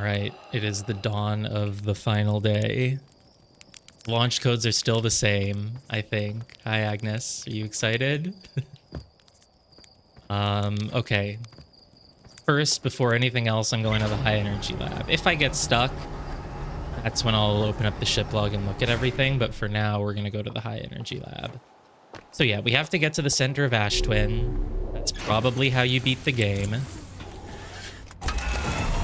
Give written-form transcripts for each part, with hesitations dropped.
right, it is the dawn of the final day. Launch codes are still the same, I think. Hi, Agnes. Are you excited? Okay. First, before anything else, I'm going to the high energy lab. If I get stuck, that's when I'll open up the ship log and look at everything. But for now, we're going to go to the high energy lab. So yeah, we have to get to the center of Ash Twin. That's probably how you beat the game.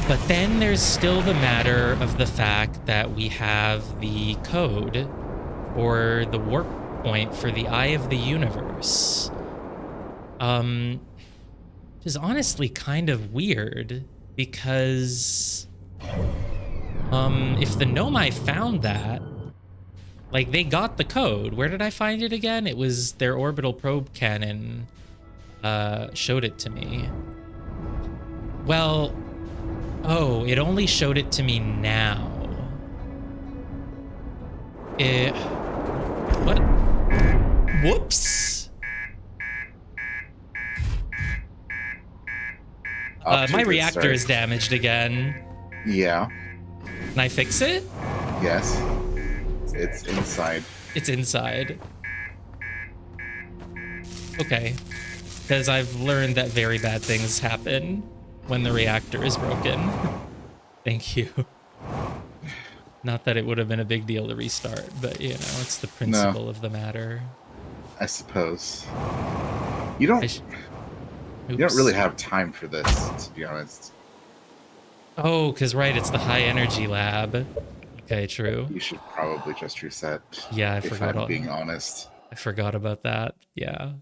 But then there's still the matter of the fact that we have the code for the warp point for the Eye of the Universe. Which is honestly kind of weird because if the Nomai found that, like, they got the code. Where did I find it again? It was their orbital probe cannon showed it to me. Well, oh, it only showed it to me now. What? Whoops. My reactor is damaged again. Yeah. Can I fix it? Yes. It's inside. It's inside. Okay. Because I've learned that very bad things happen when the reactor is broken. Thank you. Not that it would have been a big deal to restart, but, you know, it's the principle of the matter. I suppose. You don't really have time for this, to be honest. Oh, because, right, it's the high energy lab. Okay, true. You should probably just reset. Yeah, I forgot. If I'm being honest. I forgot about that. Yeah.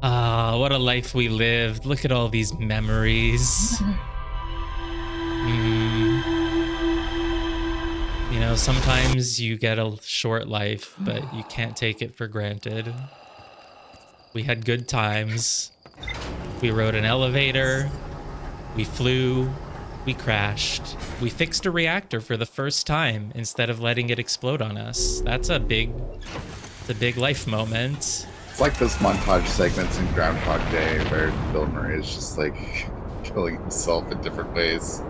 Ah, what a life we lived. Look at all these memories. You know, sometimes you get a short life, but you can't take it for granted. We had good times. We rode an elevator. We flew. We crashed. We fixed a reactor for the first time instead of letting it explode on us. That's a big life moment. It's like those montage segments in Groundhog Day where Bill Murray is just like killing himself in different ways.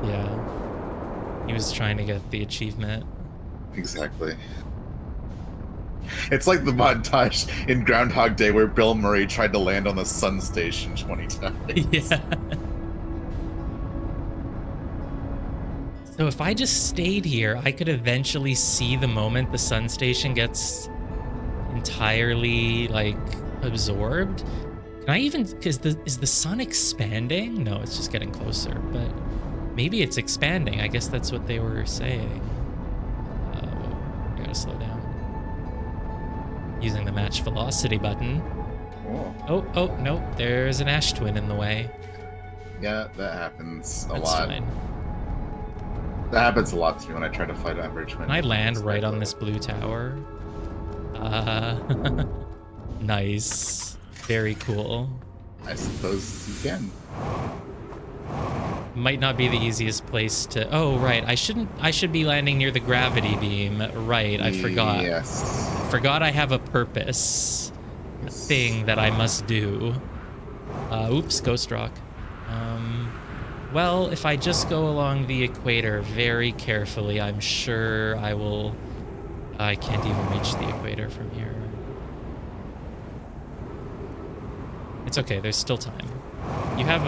Yeah. He was trying to get the achievement. Exactly. It's like the montage in Groundhog Day where Bill Murray tried to land on the sun station 20 times. Yeah. So if I just stayed here, I could eventually see the moment the sun station gets entirely, like, absorbed. Can I even... is the sun expanding? No, it's just getting closer, but maybe it's expanding. I guess that's what they were saying. I gotta slow down. Using the match velocity button. Oh, no, there's an Ash Twin in the way. Yeah, that happens a lot. That's fine. That happens a lot to me when I try to fight Abridgment. Can I land right on this blue tower? Nice. Very cool. I suppose you can. Might not be the easiest place to... Oh, right. I should be landing near the gravity beam. Right, I forgot. Yes. Forgot I have a purpose. A thing that I must do. Oops, Ghost Rock. Well, if I just go along the equator very carefully, I'm sure I will... I can't even reach the equator from here. It's okay, there's still time. You have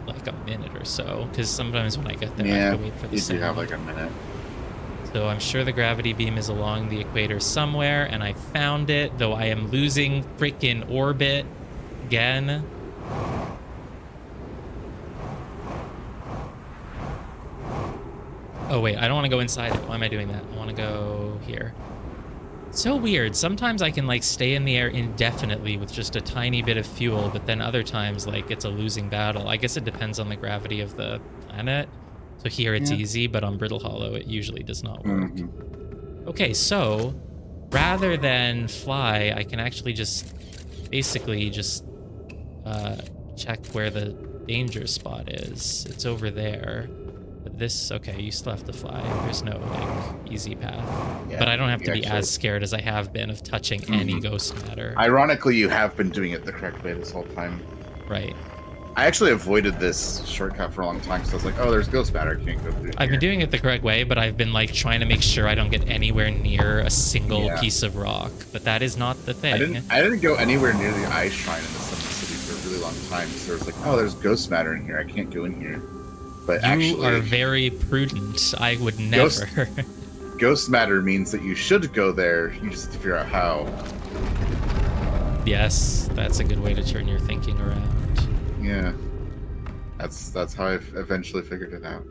like a minute or so, because sometimes when I get there, I have to wait for the sun. You do have like a minute. So I'm sure the gravity beam is along the equator somewhere, and I found it, though I am losing freaking orbit again. Oh wait, I don't want to go inside it. Why am I doing that? I want to go here. So weird. Sometimes I can like stay in the air indefinitely with just a tiny bit of fuel, but then other times like it's a losing battle. I guess it depends on the gravity of the planet. So here it's easy, but on Brittle Hollow it usually does not work. Okay, so rather than fly, I can actually just basically just check where the danger spot is. It's over there. But this, okay, you still have to fly. There's no, like, easy path. Yeah, but I don't have to be as scared as I have been of touching any ghost matter. Ironically, you have been doing it the correct way this whole time. Right. I actually avoided this shortcut for a long time because I was like, oh, there's ghost matter. I can't go through I've here. been doing it the correct way, but I've been like trying to make sure I don't get anywhere near a single piece of rock. But that is not the thing. I didn't go anywhere near the ice shrine in the Summit City for a really long time. So it was like, oh, there's ghost matter in here. I can't go in here. But you actually, are very prudent. I would never. Ghost matter means that you should go there. You just have to figure out how. Yes, that's a good way to turn your thinking around. Yeah. That's how I eventually figured it out.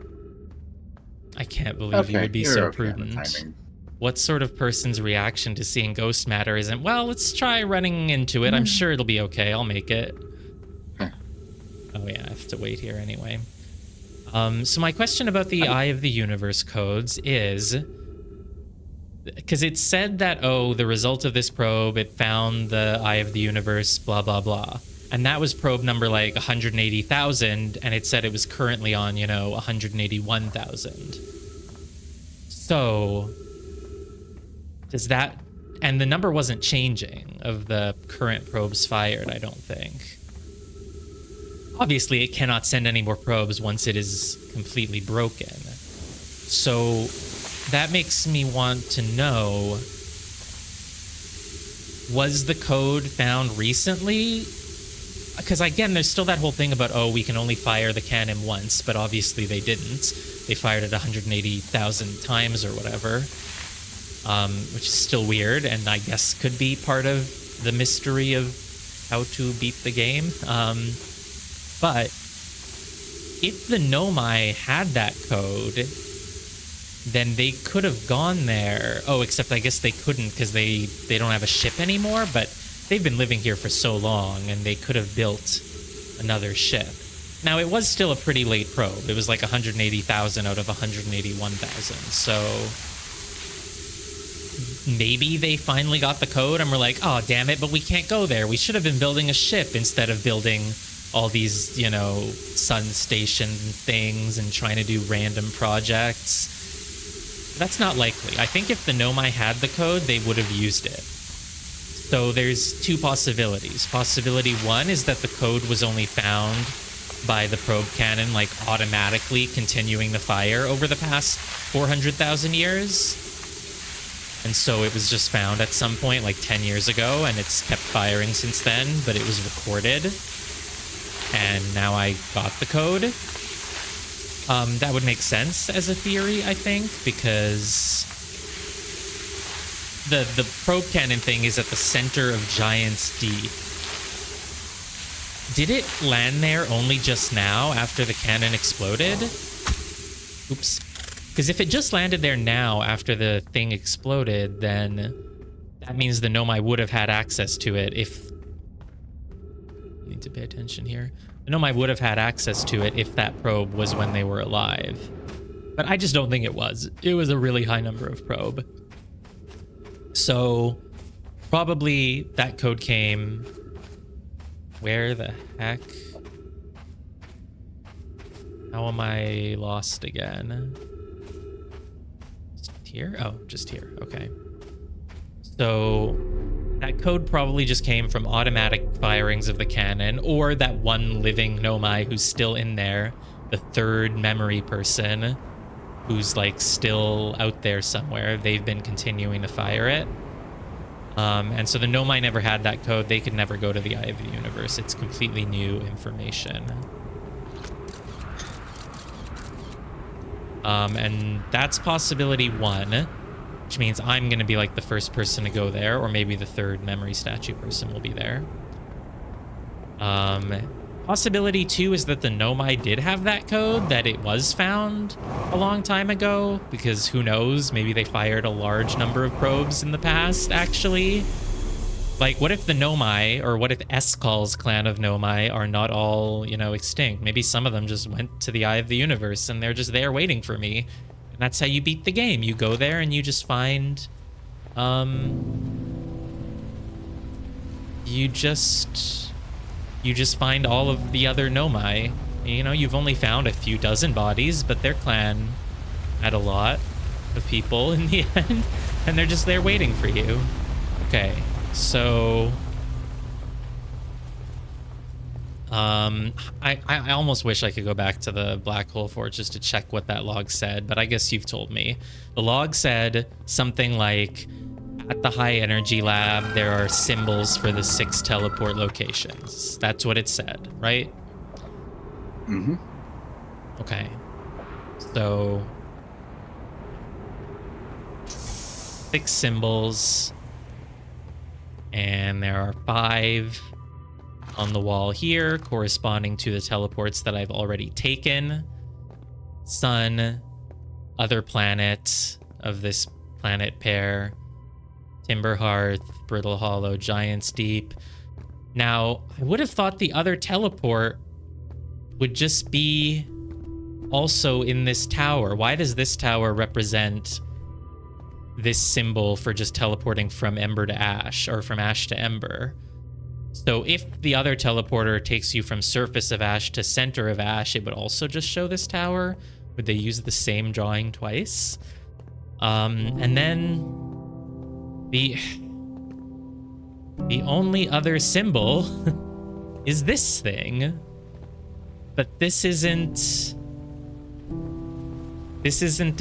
I can't believe you would be so prudent. Timing. What sort of person's reaction to seeing ghost matter isn't, well, let's try running into it. I'm sure it'll be okay. I'll make it. Huh. Oh, yeah, I have to wait here anyway. So my question about the Eye of the Universe codes is... Because it said that, oh, the result of this probe, it found the Eye of the Universe, blah, blah, blah. And that was probe number, like, 180,000, and it said it was currently on, 181,000. So, does that... And the number wasn't changing of the current probes fired, I don't think. Obviously, it cannot send any more probes once it is completely broken. So, that makes me want to know... Was the code found recently? Because again, there's still that whole thing about, oh, we can only fire the cannon once, but obviously they didn't. They fired it 180,000 times or whatever, which is still weird, and I guess could be part of the mystery of how to beat the game. But if the Nomai had that code, then they could have gone there. Oh, except I guess they couldn't because they don't have a ship anymore, but they've been living here for so long, and they could have built another ship. Now, it was still a pretty late probe. It was like 180,000 out of 181,000. So maybe they finally got the code and were like, oh, damn it, but we can't go there. We should have been building a ship instead of building all these, sun station things and trying to do random projects. That's not likely. I think if the Nomai had the code, they would have used it. So there's two possibilities. Possibility one is that the code was only found by the probe cannon, like automatically continuing the fire over the past 400,000 years. And so it was just found at some point, like 10 years ago, and it's kept firing since then, but it was recorded. And now I got the code. That would make sense as a theory, I think, because the probe cannon thing is at the center of Giant's Deep. Did it land there only just now after the cannon exploded? Oops. Because if it just landed there now after the thing exploded, then that means the Nomai would have had access to it if... I need to pay attention here. The Nomai would have had access to it if that probe was when they were alive. But I just don't think it was. It was a really high number of probe. So probably that code came... Where the heck? How am I lost again? Just here? Oh, just here. Okay. So that code probably just came from automatic firings of the cannon, or that one living Nomai who's still in there, the third memory person, who's like still out there somewhere. They've been continuing to fire it. And so the Nomai never had that code. They could never go to the Eye of the Universe. It's completely new information. And that's possibility one, which means I'm going to be like the first person to go there, or maybe the third memory statue person will be there. Possibility two is that the Nomai did have that code, that it was found a long time ago, because who knows, maybe they fired a large number of probes in the past, actually. Like, what if the Nomai, or what if Eskal's clan of Nomai are not all, extinct? Maybe some of them just went to the Eye of the Universe, and they're just there waiting for me. And that's how you beat the game. You go there, and you just find, You just find all of the other Nomai. You've only found a few dozen bodies, but their clan had a lot of people in the end, and they're just there waiting for you. Okay, so... I almost wish I could go back to the black hole fort just to check what that log said, but I guess you've told me. The log said something like, at the high energy lab, there are symbols for the 6 teleport locations. That's what it said, right? Mm-hmm. Okay. So 6 symbols, and there are 5 on the wall here, corresponding to the teleports that I've already taken. Sun, other planet of this planet pair, Timber Hearth, Brittle Hollow, Giant's Deep. Now, I would have thought the other teleport would just be also in this tower. Why does this tower represent this symbol for just teleporting from Ember to Ash, or from Ash to Ember? So if the other teleporter takes you from surface of Ash to center of Ash, it would also just show this tower? Would they use the same drawing twice? And then the only other symbol is this thing. But this isn't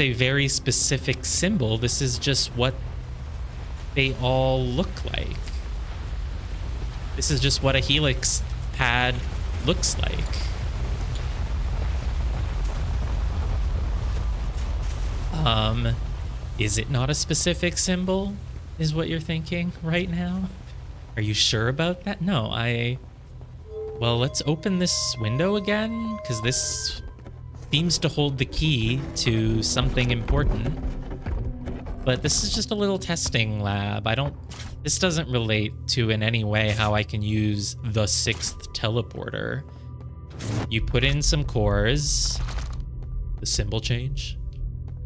a very specific symbol. This is just what they all look like. This is just what a helix pad looks like. Is it not a specific symbol, is what you're thinking right now? Are you sure about that? No, well, let's open this window again, because this seems to hold the key to something important. But this is just a little testing lab. This doesn't relate to in any way how I can use the 6th teleporter. You put in some cores, the symbol change,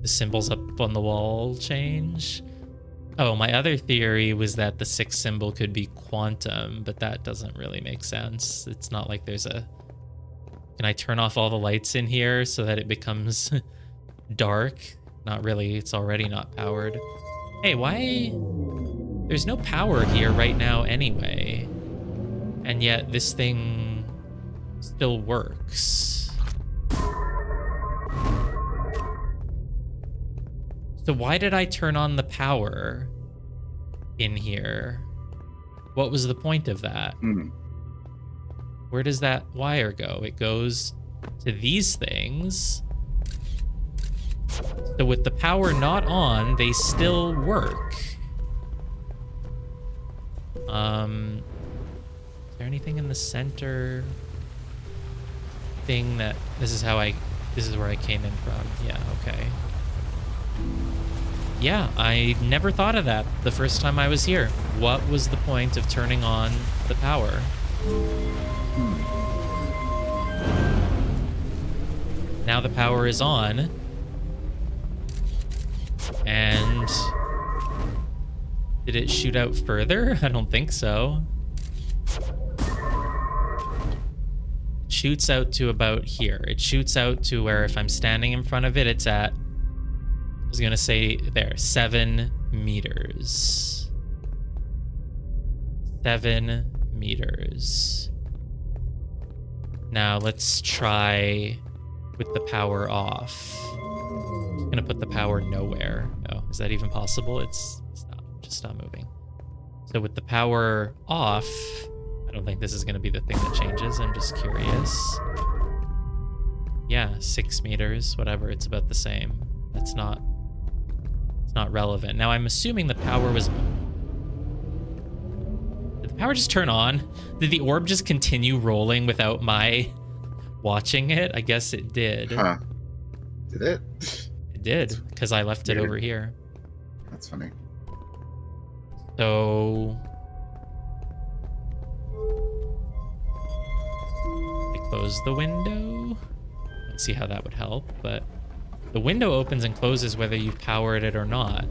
the symbols up on the wall change. Oh, my other theory was that the 6th symbol could be quantum, but that doesn't really make sense. It's not like there's a... Can I turn off all the lights in here so that it becomes dark? Not really, it's already not powered. Hey, why... There's no power here right now anyway. And yet this thing still works. So why did I turn on the power in here? What was the point of that? Where does that wire go? It goes to these things. So with the power not on, they still work. Is there anything in the center thing that... This is where I came in from. Yeah, okay. Yeah, I never thought of that the first time I was here. What was the point of turning on the power? Now the power is on. And did it shoot out further? I don't think so. It shoots out to about here. It shoots out to where if I'm standing in front of it, it's at... I was gonna say there, 7 meters. 7 meters. Now let's try with the power off. I'm gonna put the power nowhere. Oh, is that even possible? Stop moving. So with the power off, I don't think this is gonna be the thing that changes. I'm just curious. Yeah, 6 meters, whatever, it's about the same. It's not relevant. Now I'm assuming the power was... Did the power just turn on? Did the orb just continue rolling without my watching it? I guess it did. Huh. Did it? It did, because I left it over here. That's funny. So... I close the window. Let's see how that would help, but... The window opens and closes whether you've powered it or not.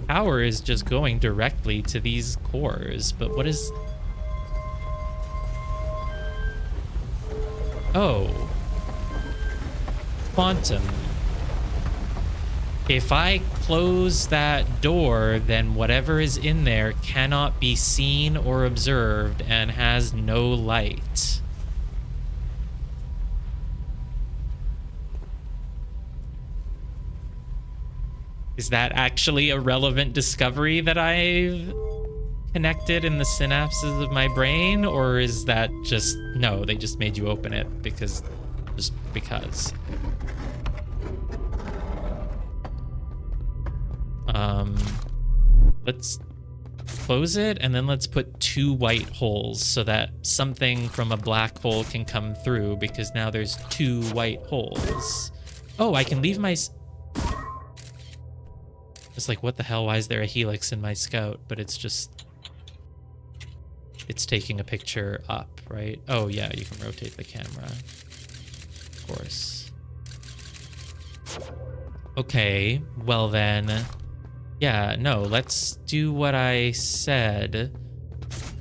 Power is just going directly to these cores, but what is... Oh. Quantum. If I close that door, then whatever is in there cannot be seen or observed and has no light. Is that actually a relevant discovery that I've connected in the synapses of my brain? Or is that just, no, they just made you open it because, just because. Let's close it, and then let's put 2 white holes so that something from a black hole can come through, because now there's 2 white holes. Oh, I can leave my... It's like, what the hell? Why is there a helix in my scout? But it's just... It's taking a picture up, right? Oh, yeah, you can rotate the camera. Of course. Okay, well then... Yeah, no, let's do what I said.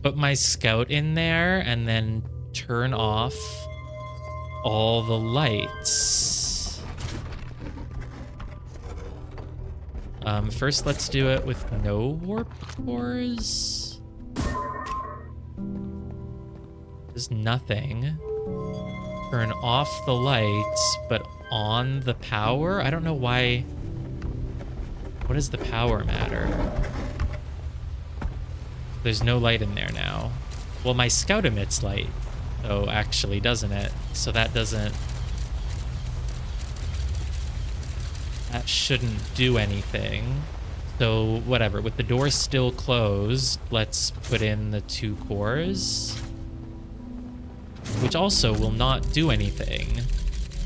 Put my scout in there and then turn off all the lights. First, let's do it with no warp cores. There's nothing. Turn off the lights, but on the power? I don't know why... What does the power matter? There's no light in there now. Well, my scout emits light. Oh, actually, doesn't it? So that doesn't... That shouldn't do anything. So, whatever. With the doors still closed, let's put in the 2 cores. Which also will not do anything.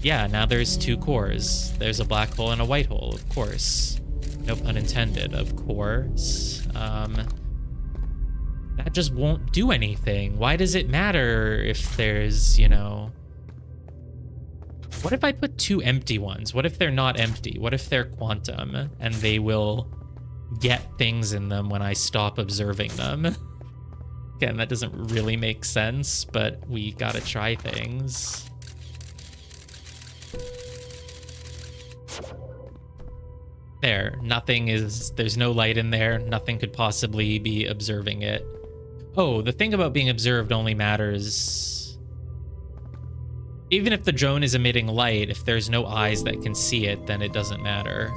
Yeah, now there's 2 cores. There's a black hole and a white hole, of course. No pun intended, of course. That just won't do anything. Why does it matter if there's, you know... What if I put 2 empty ones? What if they're not empty? What if they're quantum and they will get things in them when I stop observing them? Again, that doesn't really make sense, but we gotta try things. There, nothing is, there's no light in there. Nothing could possibly be observing it. Oh, the thing about being observed only matters... Even if the drone is emitting light, if there's no eyes that can see it, then it doesn't matter.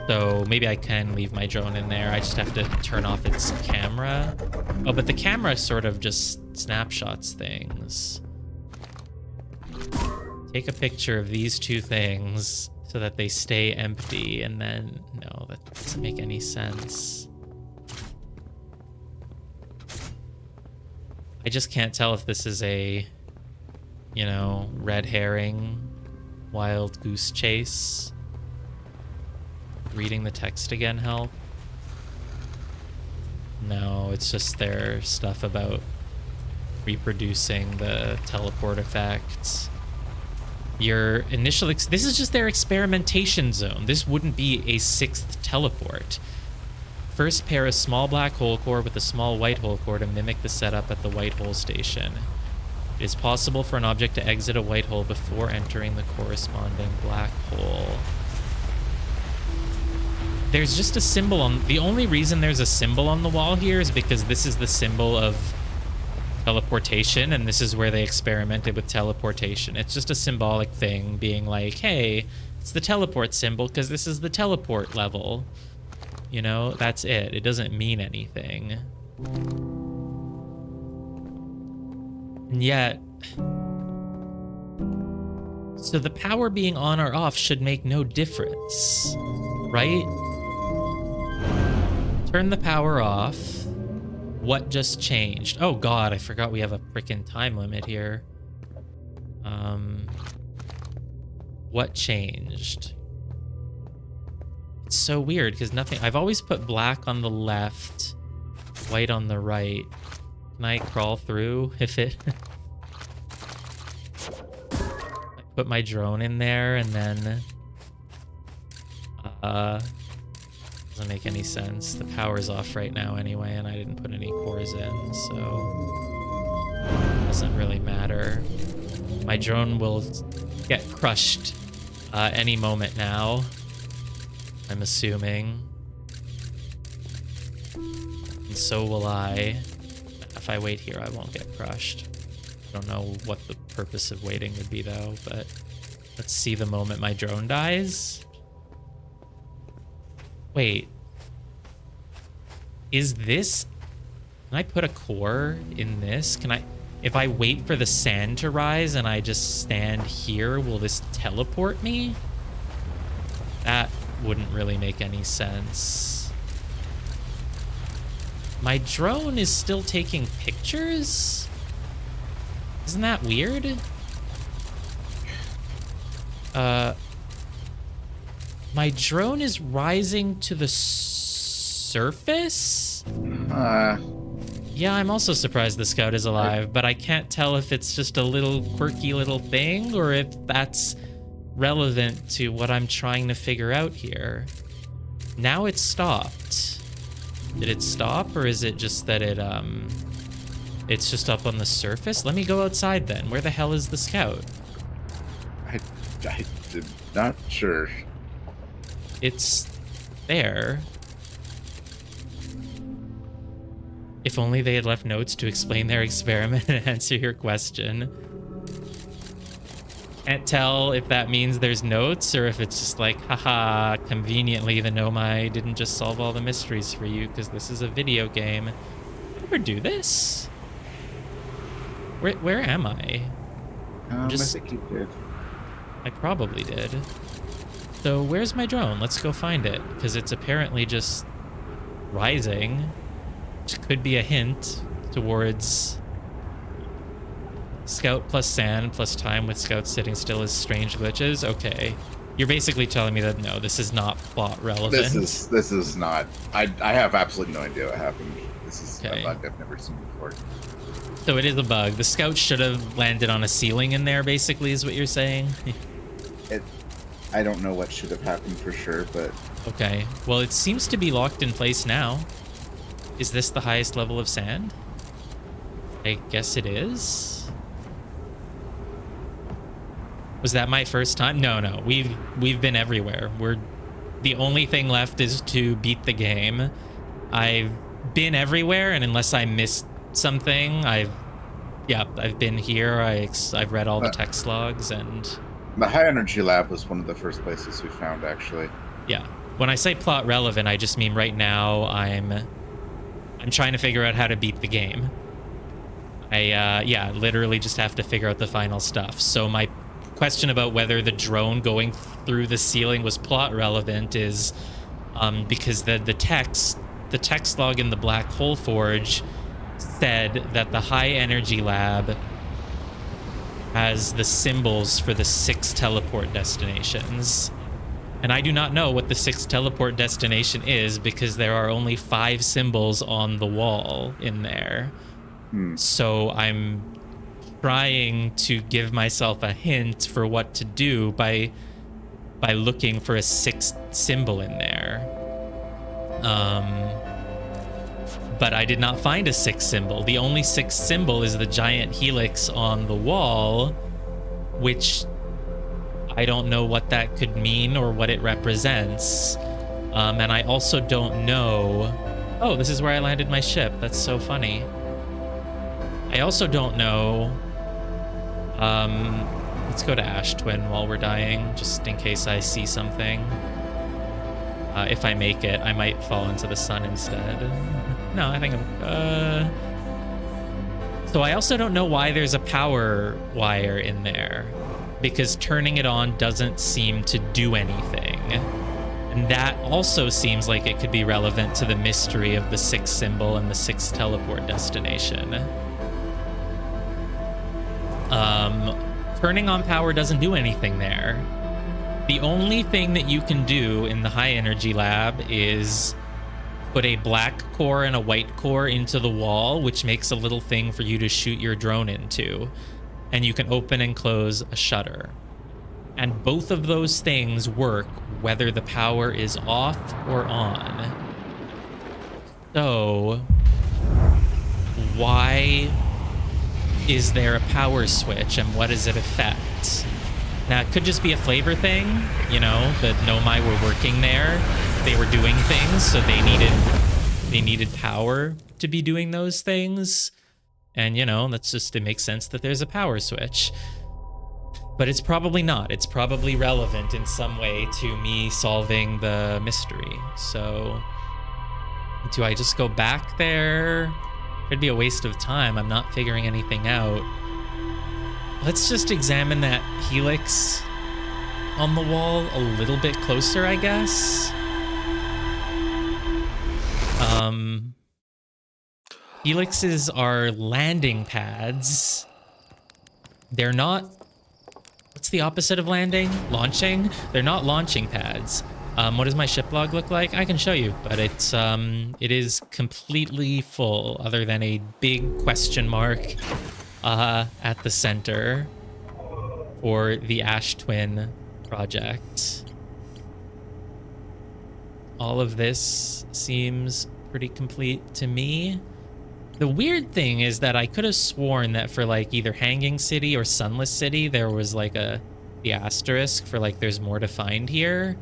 So maybe I can leave my drone in there. I just have to turn off its camera. Oh, but the camera sort of just snapshots things. Take a picture of these 2 things so that they stay empty, and then... No, that doesn't make any sense. I just can't tell if this is a, you know, red herring, wild goose chase. Reading the text again help? No, it's just their stuff about reproducing the teleport effects. Your initial... This is just their experimentation zone. This wouldn't be a 6th teleport. First, pair a small black hole core with a small white hole core to mimic the setup at the white hole station. It is possible for an object to exit a white hole before entering the corresponding black hole. There's just a symbol on... The only reason there's a symbol on the wall here is because this is the symbol of teleportation, and this is where they experimented with teleportation. It's just a symbolic thing, being like, hey, it's the teleport symbol because this is the teleport level. You know, that's it. It doesn't mean anything. And yet... So the power being on or off should make no difference, right? Turn the power off. What just changed? Oh god, I forgot we have a freaking time limit here. What changed? It's so weird because nothing... I've always put black on the left, white on the right. Can I crawl through if it... I put my drone in there and then... Doesn't make any sense. The power's off right now anyway, and I didn't put any cores in, so... Doesn't really matter. My drone will get crushed any moment now, I'm assuming. And so will I. If I wait here, I won't get crushed. I don't know what the purpose of waiting would be, though, but let's see the moment my drone dies. Wait. Is this... Can I put a core in this? Can I... If I wait for the sand to rise and I just stand here, will this teleport me? That wouldn't really make any sense. My drone is still taking pictures? Isn't that weird? My drone is rising to the surface? Yeah, I'm also surprised the scout is alive, but I can't tell if it's just a little quirky little thing or if that's relevant to what I'm trying to figure out here. Now it's stopped. Did it stop, or is it just that it's just up on the surface? Let me go outside then. Where the hell is the scout? I'm not sure. It's there. If only they had left notes to explain their experiment and answer your question. Can't tell if that means there's notes or if it's just like, haha, conveniently the Nomai didn't just solve all the mysteries for you because this is a video game. Did I ever do this? Where am I? I think you did. I probably did. So where's my drone? Let's go find it, because it's apparently just rising, which could be a hint towards scout plus sand plus time with scout sitting still is strange glitches. Okay, you're basically telling me that no, this is not plot relevant. This is not. I have absolutely no idea what happened. This is okay. a bug I've never seen before. So it is a bug. The scout should have landed on a ceiling in there, basically, is what you're saying. I don't know what should have happened for sure, but... Okay, well, it seems to be locked in place now. Is this the highest level of sand? I guess it is. Was that my first time? No, we've been everywhere. The only thing left is to beat the game. I've been everywhere, and unless I missed something, I've been here. I've read all the text logs, and... The high energy lab was one of the first places we found, actually. Yeah. When I say plot relevant, I just mean right now I'm trying to figure out how to beat the game. I literally just have to figure out the final stuff. So my question about whether the drone going through the ceiling was plot relevant is because the text log in the Black Hole Forge said that the high energy lab has the symbols for the 6 teleport destinations. And I do not know what the 6th teleport destination is because there are only 5 symbols on the wall in there. So I'm trying to give myself a hint for what to do by looking for a 6th symbol in there. But I did not find a 6th symbol. The only 6th symbol is the giant helix on the wall, which I don't know what that could mean or what it represents. And I also don't know... Oh, this is where I landed my ship. That's so funny. I also don't know... let's go to Ash Twin while we're dying, just in case I see something. If I make it, I might fall into the sun instead. No, I think I'm... So I also don't know why there's a power wire in there, because turning it on doesn't seem to do anything. And that also seems like it could be relevant to the mystery of the 6th symbol and the 6th teleport destination. Turning on power doesn't do anything there. The only thing that you can do in the high energy lab is put a black core and a white core into the wall, which makes a little thing for you to shoot your drone into. And you can open and close a shutter. And both of those things work whether the power is off or on. So, why is there a power switch and what does it affect? Now, it could just be a flavor thing, you know, that Nomai were working there. They were doing things, so they needed power to be doing those things. And, you know, that's just, it makes sense that there's a power switch. But it's probably not. It's probably relevant in some way to me solving the mystery. So do I just go back there? It'd be a waste of time. I'm not figuring anything out. Let's just examine that helix on the wall a little bit closer, I guess. Helixes are landing pads. They're not... What's the opposite of landing? Launching? They're not launching pads. What does my ship log look like? I can show you, but it is completely full, other than a big question mark at the center for the Ash Twin project. All of this seems pretty complete to me. The weird thing is that I could have sworn that for like either Hanging City or Sunless City, there was like the asterisk for like there's more to find here.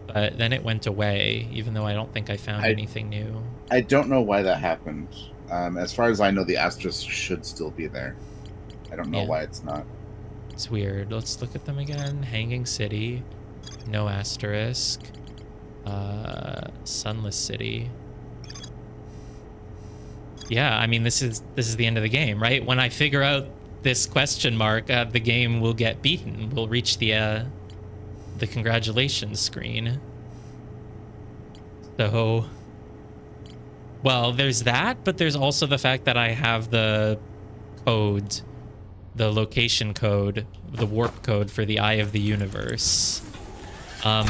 But then it went away, even though I don't think I found anything new. I don't know why that happened. As far as I know, the asterisk should still be there. I don't know why it's not. It's weird. Let's look at them again. Hanging City, no asterisk. Sunless City. Yeah, I mean, this is the end of the game, right? When I figure out this question mark, the game will get beaten. We'll reach the congratulations screen. So, well, there's that, but there's also the fact that I have the code, the location code, the warp code for the Eye of the Universe,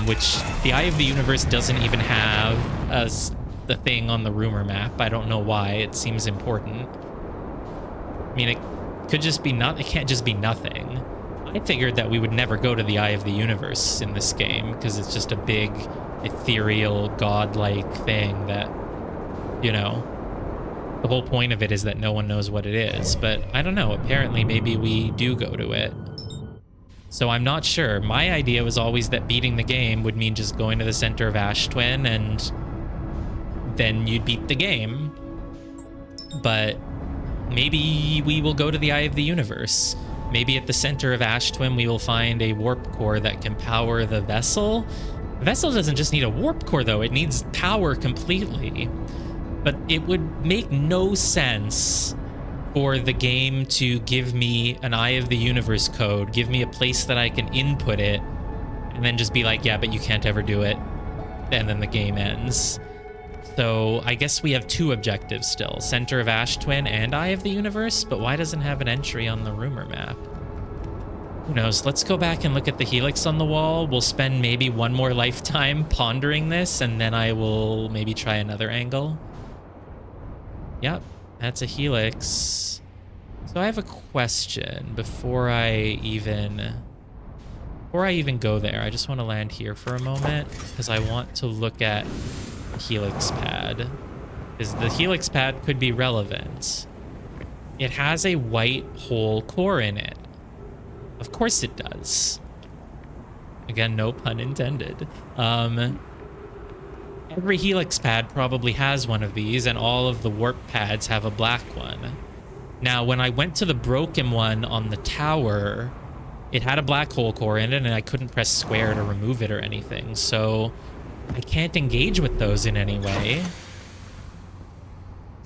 which the Eye of the Universe doesn't even have as the thing on the rumor map. I don't know why. It seems important. I mean, it could just be not. It can't just be nothing. I figured that we would never go to the Eye of the Universe in this game because it's just a big, ethereal, godlike thing that, you know, the whole point of it is that no one knows what it is. But I don't know. Apparently, maybe we do go to it. So I'm not sure. My idea was always that beating the game would mean just going to the center of Ash Twin and then you'd beat the game. But maybe we will go to the Eye of the Universe. Maybe at the center of Ash Twin we will find a warp core that can power the vessel. The vessel doesn't just need a warp core though, it needs power completely. But it would make no sense for the game to give me an Eye of the Universe code, give me a place that I can input it, and then just be like, yeah, but you can't ever do it. And then the game ends. So I guess we have two objectives still, Center of Ash Twin and Eye of the Universe, but why doesn't it have an entry on the rumor map? Who knows? Let's go back and look at the helix on the wall. We'll spend maybe one more lifetime pondering this, and then I will maybe try another angle. Yep, that's a helix. So I have a question before I even go there. I just want to land here for a moment because I want to look at helix pad, because the helix pad could be relevant. It has a white hole core in it. Of course it does. Again, no pun intended. Every helix pad probably has one of these, and all of the warp pads have a black one. Now, when I went to the broken one on the tower, it had a black hole core in it, and I couldn't press square to remove it or anything, so I can't engage with those in any way.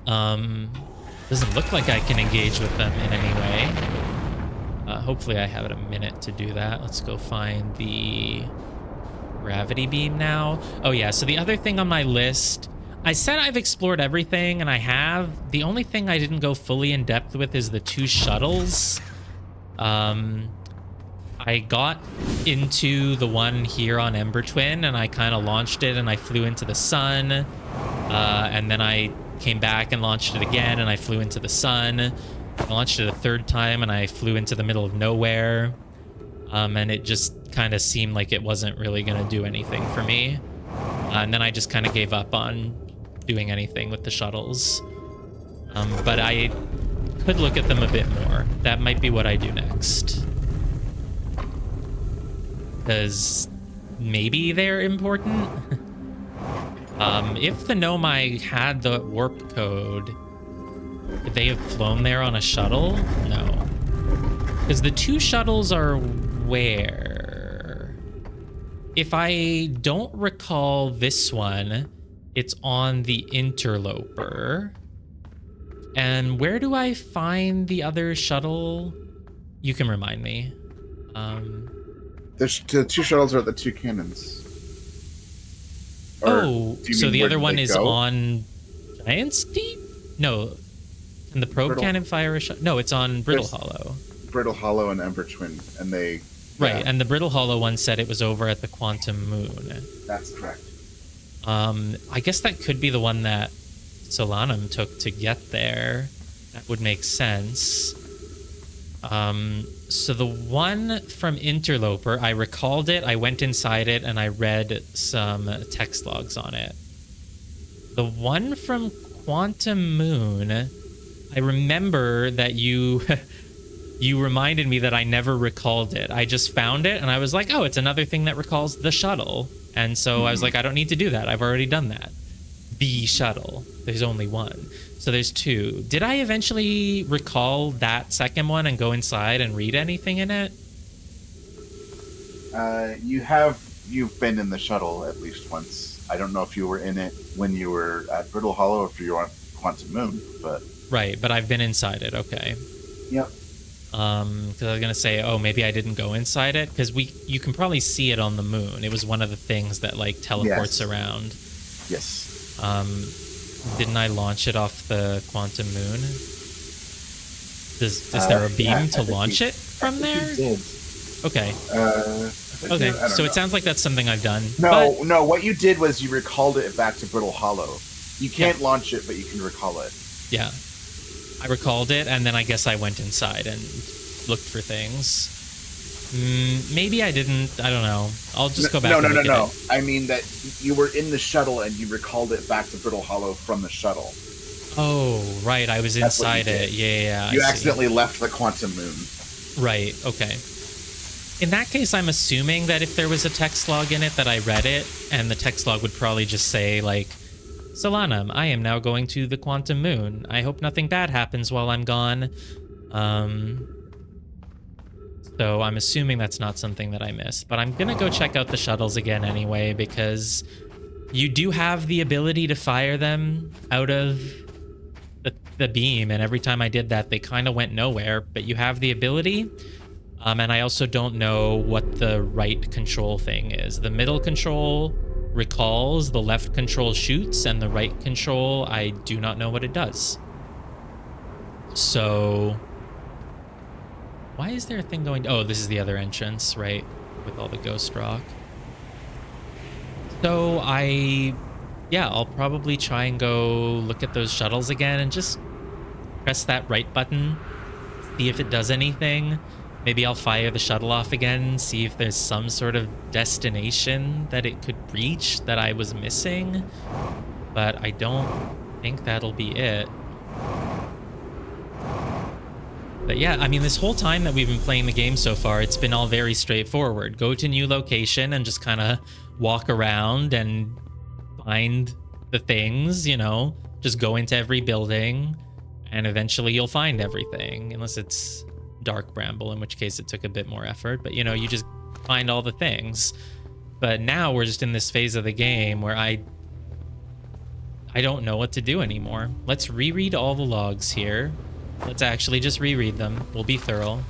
Doesn't look like I can engage with them in any way. Hopefully I have a minute to do that. Let's go find the gravity beam now. Oh yeah, so the other thing on my list, I said I've explored everything, and I have. The only thing I didn't go fully in depth with is the two shuttles. I got into the one here on Ember Twin, and I kind of launched it, and I flew into the sun. And then I came back and launched it again, and I flew into the sun. I launched it a third time, and I flew into the middle of nowhere. And it just kind of seemed like it wasn't really going to do anything for me. And then I just kind of gave up on doing anything with the shuttles. But I could look at them a bit more. That might be what I do next. Because maybe they're important. If the Nomai had the warp code, could they have flown there on a shuttle? No. Because the two shuttles are where? If I don't recall this one, it's on the Interloper. And where do I find the other shuttle? You can remind me. The two shuttles are at the two cannons. So the other one is on Giant's Deep? No. Can the probe cannon fire a shot? No, it's on Brittle Hollow. Brittle Hollow and Ember Twin, and they... Right, and the Brittle Hollow one said it was over at the Quantum Moon. That's correct. I guess that could be the one that Solanum took to get there. That would make sense. So the one from Interloper, I recalled it, I went inside it, and I read some text logs on it. The one from Quantum Moon, I remember that you you reminded me that I never recalled it. I just found it, and I was like, oh, it's another thing that recalls the shuttle. And so I was like, I don't need to do that. I've already done that. The shuttle. There's only one. So there's two. Did I eventually recall that second one and go inside and read anything in it? You've been in the shuttle at least once. I don't know if you were in it when you were at Brittle Hollow or if you were on Quantum Moon, but... Right, but I've been inside it, okay. Yep. Because I was going to say, oh, maybe I didn't go inside it, because you can probably see it on the moon. It was one of the things that, like, teleports around. Yes. Didn't I launch it off the Quantum Moon? Is there a beam to launch it from there? You did. Okay. Okay, so it sounds like that's something I've done. No, what you did was you recalled it back to Brittle Hollow. You can't launch it, but you can recall it. Yeah. I recalled it, and then I guess I went inside and looked for things. Maybe I didn't. I don't know. I'll just go back and look at it. I mean that you were in the shuttle and you recalled it back to Brittle Hollow from the shuttle. Oh, right. I was inside it. Yeah. You accidentally left the Quantum Moon. Right. Okay. In that case, I'm assuming that if there was a text log in it, that I read it, and the text log would probably just say, like, Solanum, I am now going to the Quantum Moon. I hope nothing bad happens while I'm gone. So I'm assuming that's not something that I missed. But I'm going to go check out the shuttles again anyway, because you do have the ability to fire them out of the beam, and every time I did that, they kind of went nowhere, but you have the ability. And I also don't know what the right control thing is. The middle control recalls, the left control shoots, and the right control, I do not know what it does. So why is there a thing going? Oh, this is the other entrance, right? With all the ghost rock. So I'll probably try and go look at those shuttles again and just press that right button, see if it does anything. Maybe I'll fire the shuttle off again, see if there's some sort of destination that it could reach that I was missing. But I don't think that'll be it. But yeah, I mean, this whole time that we've been playing the game so far, it's been all very straightforward. Go to new location and just kind of walk around and find the things, you know. Just go into every building and eventually you'll find everything. Unless it's Dark Bramble, in which case it took a bit more effort. But, you know, you just find all the things. But now we're just in this phase of the game where I don't know what to do anymore. Let's reread all the logs here. Let's actually just reread them. We'll be thorough.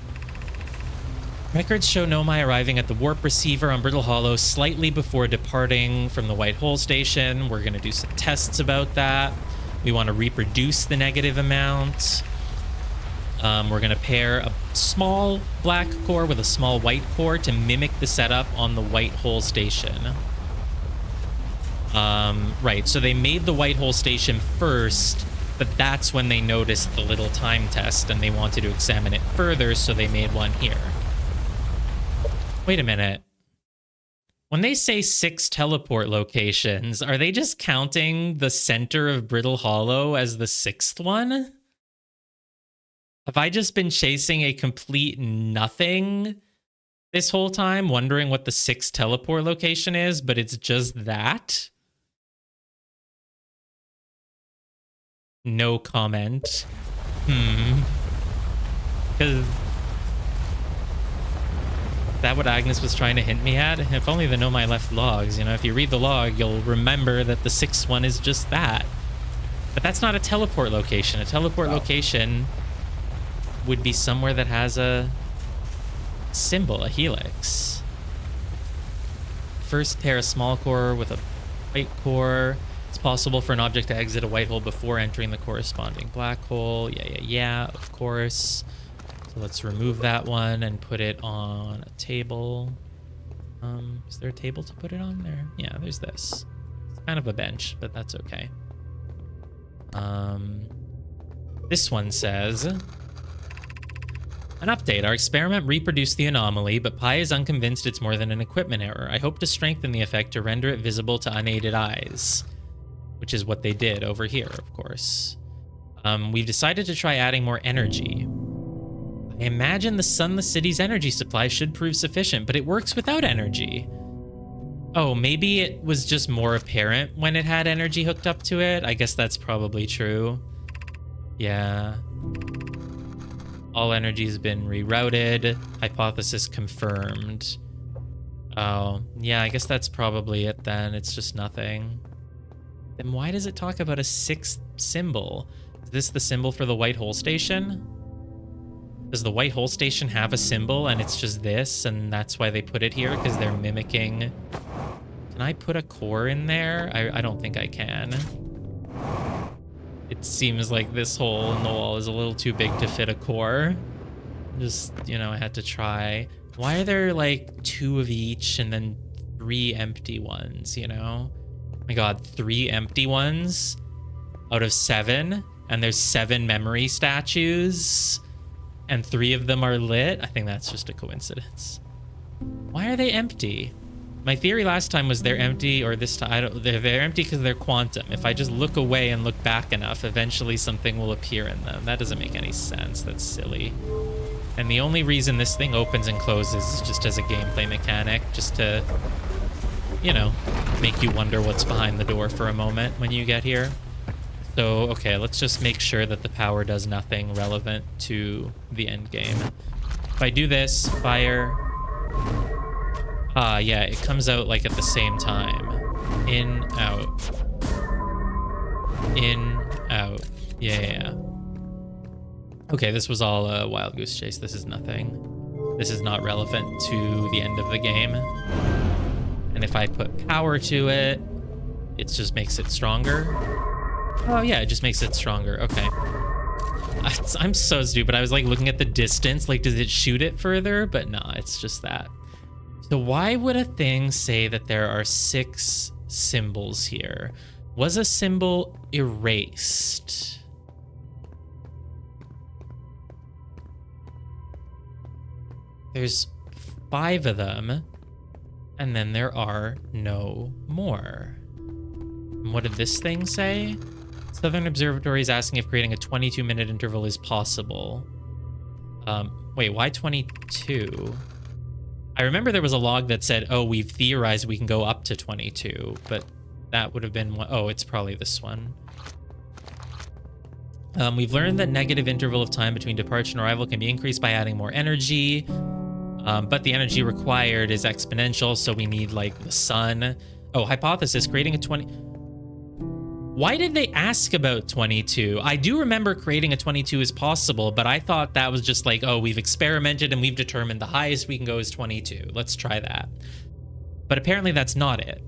Records show Nomai arriving at the warp receiver on Brittle Hollow slightly before departing from the White Hole Station. We're going to do some tests about that. We want to reproduce the negative amount. We're going to pair a small black core with a small white core to mimic the setup on the White Hole Station. Right, so they made the White Hole Station first, but that's when they noticed the little time test and they wanted to examine it further, so they made one here. Wait a minute. When they say 6 teleport locations, are they just counting the center of Brittle Hollow as the 6th one? Have I just been chasing a complete nothing this whole time, wondering what the 6th teleport location is, but it's just that? No comment. Because that what Agnes was trying to hint me at? If only the Nomai left logs. You know, if you read the log, you'll remember that the 6th one is just that. But that's not a teleport location. A teleport location would be somewhere that has a symbol, a helix. First pair a small core with a white core. It's possible for an object to exit a white hole before entering the corresponding black hole. Yeah, of course. So let's remove that one and put it on a table. Is there a table to put it on there? Yeah, there's this. It's kind of a bench, but that's okay. This one says, an update. Our experiment reproduced the anomaly, but Pi is unconvinced it's more than an equipment error. I hope to strengthen the effect to render it visible to unaided eyes, which is what they did over here, of course. We've decided to try adding more energy. I imagine the sun the city's energy supply should prove sufficient, but it works without energy. Oh, maybe it was just more apparent when it had energy hooked up to it. I guess that's probably true. Yeah. All energy has been rerouted. Hypothesis confirmed. Oh, yeah, I guess that's probably it then. It's just nothing. Then why does it talk about a 6th symbol? Is this the symbol for the white hole station? Does the white hole station have a symbol and it's just this and that's why they put it here? Because they're mimicking... Can I put a core in there? I don't think I can. It seems like this hole in the wall is a little too big to fit a core. Just, you know, I had to try. Why are there like 2 of each and then 3 empty ones, you know? Oh my god, 3 empty ones out of 7, and there's 7 memory statues, and 3 of them are lit? I think that's just a coincidence. Why are they empty? My theory last time was they're empty, or this time, they're empty because they're quantum. If I just look away and look back enough, eventually something will appear in them. That doesn't make any sense. That's silly. And the only reason this thing opens and closes is just as a gameplay mechanic, just to, you know, make you wonder what's behind the door for a moment when you get here. So, okay, let's just make sure that the power does nothing relevant to the end game. If I do this, fire... yeah, it comes out like at the same time. In, out. In, out. Yeah. Okay, this was all a wild goose chase. This is nothing. This is not relevant to the end of the game. And if I put power to it, it just makes it stronger. Oh yeah, it just makes it stronger. Okay. I'm so stupid. I was like looking at the distance, like does it shoot it further? But nah, it's just that. So why would a thing say that there are 6 symbols here? Was a symbol erased? There's 5 of them, and then there are no more. And what did this thing say? Southern Observatory is asking if creating a 22-minute interval is possible. Wait, why 22? I remember there was a log that said, oh, we've theorized we can go up to 22, but that would have been one. Oh, it's probably this one. We've learned that negative interval of time between departure and arrival can be increased by adding more energy, but the energy required is exponential, so we need, like, the sun. Oh, hypothesis, creating a 20... Why did they ask about 22? I do remember creating a 22 is possible, but I thought that was just like, oh, we've experimented and we've determined the highest we can go is 22. Let's try that. But apparently that's not it.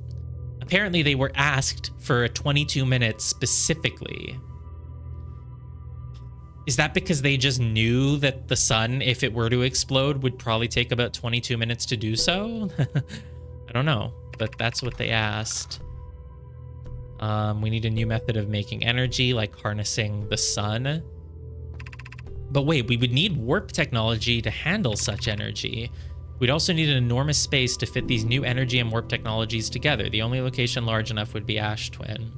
Apparently they were asked for a 22 minutes specifically. Is that because they just knew that the sun, if it were to explode, would probably take about 22 minutes to do so? I don't know, but that's what they asked. We need a new method of making energy, like harnessing the sun. But wait, we would need warp technology to handle such energy. We'd also need an enormous space to fit these new energy and warp technologies together. The only location large enough would be Ash Twin.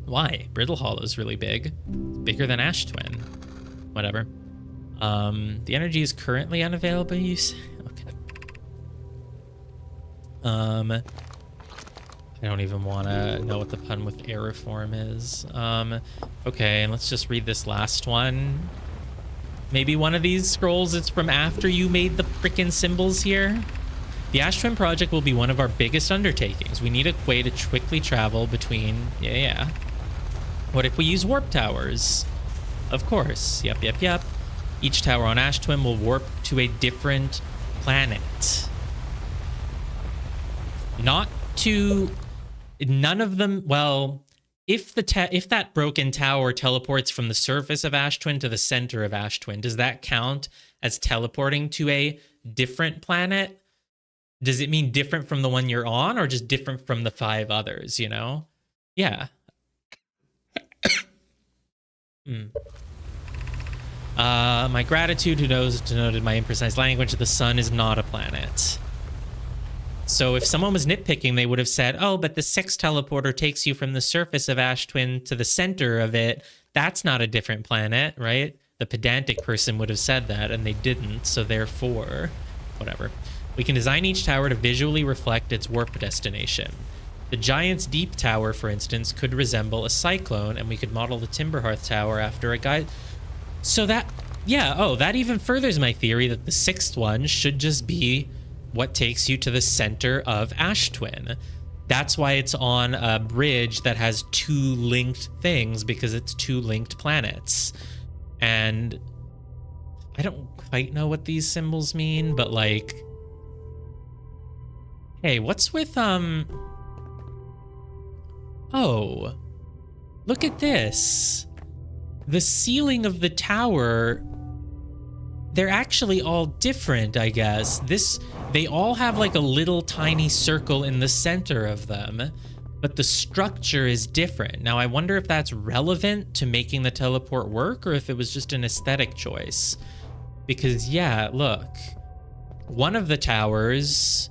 Why? Brittle Hollow is really big. It's bigger than Ash Twin. Whatever. The energy is currently unavailable, you say? Okay. I don't even want to know what the pun with aeriform is. Okay, and let's just read this last one. Maybe one of these scrolls is from after you made the frickin' symbols here. The Ash Twin project will be one of our biggest undertakings. We need a way to quickly travel between... Yeah. What if we use warp towers? Of course. Yep. Each tower on Ash Twin will warp to a different planet. Not to... None of them... Well... If that broken tower teleports from the surface of Ash Twin to the center of Ash Twin, does that count as teleporting to a different planet? Does it mean different from the one you're on, or just different from the 5 others, you know? Yeah. My gratitude who denoted my imprecise language. The sun is not a planet. So if someone was nitpicking, they would have said, oh, but the 6 teleporter takes you from the surface of Ash Twin to the center of it. That's not a different planet, right? The pedantic person would have said that, and they didn't, so therefore, whatever. We can design each tower to visually reflect its warp destination. The Giant's Deep Tower, for instance, could resemble a cyclone, and we could model the Timberhearth Tower after a guide. So that, yeah, oh, that even furthers my theory that the 6th one should just be what takes you to the center of Ash Twin. That's why it's on a bridge that has 2 linked things, because it's 2 linked planets. And I don't quite know what these symbols mean, but like, hey, what's with, oh, look at this. The ceiling of the tower, they're actually all different, I guess. They all have like a little tiny circle in the center of them, but the structure is different. Now, I wonder if that's relevant to making the teleport work, or if it was just an aesthetic choice. Because, yeah, look. One of the towers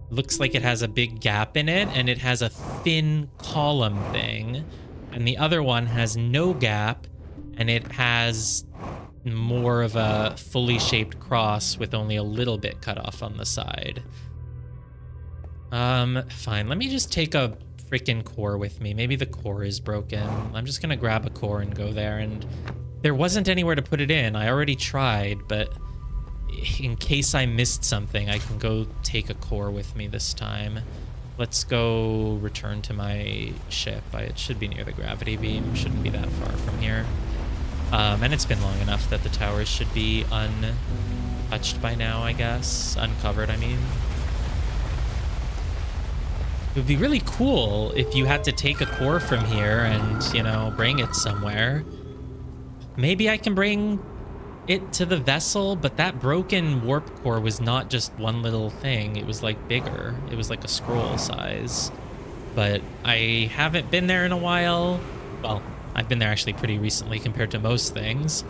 looks like it has a big gap in it, and it has a thin column thing. And the other one has no gap, and it has more of a fully shaped cross with only a little bit cut off on the side. Fine. Let me just take a freaking core with me. Maybe the core is broken. I'm just gonna grab a core and go there, and there wasn't anywhere to put it in. I already tried, but in case I missed something, I can go take a core with me this time. Let's go return to my ship. It should be near the gravity beam. Shouldn't be that far from here. And it's been long enough that the towers should be untouched by now, I guess. Uncovered, I mean. It would be really cool if you had to take a core from here and, you know, bring it somewhere. Maybe I can bring it to the vessel, but that broken warp core was not just one little thing. It was like bigger. It was like a scroll size. But I haven't been there in a while. Well, I've been there actually pretty recently compared to most things.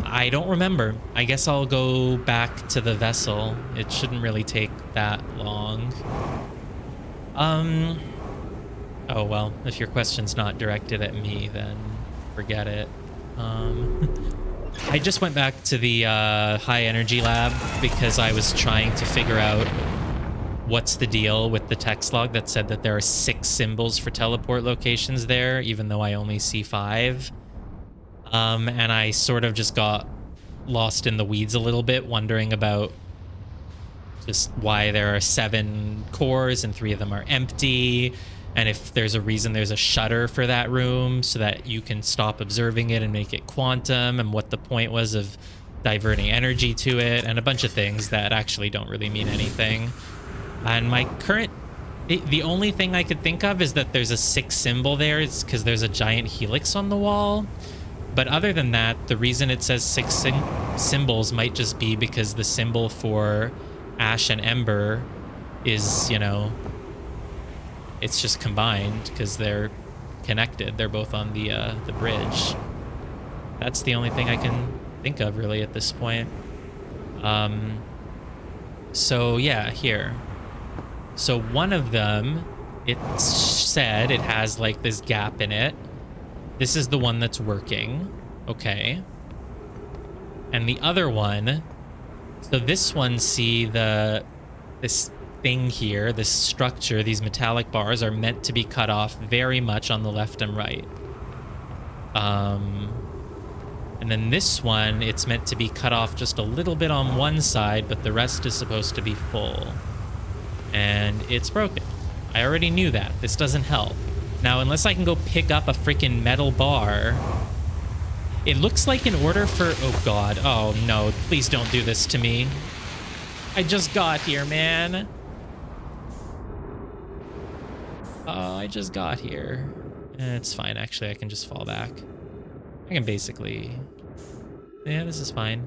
I don't remember. I guess I'll go back to the vessel. It shouldn't really take that long. Oh, well, if your question's not directed at me, then forget it. I just went back to the high energy lab because I was trying to figure out what's the deal with the text log that said that there are 6 symbols for teleport locations there, even though I only see 5. And I sort of just got lost in the weeds a little bit, wondering about just why there are 7 cores and 3 of them are empty, and if there's a reason there's a shutter for that room so that you can stop observing it and make it quantum, and what the point was of diverting energy to it, and a bunch of things that actually don't really mean anything. And my current... The only thing I could think of is that there's a 6 symbol there. It's because there's a giant helix on the wall. But other than that, the reason it says 6 symbols might just be because the symbol for Ash and Ember is, you know, it's just combined because they're connected. They're both on the bridge. That's the only thing I can think of really at this point. So yeah, here. So one of them, it said it has like this gap in it. This is the one that's working. Okay. And the other one, so this one, see this thing here, this structure, these metallic bars are meant to be cut off very much on the left and right. And then this one, it's meant to be cut off just a little bit on one side, but the rest is supposed to be full. And it's broken. I already knew that. This doesn't help. Now, unless I can go pick up a freaking metal bar, it looks like in order for... Oh, God. Oh, no. Please don't do this to me. I just got here, man. I just got here. It's fine. Actually, I can just fall back. I can basically... Yeah, this is fine.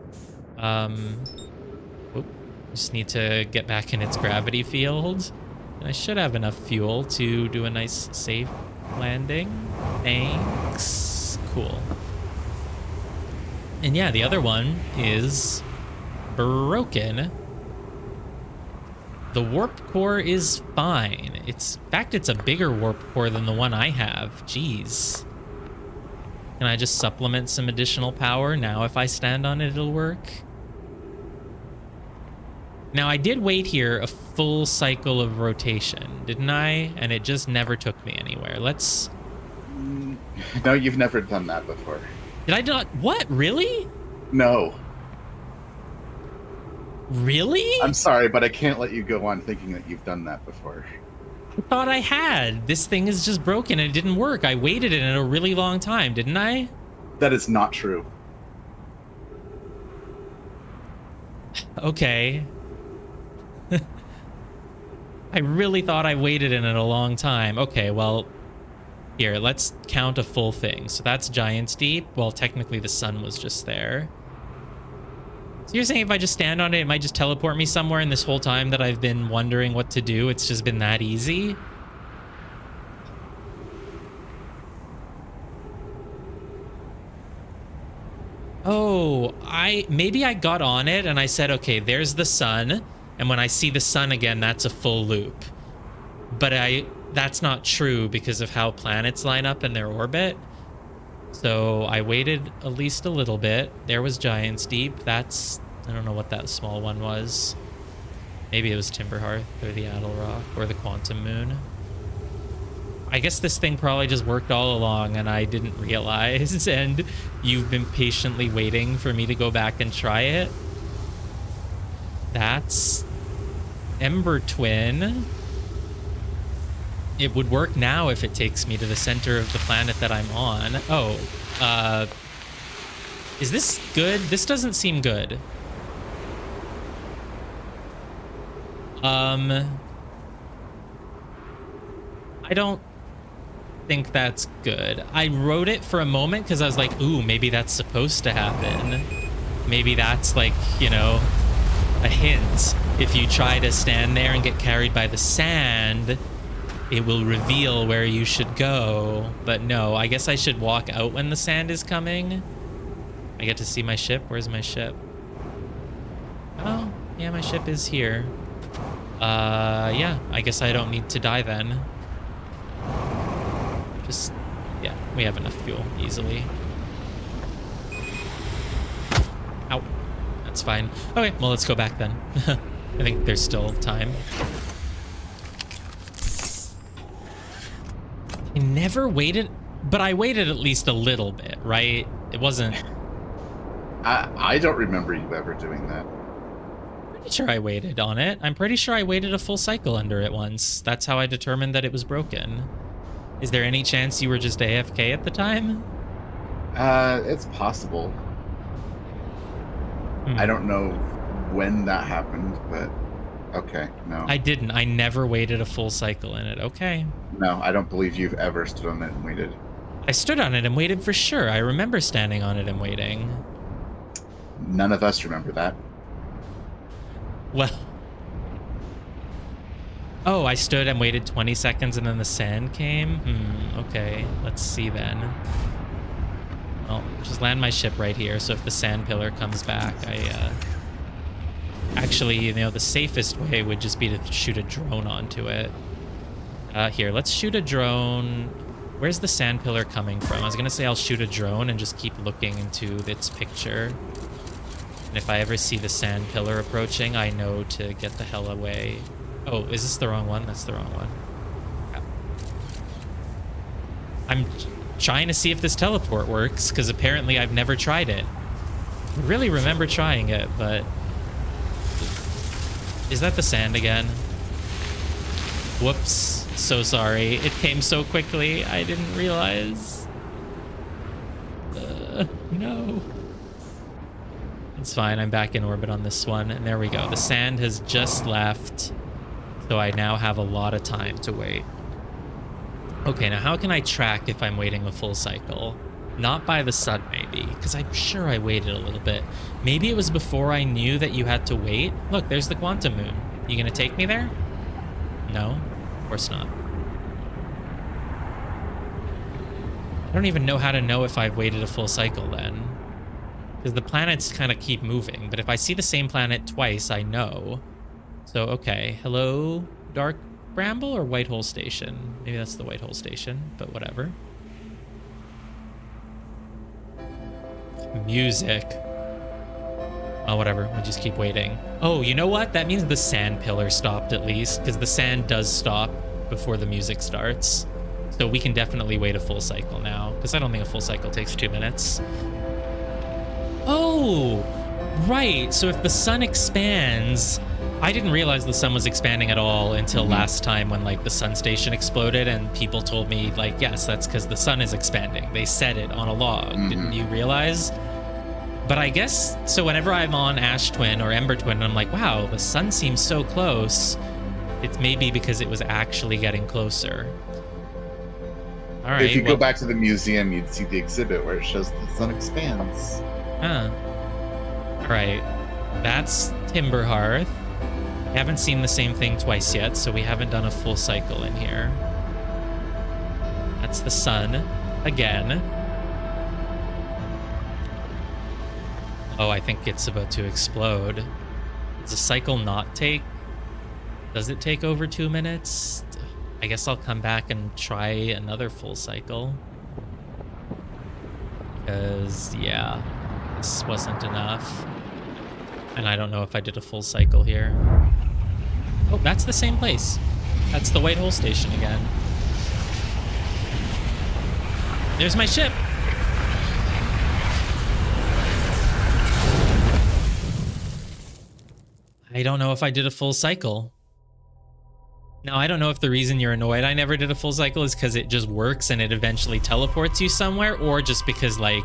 Just need to get back in its gravity field. And I should have enough fuel to do a nice safe landing. Thanks. Cool. And yeah, the other one is broken. The warp core is fine. In fact, it's a bigger warp core than the one I have. Jeez. Can I just supplement some additional power? Now if I stand on it, it'll work. Now, I did wait here a full cycle of rotation, didn't I? And it just never took me anywhere. Let's... No, you've never done that before. Did I not? What? Really? No. Really? I'm sorry, but I can't let you go on thinking that you've done that before. I thought I had. This thing is just broken and it didn't work. I waited in it a really long time, didn't I? That is not true. Okay. I really thought I waited in it a long time. Okay, well, here, let's count a full thing. So that's Giant's Deep. Well, technically the sun was just there. So you're saying if I just stand on it, it might just teleport me somewhere, and this whole time that I've been wondering what to do, it's just been that easy? Oh, maybe I got on it and I said, okay, there's the sun. And when I see the sun again, that's a full loop. But that's not true because of how planets line up in their orbit. So I waited at least a little bit. There was Giant's Deep. I don't know what that small one was. Maybe it was Timberhearth or the Addle Rock or the Quantum Moon. I guess this thing probably just worked all along and I didn't realize, and you've been patiently waiting for me to go back and try it. That's Ember Twin. It would work now if it takes me to the center of the planet that I'm on. Oh, is this good? This doesn't seem good. I don't think that's good. I wrote it for a moment because I was like, ooh, maybe that's supposed to happen. Maybe that's like, you know, a hint. If you try to stand there and get carried by the sand, it will reveal where you should go. But no, I guess I should walk out when the sand is coming. I get to see my ship. Where's my ship? Oh, yeah, my ship is here. Yeah, I guess I don't need to die then. Just, yeah, we have enough fuel easily. Ow. That's fine. Okay, well, let's go back then. I think there's still time. I never waited, but I waited at least a little bit, right? It wasn't... I don't remember you ever doing that. Pretty sure I waited on it. I'm pretty sure I waited a full cycle under it once. That's how I determined that it was broken. Is there any chance you were just AFK at the time? It's possible. I don't know when that happened, but okay, no. I didn't. I never waited a full cycle in it. Okay. No, I don't believe you've ever stood on it and waited. I stood on it and waited for sure. I remember standing on it and waiting. None of us remember that. Well... Oh, I stood and waited 20 seconds and then the sand came? Okay. Let's see then. Well, just land my ship right here, so if the sand pillar comes back, Actually, you know, the safest way would just be to shoot a drone onto it. Here, let's shoot a drone. Where's the sand pillar coming from? I was gonna say I'll shoot a drone and just keep looking into its picture. And if I ever see the sand pillar approaching, I know to get the hell away. Oh, is this the wrong one? That's the wrong one. trying to see if this teleport works, because apparently I've never tried it. I really remember trying it, but... Is that the sand again? Whoops. So sorry. It came so quickly. I didn't realize. No. It's fine. I'm back in orbit on this one. And there we go. The sand has just left. So I now have a lot of time to wait. Okay, now how can I track if I'm waiting a full cycle? Not by the sun, maybe, because I'm sure I waited a little bit. Maybe it was before I knew that you had to wait. Look, there's the quantum moon. You gonna take me there? No, of course not. I don't even know how to know if I've waited a full cycle then. Because the planets kind of keep moving, but if I see the same planet twice, I know. So, okay. Hello, Dark Bramble or Whitehole Station? Maybe that's the Whitehole Station, but whatever. Music. Oh, whatever. We'll just keep waiting. Oh, you know what? That means the sand pillar stopped at least, because the sand does stop before the music starts. So we can definitely wait a full cycle now, because I don't think a full cycle takes 2 minutes. Oh, right. So if the sun expands... I didn't realize the sun was expanding at all until last time when, like, the sun station exploded and people told me, like, yes, that's because the sun is expanding. They said it on a log. Didn't you realize? But I guess, so whenever I'm on Ash Twin or Ember Twin, I'm like, wow, the sun seems so close. It's maybe because it was actually getting closer. All right. If you go back to the museum, you'd see the exhibit where it shows the sun expands. Huh. All right. That's Timberhearth. I haven't seen the same thing twice yet, so we haven't done a full cycle in here. That's the sun again. Oh, I think it's about to explode. Does the cycle not take... Does it take over 2 minutes? I guess I'll come back and try another full cycle. Because, yeah, this wasn't enough. And I don't know if I did a full cycle here. Oh, that's the same place. That's the Whitehole Station again. There's my ship. I don't know if I did a full cycle. Now, I don't know if the reason you're annoyed I never did a full cycle is because it just works and it eventually teleports you somewhere, or just because, like,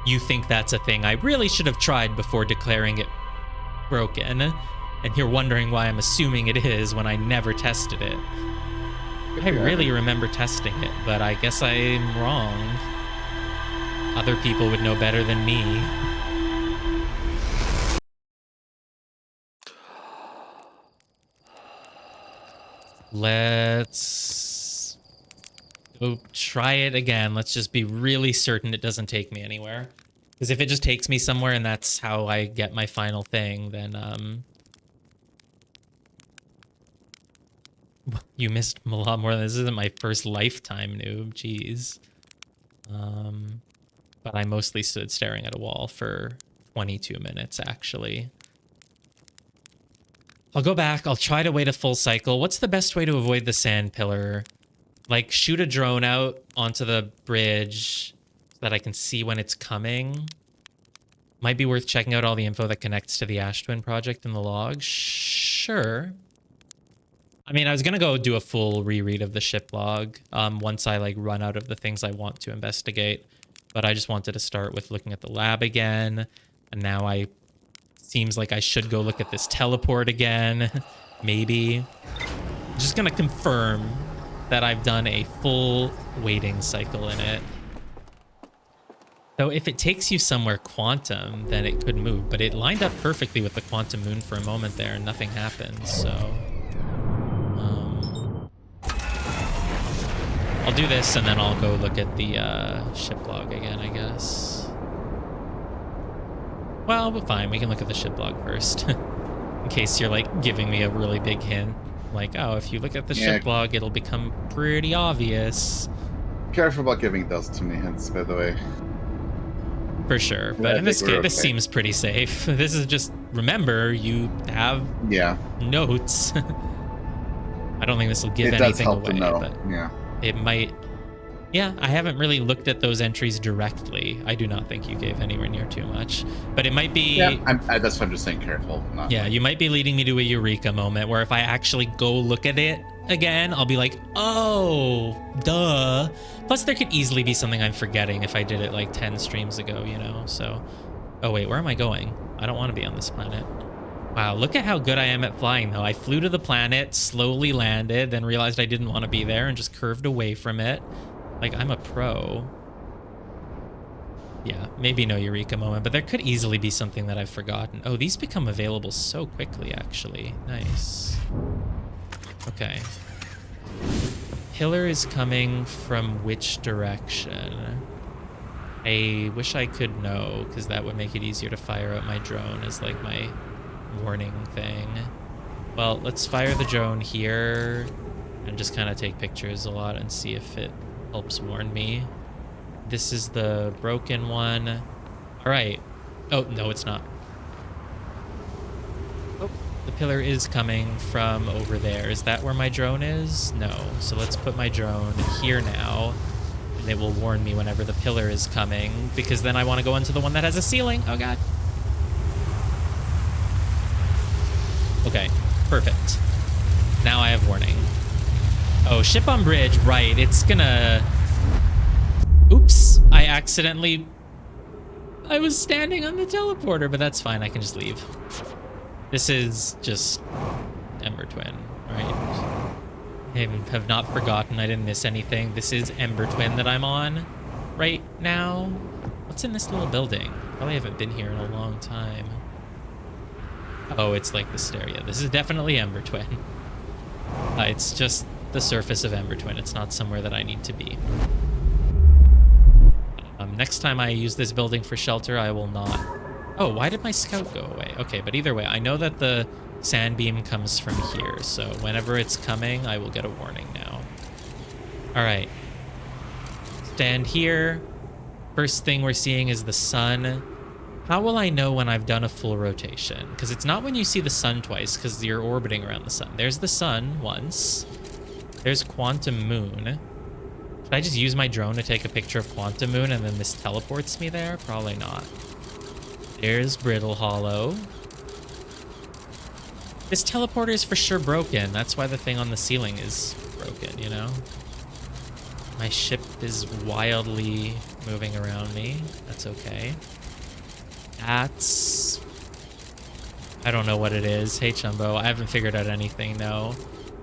you think that's a thing I really should have tried before declaring it broken, and you're wondering why I'm assuming it is when I never tested it. I really remember testing it, but I guess I'm wrong. Other people would know better than me. Let's go try it again. Let's just be really certain it doesn't take me anywhere. Because if it just takes me somewhere and that's how I get my final thing, then, you missed a lot more than this. Isn't my first lifetime, noob. Jeez. But I mostly stood staring at a wall for 22 minutes, actually. I'll go back. I'll try to wait a full cycle. What's the best way to avoid the sand pillar? Like, shoot a drone out onto the bridge so that I can see when it's coming. Might be worth checking out all the info that connects to the Ash Twin project in the log. Sure. I mean, I was gonna go do a full reread of the ship log once I, like, run out of the things I want to investigate. But I just wanted to start with looking at the lab again. And now seems like I should go look at this teleport again. Maybe. I'm just gonna confirm that I've done a full waiting cycle in it. So if it takes you somewhere quantum, then it could move. But it lined up perfectly with the quantum moon for a moment there and nothing happened, so... I'll do this and then I'll go look at the ship log again, I guess. Well, but fine, we can look at the ship log first. In case you're, like, giving me a really big hint. Like, oh, if you look at the ship log, it'll become pretty obvious. Careful about giving those too many hints, by the way. For sure, but in this case, this seems pretty safe. This is just, remember, you have notes. I don't think this will give anything away, but it might Yeah, I haven't really looked at those entries directly. I do not think you gave anywhere near too much. But it might be... Yeah, that's why I'm just saying careful. Not Yeah, like, you might be leading me to a eureka moment where if I actually go look at it again, I'll be like, oh, duh. Plus, there could easily be something I'm forgetting if I did it like 10 streams ago, you know? So, oh wait, where am I going? I don't want to be on this planet. Wow, look at how good I am at flying, though. I flew to the planet, slowly landed, then realized I didn't want to be there and just curved away from it. Like, I'm a pro. Yeah, maybe no eureka moment, but there could easily be something that I've forgotten. Oh, these become available so quickly, actually. Nice. Okay. Pillar is coming from which direction? I wish I could know, because that would make it easier to fire out my drone as, like, my warning thing. Well, let's fire the drone here and just kind of take pictures a lot and see if it helps warn me. This is the broken one. All right. Oh, no, it's not. Oh, the pillar is coming from over there. Is that where my drone is? No. So let's put my drone here now. And it will warn me whenever the pillar is coming, because then I want to go into the one that has a ceiling. Oh, God. Okay, perfect. Now I have warning. Oh, ship on bridge, right. It's gonna... Oops, I accidentally... I was standing on the teleporter, but that's fine. I can just leave. This is just Ember Twin, right? I have not forgotten. I didn't miss anything. This is Ember Twin that I'm on right now. What's in this little building? Probably haven't been here in a long time. Oh, it's like the stereo. This is definitely Ember Twin. It's just the surface of Ember Twin. It's not somewhere that I need to be. Next time I use this building for shelter, I will not... Oh, why did my scout go away? Okay, but either way, I know that the sand beam comes from here, so whenever it's coming, I will get a warning now. All right. Stand here. First thing we're seeing is the sun. How will I know when I've done a full rotation? Because it's not when you see the sun twice, because you're orbiting around the sun. There's the sun once. There's Quantum Moon. Should I just use my drone to take a picture of Quantum Moon and then this teleports me there? Probably not. There's Brittle Hollow. This teleporter is for sure broken. That's why the thing on the ceiling is broken, you know? My ship is wildly moving around me. That's okay. That's... I don't know what it is. Hey, Chumbo. I haven't figured out anything, no.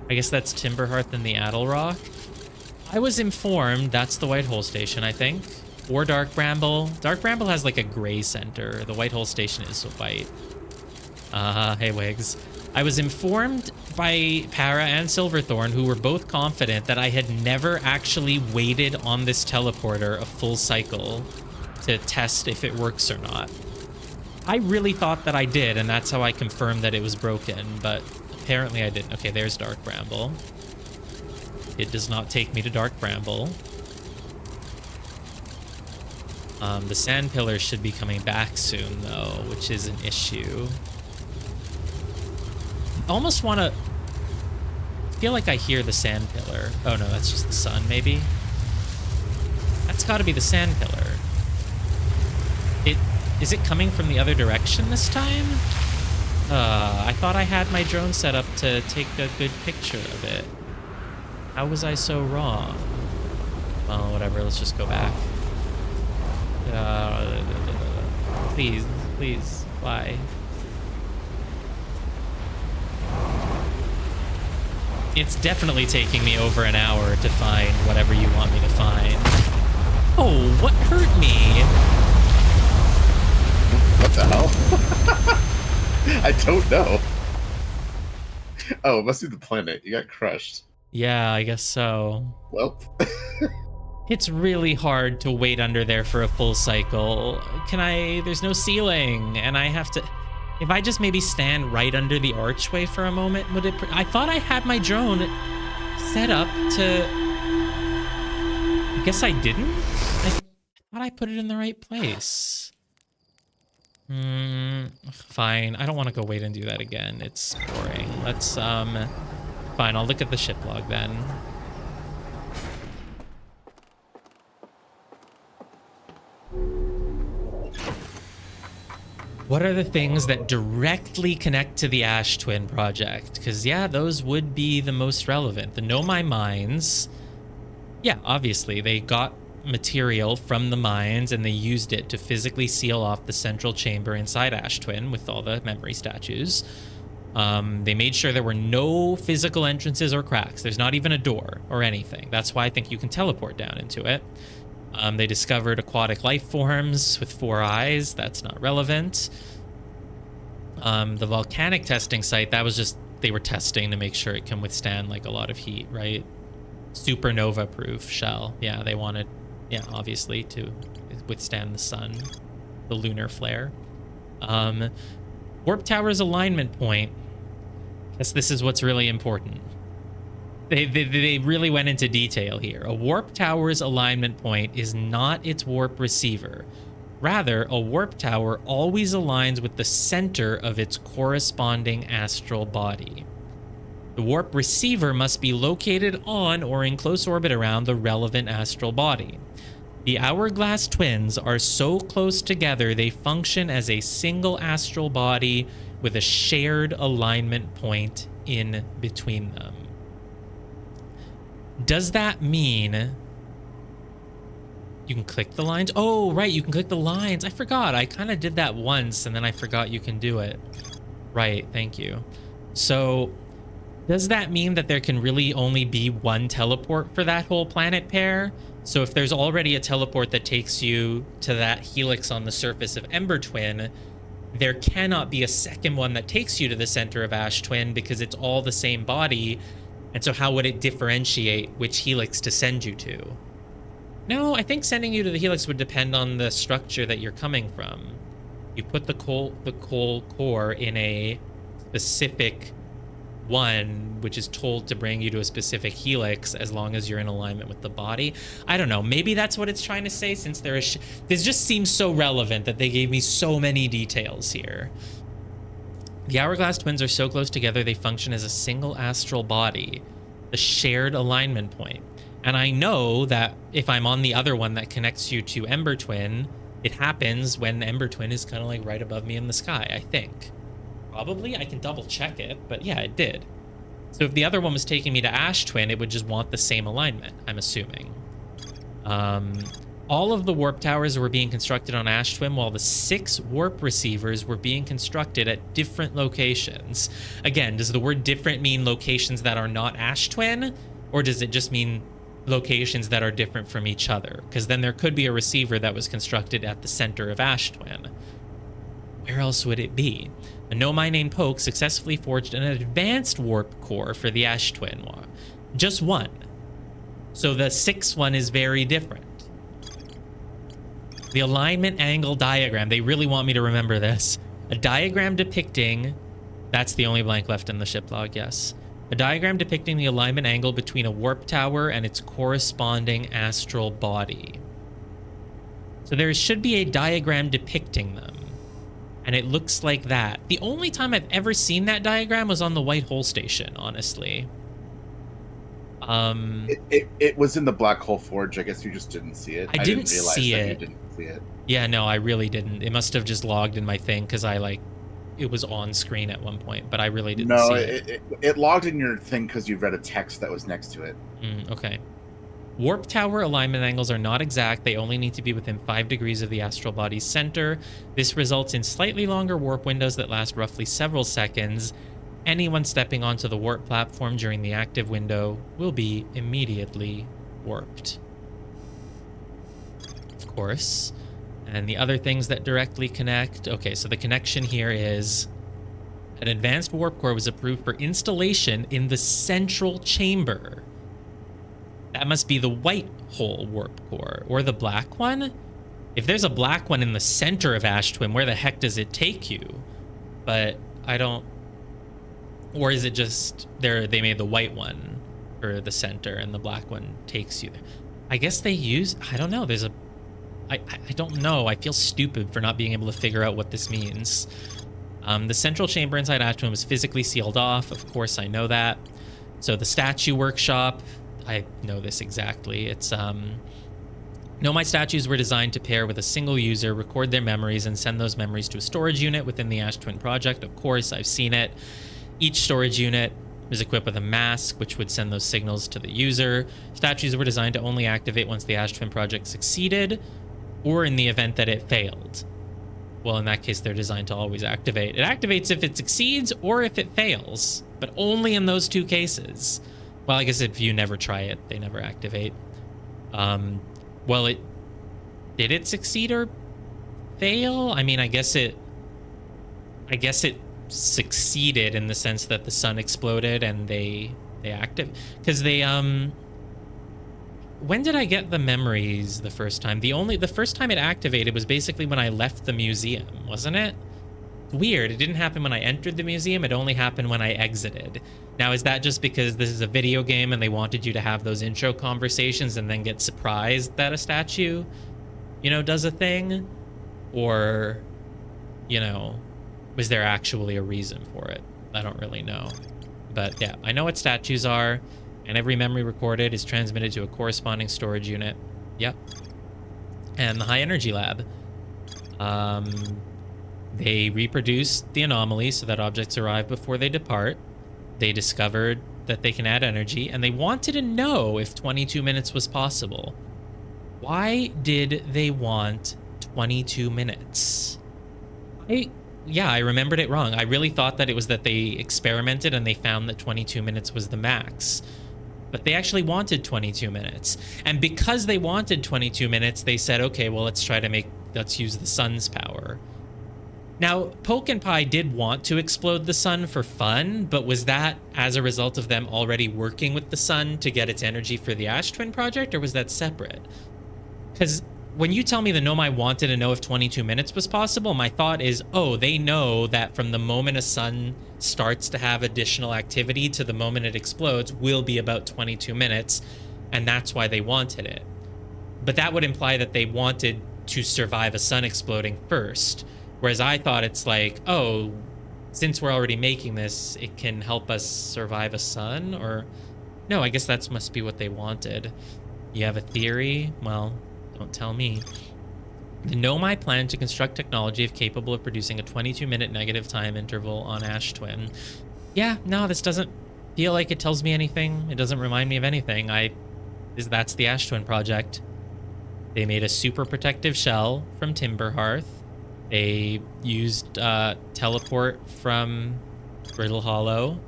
I guess that's Timberhearth and the Addle Rock. I was informed that's the White Hole Station, I think. Or Dark Bramble. Dark Bramble has like a gray center. The White Hole Station is white. Hey, Wigs. I was informed by Para and Silverthorn, who were both confident that I had never actually waited on this teleporter a full cycle to test if it works or not. I really thought that I did, and that's how I confirmed that it was broken, but apparently I didn't. Okay, there's Dark Bramble. It does not take me to Dark Bramble. The sand pillar should be coming back soon, though, which is an issue. I almost want to... feel like I hear the sand pillar. Oh, no, that's just the sun, maybe? That's got to be the sand pillar. Is it coming from the other direction this time? I thought I had my drone set up to take a good picture of it. How was I so wrong? Well, whatever, let's just go back. Please, please, fly. It's definitely taking me over an hour to find whatever you want me to find. Oh, what hurt me? What the hell? I don't know. Oh, it must be the planet. You got crushed. Yeah, I guess so. Well. It's really hard to wait under there for a full cycle. There's no ceiling, and I have to... If I just maybe stand right under the archway for a moment, would it... I thought I had my drone set up to... I guess I didn't? I thought I put it in the right place. Fine. I don't want to go wait and do that again. It's boring. Let's, Fine, I'll look at the ship log then. What are the things that directly connect to the Ash Twin project? Because, yeah, those would be the most relevant. The Nomai mines, yeah, obviously, they got material from the mines and they used it to physically seal off the central chamber inside Ash Twin with all the memory statues. They made sure there were no physical entrances or cracks. There's not even a door or anything. That's why I think you can teleport down into it. They discovered aquatic life forms with 4 eyes. That's not relevant. The volcanic testing site, that was just, they were testing to make sure it can withstand like a lot of heat, right? Supernova proof shell. Yeah, they wanted, yeah, obviously to withstand the sun, the lunar flare. Warp Tower's alignment point. Guess this is what's really important. They really went into detail here. A warp tower's alignment point is not its warp receiver. Rather, a warp tower always aligns with the center of its corresponding astral body. The warp receiver must be located on or in close orbit around the relevant astral body. The hourglass twins are so close together they function as a single astral body with a shared alignment point in between them. Does that mean you can click the lines? Oh, right, you can click the lines. I forgot. I kind of did that once, and then I forgot you can do it. Right, thank you. So, does that mean that there can really only be one teleport for that whole planet pair? So if there's already a teleport that takes you to that helix on the surface of Ember Twin, there cannot be a second one that takes you to the center of Ash Twin because it's all the same body. And so how would it differentiate which helix to send you to? No, I think sending you to the helix would depend on the structure that you're coming from. You put the coal core in a specific one, which is told to bring you to a specific helix as long as you're in alignment with the body. I don't know. Maybe that's what it's trying to say, since there is... This just seems so relevant that they gave me so many details here. The hourglass twins are so close together they function as a single astral body, the shared alignment point. And I know that if I'm on the other one that connects you to Ember Twin, it happens when Ember Twin is kind of like right above me in the sky, I think. Probably, I can double check it, but yeah, it did. So if the other one was taking me to Ash Twin, it would just want the same alignment, I'm assuming. All of the warp towers were being constructed on Ash Twin, while the 6 warp receivers were being constructed at different locations. Again, does the word different mean locations that are not Ash Twin, or does it just mean locations that are different from each other? Because then there could be a receiver that was constructed at the center of Ash Twin. Where else would it be? A Nomai named Poke successfully forged an advanced warp core for the Ash Twin. Just one. So the 6th one is very different. The alignment angle diagram. They really want me to remember this. A diagram depicting... That's the only blank left in the ship log, yes. A diagram depicting the alignment angle between a warp tower and its corresponding astral body. So there should be a diagram depicting them. And it looks like that. The only time I've ever seen that diagram was on the White Hole Station, honestly. It was in the Black Hole Forge. I guess you just didn't see it. I didn't realize see that it. You didn't see it. Yeah, no, I really didn't. It must have just logged in my thing because it was on screen at one point, but I really didn't see it. It logged in your thing because you read a text that was next to it. Okay. Warp tower alignment angles are not exact. They only need to be within 5 degrees of the astral body's center. This results in slightly longer warp windows that last roughly several seconds. Anyone stepping onto the warp platform during the active window will be immediately warped. Of course. And the other things that directly connect. Okay, so the connection here is an advanced warp core was approved for installation in the central chamber. That must be the white hole warp core, or the black one. If there's a black one in the center of Ash Twin, where the heck does it take you? But I don't... Or is it just they made the white one for the center and the black one takes you there? I guess they use... I don't know. There's a... I don't know. I feel stupid for not being able to figure out what this means. The central chamber inside Ash Twin was physically sealed off. Of course, I know that. So the statue workshop... I know this exactly. It's Nomai statues were designed to pair with a single user, record their memories, and send those memories to a storage unit within the Ash Twin project. Of course, I've seen it. Each storage unit was equipped with a mask, which would send those signals to the user. Statues were designed to only activate once the Ash Twin project succeeded, or in the event that it failed. Well, in that case, they're designed to always activate. It activates if it succeeds or if it fails, but only in those two cases. Well, I guess if you never try it, they never activate. Well, did it succeed or fail? I mean, I guess it succeeded in the sense that the sun exploded and they because they when did I get the memories the first time? The first time it activated was basically when I left the museum, wasn't it? Weird. It didn't happen when I entered the museum. It only happened when I exited. Now, is that just because this is a video game and they wanted you to have those intro conversations and then get surprised that a statue, does a thing? Or, was there actually a reason for it? I don't really know. But yeah, I know what statues are, and every memory recorded is transmitted to a corresponding storage unit. Yep. And the high energy lab. They reproduced the anomaly so that objects arrive before they depart. They discovered that they can add energy, and they wanted to know if 22 minutes was possible. Why did they want 22 minutes? I remembered it wrong. I really thought that it was that they experimented and they found that 22 minutes was the max. But they actually wanted 22 minutes. And because they wanted 22 minutes, they said, okay, well, let's use the sun's power. Now, Poke and Pie did want to explode the sun for fun, but was that as a result of them already working with the sun to get its energy for the Ash Twin project, or was that separate? Because when you tell me the Nomai wanted to know if 22 minutes was possible, my thought is, oh, they know that from the moment a sun starts to have additional activity to the moment it explodes will be about 22 minutes, and that's why they wanted it. But that would imply that they wanted to survive a sun exploding first. Whereas I thought it's like, oh, since we're already making this, it can help us survive a sun? Or no, I guess that must be what they wanted. You have a theory? Well, don't tell me. The Nomai plan to construct technology capable of producing a 22-minute negative time interval on Ash Twin. Yeah, no, this doesn't feel like it tells me anything. It doesn't remind me of anything. That's the Ash Twin project. They made a super protective shell from Timberhearth. They used teleport from Brittle Hollow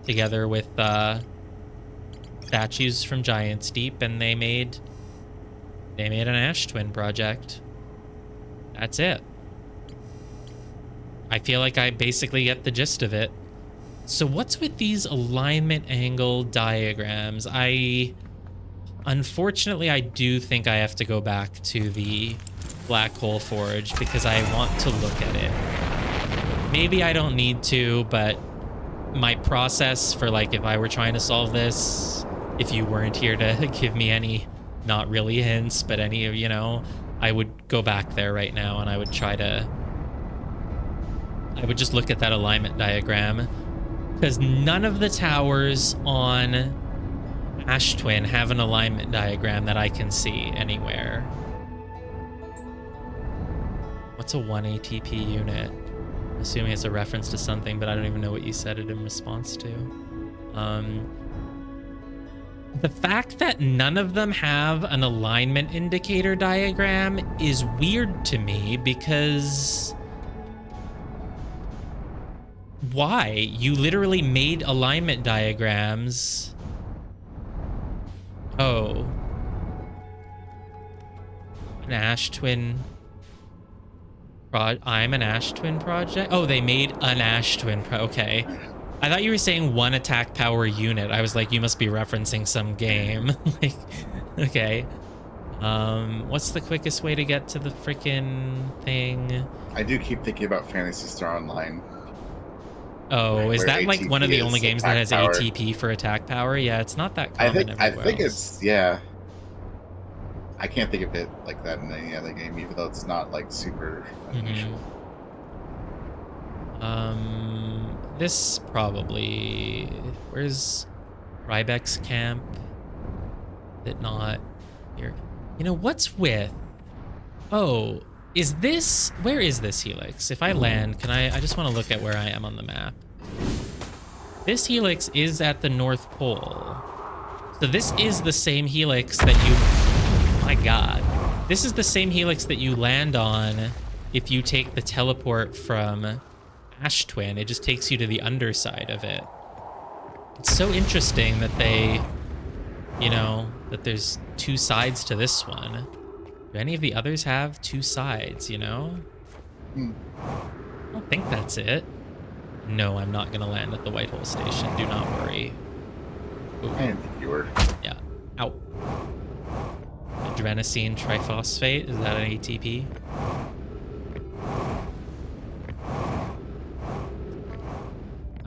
together with statues from Giant's Deep, and they made an Ash Twin project. That's it. I feel like I basically get the gist of it. So what's with these alignment angle diagrams? Unfortunately, I do think I have to go back to the Black Hole Forge because I want to look at it. Maybe I don't need to, but my process for if I were trying to solve this, if you weren't here to give me any, not really hints, but any of, I would go back there right now and I would just look at that alignment diagram, because none of the towers on Ash Twin have an alignment diagram that I can see anywhere. What's a 1 ATP unit? I'm assuming it's a reference to something, but I don't even know what you said it in response to. The fact that none of them have an alignment indicator diagram is weird to me, because why? You literally made alignment diagrams. Oh. An Ash Twin. I'm an Ash Twin project? Oh, they made an Ash Twin okay. I thought you were saying 1 attack power unit. I was like, you must be referencing some game. Okay. What's the quickest way to get to the freaking thing? I do keep thinking about Phantasy Star Online. Oh, is that ATP one of the only games that has power. ATP for attack power? Yeah, it's not that common I think else. it's, yeah. I can't think of it like that in any other game, even though it's not super unusual. This probably... Where's Rybeck's camp? Is it not here? You know, what's with... Oh, is this... Where is this helix? If I land, can I just want to look at where I am on the map. This helix is at the North Pole. So this is the same helix that you... My God. This is the same helix that you land on if you take the teleport from Ash Twin. It just takes you to the underside of it. It's so interesting that they... You know, that there's two sides to this one. Do any of the others have two sides, you know? I don't think that's it. No, I'm not going to land at the Whitehole Station. Do not worry. Ooh. I didn't think you were. Yeah. Ow. Adrenosine triphosphate. Is that an ATP?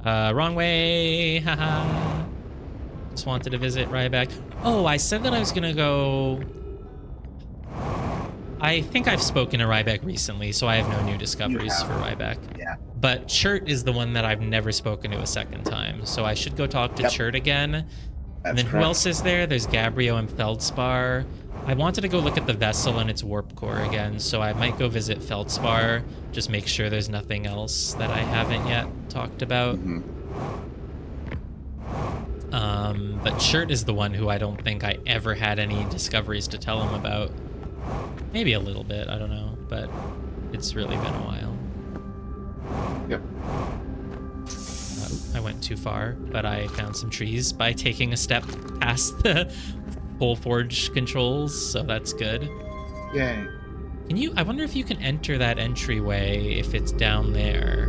Wrong way. Haha. Just wanted to visit Ryback. Oh, I said that I was going to go... I think I've spoken to Ryback recently, so I have no new discoveries for Ryback. Yeah. But Chert is the one that I've never spoken to a second time, so I should go talk to Chert again. That's and then correct. who else is there? There's Gabriel and Feldspar. I wanted to go look at the vessel and its warp core again, so I might go visit Feldspar, just make sure there's nothing else that I haven't yet talked about. But Chert is the one who I don't think I ever had any discoveries to tell him about. Maybe a little bit, I don't know, but it's really been a while. Yep. I went too far, but I found some trees by taking a step past the Pole Forge controls, so that's good. Yay. Can you... I wonder if you can enter that entryway if it's down there.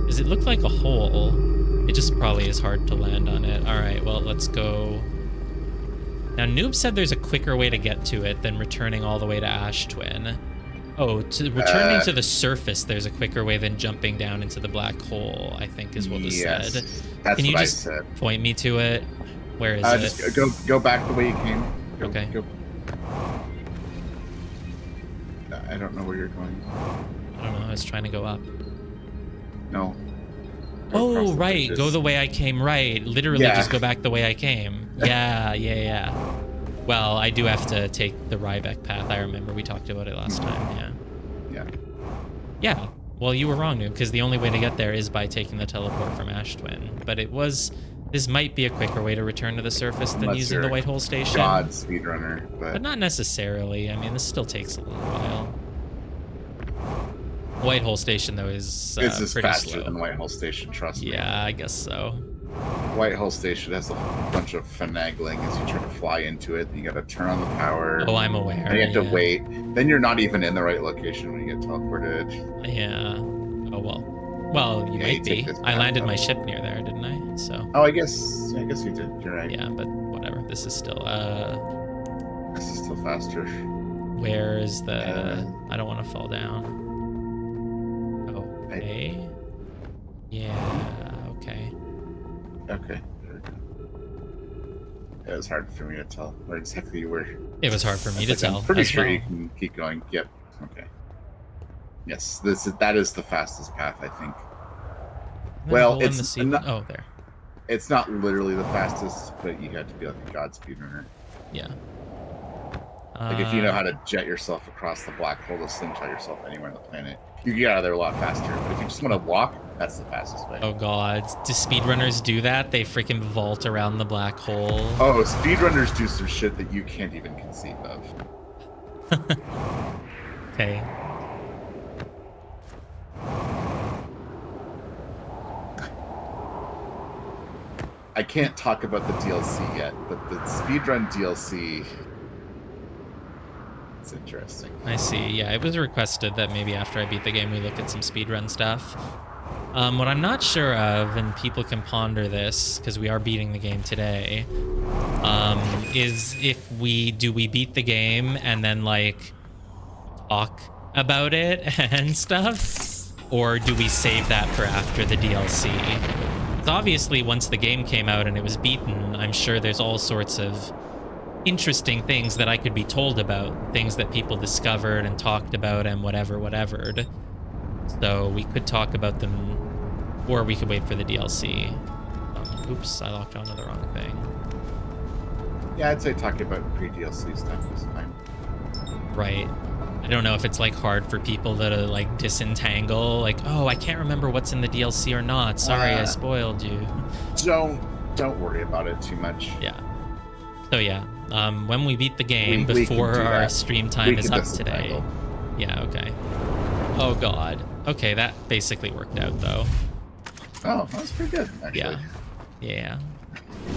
Does it look like a hole? It just probably is hard to land on it. All right, well, let's go... Now, Noob said there's a quicker way to get to it than returning all the way to Ash Twin. Oh, returning to the surface, there's a quicker way than jumping down into the black hole, I think is what was said. That's Can you what just I said. point me to it? Where is it? Just go back the way you came. Okay. Go. I don't know where you're going. I don't know, I was trying to go up. No. Go across Oh, the right, bridges. go the way I came, right. Literally Yeah. just go back the way I came. Yeah. Well, I do have to take the Ryback path. I remember we talked about it last time, Yeah. Yeah, well, you were wrong, Noob, because the only way to get there is by taking the teleport from Ash Twin. But it was... This might be a quicker way to return to the surface than Unless using you're the Whitehole Station. God speedrunner, But not necessarily. I mean, this still takes a little while. Whitehole Station, though, is it's just pretty faster slow. than Whitehole Station, trust me. Yeah, I guess so. Whitehole Station has a bunch of finagling as you try to fly into it. You gotta turn on the power. Oh, I'm aware. And you have to yeah. wait. Then you're not even in the right location when you get teleported. Yeah. Oh, well. Well, you Yeah, might you take be. this I path landed up. my ship near there, didn't I? So, Oh, I guess you did. You're right. yeah, but whatever. This is still, This is still faster. where is the... I don't want to fall down. Okay. Yeah, okay. Okay. There we go. It was hard for me to tell where exactly you were. It was hard for me to tell. I'm pretty as sure well. you can keep going. Yep. Okay. Yes, that is the fastest path, I think. And then Well, hole in it's the sea- not- Oh, there. It's not literally the fastest, but you have to be like a god speedrunner. Yeah. Like if you know how to jet yourself across the black hole to slingshot yourself anywhere on the planet, you can get out of there a lot faster. But if you just want to walk, that's the fastest way. Oh god, do speedrunners do that? They freaking vault around the black hole. Oh, speedrunners do some shit that you can't even conceive of. Okay. I can't talk about the DLC yet, but the speedrun DLC, it's interesting. I see. Yeah, it was requested that maybe after I beat the game, we look at some speedrun stuff. What I'm not sure of, and people can ponder this because we are beating the game today, is if we beat the game and then like talk about it and stuff, or do we save that for after the DLC? Because obviously, once the game came out and it was beaten, I'm sure there's all sorts of interesting things that I could be told about, things that people discovered and talked about and whatevered. So we could talk about them, or we could wait for the DLC. Oops, I locked onto the wrong thing. Yeah, I'd say talking about pre-DLC stuff is fine. Right. I don't know if it's like hard for people to like disentangle, like, oh, I can't remember what's in the DLC or not. Sorry, I spoiled you. Don't worry about it too much. Yeah. So yeah, when we beat the game before our stream time is up today. Yeah, okay. Oh god. Okay, that basically worked out though. Oh, that's pretty good, actually. Yeah. Yeah.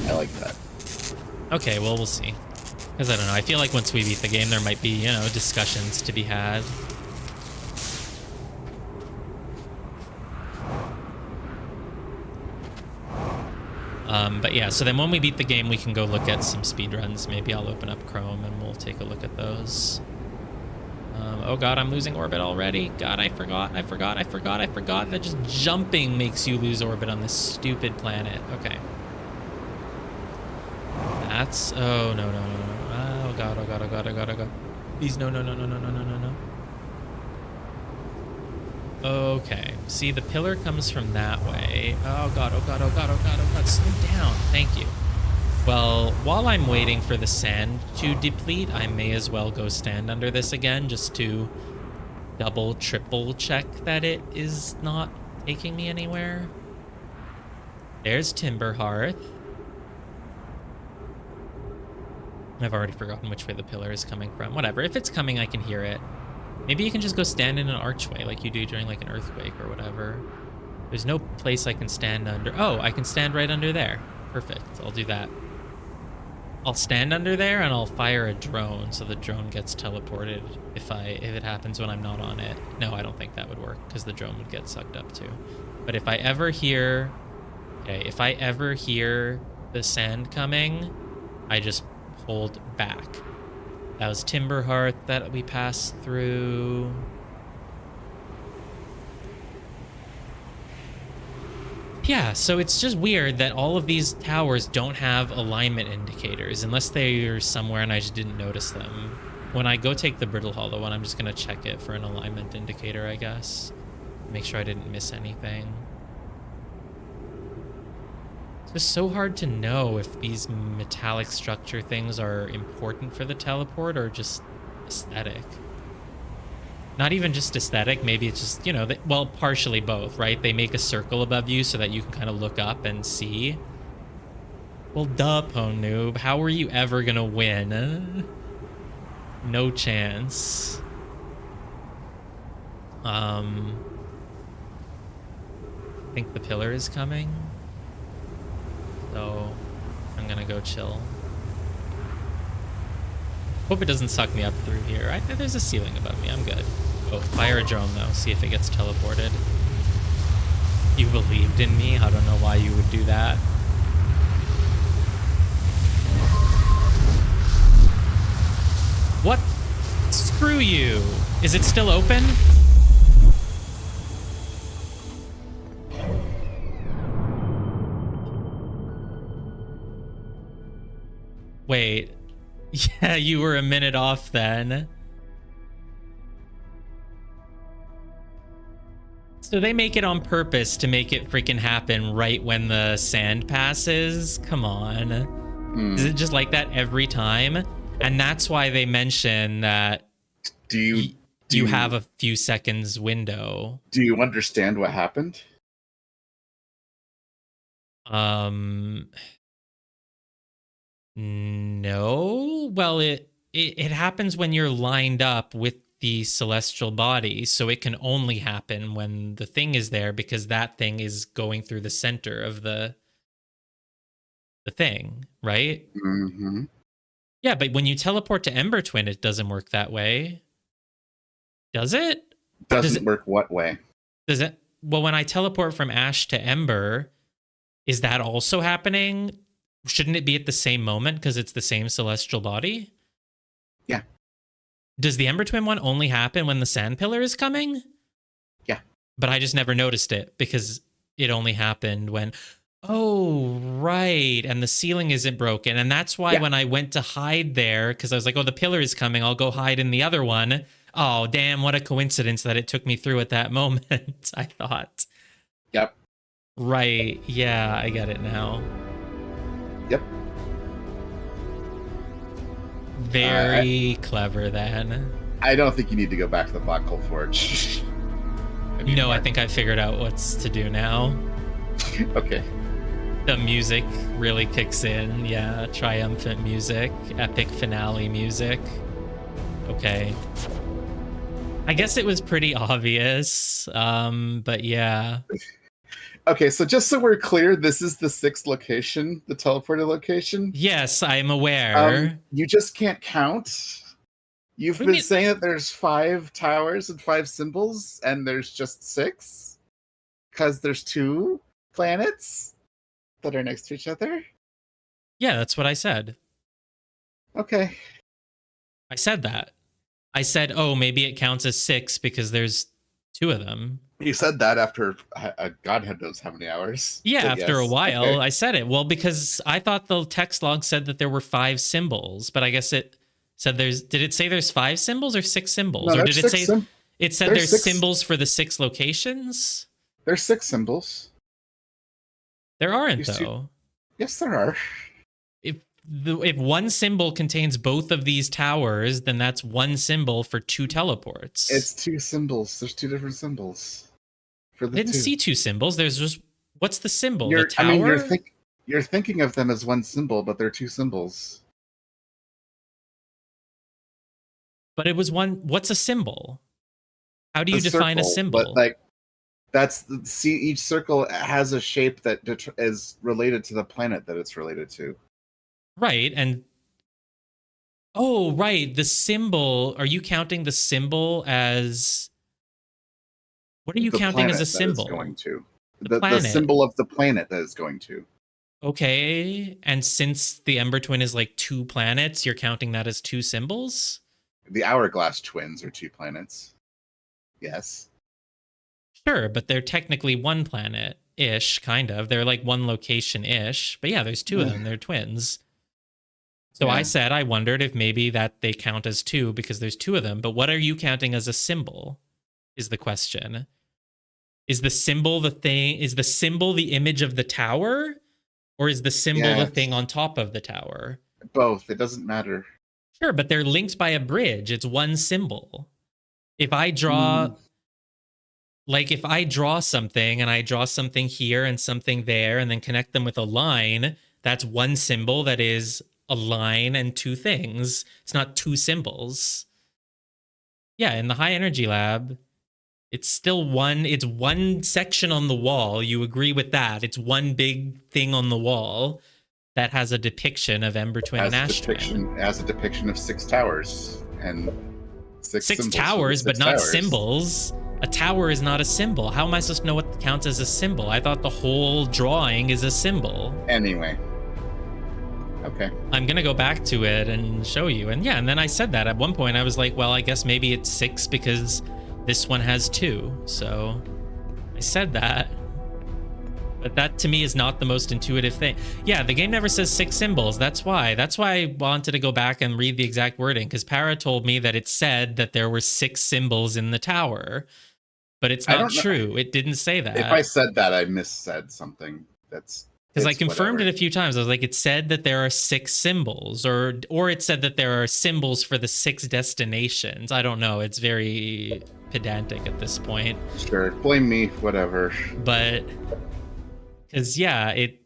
I like that. Okay, well, we'll see. Because I don't know, I feel like once we beat the game, there might be, you know, discussions to be had. But yeah, so then when we beat the game, we can go look at some speedruns. Maybe I'll open up Chrome and we'll take a look at those. Oh god, I'm losing orbit already. God, I forgot that just jumping makes you lose orbit on this stupid planet. Okay. That's... Oh, no. Oh god. Please, no. Okay. See, the pillar comes from that way. Oh god. Slow down. Thank you. Well, while I'm waiting for the sand to deplete, I may as well go stand under this again just to double, triple check that it is not taking me anywhere. There's Timber Hearth. I've already forgotten which way the pillar is coming from. Whatever. If it's coming, I can hear it. Maybe you can just go stand in an archway like you do during like an earthquake or whatever. There's no place I can stand under. Oh, I can stand right under there. Perfect. I'll do that. I'll stand under there and I'll fire a drone so the drone gets teleported if it happens when I'm not on it. No, I don't think that would work because the drone would get sucked up too. But if I ever hear... Okay, if I ever hear the sand coming, I just hold back. That was Timber Hearth that we passed through. Yeah, so it's just weird that all of these towers don't have alignment indicators unless they're somewhere and I just didn't notice them. When I go take the Brittle Hollow one, I'm just going to check it for an alignment indicator, I guess. Make sure I didn't miss anything. It's just so hard to know if these metallic structure things are important for the teleport or just aesthetic. Not even just aesthetic, maybe it's just, you know, well, partially both, right? They make a circle above you so that you can kind of look up and see. Well, duh, Pwnoob. How are you ever gonna win? No chance. I think the pillar is coming. So, I'm gonna go chill. Hope it doesn't suck me up through here. There's a ceiling above me. I'm good. Oh, fire a drone, though. See if it gets teleported. You believed in me. I don't know why you would do that. What? Screw you. Is it still open? Wait. Yeah, you were a minute off then. So they make it on purpose to make it freaking happen right when the sand passes? Come on. Is it just like that every time? And that's why they mention that you have a few seconds window. Do you understand what happened? No. Well, it happens when you're lined up with the celestial body, so it can only happen when the thing is there because that thing is going through the center of the thing, right? Mm-hmm. Yeah, but when you teleport to Ember Twin, it doesn't work that way. Does it? Doesn't work what way? Does it? Well, when I teleport from Ash to Ember, is that also happening? Shouldn't it be at the same moment because it's the same celestial body? Yeah. Does the Ember Twin one only happen when the sand pillar is coming? Yeah. But I just never noticed it because it only happened when... Oh, right. And the ceiling isn't broken. And that's why when I went to hide there, because I was like, oh, the pillar is coming, I'll go hide in the other one. Oh, damn, what a coincidence that it took me through at that moment, I thought. Yep. Right. Yeah, I get it now. Yep. Very clever then. I don't think you need to go back to the Black Hole Forge. No, I think I figured out what's to do now. Okay. The music really kicks in. Yeah, triumphant music, epic finale music. Okay. I guess it was pretty obvious, but yeah. Okay, so just so we're clear, this is the 6th location, the teleported location. Yes, I'm aware. You just can't count. You've been saying that there's 5 towers and 5 symbols, and there's just 6? Because there's 2 planets that are next to each other? Yeah, that's what I said. Okay. I said that. I said, oh, maybe it counts as 6 because there's 2 of them. You said that after God knows how many hours. Yeah, after a while, okay. I said it. Well, because I thought the text log said that there were 5 symbols, but I guess it said there's. Did it say there's 5 symbols or 6 symbols, No, or did it say it said there's 6 symbols for the 6 locations? There's 6 symbols. There aren't though. Yes, there are. If one symbol contains both of these towers, then that's one symbol for 2 teleports. It's 2 symbols. There's 2 different symbols. For the I didn't see 2 symbols. There's just what's the symbol? The tower. I mean, you're thinking of them as one symbol, but they're 2 symbols. But it was one. What's a symbol? How do you define a symbol? But like, each circle has a shape that is related to the planet that it's related to. Right, and oh, right, the symbol. Are you counting the symbol as? What are you counting as a symbol? Going to the symbol of the planet that is going to. Okay, and since the Ember Twin is like 2 planets, you're counting that as 2 symbols? The Hourglass Twins are 2 planets. Yes. Sure, but they're technically 1 planet-ish, kind of. They're like 1 location-ish. But yeah, there's 2 of them. They're twins. So I said I wondered if maybe that they count as 2 because there's 2 of them. But what are you counting as a symbol is the question. Is the symbol the thing? Is the symbol the image of the tower? Or is the symbol the thing on top of the tower? Both. It doesn't matter. Sure, but they're linked by a bridge. It's 1 symbol. If I draw... Like if I draw something and I draw something here and something there and then connect them with a line, that's 1 symbol that is a line and 2 things. It's not 2 symbols. Yeah, in the high energy lab, it's still it's 1 section on the wall. You agree with that. It's 1 big thing on the wall that has a depiction of Ember Twin and Ash Twin. As a depiction of 6 towers and 6 towers, but not symbols. A tower is not a symbol. How am I supposed to know what counts as a symbol? I thought the whole drawing is a symbol. Anyway. Okay. I'm going to go back to it and show you. And yeah, and then I said that. At one point, I was like, well, I guess maybe it's 6 because this one has 2. So I said that. But that, to me, is not the most intuitive thing. Yeah, the game never says 6 symbols. That's why. That's why I wanted to go back and read the exact wording, because Para told me that it said that there were 6 symbols in the tower. But it's not true. It didn't say that. If I said that, I missaid something. That's... Because I confirmed it a few times. I was like, it said that there are 6 symbols, or it said that there are symbols for the 6 destinations. I don't know. It's very pedantic at this point. Sure. Blame me. Whatever. But... Because, yeah, it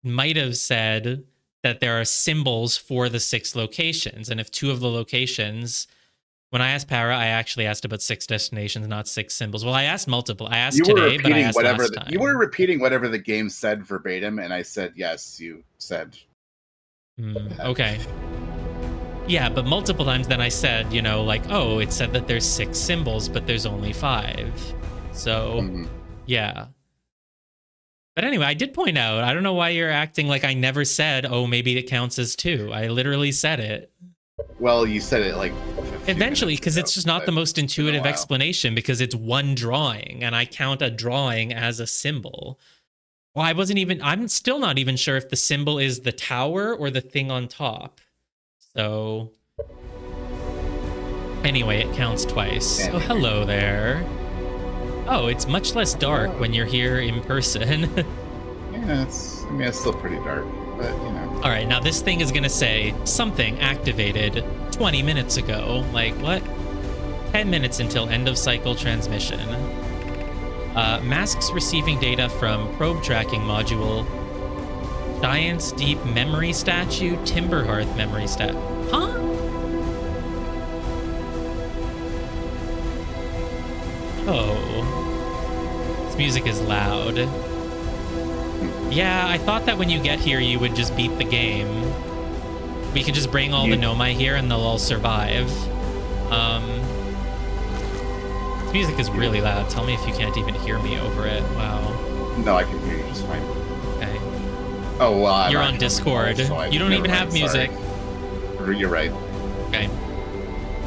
might have said that there are symbols for the 6 locations. And if 2 of the locations... When I asked Para, I actually asked about 6 destinations, not 6 symbols. Well, I asked multiple. I asked today, but I asked last time. You were repeating whatever the game said verbatim, and I said, yes, you said. Okay. Yeah, but multiple times then I said, you know, like, oh, it said that there's 6 symbols, but there's only 5. So, yeah. But anyway, I did point out, I don't know why you're acting like I never said, oh, maybe it counts as 2. I literally said it. Well, you said it like eventually, because it's just not the most intuitive explanation, because it's 1 drawing and I count a drawing as a symbol. Well, I'm still not even sure if the symbol is the tower or the thing on top. So anyway, it counts twice. Oh, hello there. Oh, it's much less dark when you're here in person. Yeah, it's still pretty dark, but you know. All right, now this thing is gonna say something activated 20 minutes ago. Like, what? 10 minutes until end of cycle transmission. Masks receiving data from probe tracking module. Giant's Deep memory statue. Timberhearth memory stat. Huh? Oh. This music is loud. Yeah, I thought that when you get here, you would just beat the game. We could just bring all the Nomai here and they'll all survive. This music is really loud. Tell me if you can't even hear me over it. Wow. No, I can hear you just fine. Okay. Oh, well, you're on Discord. You don't even have music. Sorry. You're right. Okay.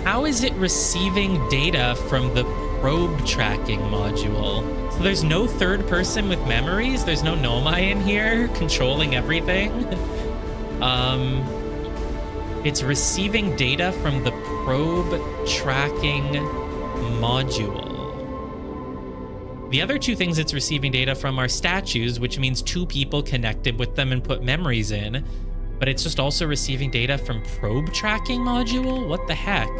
How is it receiving data from the probe tracking module? So there's no third person with memories? There's no Nomai in here controlling everything? It's receiving data from the probe tracking module. The other two things it's receiving data from are statues, which means two people connected with them and put memories in. But it's just also receiving data from probe tracking module? What the heck?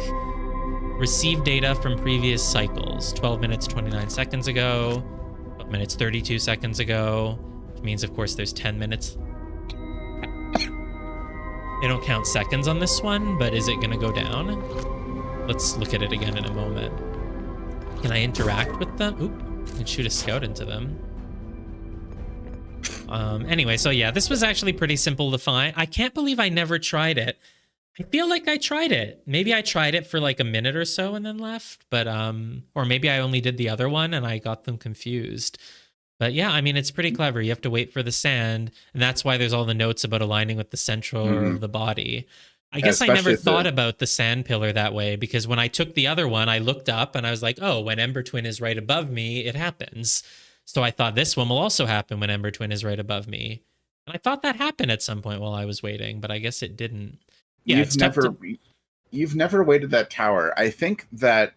Receive data from previous cycles. 12 minutes, 29 seconds ago. 12 minutes, 32 seconds ago. Which means, of course, there's 10 minutes. They don't count seconds on this one, but is it going to go down? Let's look at it again in a moment. Can I interact with them? Oop, I can shoot a scout into them. Anyway, so yeah, this was actually pretty simple to find. I can't believe I never tried it. I feel like I tried it. Maybe I tried it for like a minute or so and then left, but or maybe I only did the other one and I got them confused. But yeah, I mean, it's pretty clever. You have to wait for the sand, and that's why there's all the notes about aligning with the center of the body. I guess I never thought about the sand pillar that way, because when I took the other one, I looked up and I was like, oh, when Ember Twin is right above me, it happens. So I thought this one will also happen when Ember Twin is right above me. And I thought that happened at some point while I was waiting, but I guess it didn't. Yeah, you've never waited that tower. I think that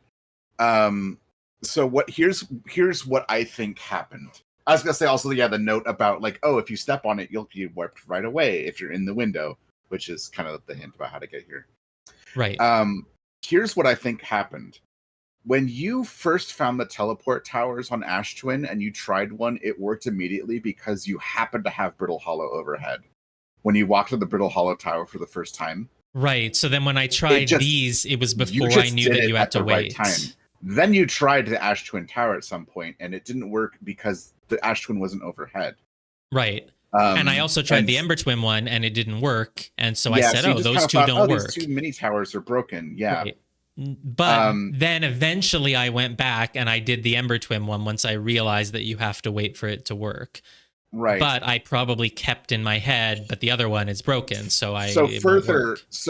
here's what I think happened. I was gonna say also, yeah, the note about like, oh, if you step on it, you'll be warped right away if you're in the window, which is kind of the hint about how to get here. Right. Here's what I think happened. When you first found the teleport towers on Ash Twin and you tried one, it worked immediately because you happened to have Brittle Hollow overhead. When you walked to the Brittle Hollow tower for the first time. Right. So then when I tried these, it was before I knew that you had to wait. Right time. Then you tried the Ash Twin tower at some point, and it didn't work because the Ash Twin wasn't overhead. Right. And I also tried the Ember Twin one, and it didn't work. And so I said, oh, those two don't work. These two mini towers are broken. Yeah. Right. But then eventually I went back and I did the Ember Twin one once I realized that you have to wait for it to work. Right. But I probably kept in my head, but the other one is broken, so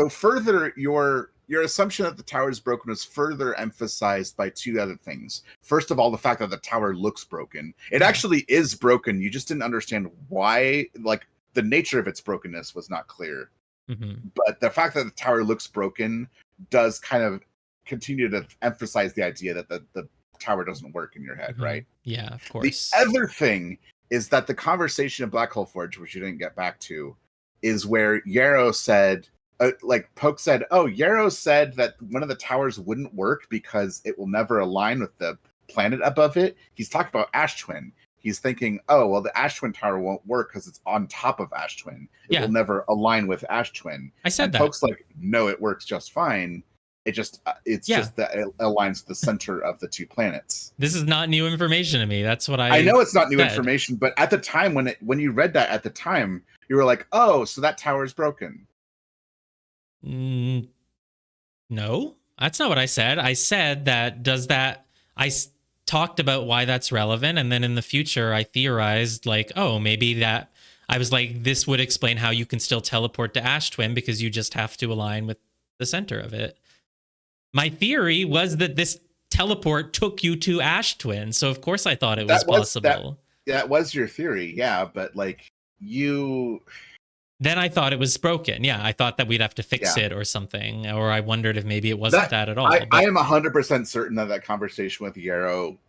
further your assumption that the tower is broken is further emphasized by two other things. First of all, the fact that the tower looks broken. It actually is broken. You just didn't understand why, like the nature of its brokenness was not clear. But the fact that the tower looks broken does kind of continue to emphasize the idea that the tower doesn't work in your head, right? Yeah, of course. The other thing is that the conversation of Black Hole Forge, which you didn't get back to, is where Yarrow said, Poke said, oh, Yarrow said that one of the towers wouldn't work because it will never align with the planet above it. He's talking about Ash Twin. He's thinking, oh, well, the Ash Twin tower won't work because it's on top of Ash Twin. It will never align with Ash Twin. I said that. Poke's like, no, it works just fine. Just that it aligns the center of the two planets. This is not new information to me. That's what I know it's not new information, but at the time when you read that at the time, you were like, oh, so that tower is broken. No, that's not what I said. I said that I talked about why that's relevant, and then in the future I theorized like, oh, maybe that I was like, this would explain how you can still teleport to Ash Twin because you just have to align with the center of it. My theory was that this teleport took you to Ash Twin, so of course I thought it was possible. That was your theory, yeah, but like you... Then I thought it was broken. Yeah, I thought that we'd have to fix it or something, or I wondered if maybe it wasn't that at all. I am 100% certain that conversation with Yarrow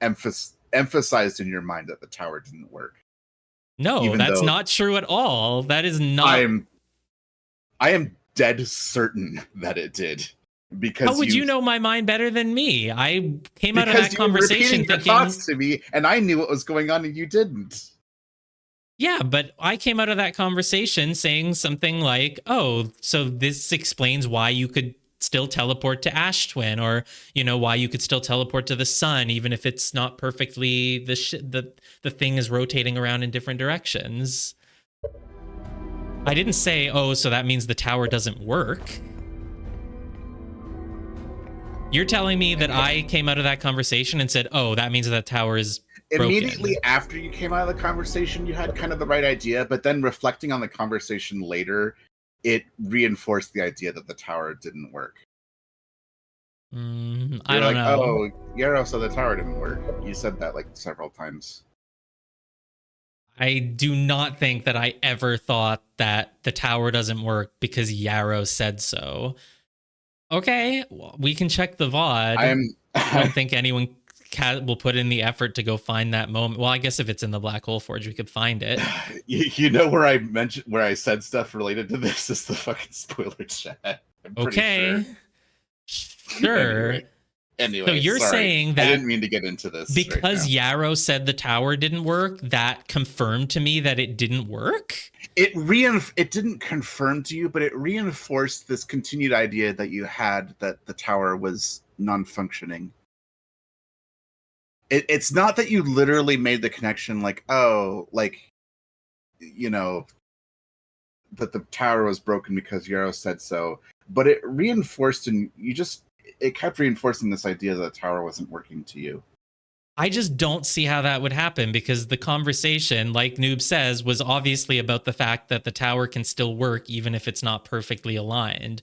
emphasized in your mind that the tower didn't work. No, that's not true at all. That is not... I am dead certain that it did. Because How would you know my mind better than me? I came out of because that you were conversation repeating your thinking, thoughts to me, and I knew what was going on, and you didn't. yeah, but I came out of that conversation saying something like, "Oh, so this explains why you could still teleport to Ash Twin, or why you could still teleport to the sun, even if it's not perfectly the thing is rotating around in different directions." I didn't say, "Oh, so that means the tower doesn't work." You're telling me that I came out of that conversation and said, "Oh, that means that tower is broken." Immediately after you came out of the conversation, you had kind of the right idea, but then reflecting on the conversation later, it reinforced the idea that the tower didn't work. I don't know. Oh, Yarrow said the tower didn't work. You said that like several times. I do not think that I ever thought that the tower doesn't work because Yarrow said so. Okay, well, we can check the VOD. I don't think anyone will put in the effort to go find that moment. Well, I guess if it's in the Black Hole Forge, we could find it. You know where I said stuff related to this is the fucking spoiler chat. I'm okay. Sure. Anyway, so you're saying that I didn't mean to get into this because Yarrow said the tower didn't work, that confirmed to me that it didn't work? It didn't confirm to you, but it reinforced this continued idea that you had that the tower was non-functioning. It's not that you literally made the connection like, oh, like, that the tower was broken because Yarrow said so, but it reinforced, and it kept reinforcing this idea that the tower wasn't working to you. I just don't see how that would happen, because the conversation, like Noob says, was obviously about the fact that the tower can still work even if it's not perfectly aligned.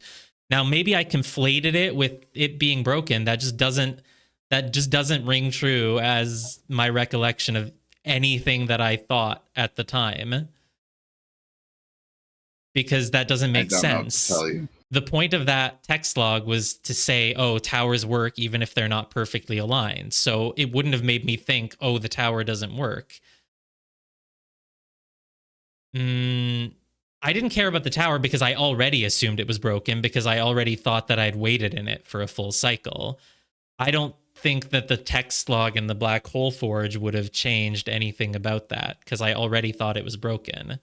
Now, maybe I conflated it with it being broken. That just doesn't ring true as my recollection of anything that I thought at the time, because that doesn't make sense. Know what to tell you. The point of that text log was to say, oh, towers work even if they're not perfectly aligned. So it wouldn't have made me think, oh, the tower doesn't work. I didn't care about the tower because I already assumed it was broken, because I already thought that I'd waited in it for a full cycle. I don't think that the text log in the Black Hole Forge would have changed anything about that, because I already thought it was broken.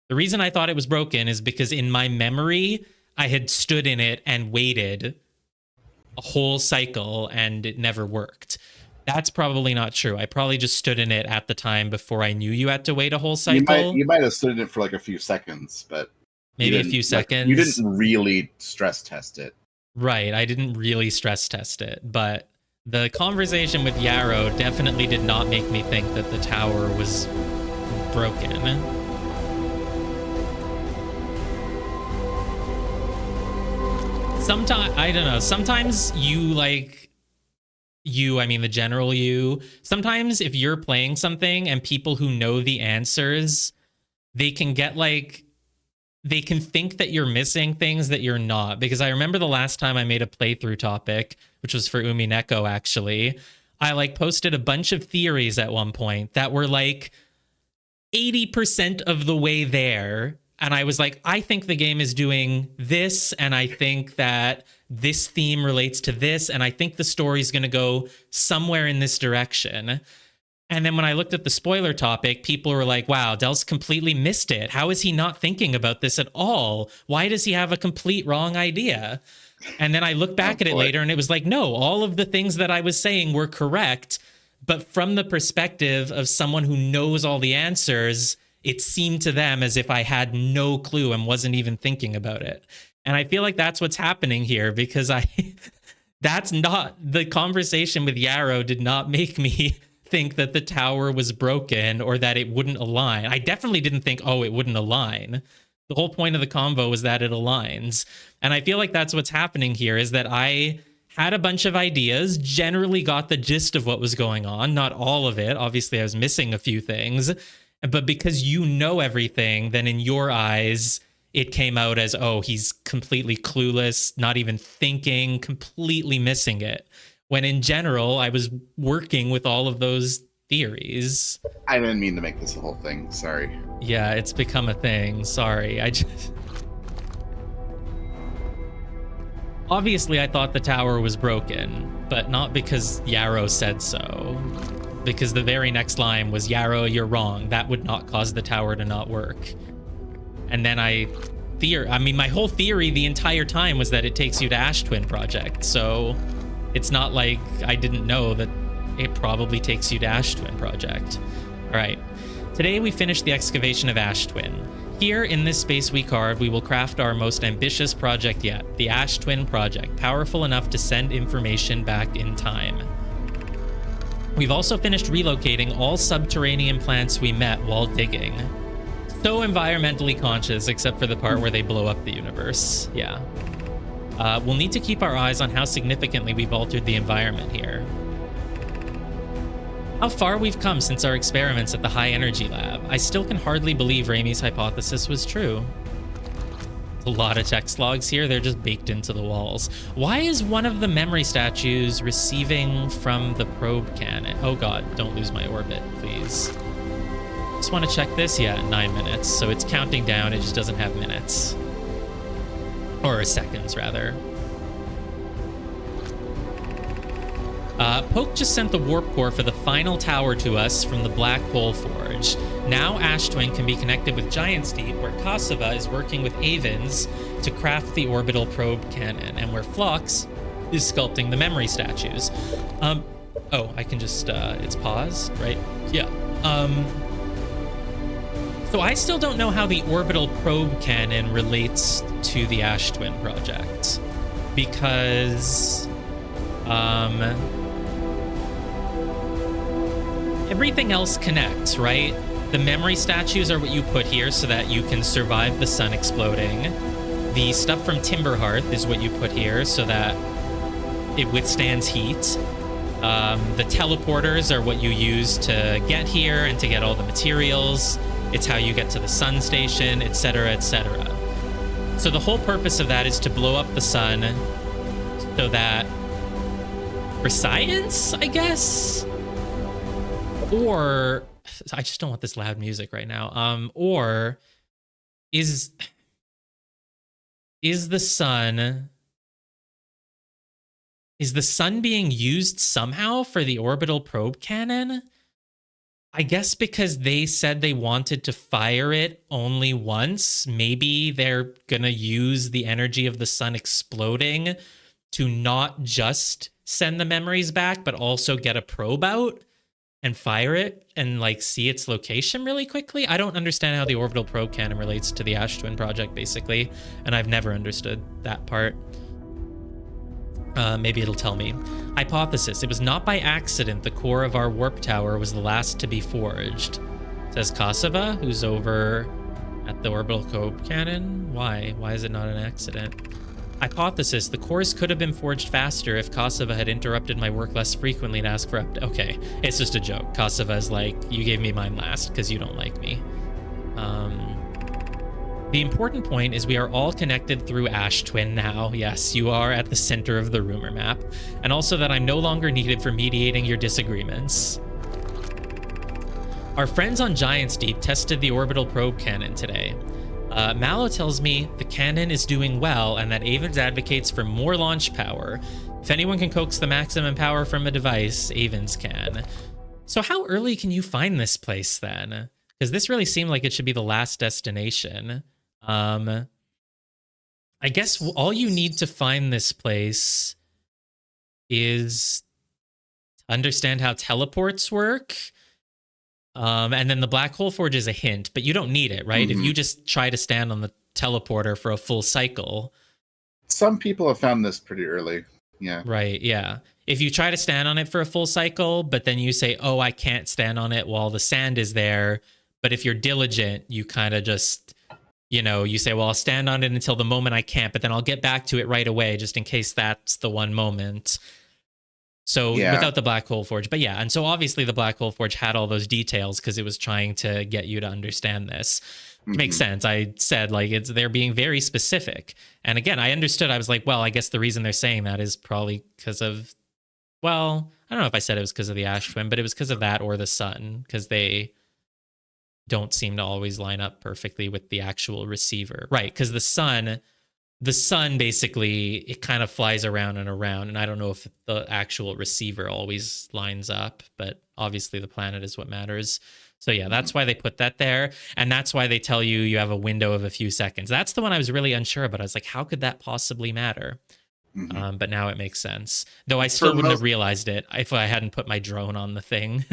The reason I thought it was broken is because in my memory, I had stood in it and waited a whole cycle and it never worked. That's probably not true. I probably just stood in it at the time before I knew you had to wait a whole cycle. You might have stood in it for like a few seconds, but maybe a few seconds. You didn't really stress test it. Right. I didn't really stress test it, but the conversation with Yarrow definitely did not make me think that the tower was broken. Sometimes, I don't know, sometimes I mean the general you, sometimes if you're playing something and people who know the answers, they can get they can think that you're missing things that you're not. Because I remember the last time I made a playthrough topic, which was for Umineko actually, I posted a bunch of theories at one point that were 80% of the way there. And I was like, I think the game is doing this, and I think that this theme relates to this, and I think the story's going to go somewhere in this direction. And then when I looked at the spoiler topic, people were like, wow, Del's completely missed it. How is he not thinking about this at all? Why does he have a complete wrong idea? And then I looked back at it later, and it was like, no, all of the things that I was saying were correct. But from the perspective of someone who knows all the answers, it seemed to them as if I had no clue and wasn't even thinking about it. And I feel like that's what's happening here, because that's not the conversation with Yarrow did not make me think that the tower was broken or that it wouldn't align. I definitely didn't think, oh, it wouldn't align. The whole point of the convo was that it aligns. And I feel like that's what's happening here, is that I had a bunch of ideas, generally got the gist of what was going on, not all of it. Obviously, I was missing a few things. But because you know everything, then in your eyes, it came out as, oh, he's completely clueless, not even thinking, completely missing it. When in general, I was working with all of those theories. I didn't mean to make this a whole thing. Sorry. Yeah, it's become a thing. Sorry. Obviously, I thought the tower was broken, but not because Yarrow said so. Because the very next line was, Yarrow, you're wrong. That would not cause the tower to not work. And then my whole theory the entire time was that it takes you to Ash Twin Project. So it's not like I didn't know that it probably takes you to Ash Twin Project. All right. Today we finished the excavation of Ash Twin. Here in this space we carved, we will craft our most ambitious project yet, the Ash Twin Project, powerful enough to send information back in time. We've also finished relocating all subterranean plants we met while digging. So environmentally conscious, except for the part where they blow up the universe. Yeah. We'll need to keep our eyes on how significantly we've altered the environment here. How far we've come since our experiments at the High Energy Lab. I still can hardly believe Raimi's hypothesis was true. A lot of text logs here, they're just baked into the walls. Why is one of the memory statues receiving from the probe cannon? Oh god, don't lose my orbit, please. Just want to check this, yeah, 9 minutes. So it's counting down, it just doesn't have minutes. Or seconds, rather. Poke just sent the warp core for the final tower to us from the Black Hole Forge. Now Ash Twin can be connected with Giant's Deep, where Kosovo is working with Avens to craft the orbital probe cannon, and where Phlox is sculpting the memory statues. Oh, I can just, it's paused, right? Yeah. So I still don't know how the orbital probe cannon relates to the Ash Twin project, because everything else connects, right? The memory statues are what you put here so that you can survive the sun exploding. The stuff from Timberhearth is what you put here so that it withstands heat. The teleporters are what you use to get here and to get all the materials. It's how you get to the sun station, etc., etc. So the whole purpose of that is to blow up the sun so that, for science, I guess? Or, I just don't want this loud music right now. Or is the sun being used somehow for the orbital probe cannon? I guess because they said they wanted to fire it only once. Maybe they're gonna use the energy of the sun exploding to not just send the memories back, but also get a probe out and fire it and like see its location really quickly. I don't understand how the orbital probe cannon relates to the Ash Twin project, basically, and I've never understood that part. Maybe it'll tell me. Hypothesis: it was not by accident the core of our warp tower was the last to be forged. Says Kosovo, who's over at the orbital probe cannon. Why? Why is it not an accident? Hypothesis: the cores could have been forged faster if Kosovo had interrupted my work less frequently to ask for update. Okay, it's just a joke. Kosovo's like, you gave me mine last because you don't like me. The important point is we are all connected through Ash Twin now. Yes, you are at the center of the rumor map. And also that I'm no longer needed for mediating your disagreements. Our friends on Giant's Deep tested the orbital probe cannon today. Mallow tells me the cannon is doing well and that Avens advocates for more launch power. If anyone can coax the maximum power from a device, Avens can. So how early can you find this place then? Because this really seemed like it should be the last destination. I guess all you need to find this place is to understand how teleports work. And then the Black Hole Forge is a hint, but you don't need it, right? Mm-hmm. If you just try to stand on the teleporter for a full cycle. Some people have found this pretty early. Yeah. Right, yeah. If you try to stand on it for a full cycle, but then you say, oh, I can't stand on it while the sand is there. But if you're diligent, you kind of just, you say, well, I'll stand on it until the moment I can't, but then I'll get back to it right away, just in case that's the one moment. So without the Black Hole Forge. But yeah, and so obviously the Black Hole Forge had all those details because it was trying to get you to understand this. Which makes sense. I said, like, they're being very specific. And again, I understood. I was like, well, I guess the reason they're saying that is probably because of, well, I don't know if I said it was because of the Ash Twin, but it was because of that or the sun, because they don't seem to always line up perfectly with the actual receiver. Right, because the sun the sun basically, it kind of flies around and around, and I don't know if the actual receiver always lines up, but obviously the planet is what matters. So yeah, that's why they put that there, and that's why they tell you you have a window of a few seconds. That's the one I was really unsure about. I was like, how could that possibly matter? But now it makes sense. Though I still wouldn't have realized it if I hadn't put my drone on the thing.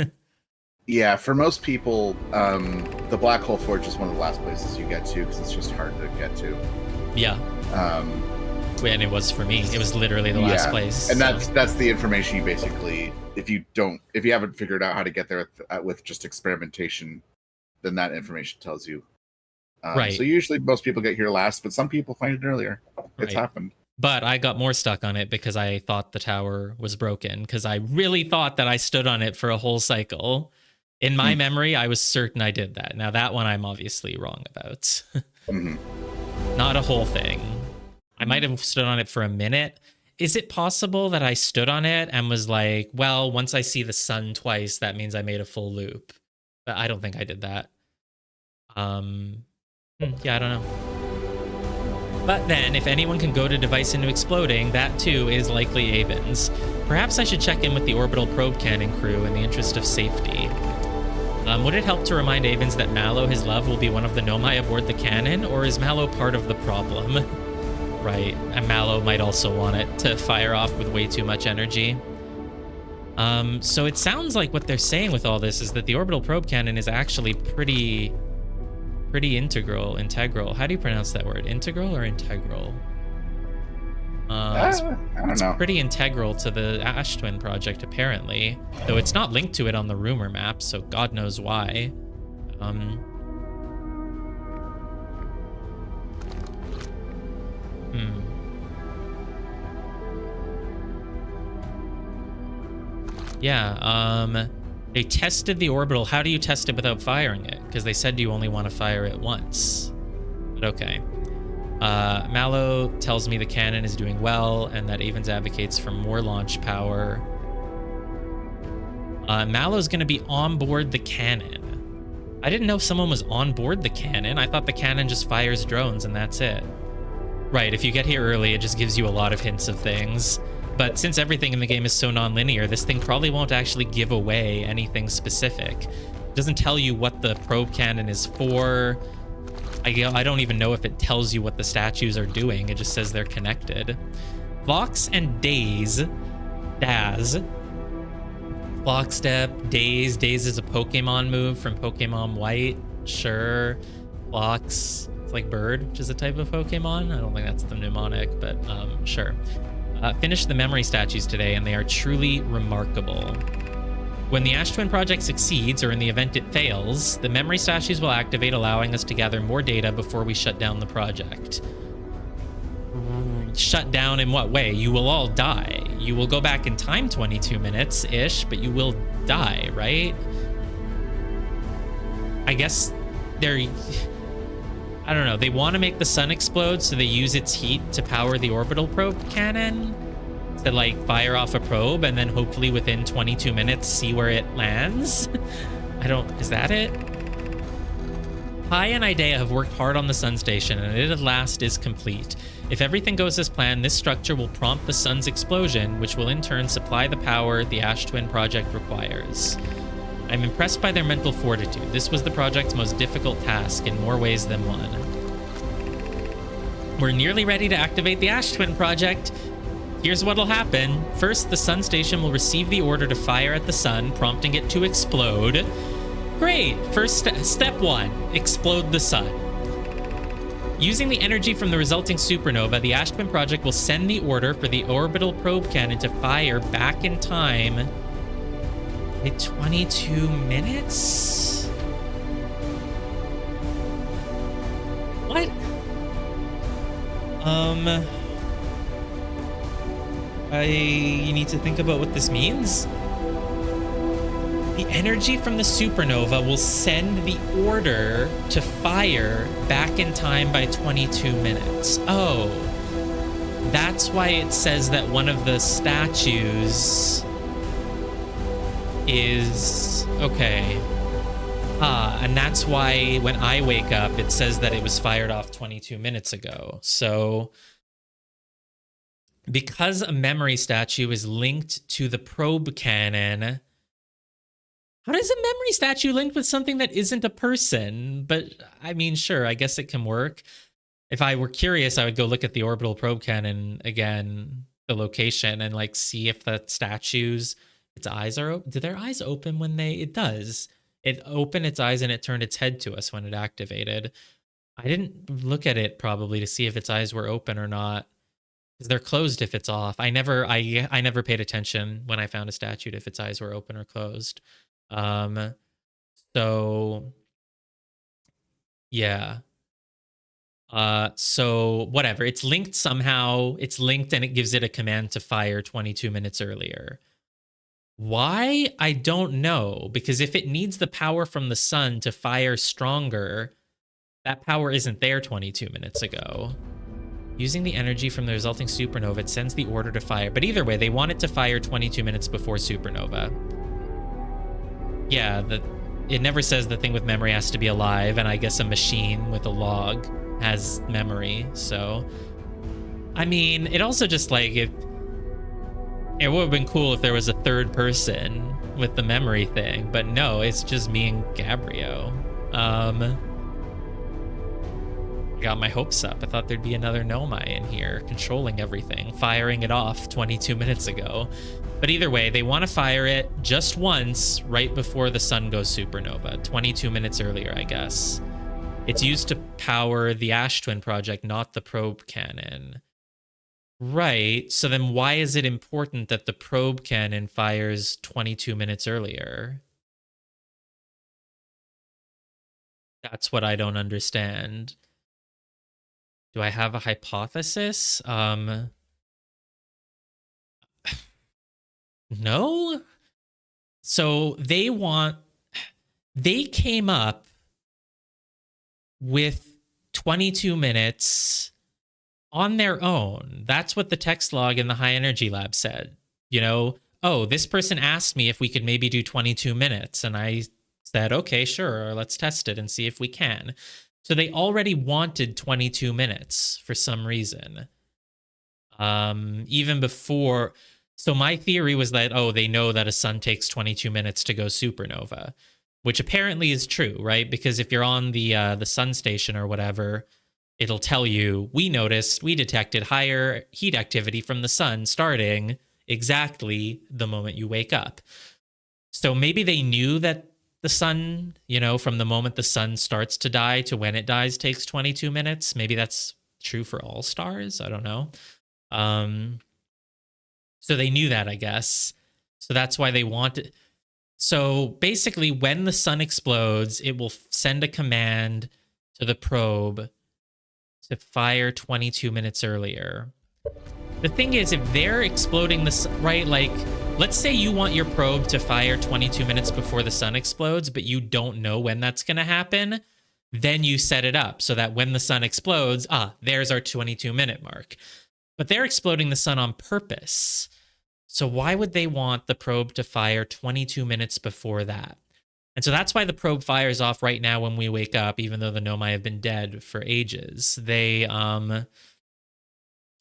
Yeah, for most people, the Black Hole Forge is one of the last places you get to because it's just hard to get to. Yeah. And it was for me. It was literally the last place. And that's the information you basically, if you haven't figured out how to get there with just experimentation, then that information tells you. Right. So usually most people get here last, but some people find it earlier. It's happened. But I got more stuck on it because I thought the tower was broken, because I really thought that I stood on it for a whole cycle. In my memory, I was certain I did that. Now that one I'm obviously wrong about. Not a whole thing. I might have stood on it for a minute. Is it possible that I stood on it and was like, well, once I see the sun twice, that means I made a full loop? But I don't think I did that. Yeah, I don't know. But then, if anyone can go to device into exploding, that too is likely Avens. Perhaps I should check in with the orbital probe cannon crew in the interest of safety. Would it help to remind Avens that Mallow, his love, will be one of the Nomai aboard the cannon, or is Mallow part of the problem? Right, and Mallow might also want it to fire off with way too much energy. So it sounds like what they're saying with all this is that the orbital probe cannon is actually pretty integral. How do you pronounce that word? Integral or integral? I don't know. Pretty integral to the Ash Twin project, apparently. Though it's not linked to it on the rumor map, so God knows why. Yeah, they tested the orbital. How do you test it without firing it? Because they said you only want to fire it once. But okay. Mallow tells me the cannon is doing well and that Avens advocates for more launch power. Mallow's going to be on board the cannon. I didn't know someone was on board the cannon. I thought the cannon just fires drones and that's it. Right, if you get here early, it just gives you a lot of hints of things. But since everything in the game is so non-linear, this thing probably won't actually give away anything specific. It doesn't tell you what the probe cannon is for. I don't even know if it tells you what the statues are doing. It just says they're connected. Vox and Daz. Flockstep, Daze. Daze is a Pokemon move from Pokemon White. Sure. Flox. It's like bird, which is a type of Pokemon. I don't think that's the mnemonic, but sure. Finished the memory statues today, and they are truly remarkable. When the Ash Twin project succeeds, or in the event it fails, the memory statues will activate, allowing us to gather more data before we shut down the project. Shut down in what way? You will all die. You will go back in time 22 minutes-ish, but you will die, right? I guess they're... I don't know. They want to make the sun explode, so they use its heat to power the orbital probe cannon to, like, fire off a probe and then hopefully within 22 minutes see where it lands. Is that it? Pi and Idea have worked hard on the sun station, and it at last is complete. If everything goes as planned, this structure will prompt the sun's explosion, which will in turn supply the power the Ash Twin project requires. I'm impressed by their mental fortitude. This was the project's most difficult task in more ways than one. We're nearly ready to activate the Ash Twin project. Here's what'll happen. First, the sun station will receive the order to fire at the sun, prompting it to explode. Great! First step one, explode the sun. Using the energy from the resulting supernova, the Ash Twin project will send the order for the orbital probe cannon to fire back in time. 22 minutes? What? You need to think about what this means. The energy from the supernova will send the order to fire back in time by 22 minutes. Oh, that's why it says that one of the statues is okay. And that's why when I wake up, it says that it was fired off 22 minutes ago. So Because a memory statue is linked to the probe cannon. How does a memory statue linked with something that isn't a person? But I mean, sure, I guess it can work. If I were curious, I would go look at the orbital probe cannon again, the location, and like see if the statues, its eyes are open. Do their eyes open when they? It does. It opened its eyes and it turned its head to us when it activated. I didn't look at it probably to see if its eyes were open or not. Because they're closed if it's off. I never paid attention when I found a statue if its eyes were open or closed. So yeah. So whatever. It's linked somehow. It's linked and it gives it a command to fire 22 minutes earlier. Why? I don't know. Because if it needs the power from the sun to fire stronger, that power isn't there 22 minutes ago. Using the energy from the resulting supernova, it sends the order to fire. But either way, they want it to fire 22 minutes before supernova. Yeah, it never says the thing with memory has to be alive, and I guess a machine with a log has memory, so... I mean, it also just, like, it would have been cool if there was a third person with the memory thing, but no, it's just me and Gabriel. Got my hopes up. I thought there'd be another Nomai in here controlling everything, firing it off 22 minutes ago. But either way, they want to fire it just once right before the sun goes supernova, 22 minutes earlier, I guess. It's used to power the Ash Twin project, not the probe cannon. Right, so then why is it important that the probe cannon fires 22 minutes earlier? That's what I don't understand. Do I have a hypothesis? No? So they came up with 22 minutes on their own. That's what the text log in the high energy lab said. You know, oh, this person asked me if we could maybe do 22 minutes. And I said, okay, sure, let's test it and see if we can. So they already wanted 22 minutes for some reason. Even before. So my theory was that, oh, they know that a sun takes 22 minutes to go supernova, which apparently is true, right? Because if you're on the sun station or whatever, it'll tell you, we detected higher heat activity from the sun starting exactly the moment you wake up. So maybe they knew that the sun, you know, from the moment the sun starts to die to when it dies takes 22 minutes. Maybe that's true for all stars. I don't know. So they knew that, I guess. So that's why they wanted. So basically, when the sun explodes, it will send a command to the probe to fire 22 minutes earlier. The thing is, if they're exploding the sun, right, like, let's say you want your probe to fire 22 minutes before the sun explodes, but you don't know when that's going to happen, then you set it up so that when the sun explodes, there's our 22-minute mark. But they're exploding the sun on purpose. So why would they want the probe to fire 22 minutes before that? And so that's why the probe fires off right now when we wake up, even though the Nomai have been dead for ages. They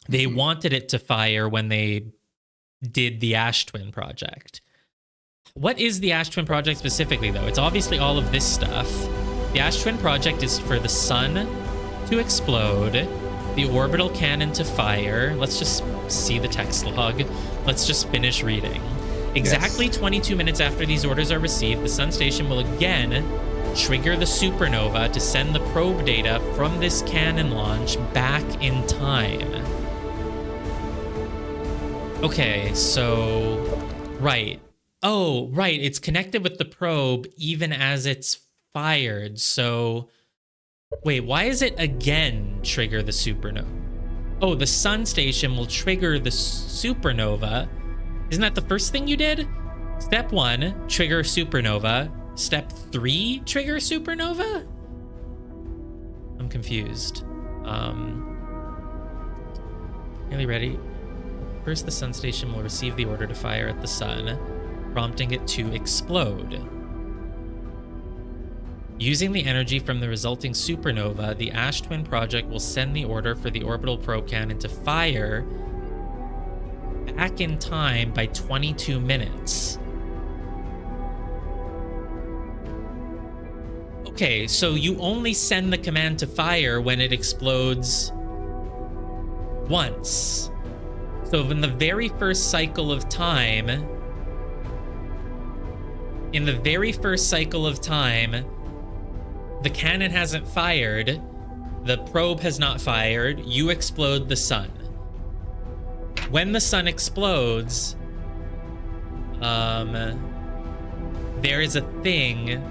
wanted it to fire when they did the Ash Twin project. What is the Ash Twin project specifically, though? It's obviously all of this stuff. The Ash Twin project is for the sun to explode, the orbital cannon to fire. Let's just see the text log. Let's just finish reading. Exactly yes. 22 minutes after these orders are received, the sun station will again trigger the supernova to send the probe data from this cannon launch back in time. Okay, so, right. Oh, right, it's connected with the probe even as it's fired, so... Wait, why is it again trigger the supernova? Oh, the sun station will trigger the supernova. Isn't that the first thing you did? Step 1, trigger supernova. Step 3, trigger supernova? I'm confused. Nearly ready. First, the sun station will receive the order to fire at the sun, prompting it to explode. Using the energy from the resulting supernova, the Ash Twin project will send the order for the orbital probe cannon to fire back in time by 22 minutes. Okay, so you only send the command to fire when it explodes once. So in the very first cycle of time, the cannon hasn't fired, the probe has not fired, you explode the sun. When the sun explodes, there is a thing.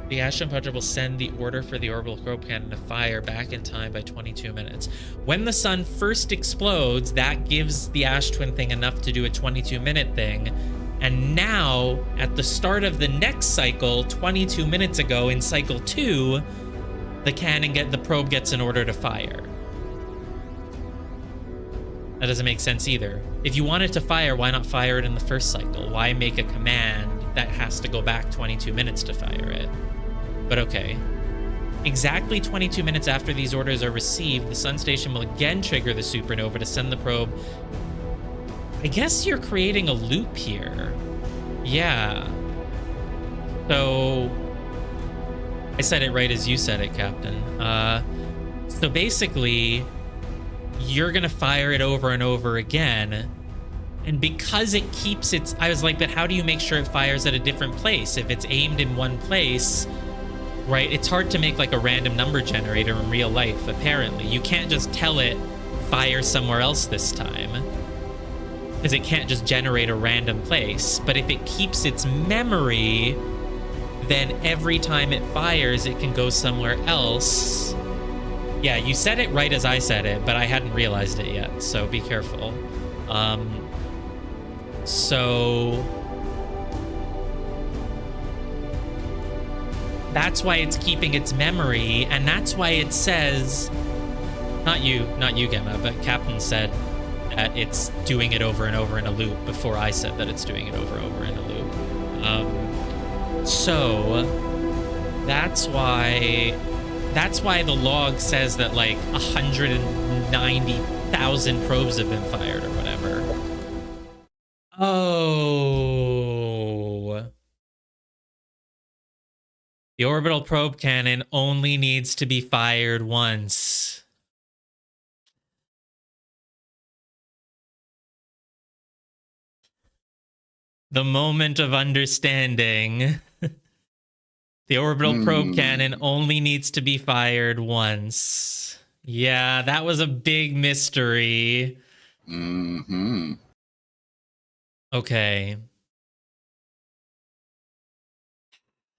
The Ashton Project will send the order for the orbital probe cannon to fire back in time by 22 minutes. When the sun first explodes, that gives the Ash Twin thing enough to do a 22-minute thing. And now, at the start of the next cycle, 22 minutes ago in cycle 2, the probe gets an order to fire. That doesn't make sense either. If you want it to fire, why not fire it in the first cycle? Why make a command that has to go back 22 minutes to fire it? But okay. Exactly 22 minutes after these orders are received, the sun station will again trigger the supernova to send the probe. I guess you're creating a loop here. Yeah. So I said it right as you said it, Captain. So basically, you're gonna fire it over and over again. And because it keeps its... I was like, but how do you make sure it fires at a different place? If it's aimed in one place, right? It's hard to make like a random number generator in real life, apparently. You can't just tell it, fire somewhere else this time. Because it can't just generate a random place. But if it keeps its memory, then every time it fires, it can go somewhere else. Yeah, you said it right as I said it, but I hadn't realized it yet, so be careful. So that's why it's keeping its memory, and that's why it says, not you, Gemma, but Captain said that it's doing it over and over in a loop before I said that it's doing it over and over in a loop. So that's why the log says that like 190,000 probes have been fired or whatever. Oh. The orbital probe cannon only needs to be fired once. The moment of understanding. The orbital probe cannon only needs to be fired once. Yeah, that was a big mystery. Mm-hmm. Okay.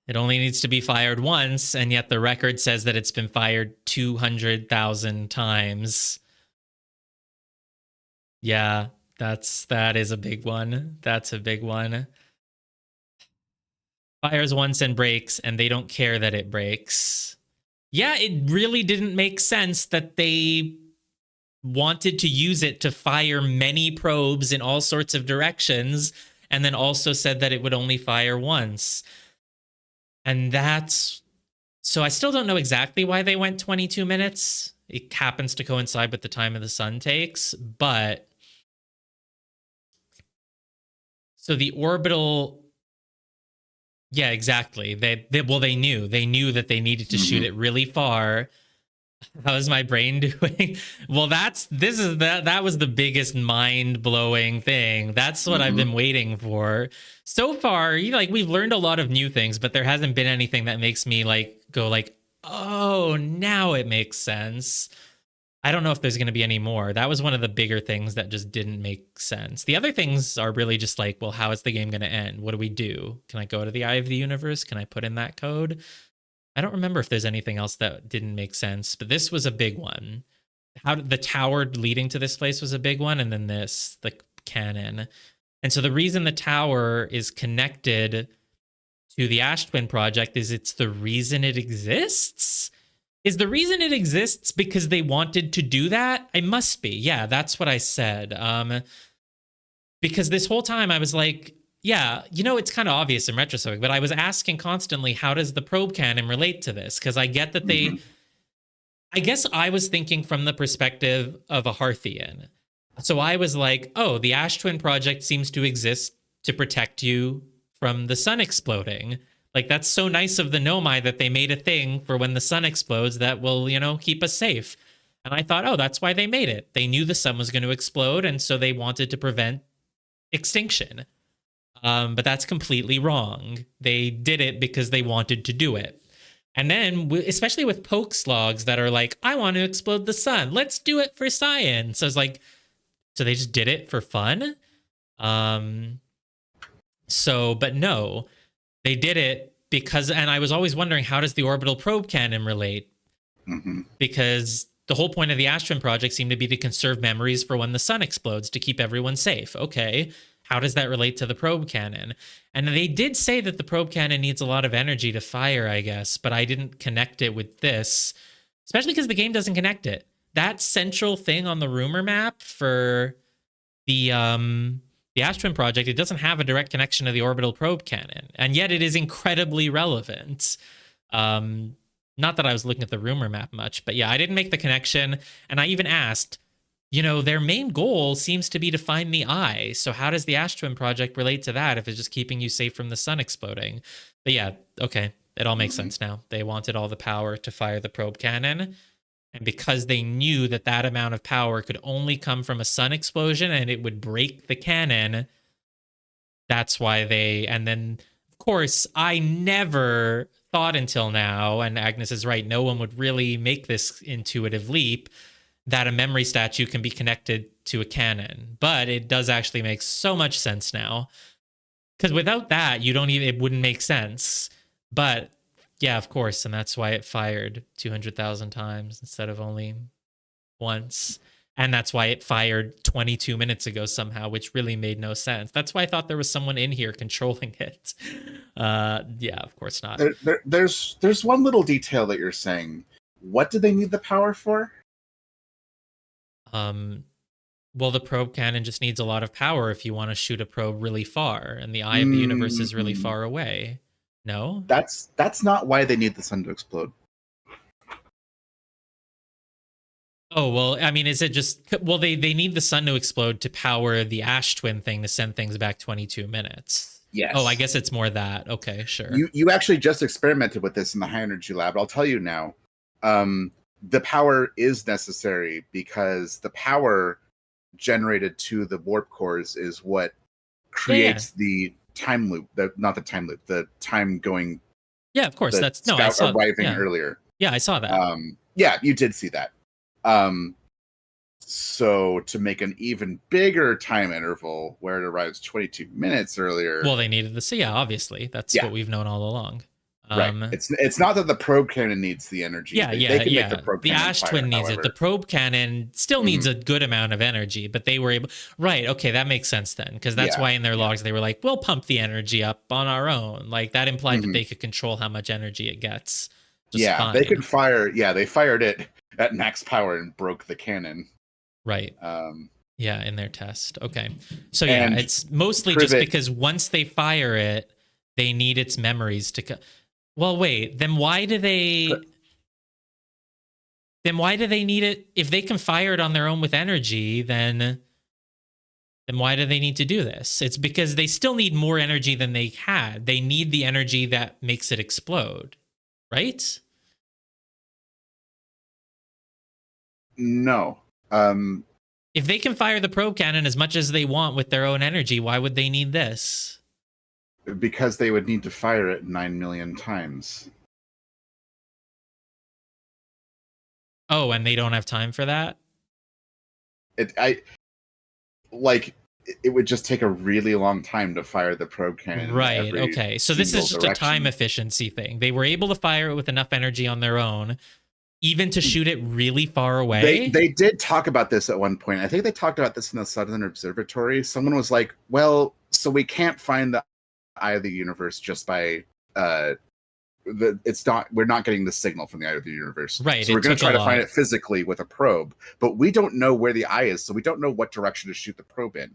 It only needs to be fired once, and yet the record says that it's been fired 200,000 times. Yeah, that is a big one. That's a big one. Fires once and breaks, and they don't care that it breaks. Yeah, it really didn't make sense that they wanted to use it to fire many probes in all sorts of directions, and then also said that it would only fire once. And that's... So I still don't know exactly why they went 22 minutes. It happens to coincide with the time of the sun takes, but... So the orbital... Yeah, exactly. They knew that they needed to shoot it really far. How's my brain doing? Well, that was the biggest mind-blowing thing. That's what I've been waiting for. So far, we've learned a lot of new things, but there hasn't been anything that makes me go oh, now it makes sense. I don't know if there's going to be any more. That was one of the bigger things that just didn't make sense. The other things are really just well, how is the game going to end? What do we do? Can I go to the Eye of the Universe? Can I put in that code? I don't remember if there's anything else that didn't make sense, but this was a big one. How the tower leading to this place was a big one, and then the cannon. And so the reason the tower is connected to the Ash Twin project is it's the reason it exists? Is the reason it exists because they wanted to do that? It must be. Yeah, that's what I said. Because this whole time I was like, yeah, it's kind of obvious in retrospect, but I was asking constantly, how does the probe cannon relate to this? Because I get that I guess I was thinking from the perspective of a Hearthian. So I was like, oh, the Ash Twin Project seems to exist to protect you from the sun exploding. Like, that's so nice of the Nomai that they made a thing for when the sun explodes that will, keep us safe. And I thought, oh, that's why they made it. They knew the sun was going to explode, and so they wanted to prevent extinction. But that's completely wrong. They did it because they wanted to do it. And then, especially with poke slogs that are like, I want to explode the sun. Let's do it for science. I was like, so they just did it for fun. But no, they did it because, and I was always wondering, how does the orbital probe cannon relate? Mm-hmm. Because the whole point of the Ash Twin Project seemed to be to conserve memories for when the sun explodes to keep everyone safe. Okay, how does that relate to the probe cannon? And they did say that the probe cannon needs a lot of energy to fire, I guess, but I didn't connect it with this, especially because the game doesn't connect it. That central thing on the rumor map for the Ash Twin Project, it doesn't have a direct connection to the orbital probe cannon, and yet it is incredibly relevant. Not that I was looking at the rumor map much, but yeah, I didn't make the connection, and I even asked, their main goal seems to be to find the eye, so how does the Ash Twin Project relate to that if it's just keeping you safe from the sun exploding? But yeah, okay, it all makes sense now. They wanted all the power to fire the probe cannon, and because they knew that that amount of power could only come from a sun explosion and it would break the cannon, that's why and then, of course, I never thought until now, and Agnes is right, no one would really make this intuitive leap, that a memory statue can be connected to a cannon. But it does actually make so much sense now. Because without that, it wouldn't make sense. But yeah, of course, and that's why it fired 200,000 times instead of only once. And that's why it fired 22 minutes ago somehow, which really made no sense. That's why I thought there was someone in here controlling it. Yeah, of course not. There's one little detail that you're saying. What do they need the power for? Well, the probe cannon just needs a lot of power if you want to shoot a probe really far, and the eye of the universe is really far away. No? That's not why they need the sun to explode. Oh, well, I mean, is it just... Well, they need the sun to explode to power the Ash Twin thing to send things back 22 minutes. Yes. Oh, I guess it's more that. Okay, sure. You actually just experimented with this in the high energy lab. I'll tell you now. The power is necessary because the power generated to the warp cores is what creates the time loop. Not the time loop, the time going. Yeah, of course. That's no. I saw arriving earlier. Yeah, I saw that. Yeah, you did see that. So to make an even bigger time interval where it arrives 22 minutes earlier. Well, they needed this. Yeah, obviously, that's what we've known all along. Right. It's not that the probe cannon needs the energy. Yeah, they can yeah. Make the Ash Twin needs it. The probe cannon still needs a good amount of energy, but they were able. Right. Okay, that makes sense then, because that's why in their logs they were like, "We'll pump the energy up on our own." Like that implied that they could control how much energy it gets. Fine. They could fire. Yeah, they fired it at max power and broke the cannon. Right. Yeah, in their test. Okay. So yeah, it's mostly just because once they fire it, they need its memories to. Well, wait. Then why do they? Then why do they need it if they can fire it on their own with energy? Then why do they need to do this? It's because they still need more energy than they had. They need the energy that makes it explode, right? No. If they can fire the probe cannon as much as they want with their own energy, why would they need this? Because they would need to fire it 9 million times. Oh, and they don't have time for that? It would just take a really long time to fire the probe cannon. Right, okay. So this is just a time efficiency thing. They were able to fire it with enough energy on their own, even to shoot it really far away. They did talk about this at one point. I think they talked about this in the Southern Observatory. Someone was like, well, so we can't find the eye of the universe just by we're not getting the signal from the eye of the universe, right? So we're going to try to find it physically with a probe, but we don't know where the eye is, so we don't know what direction to shoot the probe in,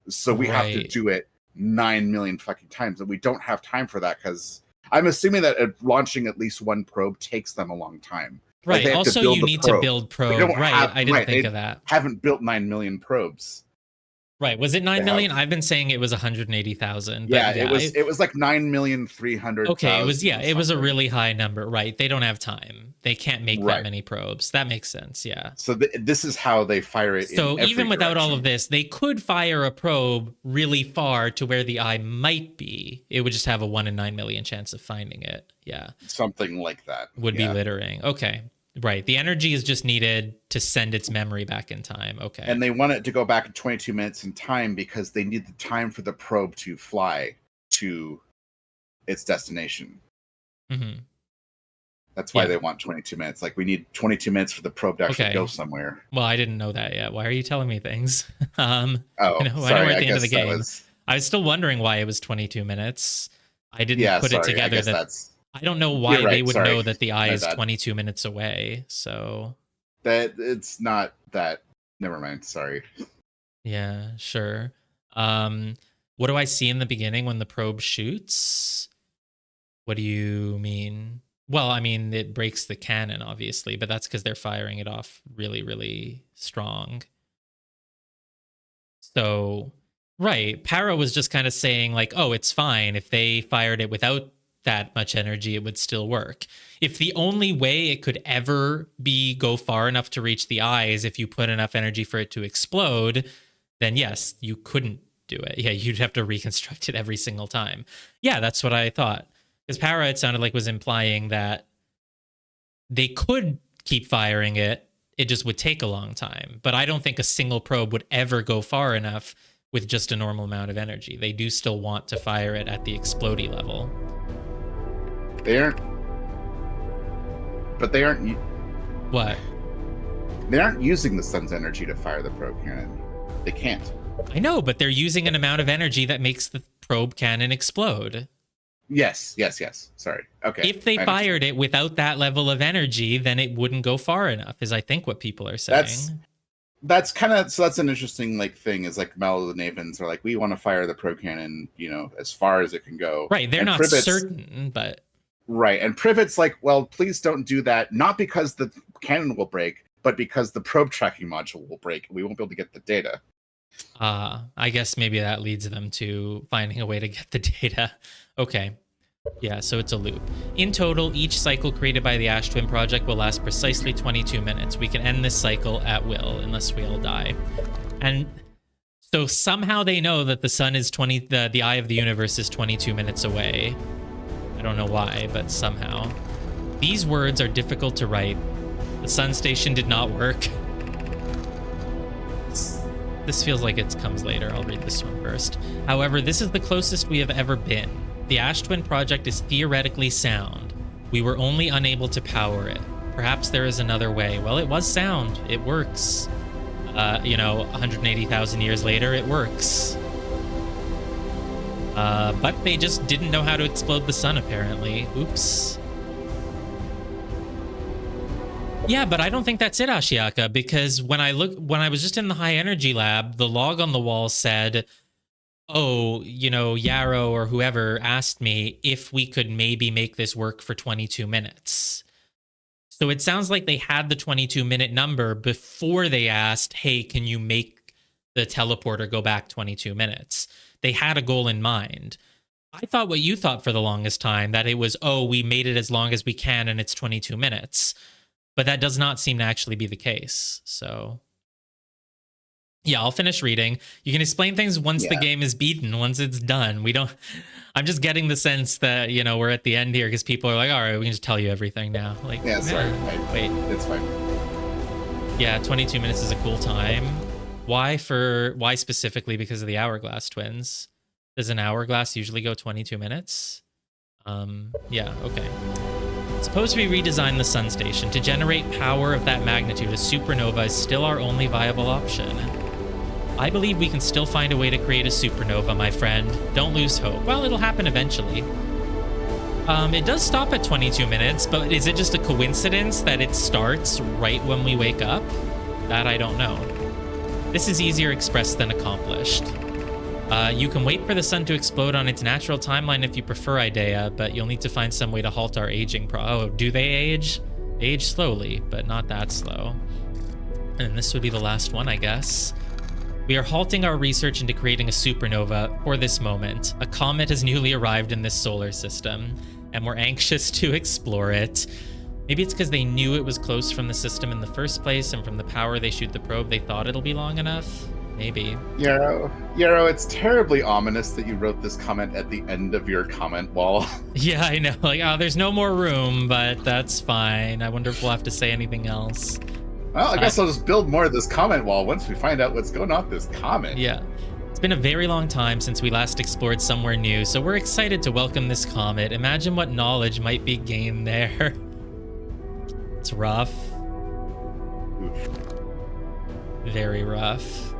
so we have to do it 9 million fucking times, and we don't have time for that because I'm assuming that launching at least one probe takes them a long time. Like, Right. they have to Also, build you the need to probe. build They probe. don't Right. have I didn't right. think They of that. haven't built 9 million probes. Right. Was it 9 They have million? I've been saying it was 180,000, yeah, but yeah, it was like 9,300,000 okay, it was, yeah, or it was a something. really high number. Right. They don't have time. They can't make that Right. many probes. That makes sense. Yeah. So this is how they fire it in So every even without all direction. of this, they could fire a probe really far to where the eye might be. It would just have a 1 in 9 million chance of finding it. Yeah. Something like that. Would be Yeah. littering. Okay. Right. The energy is just needed to send its memory back in time. Okay. And they want it to go back in 22 minutes in time because they need the time for the probe to fly to its destination. Mm-hmm. That's why Yeah. they want 22 minutes. Like, we need 22 minutes for the probe to actually Okay. go somewhere. Well, I didn't know that yet. Why are you telling me things? Oh, I know sorry. we're at I the end of the guess that game. was. I was still wondering why it was 22 minutes. I didn't Yeah, put sorry. it I together guess that that's. I don't know why You're right, they would sorry. know that the eye My is bad. 22 minutes away. So That it's not that. Never mind. Sorry. yeah, sure. What do I see in the beginning when the probe shoots? What do you mean? Well, I mean, it breaks the cannon, obviously, but that's because they're firing it off really, really strong. So, right, Para was just kind of saying, like, oh, it's fine. If they fired it without that much energy, it would still work. If the only way it could ever go far enough to reach the eye is if you put enough energy for it to explode, then yes, you couldn't do it. Yeah, you'd have to reconstruct it every single time. Yeah, that's what I thought. Because Para, it sounded like, was implying that they could keep firing it. It just would take a long time. But I don't think a single probe would ever go far enough with just a normal amount of energy. They do still want to fire it at the explodey level. They aren't. But they aren't. What? They aren't using the sun's energy to fire the probe cannon. They can't. I know, but they're using an amount of energy that makes the probe cannon explode. Yes. Sorry. Okay. If they fired it without that level of energy, then it wouldn't go far enough, is I think what people are saying. That's kind of, so that's an interesting thing, is like Mal the Navens are like, we want to fire the probe cannon, as far as it can go. Right, they're not certain, but... Right, and Privet's like, well, please don't do that, not because the cannon will break, but because the probe tracking module will break, and we won't be able to get the data. I guess maybe that leads them to finding a way to get the data. Okay. Yeah, so it's a loop. In total, each cycle created by the Ash Twin Project will last precisely 22 minutes. We can end this cycle at will, unless we all die. And so somehow they know that the sun is the eye of the universe is 22 minutes away. I don't know why, but somehow. These words are difficult to write. The sun station did not work. This feels like it comes later. I'll read this one first. However, this is the closest we have ever been. The Ash Twin Project is theoretically sound. We were only unable to power it. Perhaps there is another way. Well, it was sound. It works. 180,000 years later, it works. But they just didn't know how to explode the sun, apparently. Oops. Yeah, but I don't think that's it, Ashiaka, because when I was just in the high energy lab, the log on the wall said, oh, Yarrow or whoever asked me if we could maybe make this work for 22 minutes. So it sounds like they had the 22-minute number before they asked, hey, can you make the teleporter go back 22 minutes? They had a goal in mind. I thought what you thought for the longest time, that it was, oh, we made it as long as we can and it's 22 minutes. But that does not seem to actually be the case. So, yeah, I'll finish reading. You can explain things once the game is beaten, once it's done. I'm just getting the sense that, we're at the end here because people are like, all right, we can just tell you everything now. Like, yeah, sorry. Wait. It's fine. Yeah, 22 minutes is a cool time. Why specifically? Because of the Hourglass twins. Does an hourglass usually go 22 minutes? Yeah, okay. Suppose we redesign the sun station. To generate power of that magnitude, a supernova is still our only viable option. I believe we can still find a way to create a supernova, my friend. Don't lose hope. Well, it'll happen eventually. It does stop at 22 minutes, but is it just a coincidence that it starts right when we wake up? That I don't know. This is easier expressed than accomplished. You can wait for the sun to explode on its natural timeline if you prefer, Idea, but you'll need to find some way to halt our aging Oh, do they age? age slowly, but not that slow. And this would be the last one, I guess. We are halting our research into creating a supernova for this moment. A comet has newly arrived in this solar system, and we're anxious to explore it. Maybe it's because they knew it was close from the system in the first place, and from the power they shoot the probe, they thought it'll be long enough. Maybe. Yarrow, it's terribly ominous that you wrote this comment at the end of your comment wall. Yeah, I know. Like, oh, there's no more room, but that's fine. I wonder if we'll have to say anything else. Well, I guess I'll just build more of this comment wall once we find out what's going on with this comet. Yeah. It's been a very long time since we last explored somewhere new, so we're excited to welcome this comet. Imagine what knowledge might be gained there. It's rough. Oof. Very rough.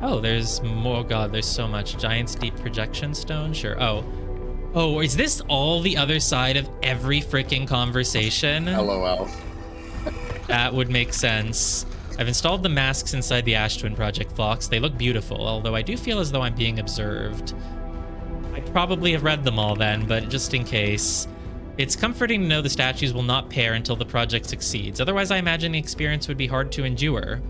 Oh, there's more. God, there's so much. Giant's Deep Projection Stone? Sure. Oh, is this all the other side of every freaking conversation? LOL. That would make sense. I've installed the masks inside the Ash Twin Project Phlox. They look beautiful, although I do feel as though I'm being observed. I probably have read them all then, but just in case. It's comforting to know the statues will not pair until the project succeeds. Otherwise, I imagine the experience would be hard to endure.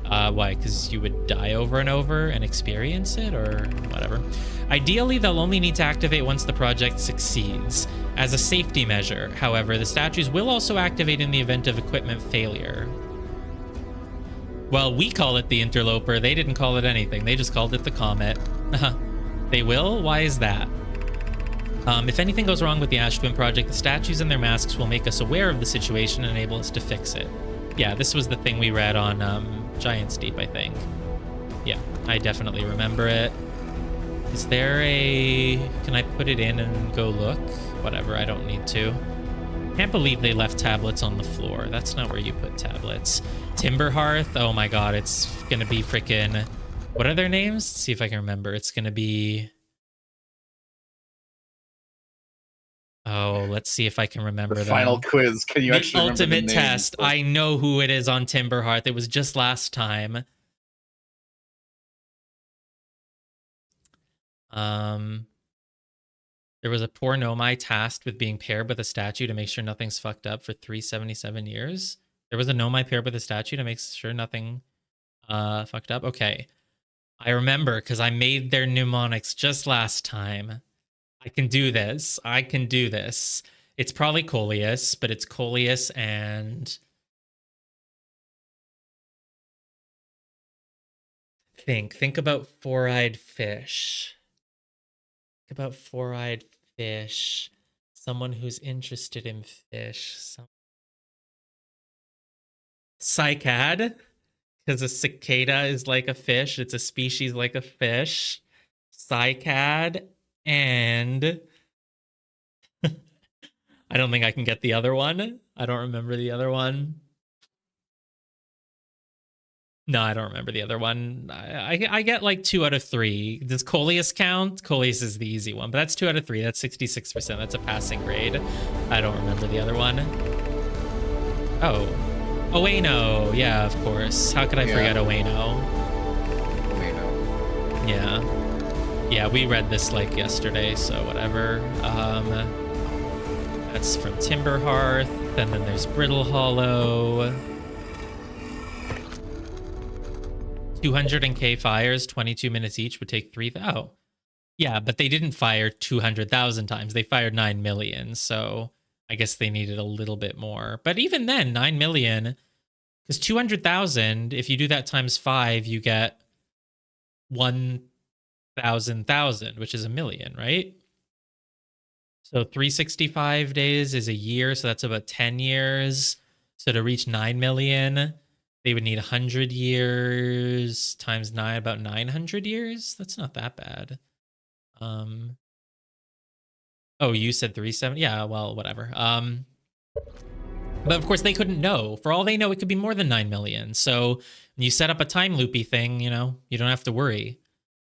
Why? Because you would die over and over and experience it, or whatever. Ideally, they'll only need to activate once the project succeeds. As a safety measure, however, the statues will also activate in the event of equipment failure. Well, we call it the Interloper. They didn't call it anything. They just called it the Comet. They will? Why is that? If anything goes wrong with the Ash Twin Project, the statues and their masks will make us aware of the situation and enable us to fix it. Yeah, this was the thing we read on Giant's Deep, I think. Yeah, I definitely remember it. Is there a... Can I put it in and go look? Whatever, I don't need to. Can't believe they left tablets on the floor. That's not where you put tablets. Timberhearth? Oh my god, it's gonna be freaking... What are their names? Let's see if I can remember. It's gonna be... Oh, let's see if I can remember the them. Final quiz. Can you actually remember the ultimate test. I know who it is on Timberhearth. It was just last time. There was a poor Nomai tasked with being paired with a statue to make sure nothing's fucked up for 377 years. There was a Nomai paired with a statue to make sure nothing fucked up. Okay. I remember because I made their mnemonics just last time. I can do this. I can do this. It's probably Coleus, but it's Coleus and... Think about four-eyed fish. Think about four-eyed fish. Someone who's interested in fish. Cycad, because a cicada is like a fish. It's a species like a fish. Cycad. And I don't think I can get the other one. I don't remember the other one. No, I don't remember the other one. I get like 2 out of 3. Does Coleus count? Coleus is the easy one, but that's 2 out of 3. That's 66%. That's a passing grade. I don't remember the other one. Oh. Ueno. Yeah, of course. How could I forget Ueno? Ueno. Yeah. Yeah, we read this like yesterday, so whatever. That's from Timberhearth, and then there's Brittle Hollow. 200K fires, 22 minutes each would take 3. Oh, yeah, but they didn't fire 200,000 times. They fired 9 million, so I guess they needed a little bit more. But even then, 9 million, because 200,000, if you do that times 5, you get 1,000,000, which is a million, right? So 365 days is a year, so that's about 10 years. So to reach 9 million, they would need 100 years times 9, about 900 years. That's not that bad. Oh, you said 370? Yeah, well, whatever. But of course, they couldn't know. For all they know, it could be more than 9 million. So when you set up a time loopy thing, you know, you don't have to worry.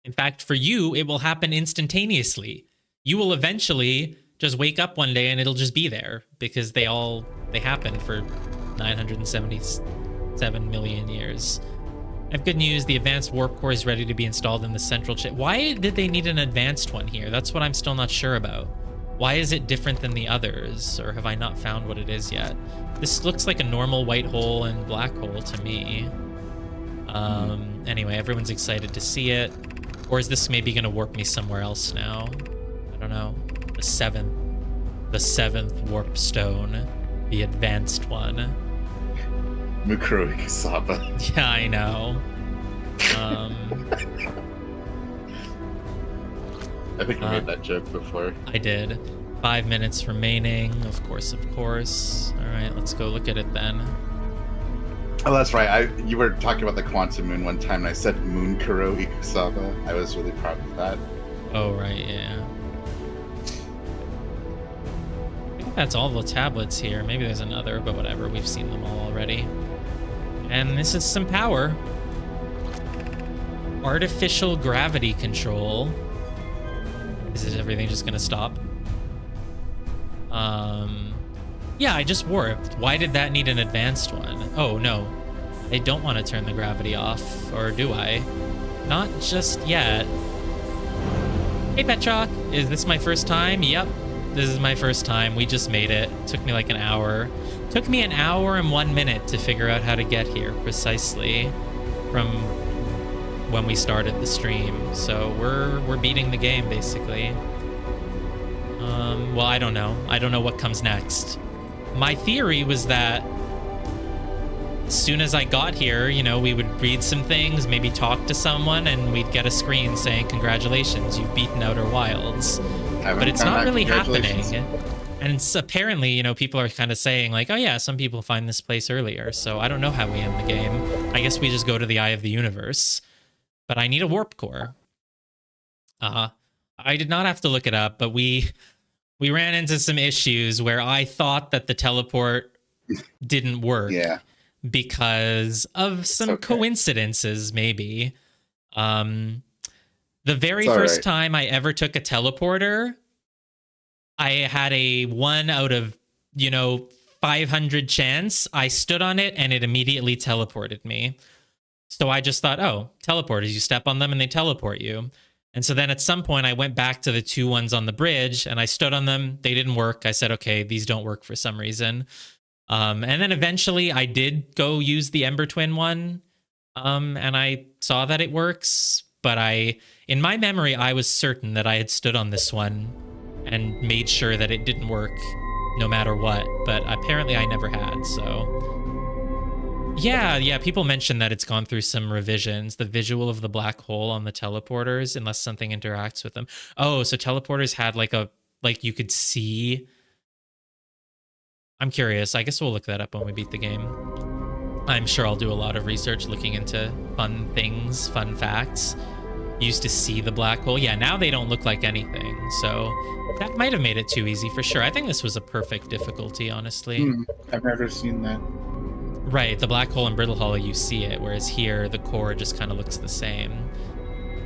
In fact, for you, it will happen instantaneously. You will eventually just wake up one day and it'll just be there because they happen for 977 million years. I have good news. The advanced warp core is ready to be installed in the central chip. Why did they need an advanced one here? That's what I'm still not sure about. Why is it different than the others? Or have I not found what it is yet? This looks like a normal white hole and black hole to me. Anyway, everyone's excited to see it. Or is this maybe going to warp me somewhere else now? I don't know. The seventh warp stone. The advanced one. Mukuro Ikusaba. Yeah, I know. I think I made that joke before. I did. 5 minutes remaining. Of course, of course. All right, let's go look at it then. Oh, that's right. You were talking about the quantum moon one time, and I said Moonkuro Ikusaba. I was really proud of that. Oh, right, yeah. I think that's all the tablets here. Maybe there's another, but whatever. We've seen them all already. And this is some power. Artificial gravity control. Is everything just gonna stop? Yeah, I just warped. Why did that need an advanced one? Oh, no. I don't want to turn the gravity off, or do I? Not just yet. Hey, Petrock. Is this my first time? Yep, this is my first time. We just made it. Took me like an hour. Took me an hour and 1 minute to figure out how to get here, precisely, from when we started the stream. So we're beating the game, basically. Well, I don't know. I don't know what comes next. My theory was that as soon as I got here, you know, we would read some things, maybe talk to someone, and we'd get a screen saying, congratulations, you've beaten Outer Wilds. But it's not really happening. And it's apparently, you know, people are kind of saying like, oh yeah, some people find this place earlier. So I don't know how we end the game. I guess we just go to the Eye of the Universe. But I need a warp core. I did not have to look it up, but we ran into some issues where I thought that the teleport didn't work. Yeah. Because of some coincidences, maybe. The very first time I ever took a teleporter, I had a 1 out of, 500 chance. I stood on it and it immediately teleported me. So I just thought, oh, teleporters, you step on them and they teleport you. And so then at some point I went back to the 2 ones on the bridge and I stood on them. They didn't work. I said, okay, these don't work for some reason. And then eventually I did go use the Ember Twin one. And I saw that it works. But in my memory, I was certain that I had stood on this one and made sure that it didn't work no matter what. But apparently I never had, so... Yeah, people mentioned that it's gone through some revisions. The visual of the black hole on the teleporters, unless something interacts with them. Oh, so teleporters had like you could see... I'm curious. I guess we'll look that up when we beat the game. I'm sure I'll do a lot of research looking into fun things, fun facts. Used to see the black hole. Yeah, now they don't look like anything. So that might have made it too easy for sure. I think this was a perfect difficulty, honestly. I've never seen that. Right, the black hole in Brittle Hollow, you see it, whereas here the core just kind of looks the same.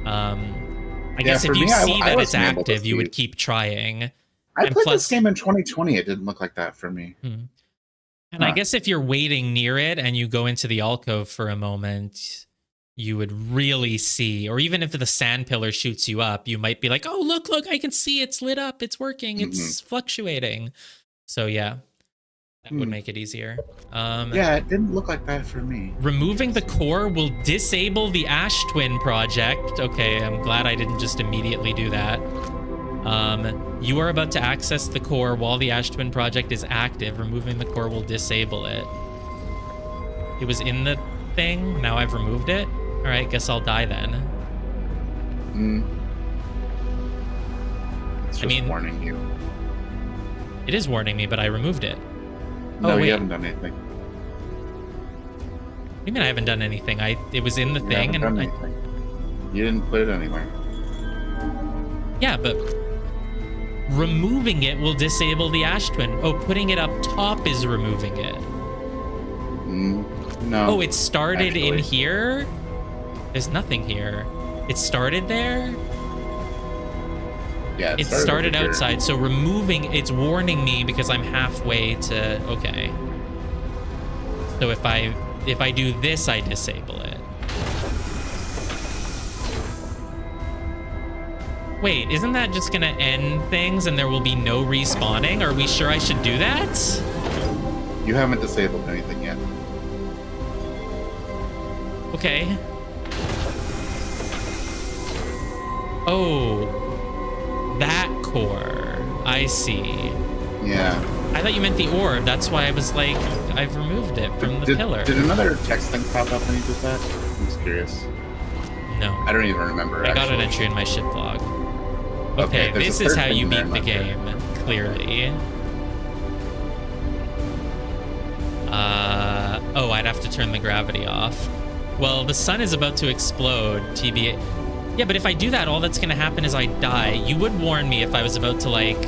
I guess if you see that it's active, you would keep trying. I played this game in 2020. It didn't look like that for me. And I guess if you're waiting near it and you go into the alcove for a moment, you would really see, or even if the sand pillar shoots you up, you might be like, oh, look, I can see it's lit up. It's working. It's fluctuating. So yeah, that would make it easier. Yeah, it didn't look like that for me. Removing the core will disable the Ash Twin project. Okay, I'm glad I didn't just immediately do that. You are about to access the core while the Ash Twin project is active. Removing the core will disable it. It was in the thing. Now I've removed it. All right, guess I'll die then. It's just warning you. It is warning me, but I removed it. No, you haven't done anything. What do you mean I haven't done anything? It was in the thing, and you didn't put it anywhere. Yeah, but removing it will disable the Ash Twin. Oh, putting it up top is removing it. No. Oh, it started in here? There's nothing here. It started there? Yeah, it started outside, so removing it's warning me because I'm halfway to okay. So if I do this, I disable it. Wait, isn't that just gonna end things and there will be no respawning? Are we sure I should do that? You haven't disabled anything yet. Okay. Oh, that core. I see. Yeah. I thought you meant the orb. That's why I was like, I've removed it from the pillar. Did another text thing pop up when you did that? I'm just curious. No. I don't even remember. I got an entry in my ship log. Okay, Okay, this a is third how thing you in there, beat the I'm not sure. game, clearly. Oh, I'd have to turn the gravity off. Well, the sun is about to explode, TBA. Yeah, but if I do that, all that's gonna happen is I die. You would warn me if I was about to, like,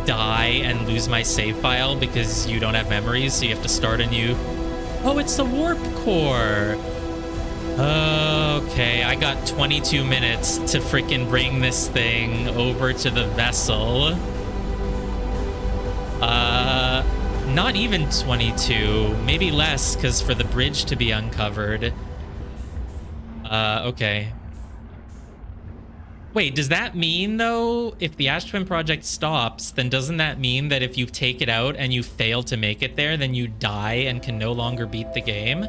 die and lose my save file because you don't have memories, so you have to start a new... Oh, it's the warp core! Okay, I got 22 minutes to freaking bring this thing over to the vessel. Not even 22, maybe less, because for the bridge to be uncovered. Okay. Wait, does that mean, though, if the Ash Twin project stops, then doesn't that mean that if you take it out and you fail to make it there, then you die and can no longer beat the game?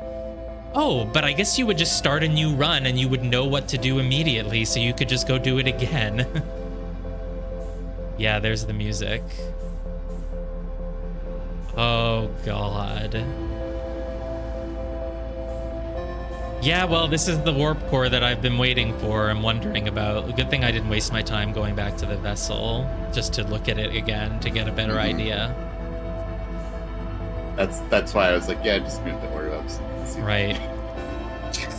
Oh, but I guess you would just start a new run and you would know what to do immediately, so you could just go do it again. Yeah, there's the music. Oh, God. Yeah, well, this is the warp core that I've been waiting for and wondering about. Good thing I didn't waste my time going back to the vessel just to look at it again to get a better idea. That's why I was like, yeah, just move the order up. So you can see. Right.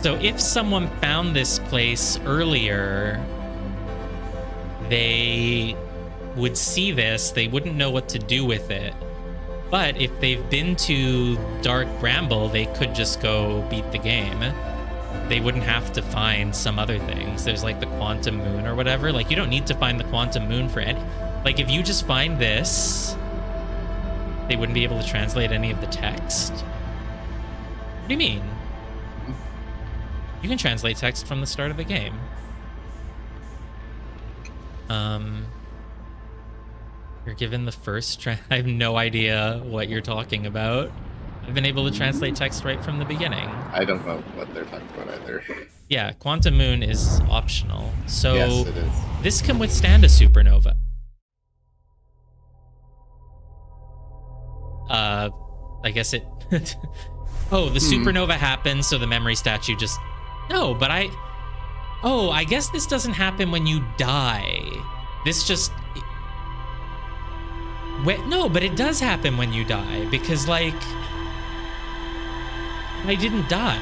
So if someone found this place earlier, they would see this, they wouldn't know what to do with it. But if they've been to Dark Bramble, they could just go beat the game. They wouldn't have to find some other things. There's like the Quantum Moon or whatever. Like, you don't need to find the Quantum Moon for any... Like, if you just find this, they wouldn't be able to translate any of the text. What do you mean? You can translate text from the start of the game. You're given the first... I have no idea what you're talking about. I've been able to translate text right from the beginning. I don't know what they're talking about either. Yeah, Quantum Moon is optional. So Yes, it is. this can withstand a supernova. I guess it... Oh, the supernova happens, so the memory statue just... No, but I... Oh, I guess this doesn't happen when you die. This just... Wait, no, but it does happen when you die, because, like... I didn't die.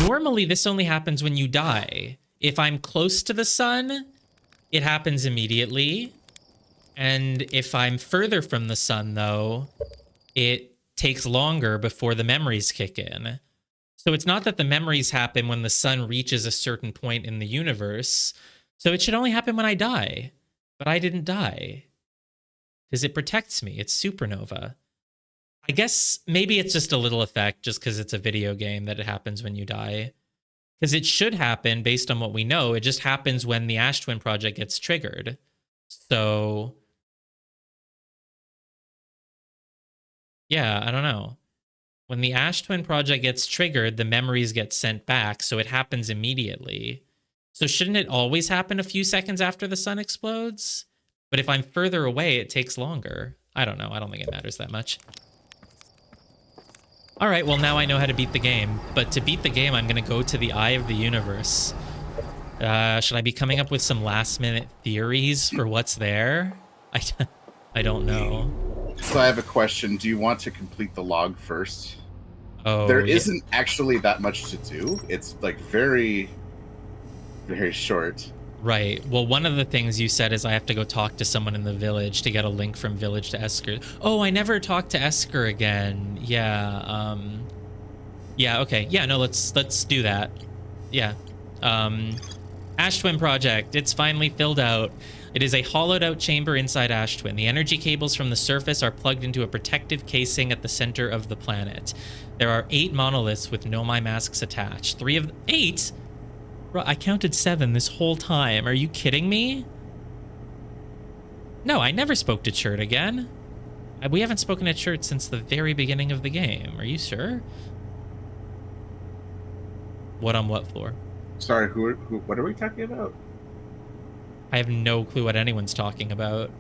Normally, this only happens when you die. If I'm close to the sun, it happens immediately. And if I'm further from the sun, though, it takes longer before the memories kick in. So it's not that the memories happen when the sun reaches a certain point in the universe. So it should only happen when I die. But I didn't die. Because it protects me. It's supernova. I guess maybe it's just a little effect just because it's a video game that it happens when you die. Because it should happen based on what we know. It just happens when the Ash Twin project gets triggered. So... yeah, I don't know. When the Ash Twin project gets triggered, the memories get sent back, so it happens immediately. So shouldn't it always happen a few seconds after the sun explodes? But if I'm further away, it takes longer. I don't know. I don't think it matters that much. All right, well, now I know how to beat the game. But to beat the game, I'm going to go to the Eye of the Universe. Should I be coming up with some last-minute theories for what's there? I don't know. So I have a question. Do you want to complete the log first? Oh, There yeah. isn't actually that much to do. It's like very, very short. Right. Well, one of the things you said is I have to go talk to someone in the village to get a link from village to Esker. Oh, I never talked to Esker again. Yeah. Yeah. Okay. Yeah. No. Let's do that. Yeah. Ash Twin project. It's finally filled out. It is a hollowed-out chamber inside Ash Twin. The energy cables from the surface are plugged into a protective casing at the center of the planet. There are 8 monoliths with Nomai masks attached. 8? Bro, I counted 7 this whole time. Are you kidding me? No, I never spoke to Chert again. We haven't spoken to Chert since the very beginning of the game. Are you sure? What on what floor? Sorry, what are we talking about? I have no clue what anyone's talking about.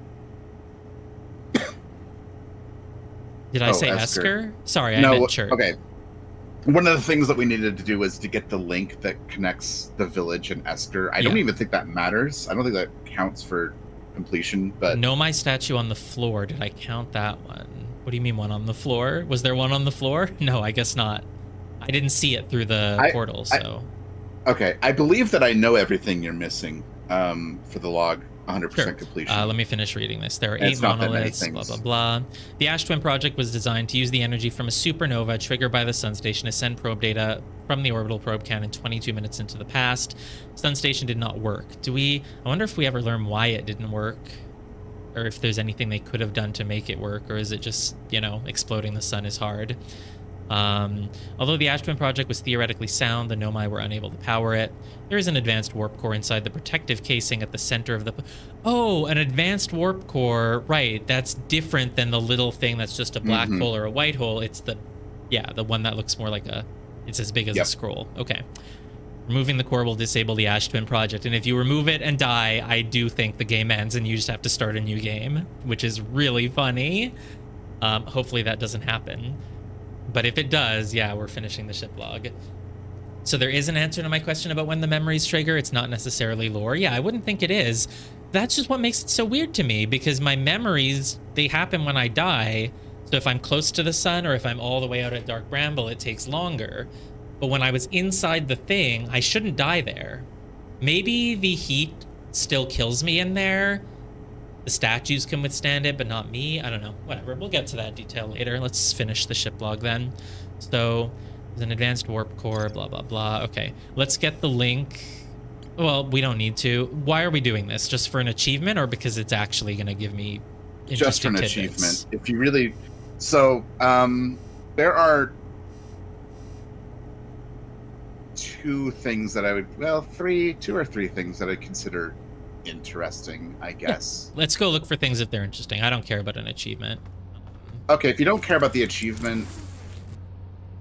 Did I say Esker? Sorry, I meant Chert. Okay. One of the things that we needed to do was to get the link that connects the village and Esker. I don't even think that matters. I don't think that counts for completion, but... Nomai statue on the floor. Did I count that one? What do you mean one on the floor? Was there one on the floor? No, I guess not. I didn't see it through the portal, so... Okay, I believe that I know everything you're missing for the log. 100% completion. Let me finish reading this. There are 8 monoliths, blah, blah, blah. The Ash Twin project was designed to use the energy from a supernova triggered by the Sun Station to send probe data from the orbital probe cannon 22 minutes into the past. Sun Station did not work. I wonder if we ever learn why it didn't work? Or if there's anything they could have done to make it work? Or is it just, exploding the sun is hard? Although the Ash Twin project was theoretically sound, the Nomai were unable to power it. There is an advanced warp core inside the protective casing at the center of the... Oh, an advanced warp core. Right, that's different than the little thing that's just a black hole or a white hole. It's the one that looks more like it's as big as a scroll. Okay. Removing the core will disable the Ash Twin project, and if you remove it and die, I do think the game ends and you just have to start a new game, which is really funny. Hopefully that doesn't happen. But if it does, yeah, we're finishing the ship log. So there is an answer to my question about when the memories trigger. It's not necessarily lore. Yeah, I wouldn't think it is. That's just what makes it so weird to me, because my memories, they happen when I die. So if I'm close to the sun or if I'm all the way out at Dark Bramble, it takes longer. But when I was inside the thing, I shouldn't die there. Maybe the heat still kills me in there. The statues can withstand it, but not me. I don't know. Whatever. We'll get to that detail later. Let's finish the ship log then. So there's an advanced warp core, blah, blah, blah. Okay. Let's get the link. Well, we don't need to. Why are we doing this? Just for an achievement or because it's actually going to give me just for an tidbits? Achievement. If you really... So, there are 2 things that I would... Well, 2 or 3 things that I consider interesting, I guess. Yeah. Let's go look for things if they're interesting. I don't care about an achievement. Okay, if you don't care about the achievement,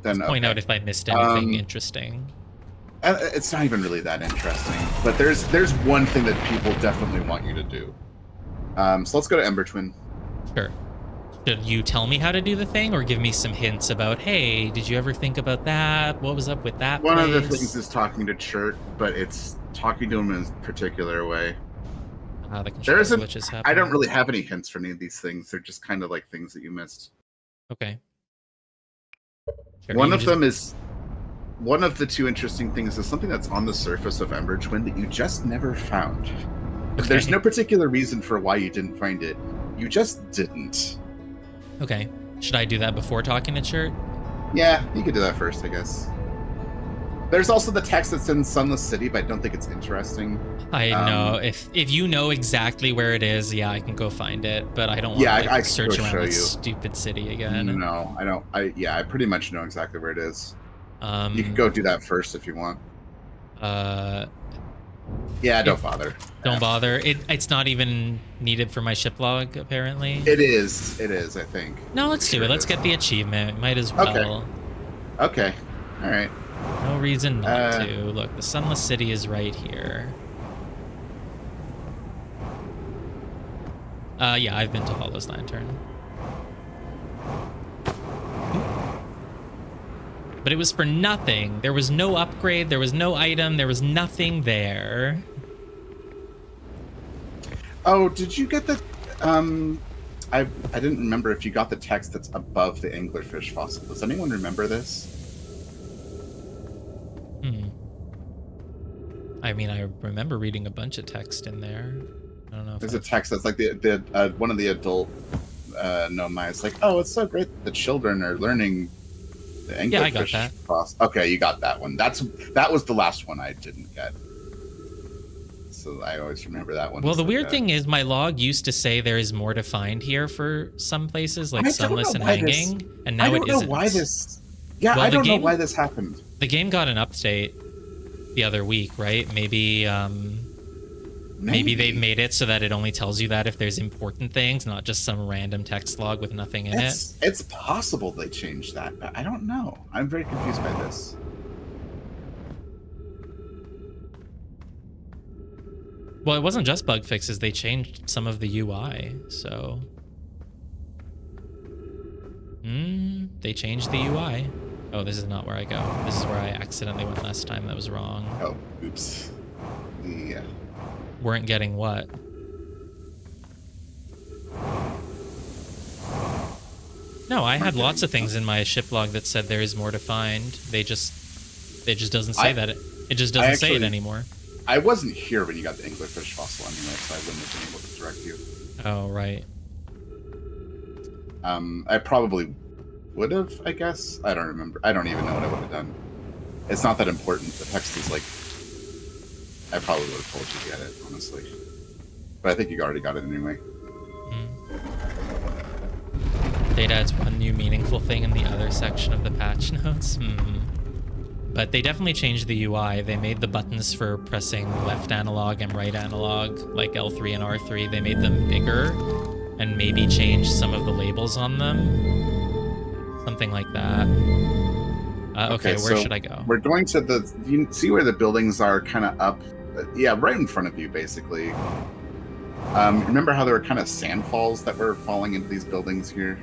then let's point out if I missed anything interesting. It's not even really that interesting, but there's one thing that people definitely want you to do. So let's go to Ember Twin. Sure. Should you tell me how to do the thing or give me some hints about, hey, did you ever think about that? What was up with that One place? of the things is talking to Chert, but it's talking to him in a particular way. The glitches happen. I don't really have any hints for any of these things. They're just kind of like things that you missed. Okay. Sure, one of the 2 interesting things is something that's on the surface of Ember Twin that you just never found. Okay. There's no particular reason for why you didn't find it. You just didn't. Okay. Should I do that before talking to Chert? Yeah, you could do that first, I guess. There's also the text that's in Sunless City, but I don't think it's interesting. I know. If you know exactly where it is, yeah, I can go find it. But I don't want to search around that stupid city again. No, I don't. I pretty much know exactly where it is. You can go do that first if you want. Yeah, don't bother. Don't bother. It's not even needed for my ship log, apparently. It is, I think. No, let's do it. Let's get the achievement. Might as well. Okay. All right. No reason not to. Look, the Sunless City is right here. Yeah, I've been to Hollow's Lantern. But it was for nothing. There was no upgrade. There was no item. There was nothing there. Oh, did you get the... I didn't remember if you got the text that's above the anglerfish fossil. Does anyone remember this? I mean, I remember reading a bunch of text in there. I don't know if there's a text that's like the one of the adult Nomai is like, oh, it's so great that the children are learning the anglerfish. Yeah, I got that. Okay, you got that one. That was the last one I didn't get. So I always remember that one. Well, the weird thing is my log used to say there is more to find here for some places, like Sunless and Hanging, and now it isn't. I don't know why this... Yeah, well, I don't know why this happened. The game got an update. the other week, right? Maybe maybe they've made it so that it only tells you that if there's important things, not just some random text log with nothing in it. It's possible they changed that, but I don't know. I'm very confused by this. Well, it wasn't just bug fixes. They changed some of the UI, so... they changed the UI. Oh, this is not where I go. This is where I accidentally went last time. That was wrong. Oh, oops. Yeah. Weren't getting what? No, I had lots of things in my ship log that said there is more to find. It just doesn't say that. It just doesn't say it anymore. I wasn't here when you got the anglerfish fossil anyway, so I wouldn't have been able to direct you. Oh, right. I probably would have, I guess. I don't remember. I don't even know what I would have done. It's not that important. The text is like... I probably would have told you to get it, honestly. But I think you already got it anyway. Data adds one new meaningful thing in the other section of the patch notes. But they definitely changed the UI. They made the buttons for pressing left analog and right analog, like L3 and R3, they made them bigger and maybe changed some of the labels on them. Something like that. Okay, where should I go? We're going to the... You see where the buildings are kind of up? Yeah, right in front of you, basically. Remember how there were kind of sand falls that were falling into these buildings here?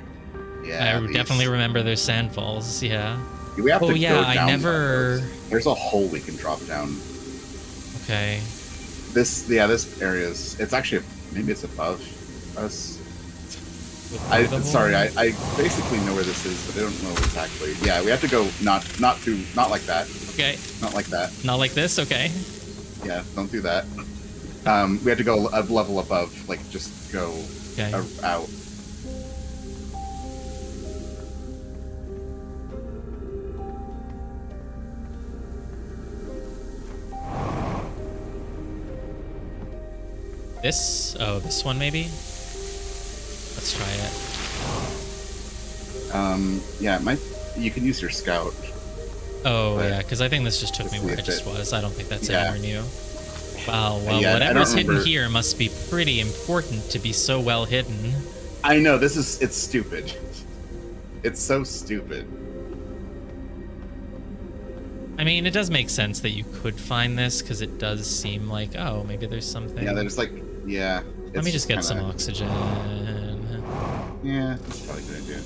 Yeah, I definitely remember there's sand falls, yeah. We have to go down. I never... There's a hole we can drop down. Okay. This area is... It's actually... Maybe it's above us. Sorry, I basically know where this is, but I don't know exactly. Yeah, we have to go not like that. Okay. Not like that. Not like this? Okay. Yeah, don't do that. We have to go a level above, like just go out. This? Oh, this one maybe? Let's try it. Yeah, it might... You can use your scout. Oh, yeah, because I think this just took me where I just was. I don't think that's anywhere new. Wow, well, whatever's hidden here must be pretty important to be so well hidden. I know, it's stupid. It's so stupid. I mean, it does make sense that you could find this, because it does seem like, oh, maybe there's something. Yeah, there's like, yeah. Let me just get some oxygen. Yeah, that's probably a good idea.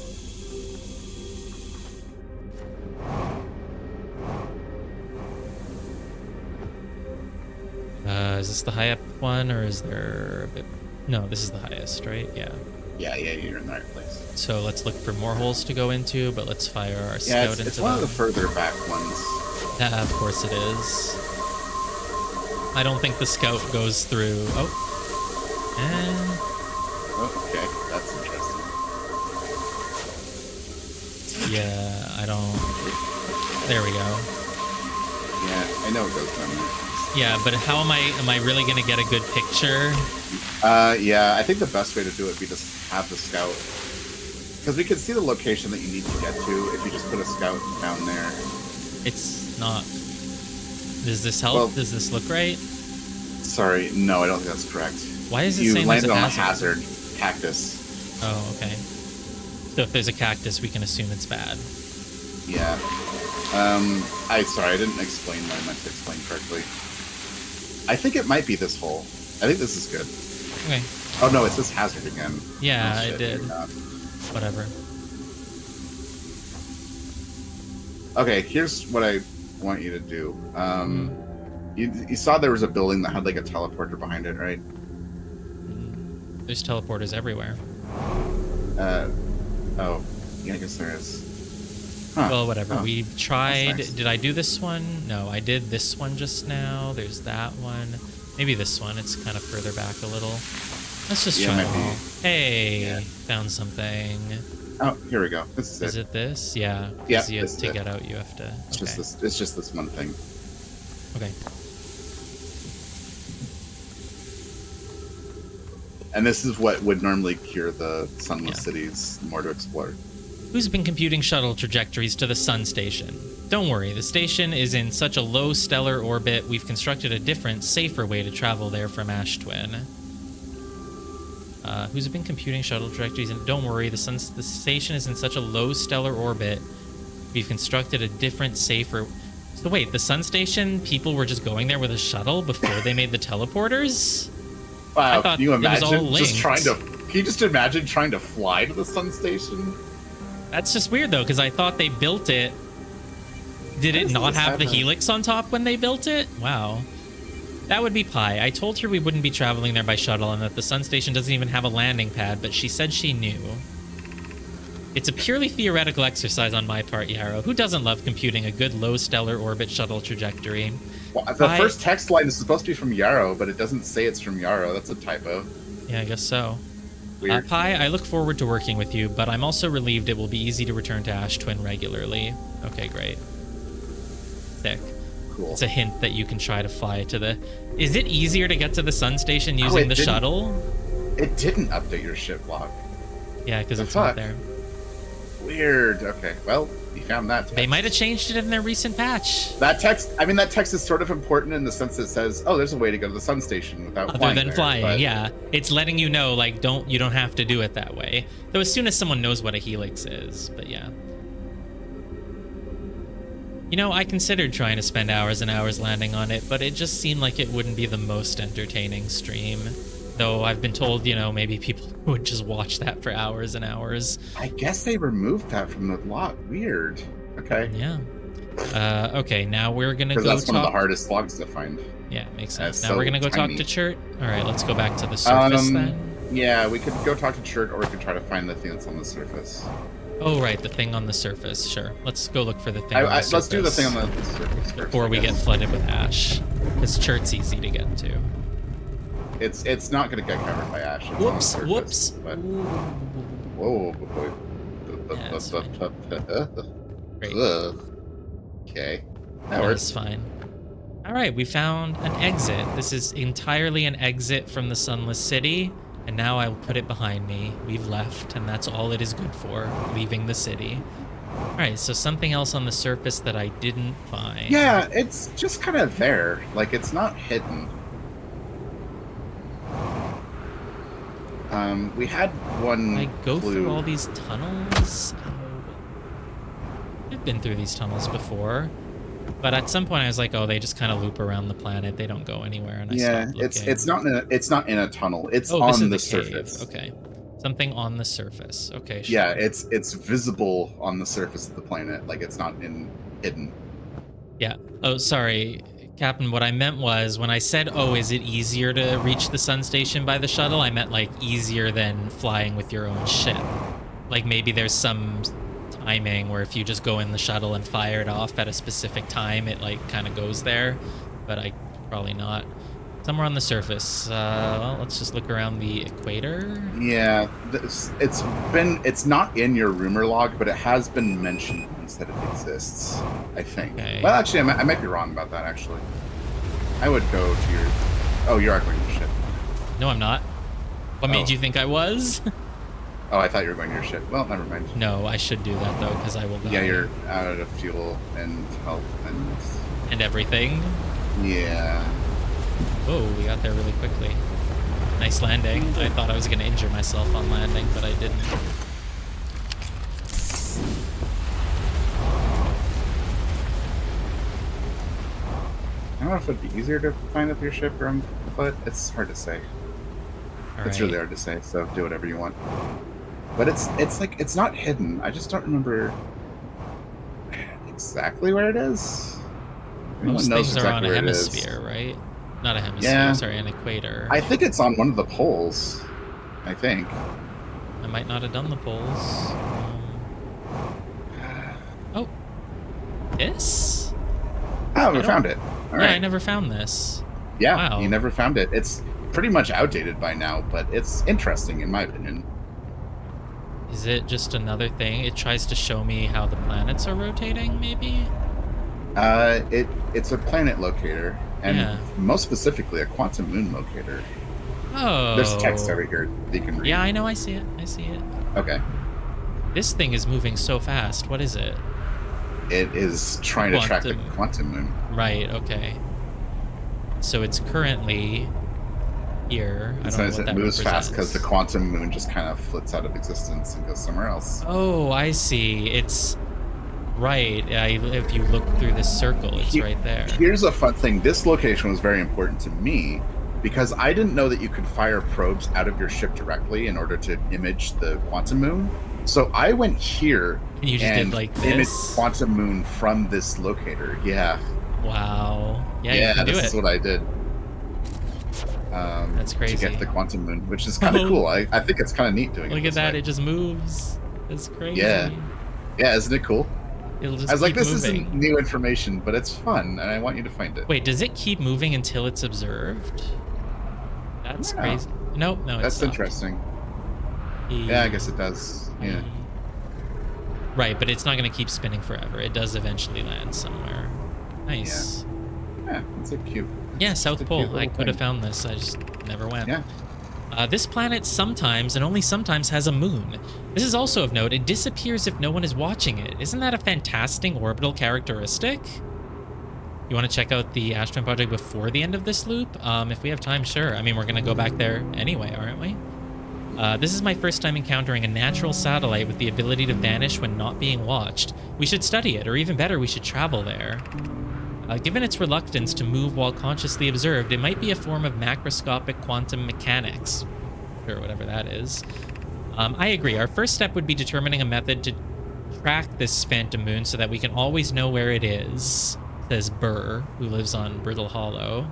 Is this the high up one, or is there a bit... No, this is the highest, right? Yeah. Yeah, you're in the right place. So let's look for more holes to go into, but let's fire our scout into them. It's one of the further back ones. Yeah, of course it is. I don't think the scout goes through... Oh. Okay, that's interesting. Yeah, I don't... There we go. Yeah, I know it goes down there. Yeah, but how am I really going to get a good picture? Yeah, I think the best way to do it would be to have the scout. Because we can see the location that you need to get to if you just put a scout down there. It's not... Does this help? Well, does this look right? Sorry, no, I don't think that's correct. Why is it saying there's a hazard? You landed on a hazard cactus. Oh, okay. So if there's a cactus, we can assume it's bad. Yeah. Sorry, I didn't explain what I meant to explain correctly. I think it might be this hole. I think this is good. Okay. Oh no, it's this hazard again. Yeah, it did. Whatever. Okay, here's what I want you to do. You saw there was a building that had like a teleporter behind it, right? There's teleporters everywhere. Oh, yeah, I guess there is. Huh. Well, whatever. We tried... Nice. Did I do this one? No, I did this one just now. There's that one. Maybe this one. It's kind of further back a little. Let's just try them all. Hey, found something. Oh, here we go. This is it. Is it this? Yeah. Yeah, to get out, you have to... It's just this one thing. Okay. And this is what would normally cure the Sunless Cities more to explore. Who's been computing shuttle trajectories to the sun station? Don't worry, the station is in such a low stellar orbit, we've constructed a different, safer way to travel there from Ash Twin. Who's been computing shuttle trajectories? And don't worry, the station is in such a low stellar orbit, we've constructed a different, safer... So wait, the sun station, people were just going there with a shuttle before they made the teleporters? Wow, I thought can you it was all imagine just linked. trying to... Can you just imagine trying to fly to the sun station? That's just weird, though, because I thought they built it... Did it not have the helix on top when they built it? Wow. That would be Pi. I told her we wouldn't be traveling there by shuttle and that the sun station doesn't even have a landing pad, but she said she knew. It's a purely theoretical exercise on my part, Yarrow. Who doesn't love computing a good low stellar orbit shuttle trajectory? Well, the first text line is supposed to be from Yarrow, but it doesn't say it's from Yarrow. That's a typo. Yeah, I guess so. Weird. Pi, I look forward to working with you, but I'm also relieved it will be easy to return to Ash Twin regularly. Okay, great. Sick. Cool. It's a hint that you can try to fly to the... Is it easier to get to the sun station using the shuttle? It didn't update your ship log. Yeah, because it's not there. Weird. Okay, well, you found that text. They might have changed it in their recent patch. That text, I mean, that text is sort of important in the sense that it says, oh, there's a way to go to the sun station without Other flying than there, flying, but... yeah. It's letting you know, like, you don't have to do it that way. Though as soon as someone knows what a helix is, but yeah. You know, I considered trying to spend hours and hours landing on it, but it just seemed like it wouldn't be the most entertaining stream. Though I've been told, you know, maybe people would just watch that for hours and hours. I guess they removed that from the log. Weird. Okay. Yeah. Okay, now we're gonna go Because that's talk... one of the hardest logs to find. Yeah, makes sense. That's Now we're so gonna go tiny. talk to Chert. Alright, let's go back to the surface then. Yeah, we could go talk to Chert, or we could try to find the thing that's on the surface. Oh, right, the thing on the surface. Sure. Let's go look for the thing on the surface. Let's do the thing on the surface first, before we get flooded with ash. Because Chert's easy to get to. It's not going to get covered by ash. It's Whoops, on the surface, whoops. But... Ooh. Whoa. Yeah, it's fine. Great. Okay. That was fine. Alright, we found an exit. This is entirely an exit from the Sunless City. And now I'll put it behind me. We've left, and that's all it is good for, leaving the city. Alright, so something else on the surface that I didn't find. Yeah, it's just kind of there. Like, it's not hidden. We had one I go clue. through all these tunnels? I've been through these tunnels before. But at some point I was like, oh, they just kind of loop around the planet. They don't go anywhere, and I stopped looking. it's not in a tunnel. It's this is on the cave. surface. Okay. Something on the surface. Okay, sure. Yeah, it's visible on the surface of the planet. Like, it's not hidden. Yeah. Oh, sorry, Captain. What I meant was when I said, oh, is it easier to reach the sun station by the shuttle? I meant like easier than flying with your own ship. Like maybe there's some timing where if you just go in the shuttle and fire it off at a specific time, it like kind of goes there. But I probably not. Somewhere on the surface. Well, let's just look around the equator. Yeah, it's not in your rumor log, but it has been mentioned once that it exists, I think. Okay. Well, actually, I might be wrong about that, actually. I would go to your... Oh, you are going to your ship. No, I'm not. What made Oh. you think I was? Oh, I thought you were going to your ship. Well, never mind. No, I should do that though, because I will die. Yeah, you're out of fuel and health And everything. Yeah. Whoa, we got there really quickly. Nice landing. I thought I was going to injure myself on landing, but I didn't. I don't know if it'd be easier to find up your ship or on foot. It's hard to say. It's really hard to say, so do whatever you want. But it's like, it's not hidden. I just don't remember exactly where it is. Most knows things are on exactly a where it is. hemisphere, right? Not a hemisphere, Yeah. sorry, an equator. I think it's on one of the poles. I think. I might not have done the poles. Oh. This? Oh, we don't- found it. All Yeah, right. I never found this. Yeah, Wow. you never found it. It's pretty much outdated by now, but it's interesting in my opinion. Is it just another thing? It tries to show me how the planets are rotating, maybe? It's a planet locator, and Yeah. most specifically a quantum moon locator. Oh. There's text over here that you can read. Yeah, I know, I see it. I see it. Okay. This thing is moving so fast. What is it? It is trying to track the Quantum. quantum moon. Right, okay. So it's currently here. I It don't know says what it that moves fast because the represents. quantum moon just kind of flits out of existence and goes somewhere else. Oh, I see. It's right. If you look through this circle, it's right there. Here's a fun thing. This location was very important to me because I didn't know that you could fire probes out of your ship directly in order to image the quantum moon. So I went here And you just and did like imaged this? quantum moon from this locator. Yeah. Wow. Yeah, you can do this it. is what I did. That's crazy. To get the quantum moon, which is kind of Oh. cool. I think it's kind of neat doing it. Look at this that. way. It just moves. It's crazy. Yeah. Yeah, isn't it cool? It'll just I was like, keep this moving. isn't new information, but it's fun, and I want you to find it. Wait, does it keep moving until it's observed? That's Yeah. crazy. Nope, no, That's it's not. interesting. Yeah, I guess it does. Yeah. Right, but it's not going to keep spinning forever. It does eventually land somewhere. Nice. Yeah, it's a cute. Yeah, It's South a Pole. cute I little could have thing. found this. I just never went. Yeah. This planet sometimes, and only sometimes, has a moon. This is also of note. It disappears if no one is watching it. Isn't that a fantastic orbital characteristic? You want to check out the Astron project before the end of this loop? If we have time, sure. I mean, we're going to go back there anyway, aren't we? This is my first time encountering a natural satellite with the ability to vanish when not being watched. We should study it, or even better, we should travel there. Given its reluctance to move while consciously observed, it might be a form of macroscopic quantum mechanics, or whatever that is. I agree. Our first step would be determining a method to track this phantom moon so that we can always know where it is, says Burr, who lives on Brittle Hollow.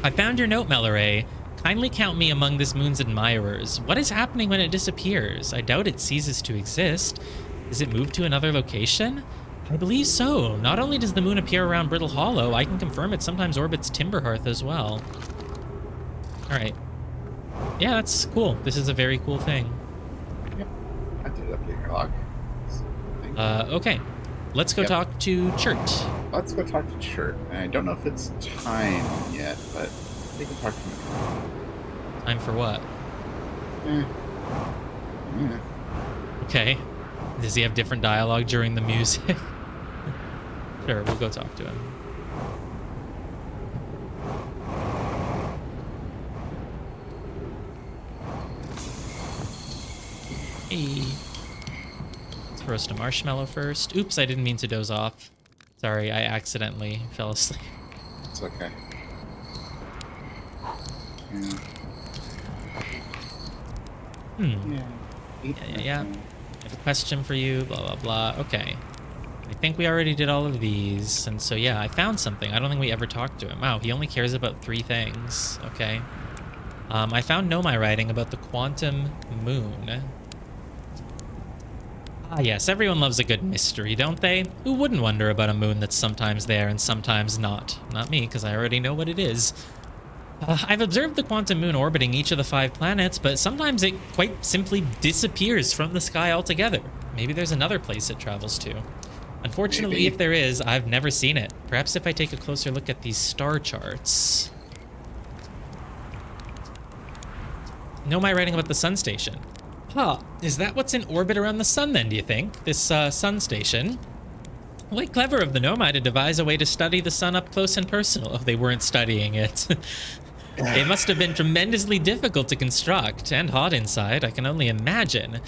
I found your note, Melloray. Kindly count me among this moon's admirers. What is happening when it disappears? I doubt it ceases to exist. Does it move to another location? I believe so. Not only does the moon appear around Brittle Hollow, I can confirm it sometimes orbits Timberhearth as well. All right. Yeah, that's cool. This is a very cool thing. Yep. I did update your log. Okay. Let's go talk to Chert. Let's go talk to Chert. I don't know if it's time yet, but we can talk to him. Time for what? Yeah. Okay. Does he have different dialogue during the music? Sure, we'll go talk to him. Hey. Let's roast a marshmallow first. Oops, I didn't mean to doze off. Sorry, I accidentally fell asleep. It's okay. Yeah. Yeah. Yeah. Yeah. I have a question for you, blah, blah, blah. Okay. I think we already did all of these, and so yeah, I found something. I don't think we ever talked to him. Wow, he only cares about 3 things. Okay. I found Nomai writing about the quantum moon. Ah, yes, everyone loves a good mystery, don't they? Who wouldn't wonder about a moon that's sometimes there and sometimes not? Not me, because I already know what it is. I've observed the quantum moon orbiting each of the 5 planets, but sometimes it quite simply disappears from the sky altogether. Maybe there's another place it travels to. Unfortunately, Maybe. if there is, I've never seen it. Perhaps if I take a closer look at these star charts. Nomai writing about the sun station. Huh, is that what's in orbit around the sun then, do you think? This sun station? Quite clever of the Nomai to devise a way to study the sun up close and personal. Oh, they weren't studying it. It must have been tremendously difficult to construct, and hot inside, I can only imagine.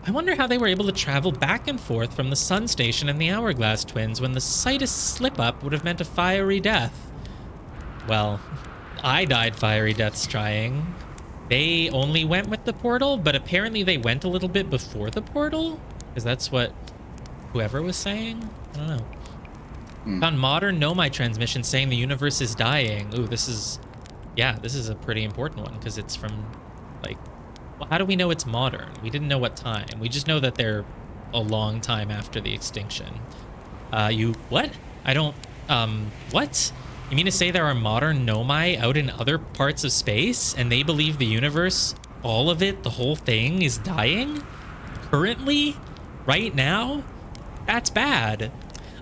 I wonder how they were able to travel back and forth from the sun station and the Hourglass Twins when the slightest slip-up would have meant a fiery death. Well, I died fiery deaths trying. They only went with the portal, but apparently they went a little bit before the portal? Because that's what whoever was saying? I don't know. Found modern Nomai transmission saying the universe is dying. Ooh, this is a pretty important one because it's from, like, well, how do we know it's modern? We didn't know what time. We just know that they're a long time after the extinction. What? I don't, what? You mean to say there are modern Nomai out in other parts of space and they believe the universe, all of it, the whole thing is dying? Currently? Right now? That's bad.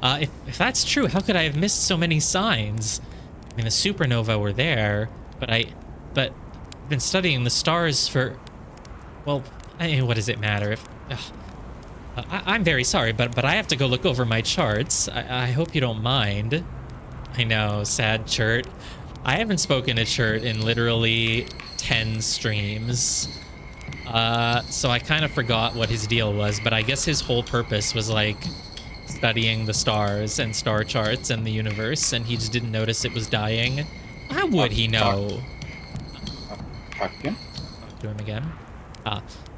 If that's true, how could I have missed so many signs? I mean, the supernova were there, but I've been studying the stars for... Well, I mean, what does it matter if... Ugh. I'm very sorry, but I have to go look over my charts. I hope you don't mind. I know, sad Chert. I haven't spoken to Chert in literally 10 streams. So I kind of forgot what his deal was, but I guess his whole purpose was like studying the stars and star charts and the universe, and he just didn't notice it was dying. How would he know? Talk again? Talk to him again.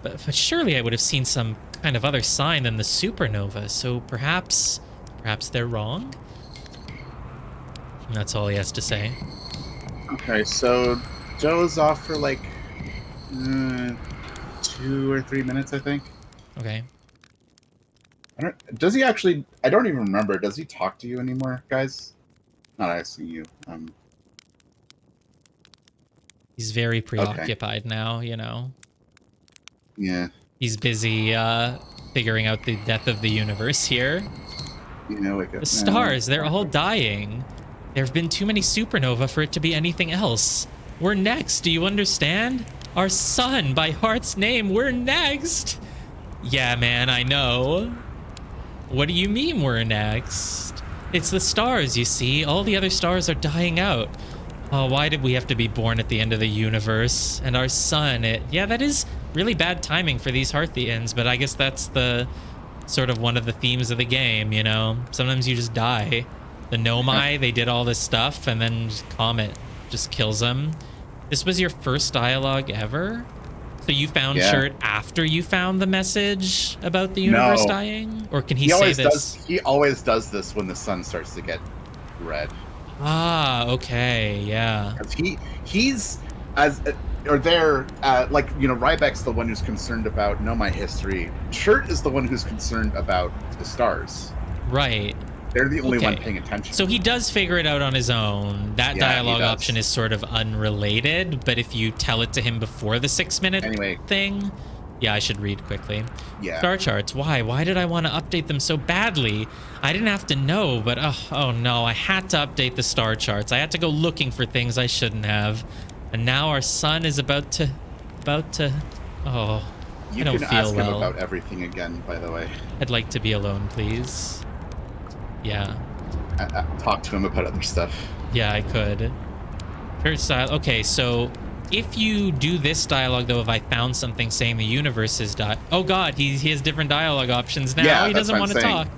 But surely I would have seen some kind of other sign than the supernova, so perhaps they're wrong? And that's all he has to say. Okay, so Joe's off for like 2 or 3 minutes, I think. Okay. Does he actually? I don't even remember. Does he talk to you anymore, guys? Not asking you. He's very preoccupied now, you know. Yeah. He's busy figuring out the death of the universe here. You know, like the stars, they're all dying. There have been too many supernova for it to be anything else. We're next, do you understand? Our sun, by Heart's name, we're next. Yeah, man, I know. What do you mean we're next? It's the stars, you see. All the other stars are dying out. Oh, why did we have to be born at the end of the universe? And our sun, yeah, that is really bad timing for these Hearthians, but I guess that's the sort of one of the themes of the game, you know? Sometimes you just die. The Nomai, they did all this stuff, and then Comet just kills them. This was your first dialogue ever? So you found Chert after you found the message about the universe dying? Or can he say this? He always does this when the sun starts to get red. Ah, okay, yeah. He's as or they're like, you know, Ryback's the one who's concerned about Nomai history. Chert is the one who's concerned about the stars. Right. They're the only one paying attention. So he does figure it out on his own. That dialogue option is sort of unrelated, but if you tell it to him before the 6-minute thing, yeah, I should read quickly. Yeah. Star charts. Why? Why did I want to update them so badly? I didn't have to know, but oh no, I had to update the star charts. I had to go looking for things I shouldn't have. And now our sun is about to oh, you I don't can feel ask him well. about everything again, by the way. I'd like to be alone, please. Yeah. Talk to him about other stuff. Yeah, I could. Chert style. Okay, so if you do this dialogue, though, if I found something saying the universe is oh god, he has different dialogue options now. Yeah, he doesn't want to talk.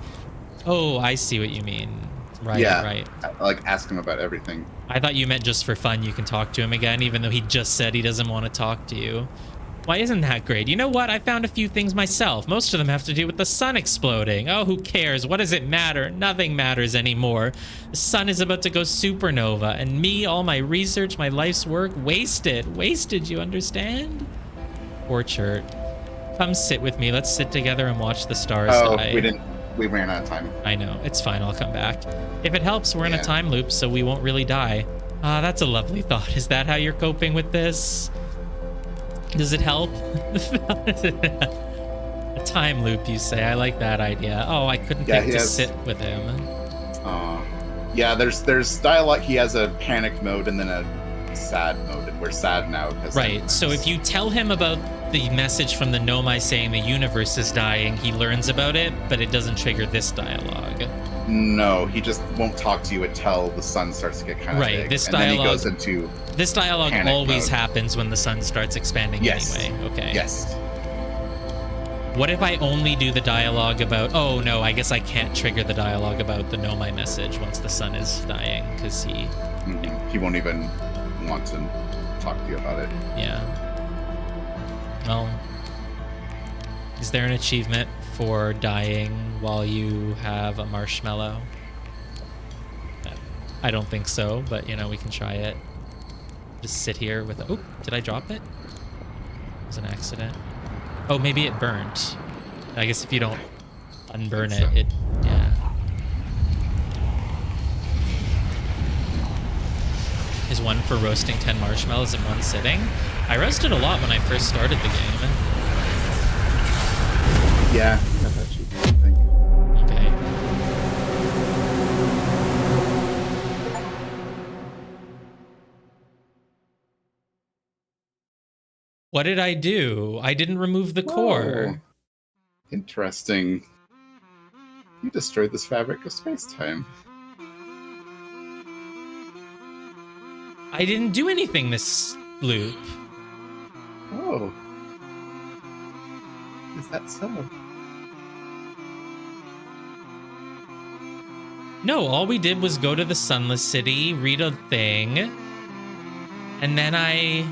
Oh, I see what you mean. Right, yeah, right. Like, ask him about everything. I thought you meant just for fun you can talk to him again, even though he just said he doesn't want to talk to you. Why isn't that great? You know what? I found a few things myself. Most of them have to do with the sun exploding. Oh, who cares? What does it matter? Nothing matters anymore. The sun is about to go supernova, and me, all my research, my life's work, wasted. Wasted, you understand? Poor Chert. Come sit with me. Let's sit together and watch the stars die. We ran out of time. I know. It's fine. I'll come back. If it helps, we're in a time loop, so we won't really die. Ah, that's a lovely thought. Is that how you're coping with this? Does it help? A time loop, you say? I like that idea. Oh, I couldn't pick to sit with him. Yeah, there's dialogue. He has a panic mode and then a sad mode, and we're sad now. Right, so if you tell him about the message from the Nomai saying the universe is dying, he learns about it, but it doesn't trigger this dialogue. No, he just won't talk to you until the sun starts to get kind of big. This and dialogue, then he goes into this dialogue always happens when the sun starts expanding anyway. Okay. Yes. What if I only do the dialogue about... Oh, no, I guess I can't trigger the dialogue about the Nomai message once the sun is dying, because he... He won't even want to talk to you about it. Yeah. Well, is there an achievement for dying while you have a marshmallow? I don't think so, but, you know, we can try it. Just sit here with... Oh, did I drop it? It was an accident. Oh, maybe it burned. I guess if you don't unburn it, yeah. Is one for roasting 10 marshmallows in one sitting? I roasted a lot when I first started the game. Yeah, that's actually the thing. What did I do? I didn't remove the Whoa. core. Interesting. You destroyed this fabric of space-time. I didn't do anything this loop. Oh. Is that so? No, all we did was go to the Sunless City, read a thing, and then I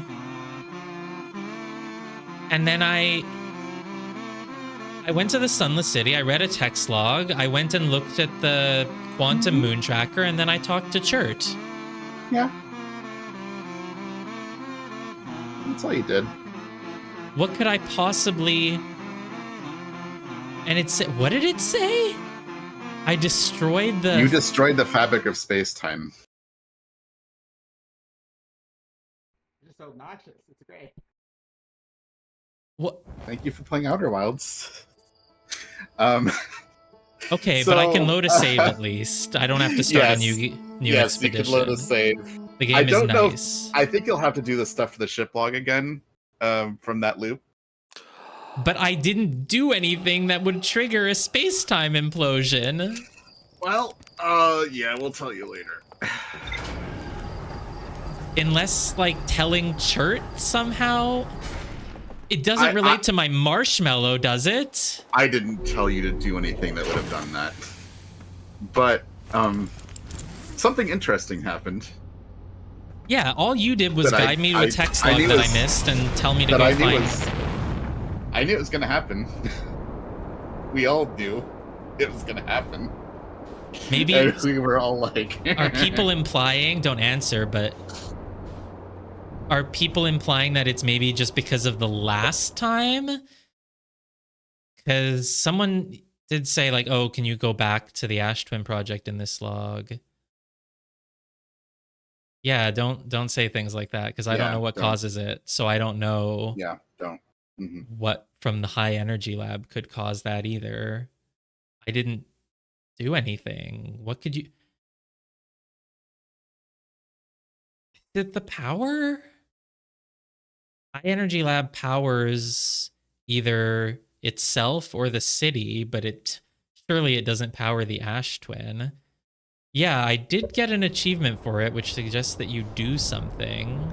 went to the Sunless City, I read a text log, I went and looked at the Quantum Moon Tracker, and then I talked to Chert. Yeah. That's all you did. What could I possibly... And it said... What did it say? I destroyed the... You destroyed the fabric of space-time. You're so obnoxious. It's great. What? Thank you for playing Outer Wilds. Okay, so, but I can load a save at least. I don't have to start a new yes, expedition. you can load a save. The game I don't is know. nice. I think you'll have to do the stuff for the ship log again from that loop. But I didn't do anything that would trigger a space-time implosion. Well, yeah, we'll tell you later. Unless, like, telling Chert somehow... It doesn't relate to my marshmallow, does it? I didn't tell you to do anything that would have done that. But, something interesting happened. Yeah, all you did was guide me to a text log that I missed and tell me to go find... I knew it was going to happen. We all knew it was going to happen. Maybe... And we were all like... Are people implying... Don't answer, but... Are people implying that it's maybe just because of the last time? Because someone did say, like, oh, can you go back to the Ash Twin project in this log? Yeah, don't say things like that, because I don't know what causes it. So I don't know don't. What from the high energy lab could cause that either. I didn't do anything. What could you... Is it the power? High energy lab powers either itself or the city, but surely it doesn't power the Ash Twin. Yeah, I did get an achievement for it, which suggests that you do something.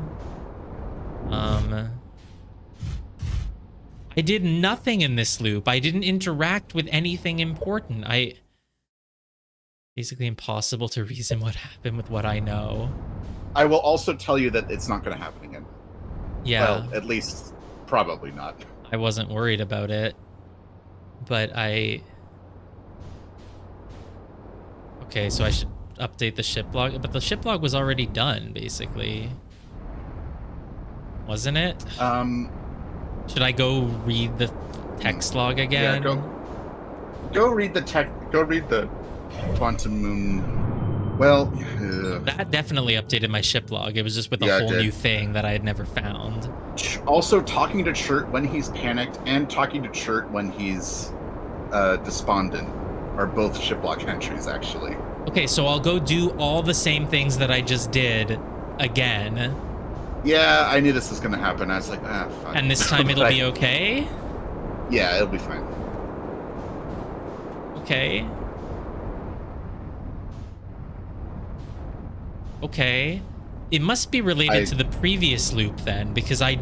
I did nothing in this loop. I didn't interact with anything important. Basically impossible to reason what happened with what I know. I will also tell you that it's not going to happen again. Yeah. Well, at least, probably not. I wasn't worried about it. But Okay, so I should update the ship log. But the ship log was already done, basically. Wasn't it? Should I go read the text log again? Yeah, go read the Go read the Quantum Moon. Well, that definitely updated my ship log. It was just with a whole new thing that I had never found. Also, talking to Chert when he's panicked and talking to Chert when he's despondent are both ship log entries, actually. Okay, so I'll go do all the same things that I just did again. Yeah, I knew this was going to happen. I was like, fuck. And this time it'll be okay? Yeah, it'll be fine. Okay. Okay. It must be related to the previous loop then, because I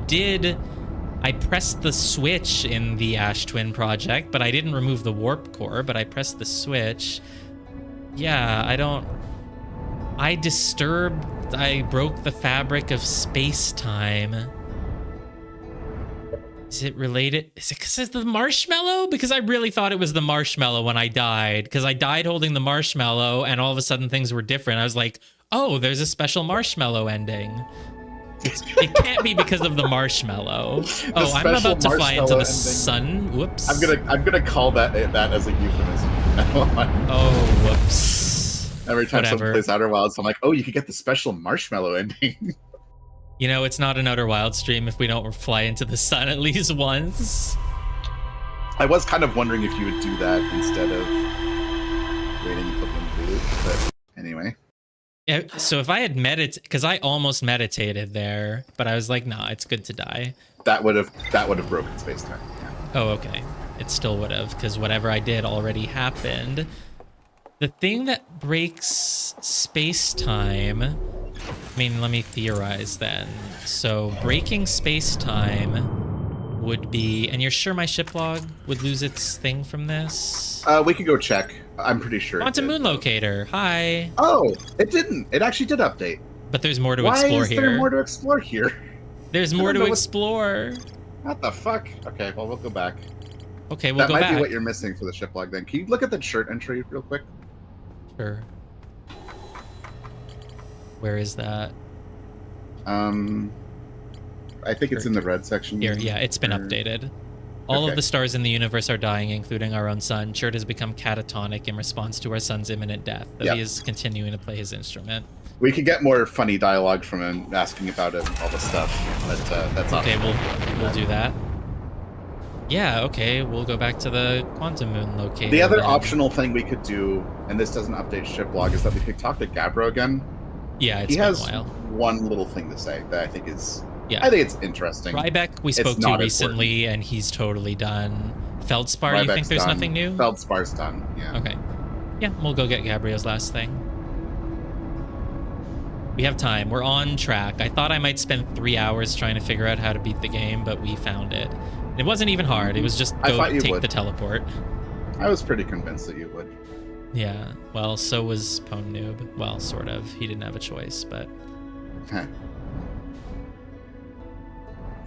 pressed the switch in the Ash Twin project, but I didn't remove the warp core, but I pressed the switch. Yeah, I broke the fabric of space-time. Is it related? Is it because of the marshmallow? Because I really thought it was the marshmallow when I died, because I died holding the marshmallow and all of a sudden things were different. I was like, oh, there's a special marshmallow ending. It can't be because of the marshmallow. Oh, I'm about to fly into the sun. Whoops. I'm gonna call that as a euphemism from now on. Oh, whoops. Every time someone plays Outer Wilds, I'm like, oh, you could get the special marshmallow ending. You know, it's not an Outer Wilds stream if we don't fly into the sun at least once. I was kind of wondering if you would do that instead of waiting until the loop, but anyway. Yeah, so if I had because I almost meditated there, but I was like, nah, it's good to die. That would have broken space time. Yeah. Oh, okay. It still would have, because whatever I did already happened. The thing that breaks space-time... I mean, let me theorize then. So breaking space-time would be... And you're sure my ship log would lose its thing from this? We could go check. I'm pretty sure. Quantum Moon Locator. Hi. Oh, it didn't. It actually did update. But there's more to Why explore is here. there more to explore here? There's more to explore. What the fuck? Okay, well, we'll go back. Okay, we'll go back. That back. might be what you're missing for the ship log then. Can you look at the chart entry real quick? Sure. Where is that? I think it's in the red section. Here, yeah, it's been updated. All of the stars in the universe are dying, including our own sun. Chert has become catatonic in response to our sun's imminent death, though he is continuing to play his instrument. We could get more funny dialogue from him asking about it and all the stuff, but that's okay. We'll do that. Yeah, okay, we'll go back to the Quantum Moon Locator. The other optional thing we could do, and this doesn't update ship log, is that we could talk to Gabbro again. Yeah, he has one little thing to say that I think is... Yeah. I think it's interesting. Ryback we spoke to recently, and he's totally done. Feldspar, Ryback's you think there's nothing new? Feldspar's done, yeah. Okay. Yeah, we'll go get Gabriel's last thing. We have time. We're on track. I thought I might spend 3 hours trying to figure out how to beat the game, but we found it. It wasn't even hard. It was just go take the teleport. I was pretty convinced that you would. Yeah. Well, so was Pwn Noob. Well, sort of. He didn't have a choice, but... Huh.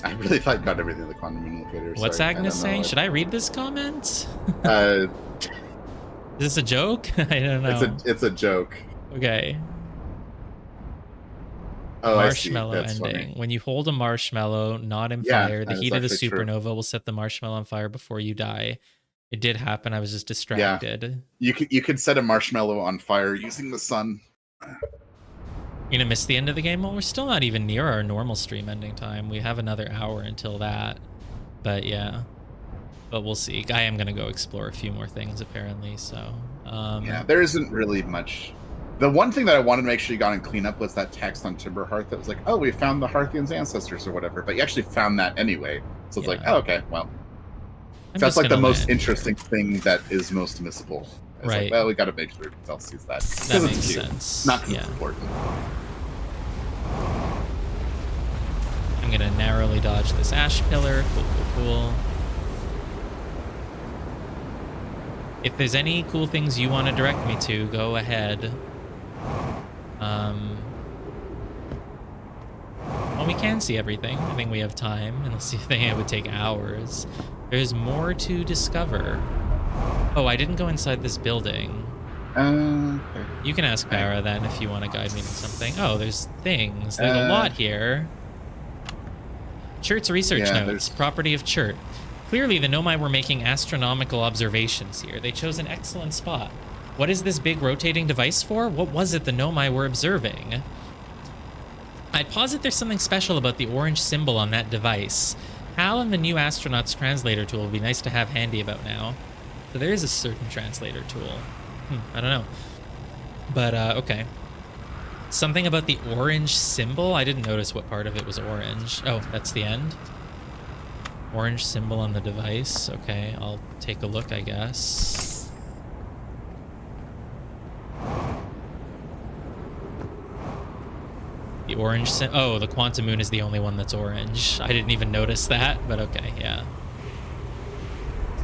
I really thought got everything in the Quantum Moon Locator. What's Agnes saying? Should I read this comment? Is this a joke? I don't know. It's a joke. Okay. Oh, marshmallow ending. Funny. When you hold a marshmallow not in fire, the heat of the supernova will set the marshmallow on fire before you die. It did happen. I was just distracted. Yeah. You could set a marshmallow on fire using the sun. You're gonna miss the end of the game? Well, we're still not even near our normal stream ending time. We have another hour until that. But yeah. But we'll see. I am gonna go explore a few more things apparently, so yeah, there isn't really much. The one thing that I wanted to make sure you got in cleanup was that text on Timber Hearth that was like, oh, we found the Hearthians' ancestors or whatever, but you actually found that anyway. So it's like, oh, okay, well. That's like the most interesting thing that is most missable. It's right. Like, well, we gotta make sure else sees that. That makes sense. Not because it's important. I'm gonna narrowly dodge this ash pillar. Cool. If there's any cool things you want to direct me to, go ahead. Well, we can see everything. I think we have time, unless you think it would take hours. There's more to discover. Oh, I didn't go inside this building. Okay. You can ask Barra then if you want to guide me to something. Oh, there's things. There's a lot here. Chert's research notes. Property of Chert. Clearly, the Nomai were making astronomical observations here. They chose an excellent spot. What is this big rotating device for? What was it the Nomai were observing? I'd posit there's something special about the orange symbol on that device. HAL and the new astronaut's translator tool would be nice to have handy about now. So there is a certain translator tool. I don't know. But, okay. Something about the orange symbol? I didn't notice what part of it was orange. Oh, that's the end? Orange symbol on the device. Okay, I'll take a look, I guess. The orange oh, the Quantum Moon is the only one that's orange. I didn't even notice that, but okay, yeah.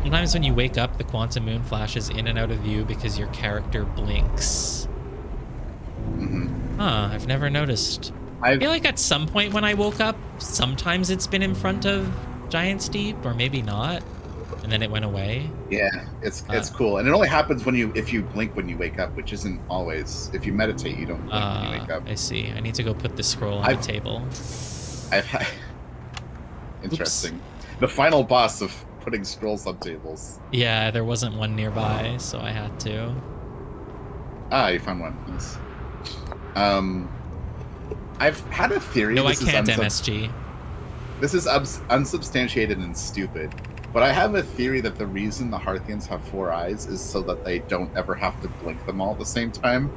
Sometimes when you wake up, the Quantum Moon flashes in and out of view because your character blinks. Huh, I've never noticed. I feel like at some point when I woke up, sometimes it's been in front of Giant's Deep, or maybe not, and then it went away. Yeah, it's cool, and it only happens if you blink when you wake up, which isn't always. If you meditate, you don't blink when you wake up. I see. I need to go put the scroll on the table. I've had interesting. Oops. The final boss of putting scrolls on tables. Yeah, there wasn't one nearby, so I had to. Ah, you found one. Yes. I've had a theory. No, I can't MSG. This is unsubstantiated and stupid, but I have a theory that the reason the Hearthians have 4 eyes is so that they don't ever have to blink them all at the same time,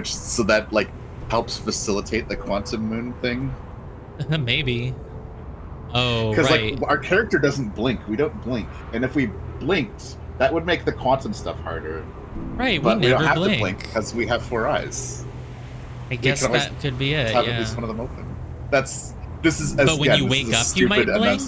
so that like helps facilitate the quantum moon thing. Maybe. Oh, Because right. like our character doesn't blink. We don't blink, and if we blinked, that would make the quantum stuff harder. Right, But we we don't never have to blink. blink because we have 4 eyes. I guess can always that could be it, Have at yeah. least one of them open. This is. But when again, you this is wake a up, you might stupid blink?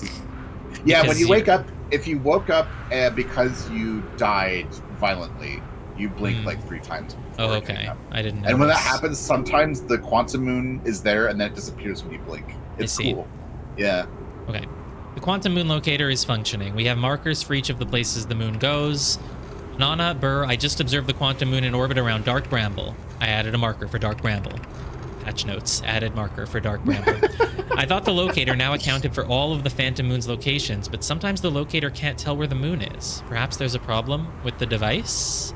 Yeah, when Because you you- wake up, if you woke up because you died violently, you blink like 3 times. Oh, before waking okay. up. I didn't know. And when that happens, sometimes the quantum moon is there and then it disappears when you blink. It's see. cool. Yeah. Okay. The quantum moon locator is functioning. We have markers for each of the places the moon goes. Nana, Burr, I just observed the quantum moon in orbit around Dark Bramble. I added a marker for Dark Bramble. Patch notes, added marker for Dark Bramble. I thought the locator now accounted for all of the Phantom Moon's locations, but sometimes the locator can't tell where the moon is. Perhaps there's a problem with the device?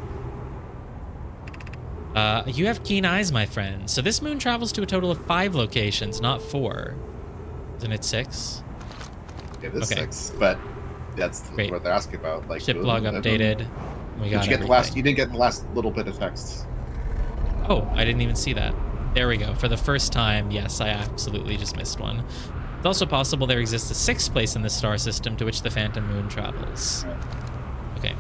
You have keen eyes, my friend. So this moon travels to a total of 5 locations, not 4. Isn't it 6? It is Okay. 6, but that's Great. what they're asking about. Like Ship log updated. We Did got you get the last? You didn't get the last little bit of text. Oh, I didn't even see that. There we go. For the first time, yes, I absolutely just missed one. It's also possible there exists a 6th place in the star system to which the Phantom Moon travels. Okay.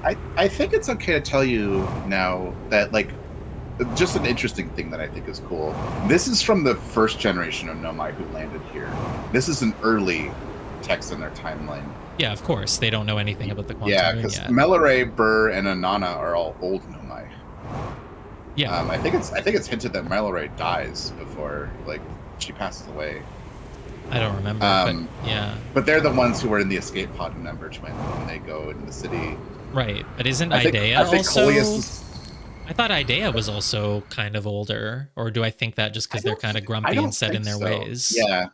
I think it's okay to tell you now that, like, just an interesting thing that I think is cool. This is from the first generation of Nomai who landed here. This is an early text in their timeline. Yeah, of course. They don't know anything about the quantum Yeah, moon because yet. Melaray, Burr, and Anana are all old Nomai. Yeah. I think it's hinted that Melaray dies before, like, she passes away. I don't remember, but yeah. But they're the ones who were in the escape pod in Emberchment when they go into the city. Right. But isn't I think also... Coleus is... I thought Idea was also kind of older, or do I think that just because they're kind of grumpy and set in their ways? Yeah,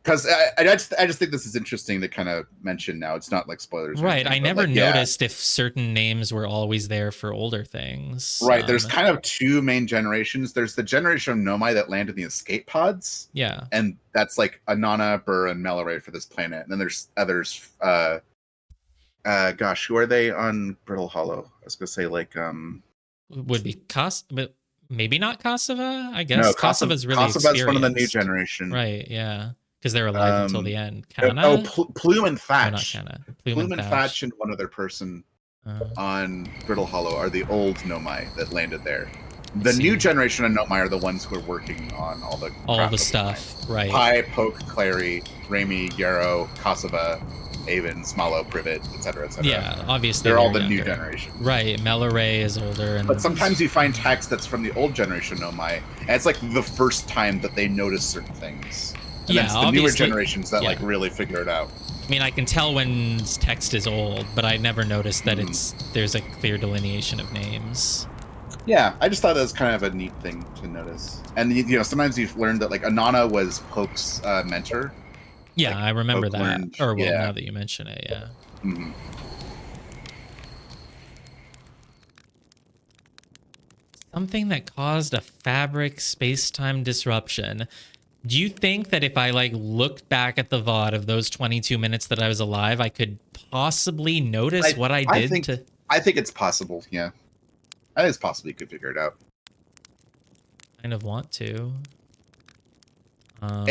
because I just think this is interesting to kind of mention now. It's not like spoilers, or Right. anything, I but, never like, yeah. noticed if certain names were always there for older things. Right, there's kind of 2 main generations. There's the generation of Nomai that land in the escape pods, Yeah. and that's like Anana, Burr, and Melaray for this planet. And then there's others. Gosh, who are they on Brittle Hollow? I was gonna say like Would be but maybe not Kosovo. I guess no, Kosovo's really Kosovo's one of the new experienced. generation, Right? Yeah, because they're alive until the end. Kana? Oh, Plume and No, not Thatch. Kana. Plume and Thatch and one other person on Brittle Hollow are the old Nomai that landed there. The new generation of Nomai are the ones who are working on all the crap of stuff. Right. Pi, Poke, Clary, Raimi, Yarrow, Kosovo, Avon, Smalo, Privet, etc., etc. Yeah, obviously they're all the new younger. generation. Right. Melaray is older, and But sometimes you find text that's from the old generation Nomai, and it's like the first time that they notice certain things. And Yeah, then it's the newer obviously- generations that like yeah. really figure it out. I mean, I can tell when text is old, but I never noticed that there's a clear delineation of names. Yeah, I just thought that was kind of a neat thing to notice. And sometimes you've learned that like Anana was Poke's mentor. Yeah, Like, I remember Poke that. learned- Or well, yeah. now that you mention it, yeah. Mhm. Something that caused a fabric space-time disruption. Do you think that if I like looked back at the VOD of those 22 minutes that I was alive, I could possibly notice what I did to... I think it's possible, yeah. I think it's possible you could figure it out. Kind of want to. Can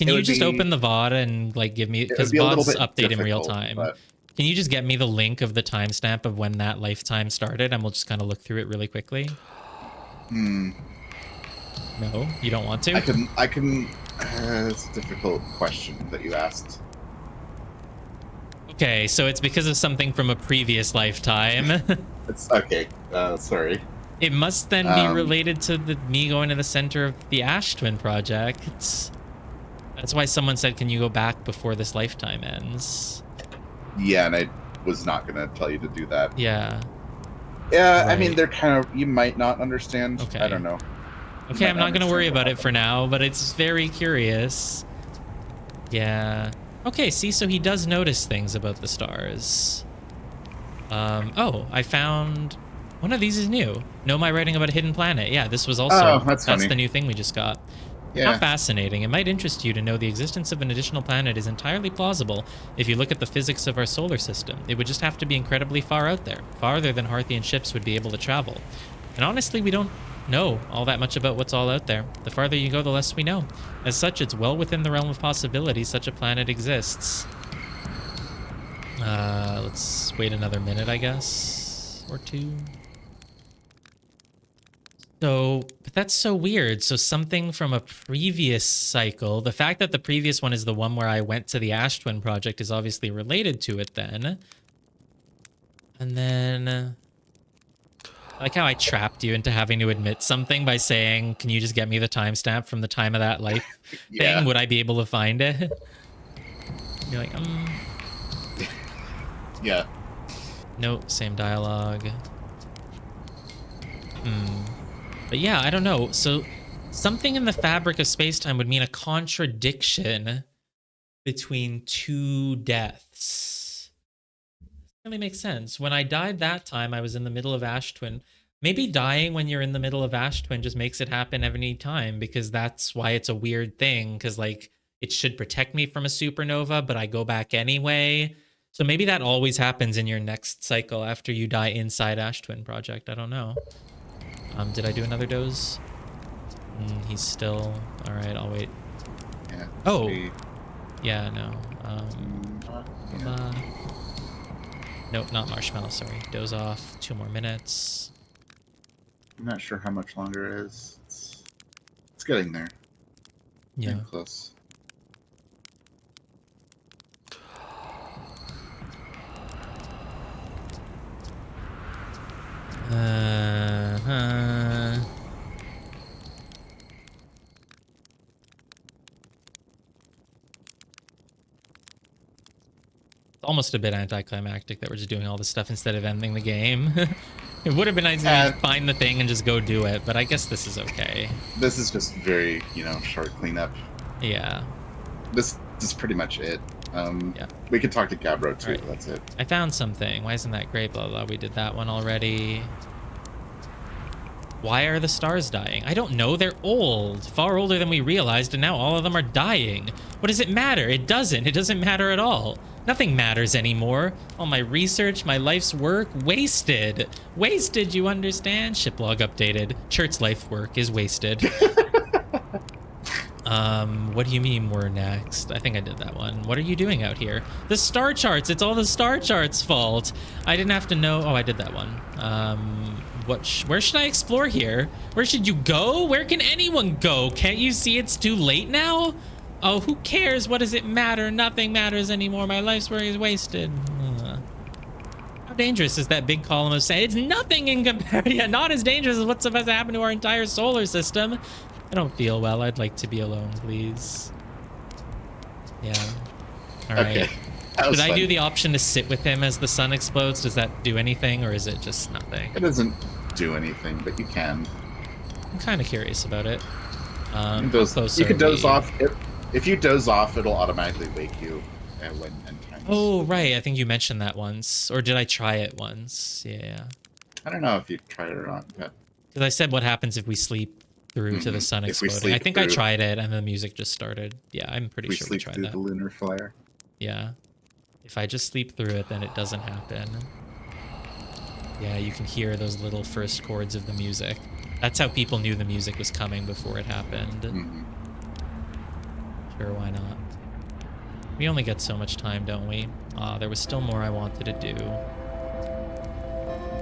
you just open the VOD and like give me, because VODs update in real time. But... Can you just get me the link of the timestamp of when that lifetime started, and we'll just kind of look through it really quickly? No, you don't want to? I can. It's a difficult question that you asked. Okay, so it's because of something from a previous lifetime. It's okay. Sorry. It must then be related to me going to the center of the Ash Twin project. That's why someone said, "Can you go back before this lifetime ends?" Yeah, and I was not going to tell you to do that. Yeah. Yeah, Right. I mean, they're kind of... You might not understand. Okay. I don't know. Okay, I'm not going to worry about it for now, but it's very curious. Yeah. Okay, see, so he does notice things about the stars. Oh, I found... One of these is new. Nomai writing about a hidden planet. Yeah, this was also... Oh, that's funny. the new thing we just got. Yeah. How fascinating. It might interest you to know the existence of an additional planet is entirely plausible if you look at the physics of our solar system. It would just have to be incredibly far out there, farther than Harthian ships would be able to travel. And honestly, we don't know all that much about what's all out there. The farther you go, the less we know. As such, it's well within the realm of possibility such a planet exists. Let's wait another minute, I guess, or two. So, but that's so weird. So something from a previous cycle, the fact that the previous one is the one where I went to the Ash Twin project is obviously related to it then. And then, I like how I trapped you into having to admit something by saying, can you just get me the timestamp from the time of that life thing? Would I be able to find it? You're like, Yeah. No, same dialogue. But yeah, I don't know. So something in the fabric of space-time would mean a contradiction between two deaths. Really makes sense. When I died that time, I was in the middle of Ash Twin. Maybe dying when you're in the middle of Ash Twin just makes it happen every time, because that's why it's a weird thing, because like it should protect me from a supernova, but I go back anyway. So maybe that always happens in your next cycle after you die inside Ash Twin project. I don't know. Did I do another dose? He's still... Alright, I'll wait. Yeah. Oh! See. Yeah, no. Yeah. Nope, not marshmallow, sorry. Doze off. 2 more minutes. I'm not sure how much longer it is. It's getting there. Yeah. Getting close. It's almost a bit anticlimactic that we're just doing all this stuff instead of ending the game. It would have been nice to find the thing and just go do it, but I guess this is okay. This is just very, short cleanup. Yeah. This is pretty much it. Yeah. We could talk to Gabbro too. Right. That's it. I found something. Why isn't that great? Blah, blah. We did that one already. Why are the stars dying? I don't know. They're old. Far older than we realized, and now all of them are dying. What does it matter? It doesn't. It doesn't matter at all. Nothing matters anymore. All my research, my life's work, wasted. Wasted, you understand? Shiplog updated. Chert's life work is wasted. What do you mean we're next? I think I did that one. What are you doing out here? The star charts. It's all the star charts' fault. I didn't have to know. Oh, I did that one. Where should I explore here? Where should you go? Where can anyone go? Can't you see it's too late now? Oh, who cares? What does it matter? Nothing matters anymore. My life's work is wasted. How dangerous is that big column of sand? It's nothing in comparison. Yeah, not as dangerous as what's supposed to happen to our entire solar system. I don't feel well. I'd like to be alone, please. Yeah. All right. Okay. Should I do the option to sit with him as the sun explodes? Does that do anything, or is it just nothing? It doesn't do anything, but you can. I'm kind of curious about it. You can doze off. If you doze off, it'll automatically wake you when end times. Oh, right. I think you mentioned that once. Or did I try it once? Yeah. I don't know if you tried it or not. But... Because I said what happens if we sleep through to the sun exploding. I think I tried it and the music just started. Yeah, I'm pretty sure we tried that. We sleep through the lunar flare. Yeah. If I just sleep through it, then it doesn't happen. Yeah, you can hear those little first chords of the music. That's how people knew the music was coming before it happened. Sure, why not? We only get so much time, don't we? There was still more I wanted to do.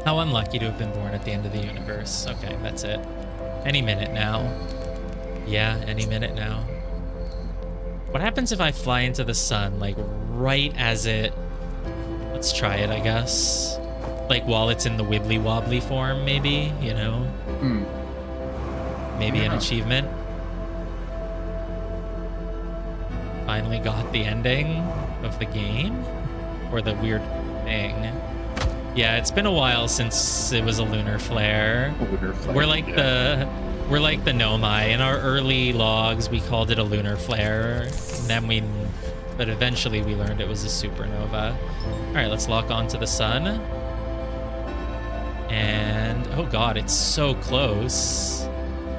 How unlucky to have been born at the end of the universe. Okay, that's it. Any minute now. Yeah, any minute now. What happens if I fly into the sun, like, right as it... Let's try it, I guess. Like, while it's in the wibbly-wobbly form, maybe, you know? Maybe an achievement. Finally got the ending of the game? Or the weird thing. Yeah, it's been a while since it was a lunar flare. We're like the Nomai. In our early logs, we called it a lunar flare. And then but eventually we learned it was a supernova. All right, let's lock onto the sun. And oh god, it's so close.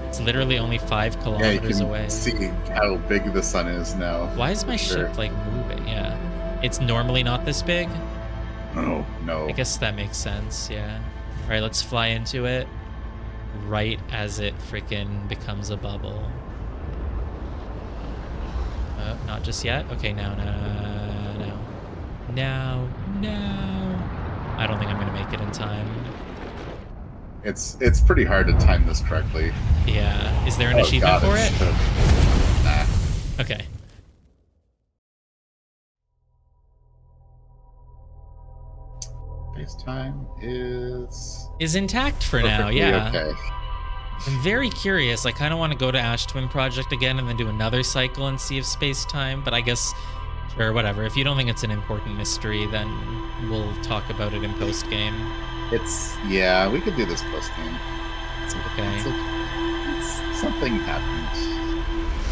It's literally only 5 kilometers away. See how big the sun is now. Why is my ship like moving? Yeah, it's normally not this big. No. I guess that makes sense. Yeah. All right, let's fly into it. right as it freaking becomes a bubble. Not just yet. Okay, now. I don't think I'm gonna make it in time. It's pretty hard to time this correctly. Yeah. Is there an achievement for it? Nah. Okay. Space time is intact for now. Yeah. Okay. I'm very curious. I kind of want to go to Ash Twin Project again and then do another cycle and see if space time. But I guess, sure, whatever. If you don't think it's an important mystery, then we'll talk about it in post game. Yeah, we could do this post game. Okay. Something happened.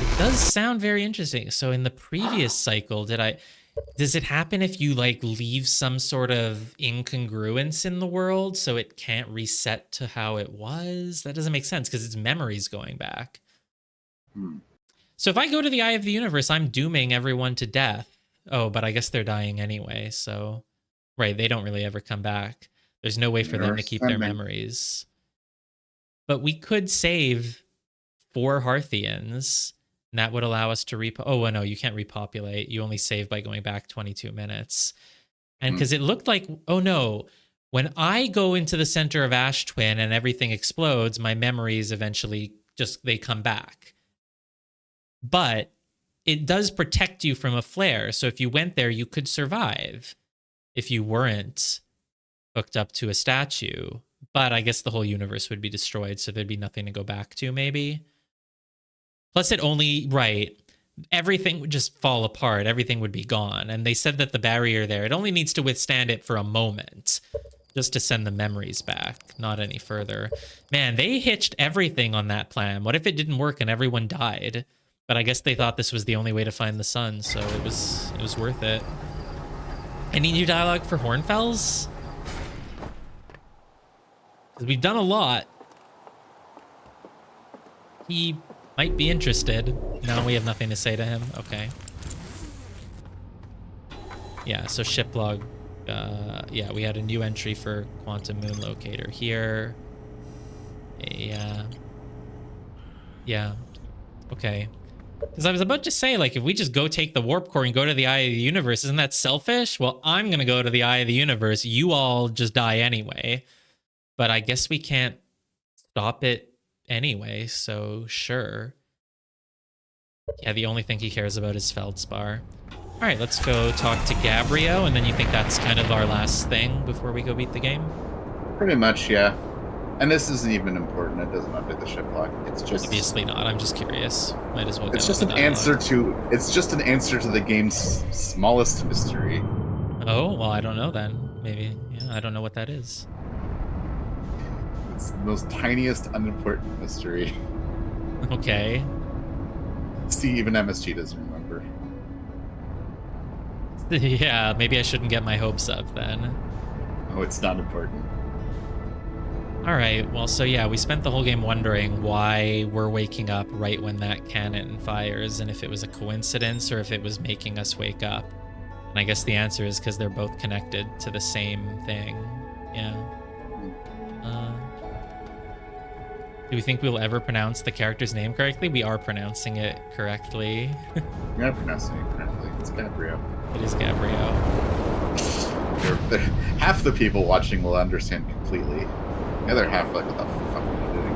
It does sound very interesting. So in the previous cycle, does it happen if you like leave some sort of incongruence in the world so it can't reset to how it was? That doesn't make sense because its memory's going back. So if I go to the Eye of the Universe, I'm dooming everyone to death. Oh, but I guess they're dying anyway. So, right, they don't really ever come back. There's no way for them to keep their memories. But we could save 4 Hearthians, and that would allow us to oh, well, no, you can't repopulate. You only save by going back 22 minutes. And because it looked like, oh no, when I go into the center of Ash Twin and everything explodes, my memories eventually they come back. But it does protect you from a flare. So if you went there, you could survive if you weren't hooked up to a statue. But I guess the whole universe would be destroyed, so there'd be nothing to go back to, maybe. Plus, everything would just fall apart. Everything would be gone. And they said that the barrier there, it only needs to withstand it for a moment, just to send the memories back, not any further. Man, they hitched everything on that plan. What if it didn't work and everyone died? But I guess they thought this was the only way to find the sun, so it was worth it. Any new dialogue for Hornfells? Because we've done a lot. He might be interested. No, we have nothing to say to him. Okay. Yeah, so ship log. Yeah, we had a new entry for Quantum Moon Locator here. Yeah. Okay. Because I was about to say, like, if we just go take the warp core and go to the Eye of the Universe, isn't that selfish? Well, I'm going to go to the Eye of the Universe. You all just die anyway. But I guess we can't stop it anyway, so sure. Yeah, the only thing he cares about is Feldspar. All right, let's go talk to Gabriel, and then you think that's kind of our last thing before we go beat the game? Pretty much, yeah. And this isn't even important. It doesn't update the ship lock. It's just obviously not. I'm just curious. Might as well. It's just an answer to. It's just an answer to the game's smallest mystery. Oh well, I don't know then. Maybe. Yeah, I don't know what that is. It's the most tiniest, unimportant mystery. Okay. See, even MSG doesn't remember. Yeah, maybe I shouldn't get my hopes up then. Oh, it's not important. All right, well, so yeah, we spent the whole game wondering why we're waking up right when that cannon fires, and if it was a coincidence or if it was making us wake up. And I guess the answer is because they're both connected to the same thing. Yeah. Do we think we'll ever pronounce the character's name correctly? We are pronouncing it correctly. You're not pronouncing it correctly. It's Gabriel. It is Gabriel. Half the people watching will understand completely. The other half, like, what the fuck are you doing?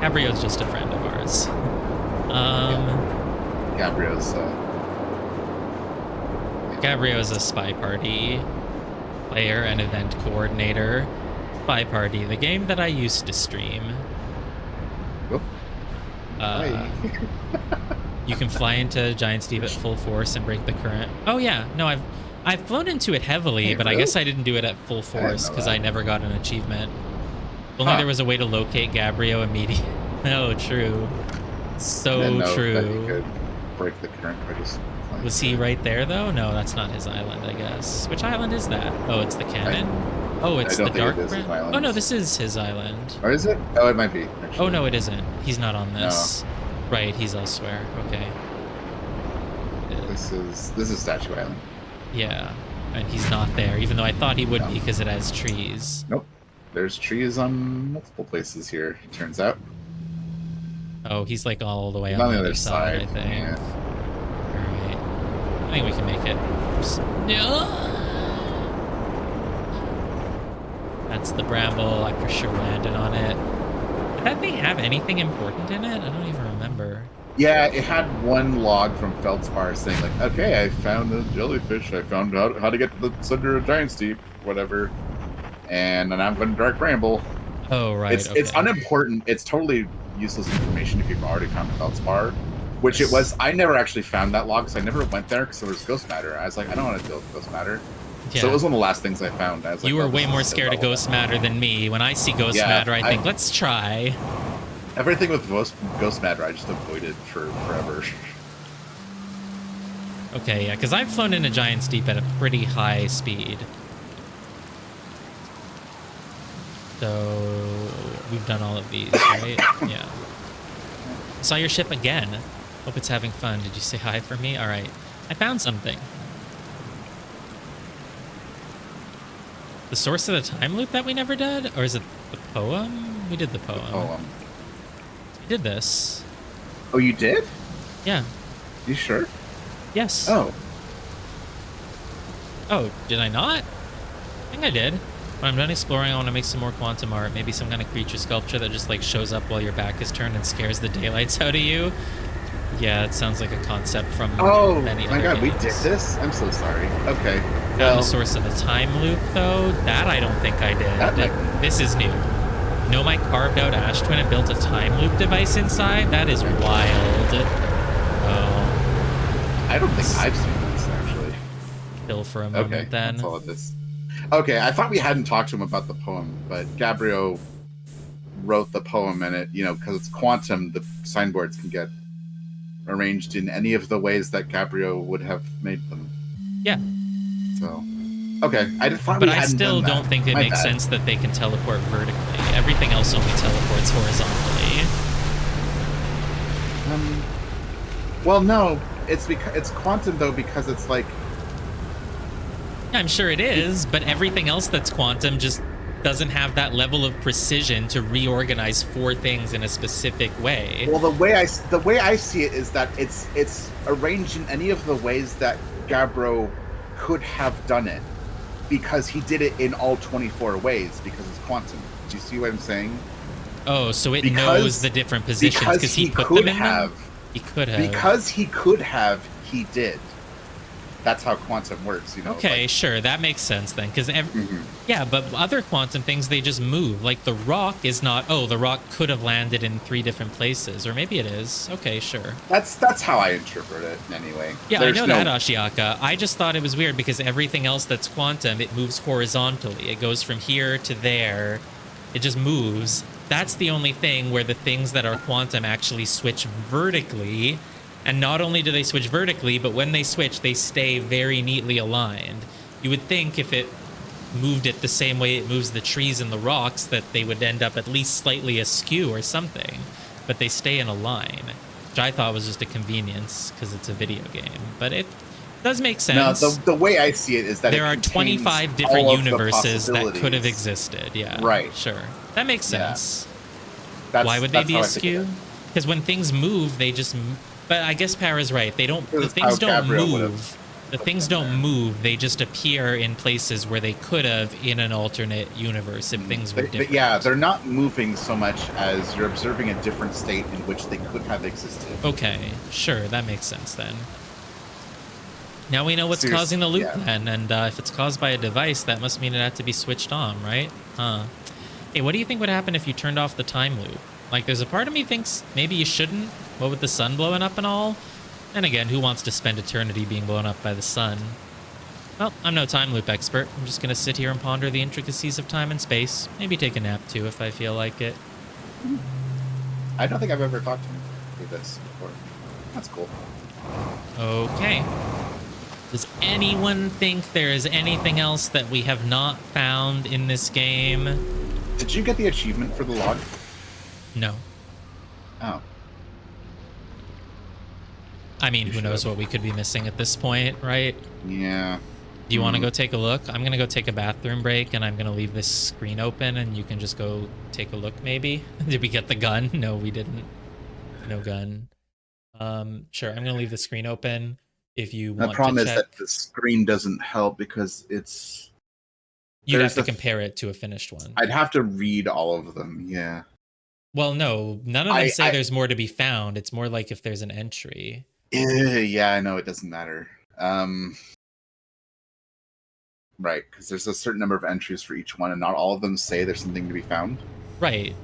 Gabriel's just a friend of ours. Yeah. Gabriel is a Spy Party player and event coordinator. Spy Party, the game that I used to stream. You can fly into Giant Steve at full force and break the current. Oh yeah, no, I've flown into it heavily, but really? I guess I didn't do it at full force because I never got an achievement. Only there was a way to locate Gabriel immediately. Oh, true. So true. That you could break the current by just flying. Was he right there though? No, that's not his island, I guess. Which island is that? Oh, it's the cannon. Oh, it's the dark. Oh no, this is his island. Or is it? Oh, it might be. Actually. Oh no, it isn't. He's not on this. No. Right, he's elsewhere. Okay. This is Statue Island. Yeah. And he's not there, even though I thought he would No. be because it has trees. Nope. There's trees on multiple places here, it turns out. Oh, he's like all the way On on the the other other side, I side, think. yeah. Alright. I think we can make it. No! That's the bramble. I for sure landed on it. Did that thing have anything important in it? I don't even remember. Yeah, it had one log from Feldspar saying like, okay, I found a jellyfish. I found out how to get to the center of Giant's Deep, whatever. And then I'm going to Dark Bramble. Oh, right. It's unimportant. It's totally useless information if you've already found Feldspar, which it was. I never actually found that log because I never went there because there was ghost matter. I was like, I don't want to deal with ghost matter. Yeah. So it was one of the last things I found. I was like, You were oh, way this more is so scared of ghost matter than me. When I see ghost matter, I think, let's try. Everything with ghost matter, I just avoided for forever. Okay, yeah, because I've flown into Giant's Deep at a pretty high speed. So we've done all of these, right? Yeah. Saw your ship again. Hope it's having fun. Did you say hi for me? All right. I found something. The source of the time loop that we never did? Or is it the poem? We did the poem. The poem. We did this. Oh, you did? Yeah. You sure? Yes. Oh. Oh, did I not? I think I did. When I'm done exploring, I want to make some more quantum art. Maybe some kind of creature sculpture that just like shows up while your back is turned and scares the daylights out of you. Yeah, it sounds like a concept from many my other god, we games. did this? I'm so sorry. Okay. Found Well, the source of the time loop, though. That I don't think I That did. might- This is new. Nomai carved out Ash Twin and built a time loop device inside? That is wild. Oh. I don't think I've seen this, actually. Chill for a moment, Okay, then. that's all of this. Okay, I thought we hadn't talked to him about the poem, but Gabriel wrote the poem in it, because it's quantum, the signboards can get arranged in any of the ways that Gabriel would have made them. Yeah. So, okay, thought But we I hadn't still done that. don't think it My makes bad. sense that they can teleport vertically. Everything else only teleports horizontally. Well, no, it's quantum though because it's like Yeah, I'm sure it is, but everything else that's quantum just doesn't have that level of precision to reorganize four things in a specific way. well, the way I see it is that it's arranged in any of the ways that Gabbro could have done it because he did it in all 24 ways because it's quantum. Do you see what I'm saying? Oh, so it Because- knows the different positions because because he he put could them in have. them? He could have. Because he could have, he did. That's how quantum works, Okay, like- sure, that makes sense then. Because Mhm. yeah, but other quantum things they just move. Like the rock is not. Oh, the rock could have landed in 3 different places, or maybe it is. Okay, sure. That's how I interpret it anyway. Yeah, There's I know no- that, Ashiaka. I just thought it was weird because everything else that's quantum, it moves horizontally. It goes from here to there. It just moves. That's the only thing where the things that are quantum actually switch vertically. And not only do they switch vertically, but when they switch, they stay very neatly aligned. You would think if it moved it the same way it moves the trees and the rocks, that they would end up at least slightly askew or something. But they stay in a line, which I thought was just a convenience because it's a video game. But it does make No, sense. the way I see it is that There it are contains 25 different all of the universes that could have possibilities. existed. Yeah. Right. Sure. That makes Yeah. sense. That's- Why would they that's be how I think of askew? it. Because when things move, they just. But I guess Para's right. They don't. The Because things how don't Gabriel would move. have The put things them don't there. move. They just appear in places where they could have in an alternate universe if things were different. But yeah, they're not moving so much as you're observing a different state in which they could have existed. Okay, sure, that makes sense then. Now we know what's Seriously, causing the loop yeah. then, and if it's caused by a device, that must mean it had to be switched on, right? Huh. Hey, what do you think would happen if you turned off the time loop? Like, there's a part of me thinks maybe you shouldn't, what with the sun blowing up and all? And again, who wants to spend eternity being blown up by the sun? Well, I'm no time loop expert. I'm just gonna sit here and ponder the intricacies of time and space. Maybe take a nap too if I feel like it. I don't think I've ever talked to him through this before. That's cool. Okay. Does anyone think there is anything else that we have not found in this game? Did you get the achievement for the log? No. Oh. I mean, You who knows should. what we could be missing at this point, right? Yeah. Do you want to go take a look? I'm going to go take a bathroom break, and I'm going to leave this screen open, and you can just go take a look, maybe. Did we get the gun? No, we didn't. No gun. Sure, I'm going to leave the screen open if you want to check. The problem is that the screen doesn't help because it's... You'd have to compare it to a finished one. I'd have to read all of them, yeah. Well, no, none of them say there's more to be found. It's more like if there's an entry. Yeah, I know, it doesn't matter. Right, because there's a certain number of entries for each one, and not all of them say there's something to be found. Right.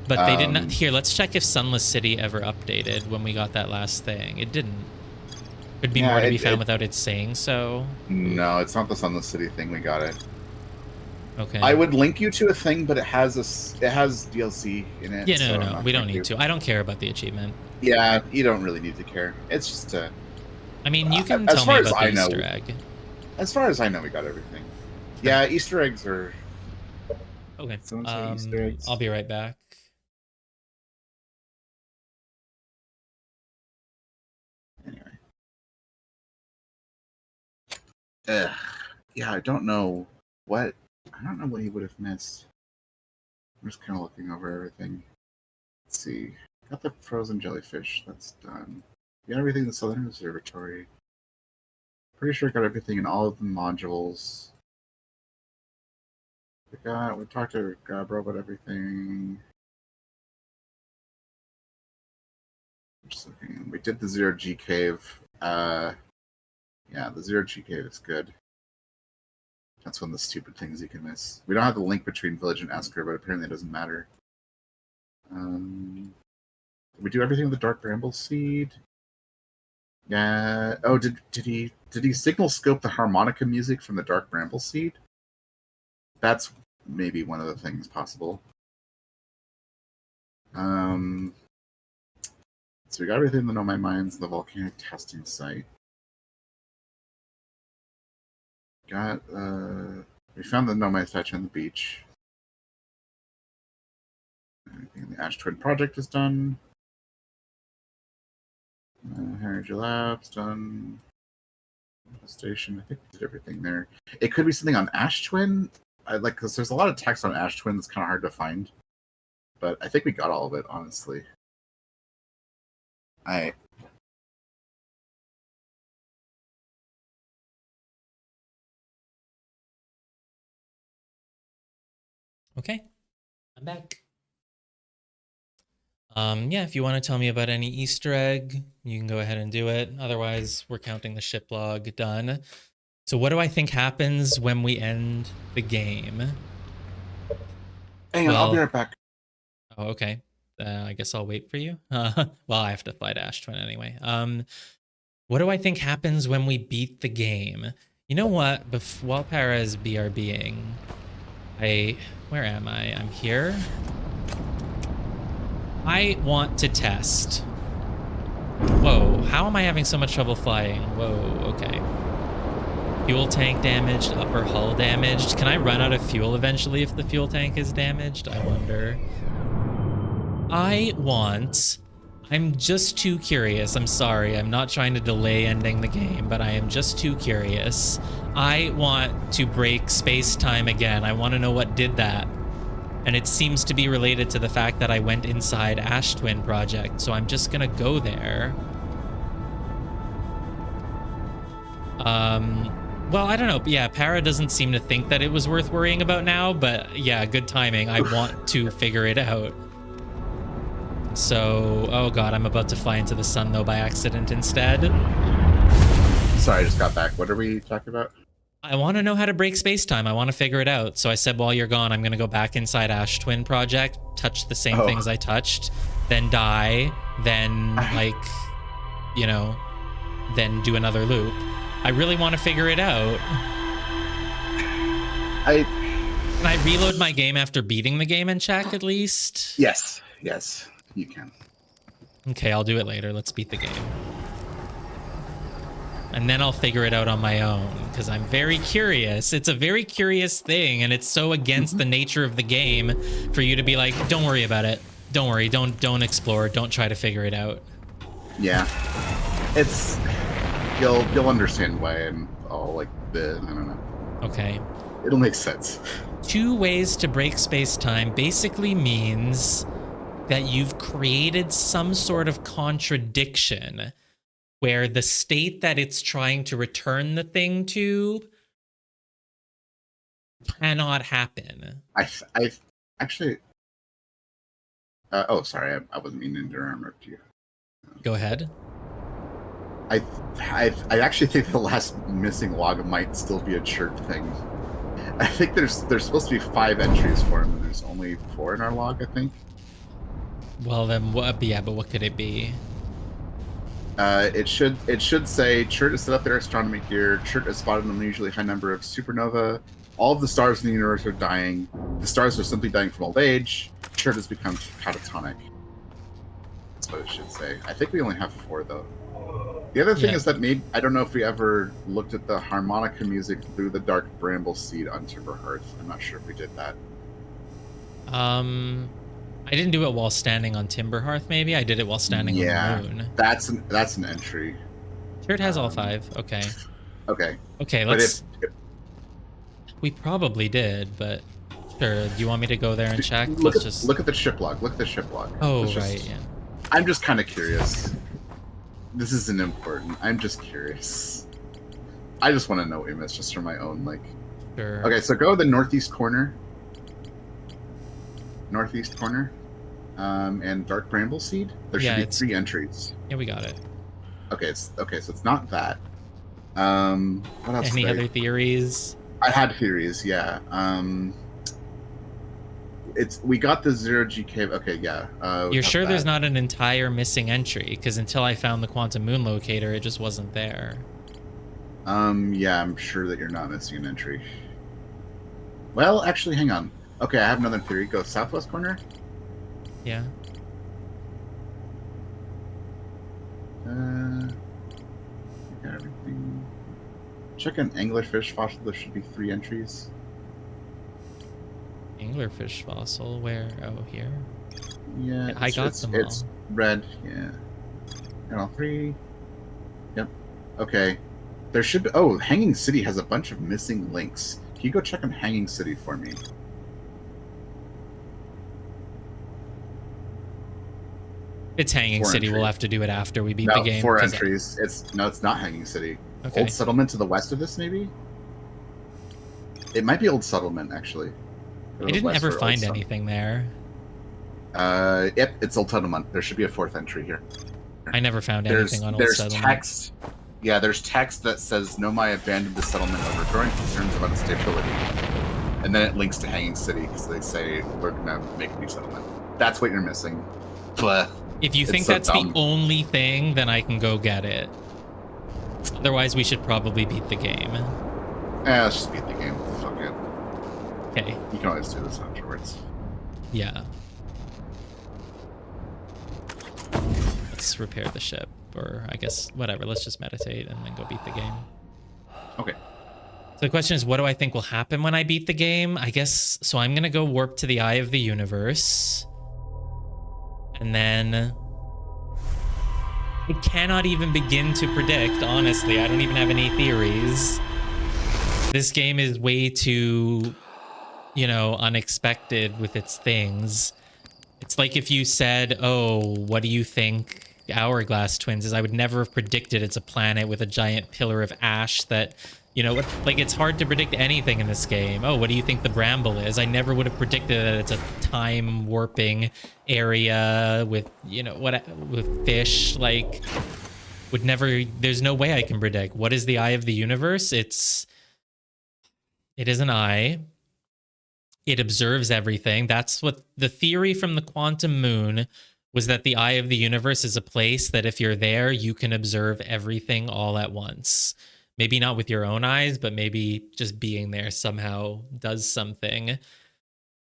But they did not... Here, let's check if Sunless City ever updated when we got that last thing. It didn't. Could be more to be found without it saying so. No, it's not the Sunless City thing. We got it. Okay. I would link you to a thing, but it has DLC in it. Yeah, no, we don't need to. I don't care about the achievement. Yeah, you don't really need to care. It's just a... I mean, you can tell me about the Easter egg. As far as I know, we got everything. Yeah, Easter eggs are... Okay. Easter eggs. I'll be right back. Anyway. Yeah, I don't know what he would have missed. I'm just kind of looking over everything. Let's see. Got the frozen jellyfish. That's done. Got everything in the Southern Observatory. Pretty sure I got everything in all of the modules. We talked to Gabro about everything. Just looking. We did the Zero G cave. Yeah, the Zero G cave is good. That's one of the stupid things you can miss. We don't have the link between Village and Esker, but apparently it doesn't matter. Did we do everything with the Dark Bramble Seed? Yeah. Oh, did he signal scope the harmonica music from the Dark Bramble Seed? That's maybe one of the things possible. So we got everything in the Know My Mines, the volcanic testing site. Got we found the Nomad statue on the beach. Everything in the Ash Twin project is done. Heritage Labs done. Station. I think we did everything there. It could be something on Ash Twin. Because there's a lot of text on Ash Twin that's kind of hard to find. But I think we got all of it, honestly. Okay, I'm back. Yeah, if you want to tell me about any Easter egg, you can go ahead and do it. Otherwise, we're counting the ship log done. So what do I think happens when we end the game? Hang on, I'll be right back. Oh, okay. I guess I'll wait for you. Well, I have to fly to Ash Twin anyway. What do I think happens when we beat the game? You know what? While Para is BRBing, where am I? I'm here. I want to test. Whoa, how am I having so much trouble flying? Whoa, okay. Fuel tank damaged, upper hull damaged. Can I run out of fuel eventually if the fuel tank is damaged? I wonder. I'm just too curious. I'm sorry, I'm not trying to delay ending the game, but I am just too curious. I want to break space-time again. I want to know what did that. And it seems to be related to the fact that I went inside Ash Twin Project, so I'm just gonna go there. Well, I don't know. Yeah, Para doesn't seem to think that it was worth worrying about now, but yeah, good timing. I want to figure it out. So, oh god, I'm about to fly into the sun, though, by accident instead. Sorry, I just got back. What are we talking about? I want to know how to break space-time. I want to figure it out. So I said, while you're gone, I'm going to go back inside Ash Twin Project, touch the same things I touched, then die, then, like, you know, then do another loop. I really want to figure it out. Can I reload my game after beating the game and check, at least? Yes, you can. Okay, I'll do it later. Let's beat the game. And then I'll figure it out on my own, because I'm very curious. It's a very curious thing, and it's so against the nature of the game for you to be like, don't worry about it. Don't worry, don't explore, don't try to figure it out. Yeah. It's... You'll understand why I'm all, like, I don't know. Okay. It'll make sense. 2 ways to break space-time basically means that you've created some sort of contradiction where the state that it's trying to return the thing to cannot happen. I actually. Sorry, I wasn't meaning to interrupt you. Go ahead. I actually think the last missing log might still be a church thing. I think there's supposed to be 5 entries for him, and there's only 4 in our log, I think. Well, then what? Yeah, but what could it be? It should say Chert has set up their astronomy gear. Chert has spotted an unusually high number of supernova. All of the stars in the universe are dying. The stars are simply dying from old age. Chert has become catatonic. That's what it should say. I think we only have 4 though. The other thing is that maybe I don't know if we ever looked at the harmonica music through the dark bramble seed on Timber Hearth. I'm not sure if we did that. I didn't do it while standing on Timber Hearth. Maybe I did it while standing on the moon. That's an entry. Sure, it has all 5. Okay. Okay. Okay. Let's. We probably did, but sure. Do you want me to go there and check? Look at the ship log. Look at the ship log. Oh, right. Yeah. I'm just kind of curious. This isn't important. I'm just curious. I just want to know what we missed, just for my own, like. Sure. Okay, so go to the northeast corner. And dark bramble seed. There should be 3 entries. Yeah, we got it. Okay, so it's not that. What else? Any other theories? I had theories. Yeah. We got the 0G cave. Okay, yeah. You're sure there's not an entire missing entry? Because until I found the quantum moon locator, it just wasn't there. Yeah, I'm sure that you're not missing an entry. Well, actually, hang on. Okay, I have another theory. Go southwest corner. Yeah. Got everything. Check an anglerfish fossil. There should be 3 entries. Anglerfish fossil? Where? Oh, here. Yeah, I got them all. It's red. Yeah. And all 3. Yep. Okay. There should be. Oh, Hanging City has a bunch of missing links. Can you go check on Hanging City for me? It's Hanging 4 City. entries. We'll have to do it after we beat the game. 4 entries. It's not Hanging City. Okay. Old Settlement to the west of this, maybe? It might be Old Settlement, actually. I didn't ever find anything there. Yep, it's Old Settlement. There should be a 4th entry here. I never found anything on Old There's Settlement. text. Yeah, there's text that says Nomai abandoned the settlement over growing concerns about its stability. And then it links to Hanging City because they say we're gonna make a new settlement. That's what you're missing. But if you think that's the only thing, then I can go get it. Otherwise, we should probably beat the game. Let's just beat the game. Fuck it. Okay. You can always do this afterwards. Yeah. Let's repair the ship. Or I guess, whatever. Let's just meditate and then go beat the game. Okay. So the question is, what do I think will happen when I beat the game? I guess, so I'm going to go warp to the Eye of the Universe. And then I cannot even begin to predict, honestly. I don't even have any theories. This game is way too, unexpected with its things. It's like if you said, oh, what do you think Hourglass Twins is? I would never have predicted it's a planet with a giant pillar of ash that, like it's hard to predict anything in this game. Oh, what do you think the Bramble is? I never would have predicted that it's a time warping area with, with fish. Like, there's no way I can predict. What is the Eye of the Universe? It is an eye. It observes everything. That's what the theory from the quantum moon was, that the Eye of the Universe is a place that if you're there, you can observe everything all at once. Maybe not with your own eyes, but maybe just being there somehow does something.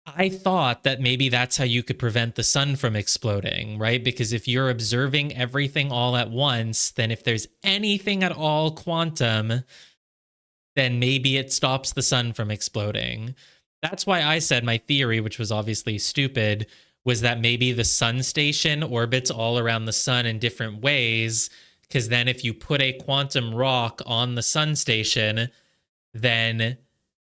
I thought that maybe that's how you could prevent the sun from exploding, right? Because if you're observing everything all at once, then if there's anything at all quantum, then maybe it stops the sun from exploding. That's why I said my theory, which was obviously stupid, was that maybe the sun station orbits all around the sun in different ways, because then if you put a quantum rock on the sun station, then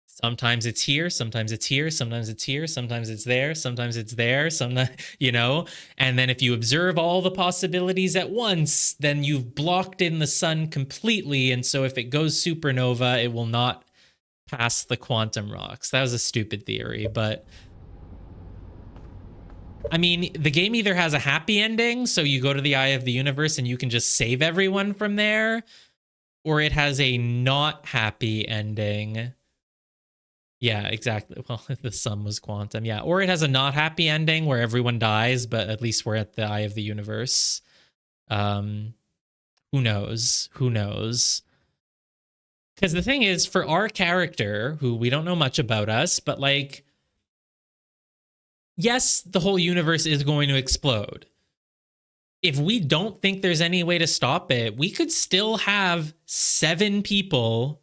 sometimes it's here, sometimes it's here, sometimes it's here, sometimes it's there, sometimes it's there, sometimes, you know? And then if you observe all the possibilities at once, then you've blocked in the sun completely. And so if it goes supernova, it will not pass the quantum rocks. That was a stupid theory, but I mean, the game either has a happy ending, so you go to the Eye of the Universe and you can just save everyone from there, or it has a not happy ending. Yeah, exactly. Well, the sun was quantum. Yeah, or it has a not happy ending where everyone dies, but at least we're at the Eye of the Universe. Who knows? Who knows? Because the thing is, for our character, who we don't know much about us, but like, yes, the whole universe is going to explode. If we don't think there's any way to stop it, we could still have 7 people,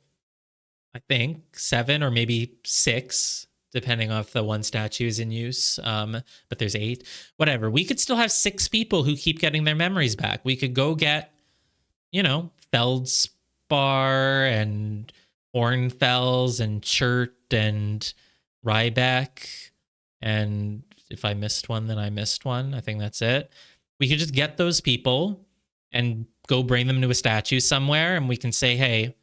I think 7 or maybe 6, depending on if the one statue is in use. But there's 8, whatever. We could still have 6 people who keep getting their memories back. We could go get, you know, Feldspar and Hornfels and Chert and Ryback. And if I missed one, then I missed one. I think that's it. We could just get those people and go bring them to a statue somewhere, and we can say, hey,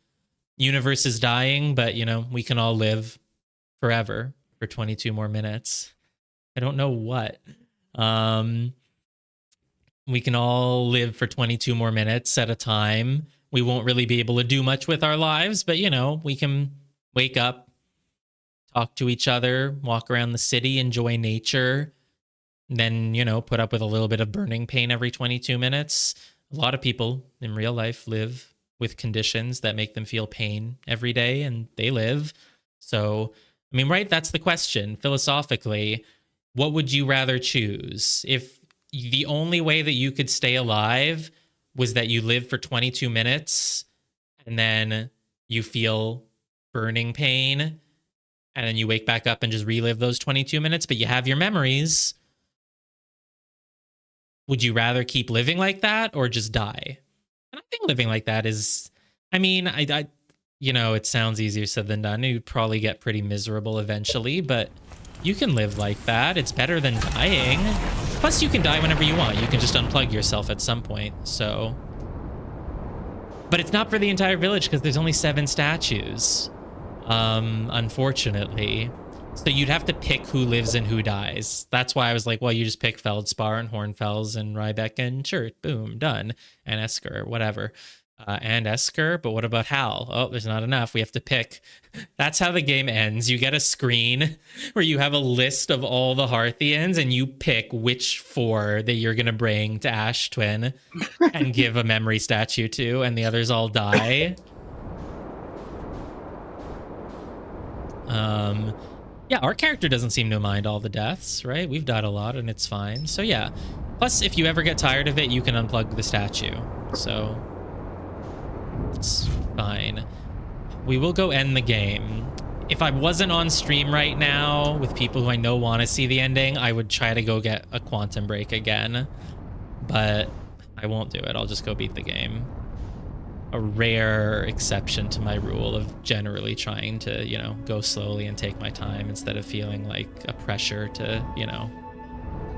universe is dying, but, you know, we can all live forever for 22 more minutes. I don't know what. We can all live for 22 more minutes at a time. We won't really be able to do much with our lives, but, you know, we can wake up, talk to each other, walk around the city, enjoy nature, and then, you know, put up with a little bit of burning pain every 22 minutes. A lot of people in real life live with conditions that make them feel pain every day, and they live. So, I mean, right, that's the question. Philosophically, what would you rather choose? If the only way that you could stay alive was that you live for 22 minutes and then you feel burning pain, and then you wake back up and just relive those 22 minutes, but you have your memories. Would you rather keep living like that or just die? And I think living like that is, I mean, I you know, it sounds easier said than done. You'd probably get pretty miserable eventually, but you can live like that. It's better than dying. Plus, you can die whenever you want. You can just unplug yourself at some point, so. But it's not for the entire village because there's only 7 statues. Unfortunately. So you'd have to pick who lives and who dies. That's why I was like, well, you just pick Feldspar and Hornfels and Rybeck and Chert. Boom, done. And Esker, whatever. And Esker, but what about Hal? Oh, there's not enough. We have to pick. That's how the game ends. You get a screen where you have a list of all the Hearthians and you pick which 4 that you're going to bring to Ash Twin and give a memory statue to, and the others all die. Yeah, our character doesn't seem to mind all the deaths, right? We've died a lot and it's fine. So yeah. Plus, if you ever get tired of it, you can unplug the statue. So it's fine. We will go end the game. If I wasn't on stream right now with people who I know want to see the ending, I would try to go get a quantum break again. But I won't do it. I'll just go beat the game. A rare exception to my rule of generally trying to, you know, go slowly and take my time instead of feeling like a pressure to, you know,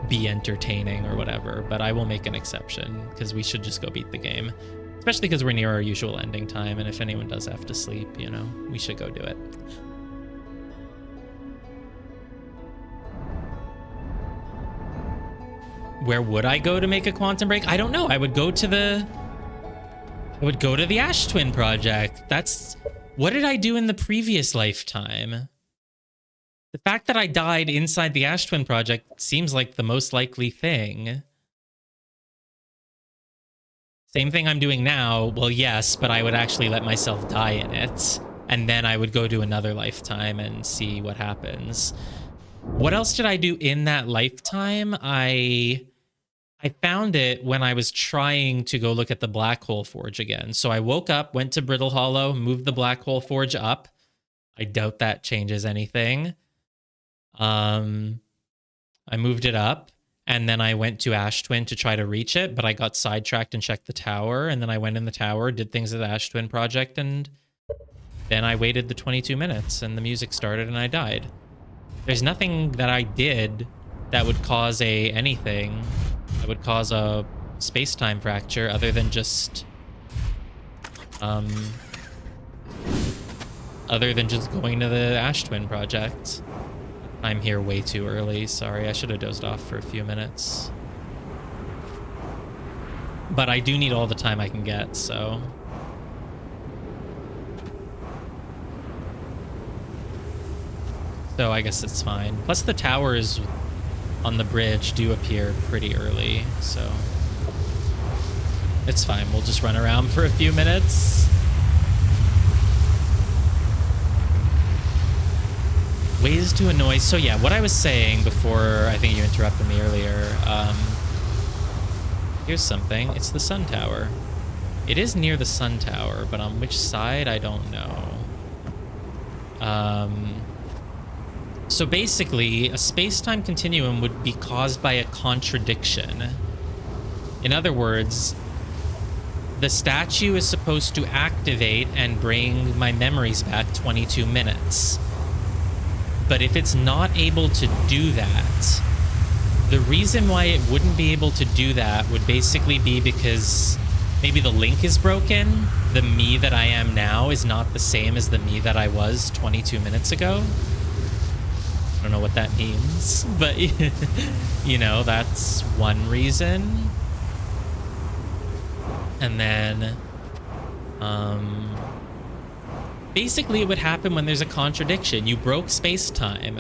be entertaining or whatever. But I will make an exception because we should just go beat the game, especially because we're near our usual ending time. And if anyone does have to sleep, you know, we should go do it. Where would I go to make a quantum break? I don't know. I would go to the Ash Twin project. That's what did I do in the previous lifetime? The fact that I died inside the Ash Twin project seems like the most likely thing. Same thing I'm doing now. Well, yes, but I would actually let myself die in it. And then I would go to another lifetime and see what happens. What else did I do in that lifetime? I found it when I was trying to go look at the Black Hole Forge again. So I woke up, went to Brittle Hollow, moved the Black Hole Forge up. I doubt that changes anything. I moved it up, and then I went to Ash Twin to try to reach it, but I got sidetracked and checked the tower, and then I went in the tower, did things at the Ash Twin project, and Then I waited the 22 minutes and the music started and I died. There's nothing that I did that would cause anything that would cause a space-time fracture other than just going to the Ash Twin project. I'm here way too early. Sorry, I should have dozed off for a few minutes. But I do need all the time I can get, so... So I guess it's fine. Plus the towers on the bridge do appear pretty early, so... It's fine, we'll just run around for a few minutes. Ways to annoy... So yeah, what I was saying before, I think you interrupted me earlier, here's something. It's the sun tower. It is near the sun tower, but on which side, I don't know. So basically, a space-time continuum would be caused by a contradiction. In other words, the statue is supposed to activate and bring my memories back 22 minutes. But if it's not able to do that, the reason why it wouldn't be able to do that would basically be because maybe the link is broken. The me that I am now is not the same as the me that I was 22 minutes ago. I don't know what that means, but you know, that's one reason. And then, basically it would happen when there's a contradiction. You broke space-time.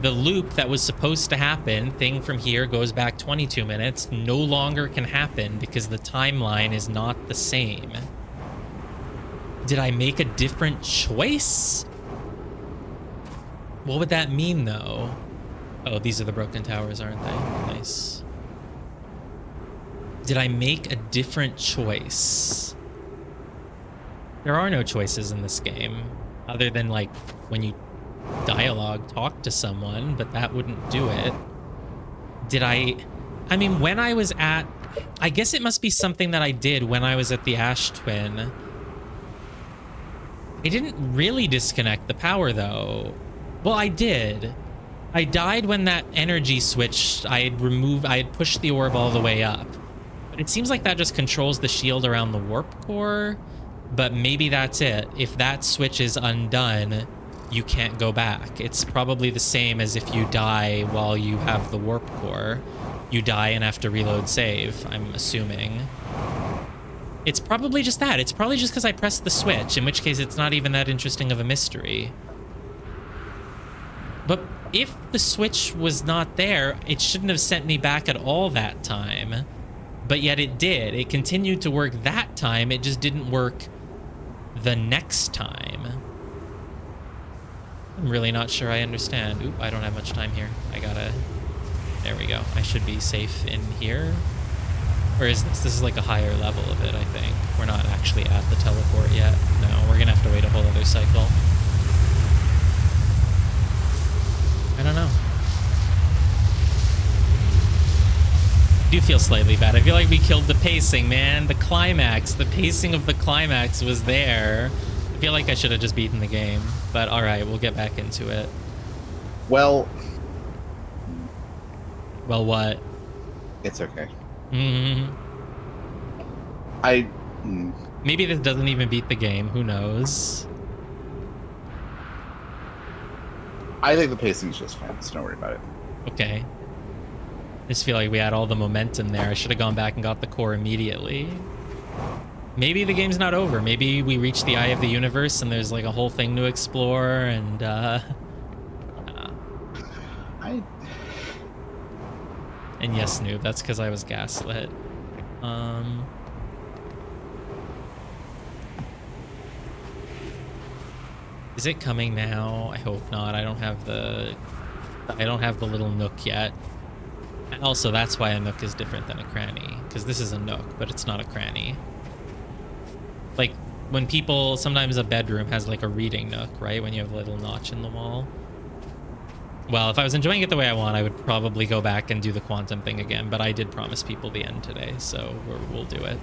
The loop that was supposed to happen, thing from here goes back 22 minutes, no longer can happen because the timeline is not the same. Did I make a different choice? What would that mean, though? Oh, these are the broken towers, aren't they? Nice. Did I make a different choice? There are no choices in this game, other than, like, when you dialogue talk to someone, but that wouldn't do it. Did I mean, when I was at... I guess it must be something that I did when I was at the Ash Twin. I didn't really disconnect the power, though. Well, I did. I died when that energy switched. I had pushed the orb all the way up. But it seems like that just controls the shield around the warp core. But maybe that's it. If that switch is undone, you can't go back. It's probably the same as if you die while you have the warp core. You die and have to reload save, I'm assuming. It's probably just that. It's probably just because I pressed the switch, in which case it's not even that interesting of a mystery. But if the switch was not there, it shouldn't have sent me back at all that time. But yet it did. It continued to work that time. It just didn't work the next time. I'm really not sure I understand. Oop, I don't have much time here. I gotta... There we go. I should be safe in here. Or is this? This is like a higher level of it, I think. We're not actually at the teleport yet. No, we're gonna have to wait a whole other cycle. I don't know. I do feel slightly bad. I feel like we killed the pacing, man. The climax, the pacing of the climax was there. I feel like I should have just beaten the game. But alright, we'll get back into it. Well... Well, what? It's okay. Mm-hmm. Maybe this doesn't even beat the game. Who knows? I think the pacing's just fine, so don't worry about it. Okay. I just feel like we had all the momentum there. I should have gone back and got the core immediately. Maybe the game's not over. Maybe we reach the eye of the universe and there's like a whole thing to explore and And yes, noob, that's because I was gaslit. Is it coming now? I hope not. I don't have the little nook yet. And also, that's why a nook is different than a cranny, because this is a nook, but it's not a cranny. Like, when people, sometimes a bedroom has like a reading nook, right? When you have a little notch in the wall. Well, if I was enjoying it the way I want, I would probably go back and do the quantum thing again, but I did promise people the end today, so we'll do it.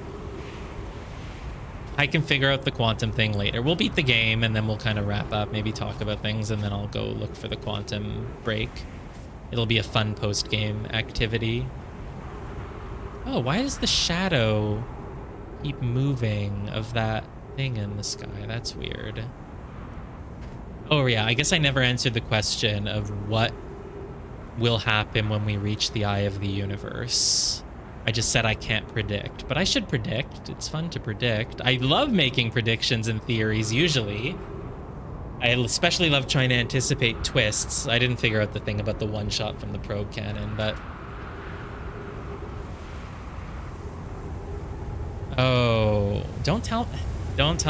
I can figure out the quantum thing later. We'll beat the game and then we'll kind of wrap up, maybe talk about things, and then I'll go look for the quantum break. It'll be a fun post-game activity. Oh, why does the shadow keep moving of that thing in the sky? That's weird. Oh yeah, I guess I never answered the question of what will happen when we reach the eye of the universe. I just said I can't predict, but I should predict. It's fun to predict. I love making predictions and theories usually. I especially love trying to anticipate twists. I didn't figure out the thing about the one shot from the probe cannon, but... Oh, don't tell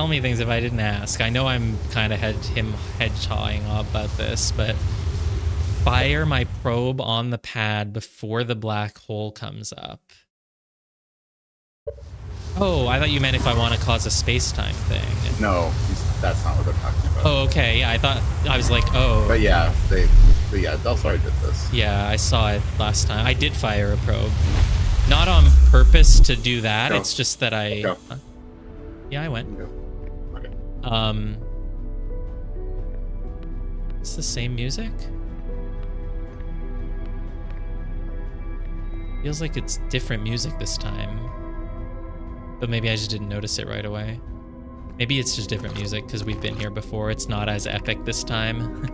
me things if I didn't ask. I know I'm kind of head-chawing about this, but fire my probe on the pad before the black hole comes up. Oh, I thought you meant if I want to cause a space-time thing. No, that's not what they're talking about. Oh, okay. Yeah, I was like, oh. But yeah, Delphi did this. Yeah, I saw it last time. I did fire a probe. Not on purpose to do that. Go. It's just that I... Go. Yeah, I went. Go. Okay. It's the same music? Feels like it's different music this time. But maybe I just didn't notice it right away. Maybe it's just different music because we've been here before. It's not as epic this time.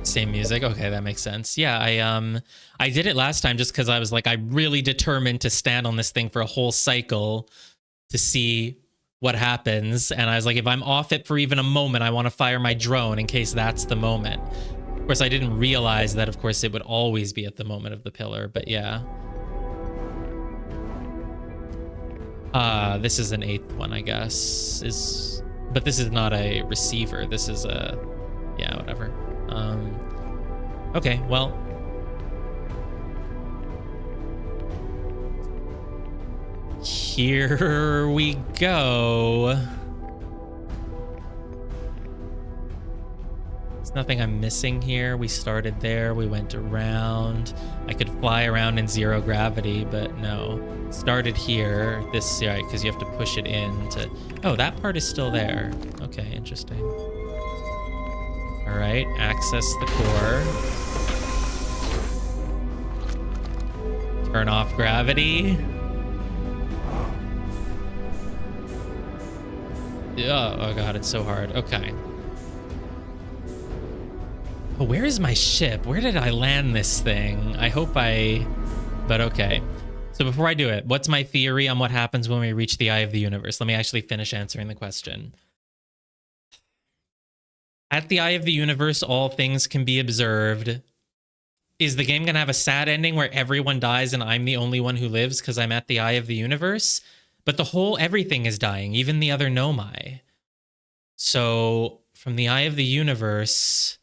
Same music. Okay, that makes sense. Yeah, I did it last time just because I was like, I'm really determined to stand on this thing for a whole cycle to see what happens. And I was like, if I'm off it for even a moment, I want to fire my drone in case that's the moment. Of course, I didn't realize that, of course, it would always be at the moment of the pillar, but yeah. This is an 8th one, I guess. But this is not a receiver. This is a... Yeah, whatever. Okay, well... Here we go. There's nothing I'm missing here. We started there, we went around. I could fly around in 0 gravity, but no. Started here. This, right, because you have to push it in to... Oh, that part is still there. Okay, interesting. All right, access the core. Turn off gravity. Oh god, it's so hard. Okay. Oh, where is my ship? Where did I land this thing? I hope but okay. So before I do it, what's my theory on what happens when we reach the eye of the universe? Let me actually finish answering the question. At the eye of the universe, all things can be observed. Is the game gonna have a sad ending where everyone dies and I'm the only one who lives because I'm at the eye of the universe? But everything is dying, even the other Nomai. So from the eye of the universe,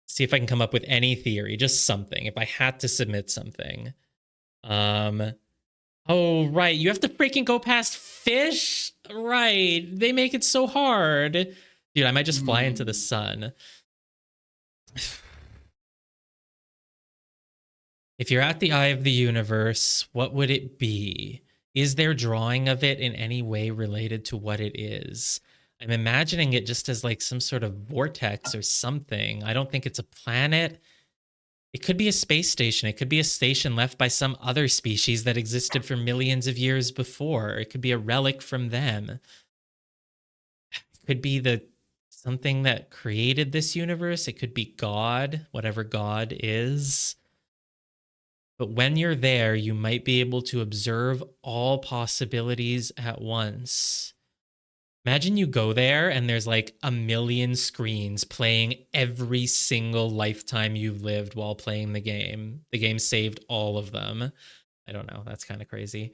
see if I can come up with any theory, just something. If I had to submit something. Oh, right. You have to freaking go past fish? Right. They make it so hard. Dude, I might just fly into the sun. If you're at the eye of the universe, what would it be? Is there drawing of it in any way related to what it is? I'm imagining it just as like some sort of vortex or something. I don't think it's a planet. It could be a space station. It could be a station left by some other species that existed for millions of years before. It could be a relic from them. It could be something that created this universe. It could be God, whatever God is. But when you're there, you might be able to observe all possibilities at once. Imagine you go there and there's like a million screens playing every single lifetime you've lived while playing the game. The game saved all of them. I don't know. That's kind of crazy.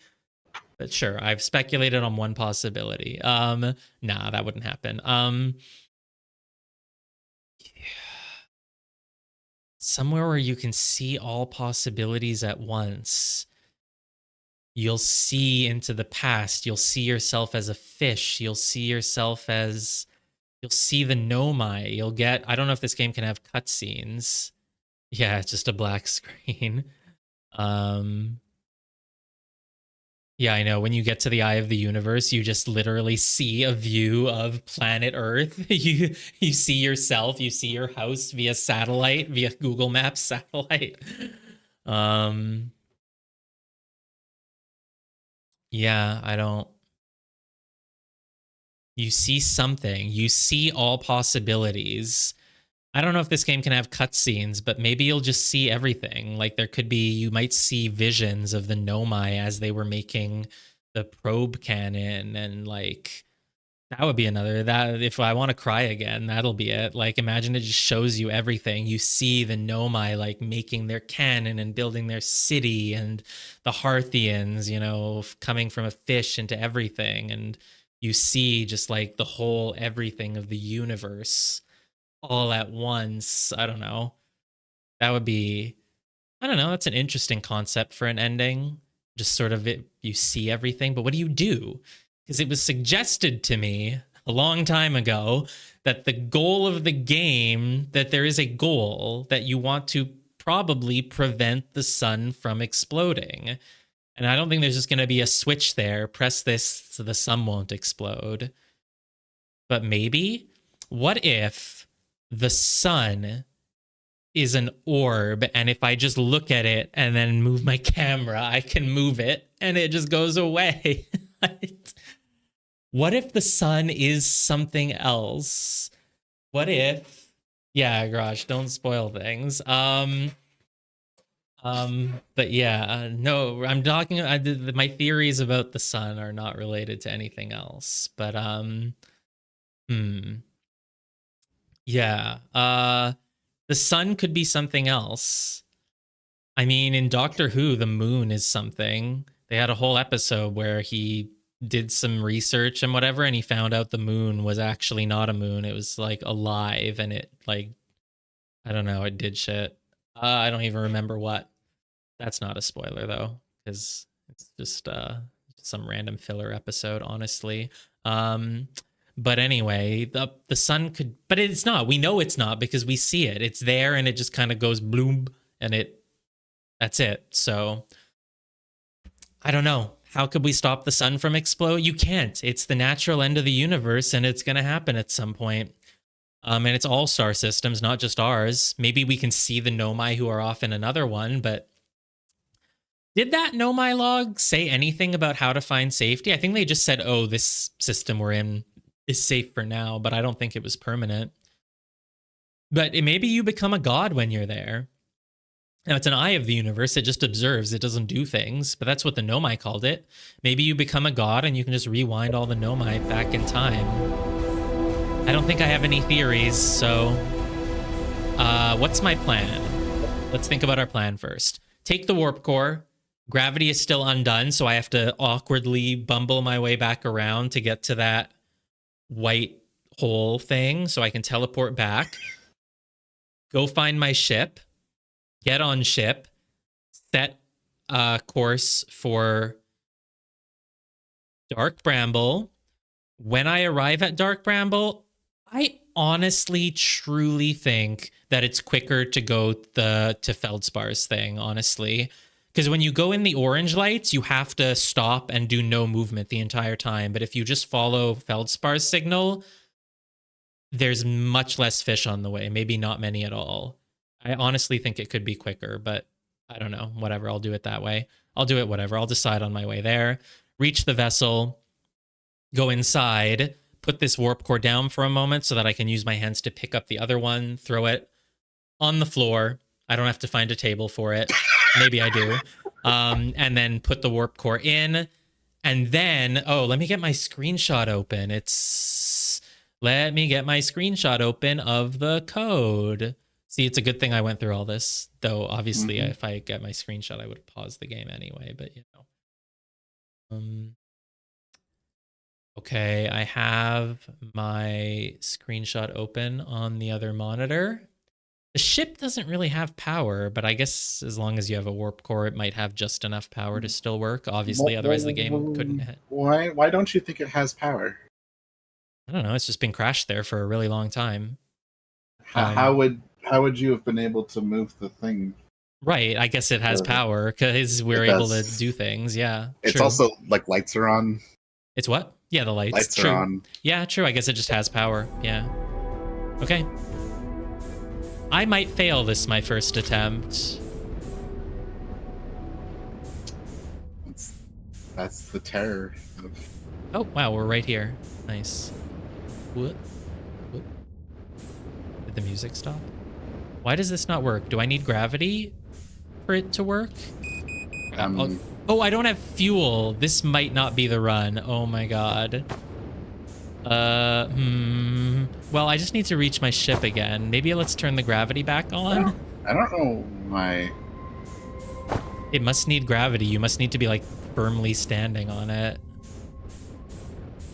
But sure, I've speculated on one possibility. Nah, that wouldn't happen. Somewhere where you can see all possibilities at once. You'll see into the past. You'll see yourself as a fish. You'll see the Nomai. You'll get, I don't know if this game can have cutscenes. Yeah, it's just a black screen. Um, yeah, I know. When you get to the eye of the universe, you just literally see a view of planet Earth. You see yourself, you see your house via satellite, via Google Maps satellite. Um, yeah, I don't. You see something. You see all possibilities. I don't know if this game can have cutscenes, but maybe you'll just see everything. Like there could be, you might see visions of the Nomai as they were making the probe cannon, and like that would be another. That if I want to cry again, that'll be it. Like imagine it just shows you everything. You see the Nomai like making their cannon and building their city, and the Harthians, you know, coming from a fish into everything, and you see just like the whole everything of the universe all at once. I don't know. That would be, I don't know, that's an interesting concept for an ending. Just sort of it, you see everything, but what do you do? Because it was suggested to me a long time ago that the goal of the game, that there is a goal that you want to probably prevent the sun from exploding. And I don't think there's just going to be a switch there. Press this so the sun won't explode. But maybe, what if the sun is an orb, and if I just look at it and then move my camera, I can move it and it just goes away? What if the sun is something else? What if, yeah, Garage, don't spoil things. But yeah, no, I'm talking, my theories about the sun are not related to anything else, but yeah, the sun could be something else. I mean, in Doctor Who, the moon is something. They had a whole episode where he did some research and whatever, and he found out the moon was actually not a moon. It was like alive, and it like, I don't know, it did shit. I don't even remember what. That's not a spoiler though, because it's just some random filler episode, honestly. But anyway, the sun could, but it's not. We know it's not because we see it. It's there, and it just kind of goes bloom, and that's it. So I don't know. How could we stop the sun from explode? You can't. It's the natural end of the universe, and it's gonna happen at some point. And it's all star systems, not just ours. Maybe we can see the Nomai who are off in another one, but did that Nomai log say anything about how to find safety? I think they just said, oh, this system we're in is safe for now, but I don't think it was permanent. But maybe you become a god when you're there. Now, it's an eye of the universe. It just observes. It doesn't do things, but that's what the Nomai called it. Maybe you become a god and you can just rewind all the Nomai back in time. I don't think I have any theories, so what's my plan? Let's think about our plan first. Take the warp core. Gravity is still undone, so I have to awkwardly bumble my way back around to get to that white hole thing so I can teleport back. Go find my ship. Get on ship. Set course for Dark Bramble. When I arrive at Dark Bramble, I honestly, truly think that it's quicker to go to Feldspar's thing, honestly. Because when you go in the orange lights, you have to stop and do no movement the entire time. But if you just follow Feldspar's signal, there's much less fish on the way. Maybe not many at all. I honestly think it could be quicker, but I don't know. Whatever, I'll do it that way. I'll do it whatever. I'll decide on my way there. Reach the vessel, go inside, put this warp core down for a moment so that I can use my hands to pick up the other one, throw it on the floor. I don't have to find a table for it. Maybe I do. And then put the warp core in. And then, oh, let me get my screenshot open. Let me get my screenshot open of the code. See, it's a good thing I went through all this. Though, obviously, if I get my screenshot, I would pause the game anyway. But, you know. Okay, I have my screenshot open on the other monitor. The ship doesn't really have power, but I guess as long as you have a warp core, it might have just enough power to still work. Obviously, otherwise the game couldn't hit. Why don't you think it has power? I don't know. It's just been crashed there for a really long time. How would you have been able to move the thing? Right. I guess it has power because we're It able to does. do things. Yeah. It's true. also like lights are on. It's what? Yeah, the lights. Lights True. are on. Yeah, true. I guess it just has power. Yeah. Okay. I might fail this my first attempt. That's the terror of... Oh, wow, we're right here. Nice. What? What? Did the music stop? Why does this not work? Do I need gravity for it to work? Oh, I don't have fuel. This might not be the run. Oh my god. Well, I just need to reach my ship again. Maybe let's turn the gravity back on. I don't know why. It must need gravity. You must need to be like firmly standing on it.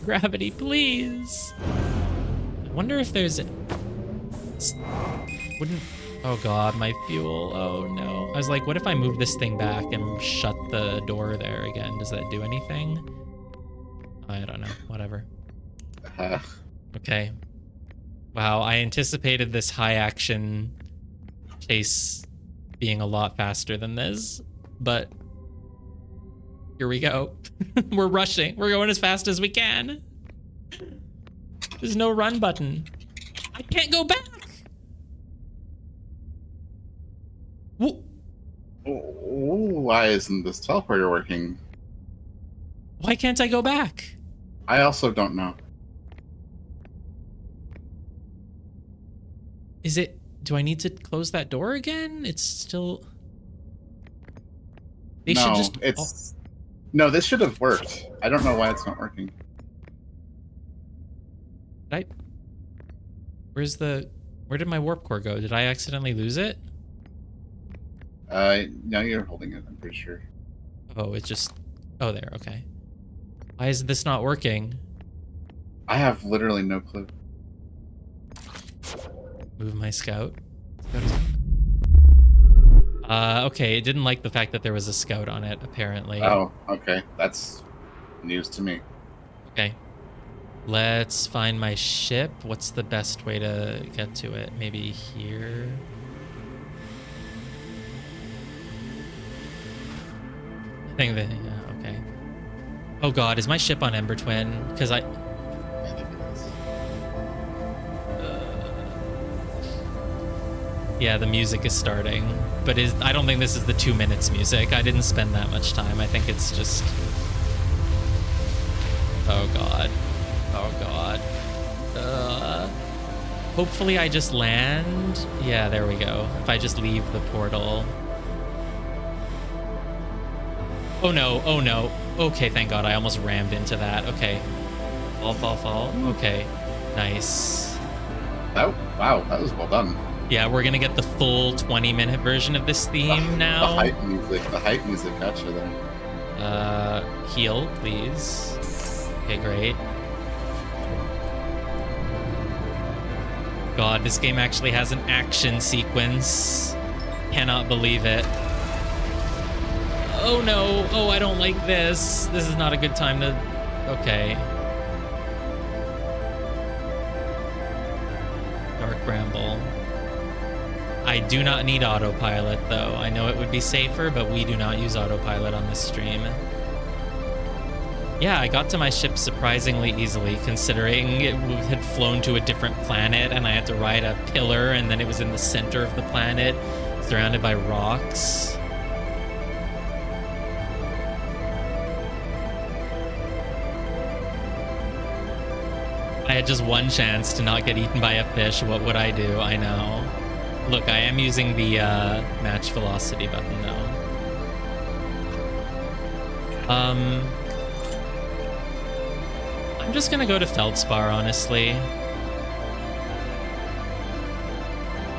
Gravity, please. I wonder if there's... Wouldn't... Oh god, my fuel. Oh no. I was like, what if I move this thing back and shut the door there again? Does that do anything? I don't know. Whatever. Okay. Wow, I anticipated this high action chase being a lot faster than this, but here we go. We're rushing. We're going as fast as we can. There's no run button. I can't go back. Why isn't this teleporter working? Why can't I go back? I also don't know. Is it... Do I need to close that door again? It's still... They should just... It's... No, this should have worked. I don't know why it's not working. Where's the... Where did my warp core go? Did I accidentally lose it? No, you're holding it, I'm pretty sure. Oh, it's just... Oh, there, okay. Why is this not working? I have literally no clue. Move my scout. Okay, it didn't like the fact that there was a scout on it, apparently. Oh, okay. That's news to me. Okay. Let's find my ship. What's the best way to get to it? Maybe here? I think that, yeah, okay. Oh god, is my ship on Ember Twin? Because I think it is. Yeah, the music is starting. But I don't think this is the 2 minutes music. I didn't spend that much time. I think it's just... Oh god. Oh god. Hopefully I just land. Yeah, there we go. If I just leave the portal. Oh no, oh no. Okay, thank god, I almost rammed into that. Okay. Fall. Okay. Nice. Oh, wow, that was well done. Yeah, we're gonna get the full 20-minute version of this theme now. The hype music got you there. Heal, please. Okay, great. God, this game actually has an action sequence. Cannot believe it. Oh no, oh, I don't like this. This is not a good time to... Okay. Dark Bramble. I do not need autopilot, though. I know it would be safer, but we do not use autopilot on this stream. Yeah, I got to my ship surprisingly easily, considering it had flown to a different planet, and I had to ride a pillar, and then it was in the center of the planet, surrounded by rocks. I had just one chance to not get eaten by a fish. What would I do? I know. Look, I am using the match velocity button though. I'm just gonna go to Feldspar, honestly.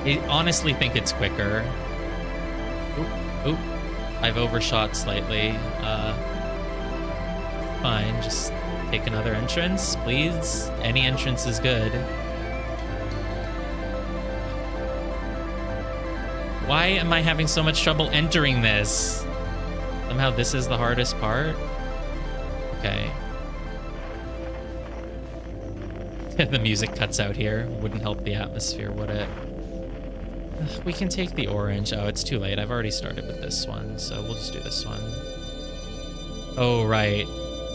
I honestly think it's quicker. Oop. I've overshot slightly. Fine, just take another entrance, please. Any entrance is good. Why am I having so much trouble entering this? Somehow this is the hardest part? Okay. The music cuts out here. Wouldn't help the atmosphere, would it? We can take the orange. Oh, it's too late. I've already started with this one, so we'll just do this one. Oh, right.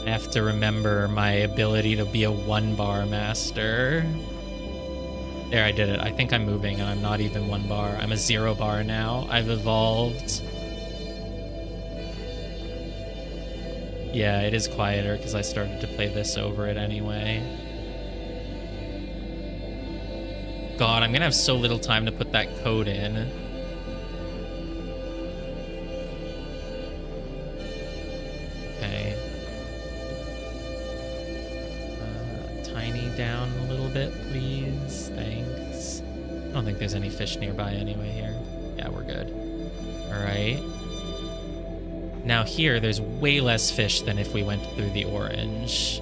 I have to remember my ability to be a 1-bar master. There, I did it. I think I'm moving, and I'm not even 1 bar. I'm a 0 bar now. I've evolved. Yeah, it is quieter because I started to play this over it anyway. God, I'm gonna have so little time to put that code in. Okay. Tiny down a little bit, please. Thanks. I don't think there's any fish nearby anyway here. Yeah, we're good. All right. Now here, there's way less fish than if we went through the orange.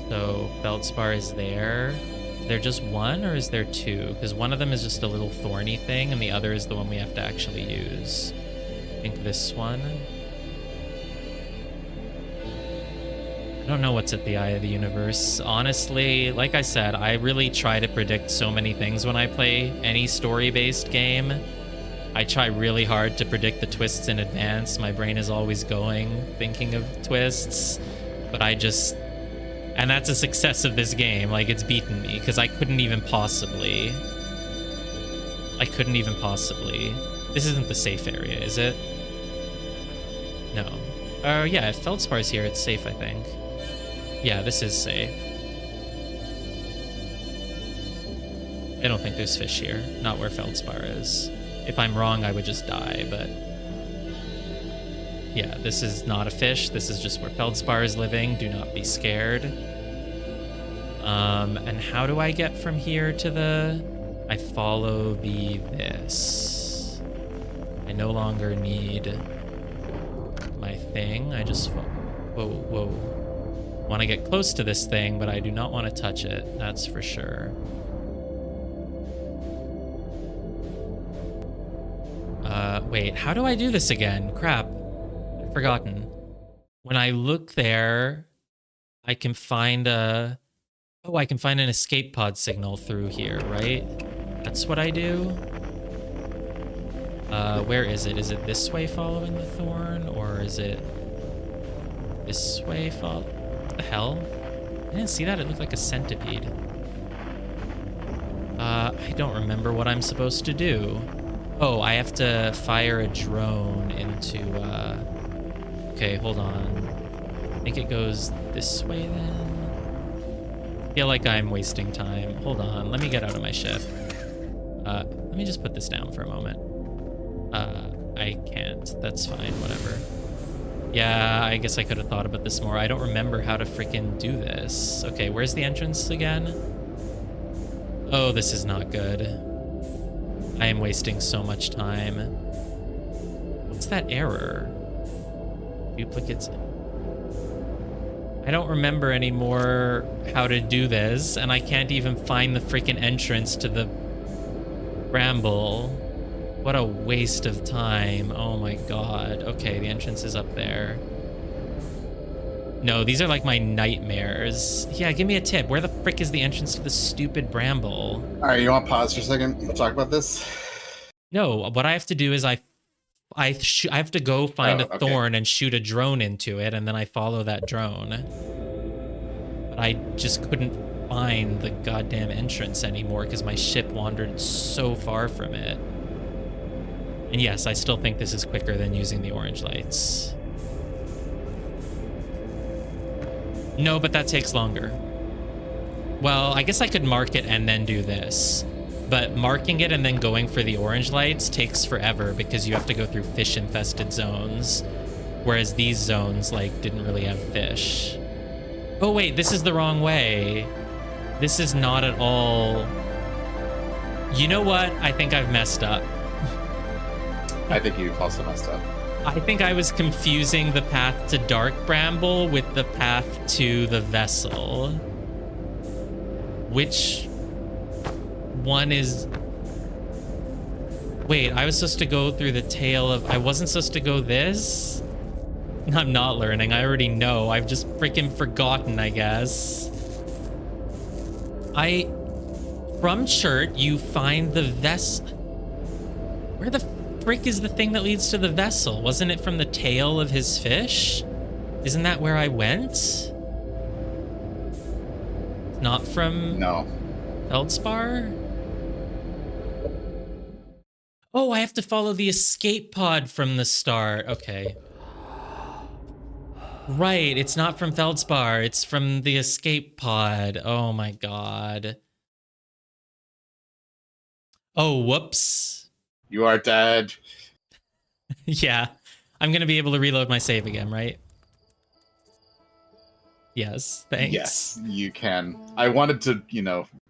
So Feldspar is there. Is there just one or is there two? Because one of them is just a little thorny thing and the other is the one we have to actually use. I think this one. I don't know what's at the eye of the universe. Honestly, like I said, I really try to predict so many things when I play any story-based game. I try really hard to predict the twists in advance. My brain is always going, thinking of twists, but I just... And that's a success of this game. Like, it's beaten me, because I couldn't even possibly... This isn't the safe area, is it? No. Oh, yeah, if Feldspar's here, it's safe, I think. Yeah, this is safe. I don't think there's fish here. Not where Feldspar is. If I'm wrong, I would just die, but... Yeah, this is not a fish. This is just where Feldspar is living. Do not be scared. And how do I get from here to the... I follow this. I no longer need my thing. I just... Whoa. Want to get close to this thing, but I do not want to touch it. That's for sure. Wait, how do I do this again? Crap. I've forgotten. When I look there, I can find a... Oh, I can find an escape pod signal through here, right? That's what I do? Where is it? Is it this way following the thorn? Or is it this way What the hell? I didn't see that. It looked like a centipede. I don't remember what I'm supposed to do. Oh, I have to fire a drone into, Okay, hold on. I think it goes this way then? I feel like I'm wasting time. Hold on, let me get out of my ship. Let me just put this down for a moment. I can't. That's fine, whatever. Yeah, I guess I could have thought about this more. I don't remember how to freaking do this. Okay, where's the entrance again? Oh, this is not good. I am wasting so much time. What's that error? Duplicates. I don't remember anymore how to do this, and I can't even find the freaking entrance to the bramble. What a waste of time. Oh my god. Okay, the entrance is up there. No, these are like my nightmares. Yeah, give me a tip. Where the frick is the entrance to the stupid bramble? All right, you want to pause for a second? We'll talk about this. No, what I have to do is I have to go find a thorn and shoot a drone into it, and then I follow that drone. But I just couldn't find the goddamn entrance anymore because my ship wandered so far from it. And yes, I still think this is quicker than using the orange lights. No, but that takes longer. Well, I guess I could mark it and then do this. But marking it and then going for the orange lights takes forever because you have to go through fish-infested zones. Whereas these zones, like, didn't really have fish. Oh, wait, this is the wrong way. This is not at all... You know what? I think I've messed up. I think you've also messed up. I think I was confusing the path to Dark Bramble with the path to the vessel. Which one is... Wait, I was supposed to go through the tail of... I wasn't supposed to go this? I'm not learning. I already know. I've just freaking forgotten, I guess. From Chert, you find the vessel... Where the frick is the thing that leads to the vessel? Wasn't it from the tail of his fish? Isn't that where I went? Not from No. Feldspar? Oh, I have to follow the escape pod from the start. Okay. Right, it's not from Feldspar. It's from the escape pod. Oh my god. Oh, whoops. You are dead. Yeah. I'm going to be able to reload my save again, right? Yes, thanks. Yes, you can. I wanted to,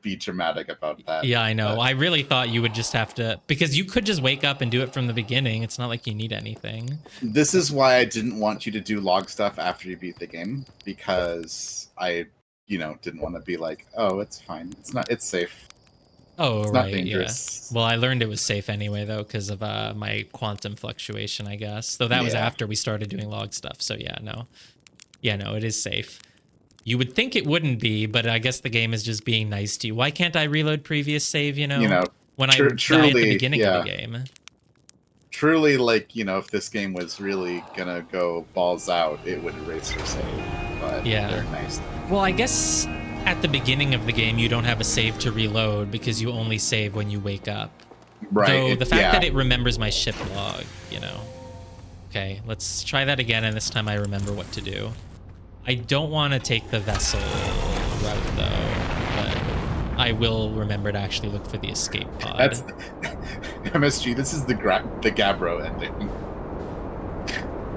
be dramatic about that. Yeah, I know. but- I really thought you would just have to, because you could just wake up and do it from the beginning. It's not like you need anything. This is why I didn't want you to do log stuff after you beat the game, because I, didn't want to be like, oh, it's fine. It's safe. Oh, It's right, not dangerous. yeah. Well, I learned it was safe anyway, though, because of my quantum fluctuation, I guess. Though that was Yeah. after we started doing log stuff. So yeah, no. Yeah, no, it is safe. You would think it wouldn't be, but I guess the game is just being nice to you. Why can't I reload previous save, when I die at the truly, beginning of the game? Truly, if this game was really gonna go balls out, it would erase your save. But Yeah. they're nice. Well, I guess at the beginning of the game, you don't have a save to reload because you only save when you wake up. Right. Though the fact that it remembers my ship log, Okay, let's try that again, and this time I remember what to do. I don't want to take the vessel route, though, but I will remember to actually look for the escape pod. That's MSG. This is the Gabbro ending.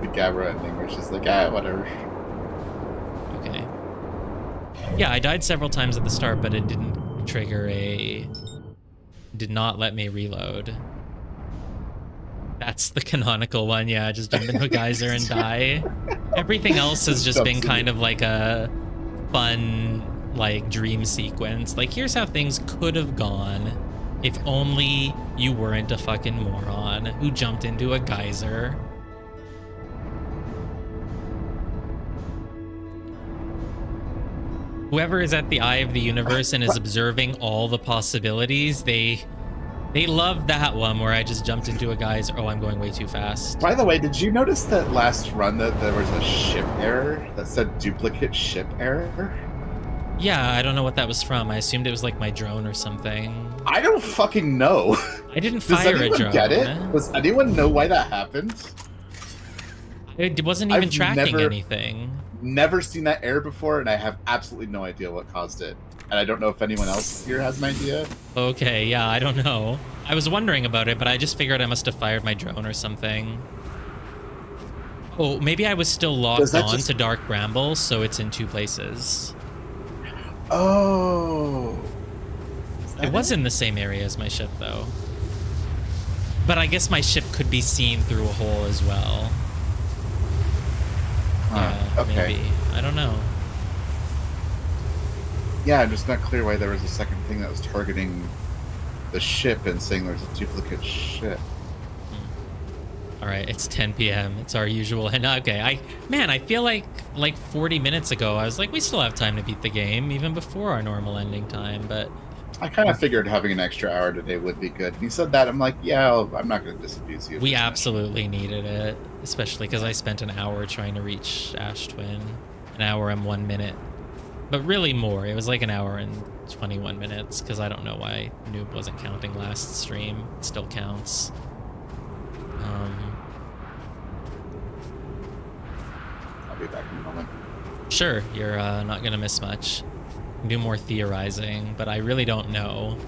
The Gabbro ending, where she's like, whatever. Okay. Yeah, I died several times at the start, but it didn't trigger did not let me reload. That's the canonical one, yeah, just jump into a geyser and die. Everything else has just been kind of like a fun, dream sequence. Here's how things could have gone if only you weren't a fucking moron who jumped into a geyser. Whoever is at the eye of the universe and is observing all the possibilities, they love that one where I just jumped into a geyser. Oh, I'm going way too fast. By the way, did you notice that last run that there was a ship error that said duplicate ship error? Yeah, I don't know what that was from. I assumed it was my drone or something. I don't fucking know. I didn't Does fire a anyone drone. get it? Does anyone know why that happened? It wasn't even I've tracking never- anything. Never seen that error before, and I have absolutely no idea what caused it. And I don't know if anyone else here has an idea. Okay, yeah, I don't know. I was wondering about it, but I just figured I must have fired my drone or something. Oh, maybe I was still logged on to Dark Bramble, so it's in two places. Oh. It was in the same area as my ship, though. But I guess my ship could be seen through a hole as well. Yeah, okay. maybe. I don't know. Yeah, I'm just not clear why there was a second thing that was targeting the ship and saying there's a duplicate ship. All right, it's 10 p.m. It's our usual. And okay, I feel like 40 minutes ago, I was like, we still have time to beat the game, even before our normal ending time. But I kind of figured having an extra hour today would be good. And he said that, I'm like, yeah, I'm not going to disabuse you. We absolutely needed it, especially because I spent an hour trying to reach Ash Twin, an hour and 1 minute. But really more. It was like an hour and 21 minutes, because I don't know why Noob wasn't counting last stream. It still counts. I'll be back in a moment. Sure, you're not going to miss much. Do more theorizing, but I really don't know.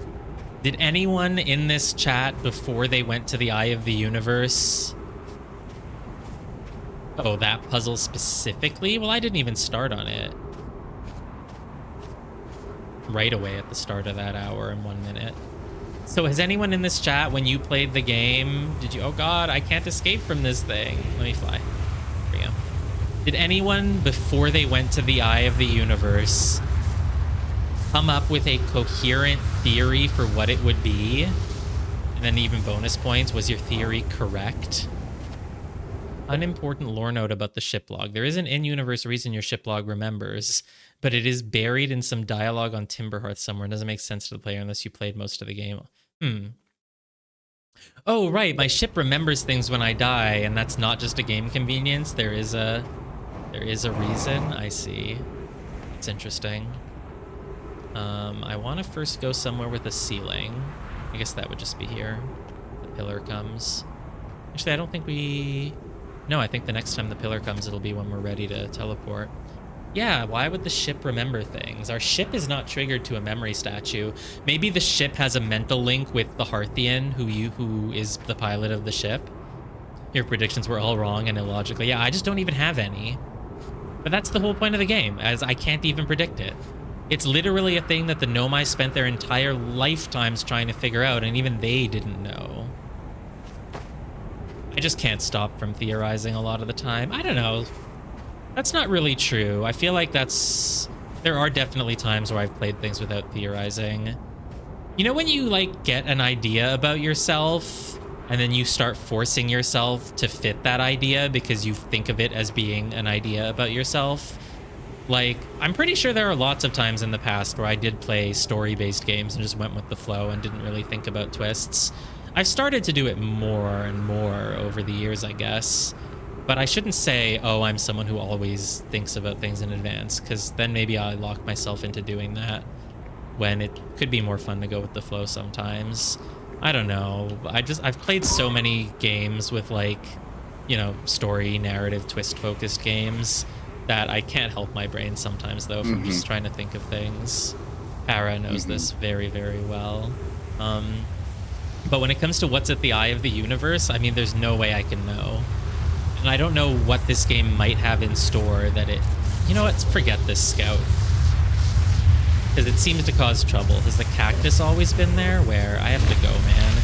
Did anyone in this chat before they went to the Eye of the Universe? Oh, that puzzle specifically? Well, I didn't even start on it. Right away at the start of that hour and 1 minute. So has anyone in this chat, when you played the game, did you... Oh god, I can't escape from this thing. Let me fly. There we go. Did anyone, before they went to the Eye of the Universe, come up with a coherent theory for what it would be? And then even bonus points, was your theory correct? Unimportant lore note about the ship log. There is an in-universe reason your ship log remembers, but it is buried in some dialogue on Timberhearth somewhere. It doesn't make sense to the player unless you played most of the game. Oh, right. My ship remembers things when I die, and that's not just a game convenience. There is a reason. I see. It's interesting. I want to first go somewhere with a ceiling. I guess that would just be here. The pillar comes. Actually, I don't think we... No, I think the next time the pillar comes, it'll be when we're ready to teleport. Yeah, why would the ship remember things? Our ship is not triggered to a memory statue. Maybe the ship has a mental link with the Harthian, who is the pilot of the ship. Your predictions were all wrong and illogical. Yeah, I just don't even have any. But that's the whole point of the game, as I can't even predict it. It's literally a thing that the Nomai spent their entire lifetimes trying to figure out, and even they didn't know. I just can't stop from theorizing a lot of the time. I don't know. That's not really true. I feel like there are definitely times where I've played things without theorizing. You know when you, like, get an idea about yourself, and then you start forcing yourself to fit that idea because you think of it as being an idea about yourself? Like, I'm pretty sure there are lots of times in the past where I did play story-based games and just went with the flow and didn't really think about twists. I've started to do it more and more over the years, I guess. But I shouldn't say, oh, I'm someone who always thinks about things in advance, because then maybe I lock myself into doing that when it could be more fun to go with the flow sometimes. I don't know. I've played so many games with, like, you know, story, narrative, twist-focused games that I can't help my brain sometimes, though, from just trying to think of things. Para knows this very, very well. But when it comes to what's at the eye of the universe, I mean, there's no way I can know. And I don't know what this game might have in store that it... You know what? Forget this scout. Because it seems to cause trouble. Has the cactus always been there? Where? I have to go, man.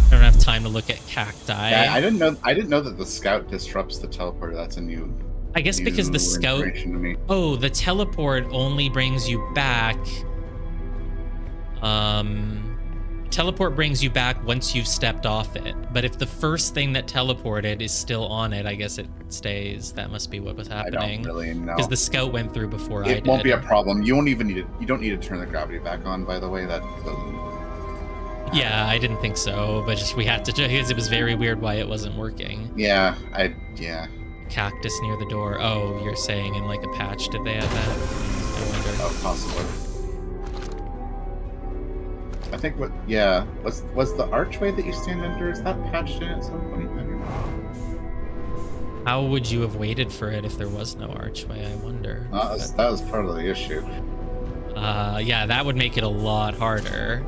I don't have time to look at cacti. Yeah, I didn't know that the scout disrupts the teleporter. That's a new... I guess because the scout... Oh, the teleport only brings you back... Teleport brings you back once you've stepped off it. But if the first thing that teleported is still on it, I guess it stays. That must be what was happening. I don't really know. Because the scout went through before I did. It won't be a problem. You don't need to turn the gravity back on, by the way. That doesn't... Yeah, I didn't think so, but just we had to, because it was very weird why it wasn't working. Yeah. Cactus near the door. Oh, you're saying in like a patch did they have that? I wonder. Oh, possibly. I think was the archway that you stand under, is that patched in at some point? I don't know. How would you have waited for it if there was no archway, I wonder? That was part of the issue. Yeah, that would make it a lot harder.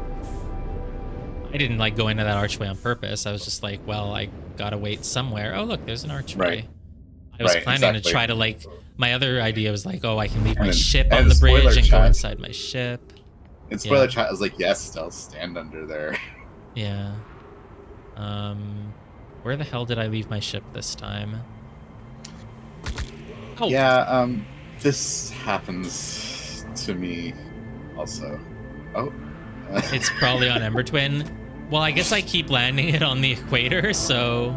I didn't like go into that archway on purpose. I was just like, well, I gotta wait somewhere. Oh, look, there's an archway. Right. I was planning to try to, like, my other idea was like, oh, I can leave my then- ship and on the bridge spoiler and go chat. inside my ship. And spoiler chat was like, yes, I'll stand under there. Yeah. Where the hell did I leave my ship this time? Oh. Yeah, this happens to me also. Oh. It's probably on Ember Twin. Well, I guess I keep landing it on the equator, so...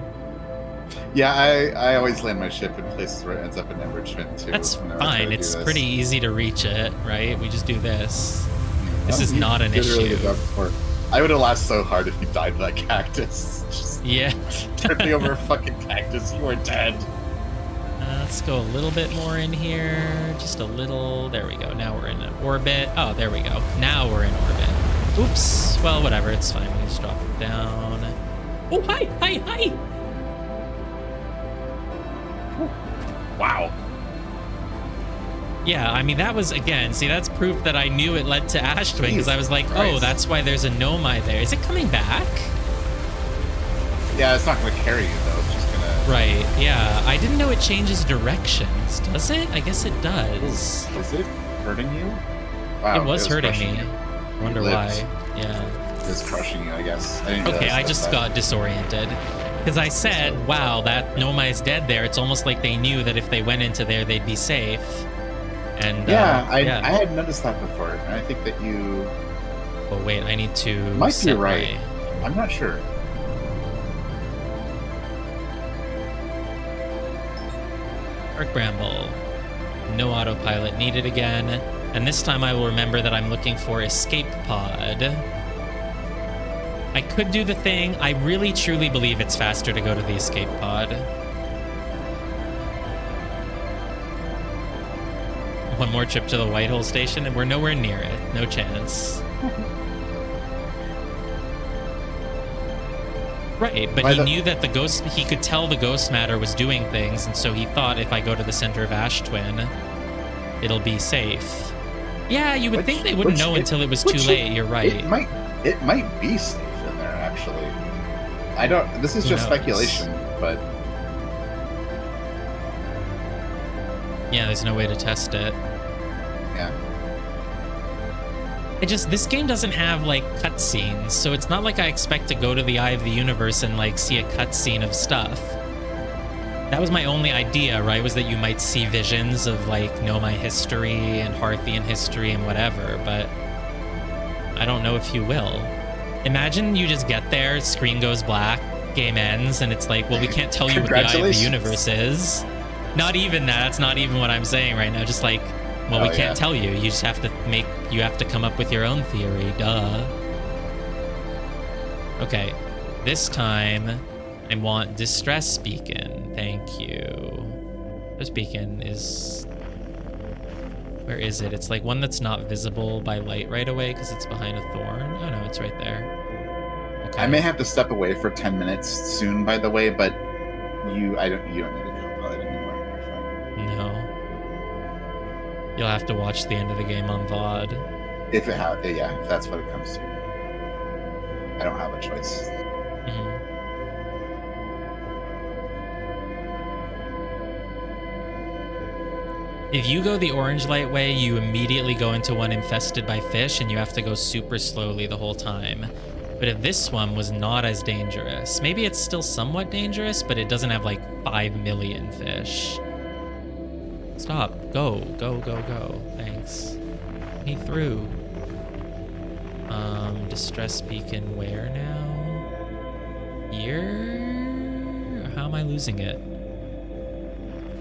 Yeah, I always land my ship in places where it ends up in Ember Twin too. That's whenever I try fine. to do It's this. pretty easy to reach it, right? We just do this. This is You not an did a really issue. good job before. I would have laughed so hard if you died to that cactus. Just Yeah. turned me over a fucking cactus. You are dead. Let's go a little bit more in here. Just a little. There we go. Now we're in orbit. Oh, there we go. Now we're in orbit. Oops. Well, whatever. It's fine. We just drop it down. Oh, hi. Hi. Hi. Wow. Yeah, I mean, that was, again, see, that's proof that I knew it led to Ashtwin, because I was like, oh, Christ. that's why there's a Nomai there. Is it coming back? Yeah, it's not going to carry you though. It's just going to. Right, yeah. I didn't know it changes directions. Does it? I guess it does. Is it hurting you? Wow. It was hurting crushing me. you. I wonder lived. why. Yeah. It was crushing you, I guess. Okay, I just got disoriented. Because I said, wow, that Nomai's dead there. It's almost like they knew that if they went into there, they'd be safe. And I had noticed that before, and I think that you Oh wait, I need to. might be set right. I'm not sure. Dark Bramble. No autopilot needed again. And this time I will remember that I'm looking for escape pod. I could do the thing. I really truly believe it's faster to go to the escape pod. One more trip to the Whitehall station, and we're nowhere near it. No chance. Right, but he knew that the ghost, he could tell the ghost matter was doing things, and so he thought if I go to the center of Ash Twin, it'll be safe. Yeah, you would think they wouldn't know until it was too late. You're right. It might be safe in there, actually. I don't. This is just speculation, but yeah, there's no way to test it. Yeah. This game doesn't have like cutscenes, so it's not like I expect to go to the Eye of the Universe and like see a cutscene of stuff. That was my only idea, right? Was that you might see visions of like Nomai history and Hearthian history and whatever, but I don't know if you will. Imagine you just get there, screen goes black, game ends, and it's like, well, we can't tell you what the Eye of the Universe is. Not even that. That's not even what I'm saying right now. Just like, well, we can't tell you. You just have to you have to come up with your own theory. Duh. Okay. This time, I want Distress Beacon. Thank you. This beacon is... Where is it? It's like one that's not visible by light right away because it's behind a thorn. Oh, no, it's right there. Okay. I may have to step away for 10 minutes soon, by the way, but you don't need to go about it anymore. You're fine. No. You'll have to watch the end of the game on VOD. If that's what it comes to. I don't have a choice. Mm-hmm. If you go the orange light way, you immediately go into one infested by fish and you have to go super slowly the whole time. But if this one was not as dangerous, maybe it's still somewhat dangerous, but it doesn't have like 5 million fish. Stop. Go. Go, go, go. Thanks. Get me through. Distress beacon where now? Here? Or how am I losing it?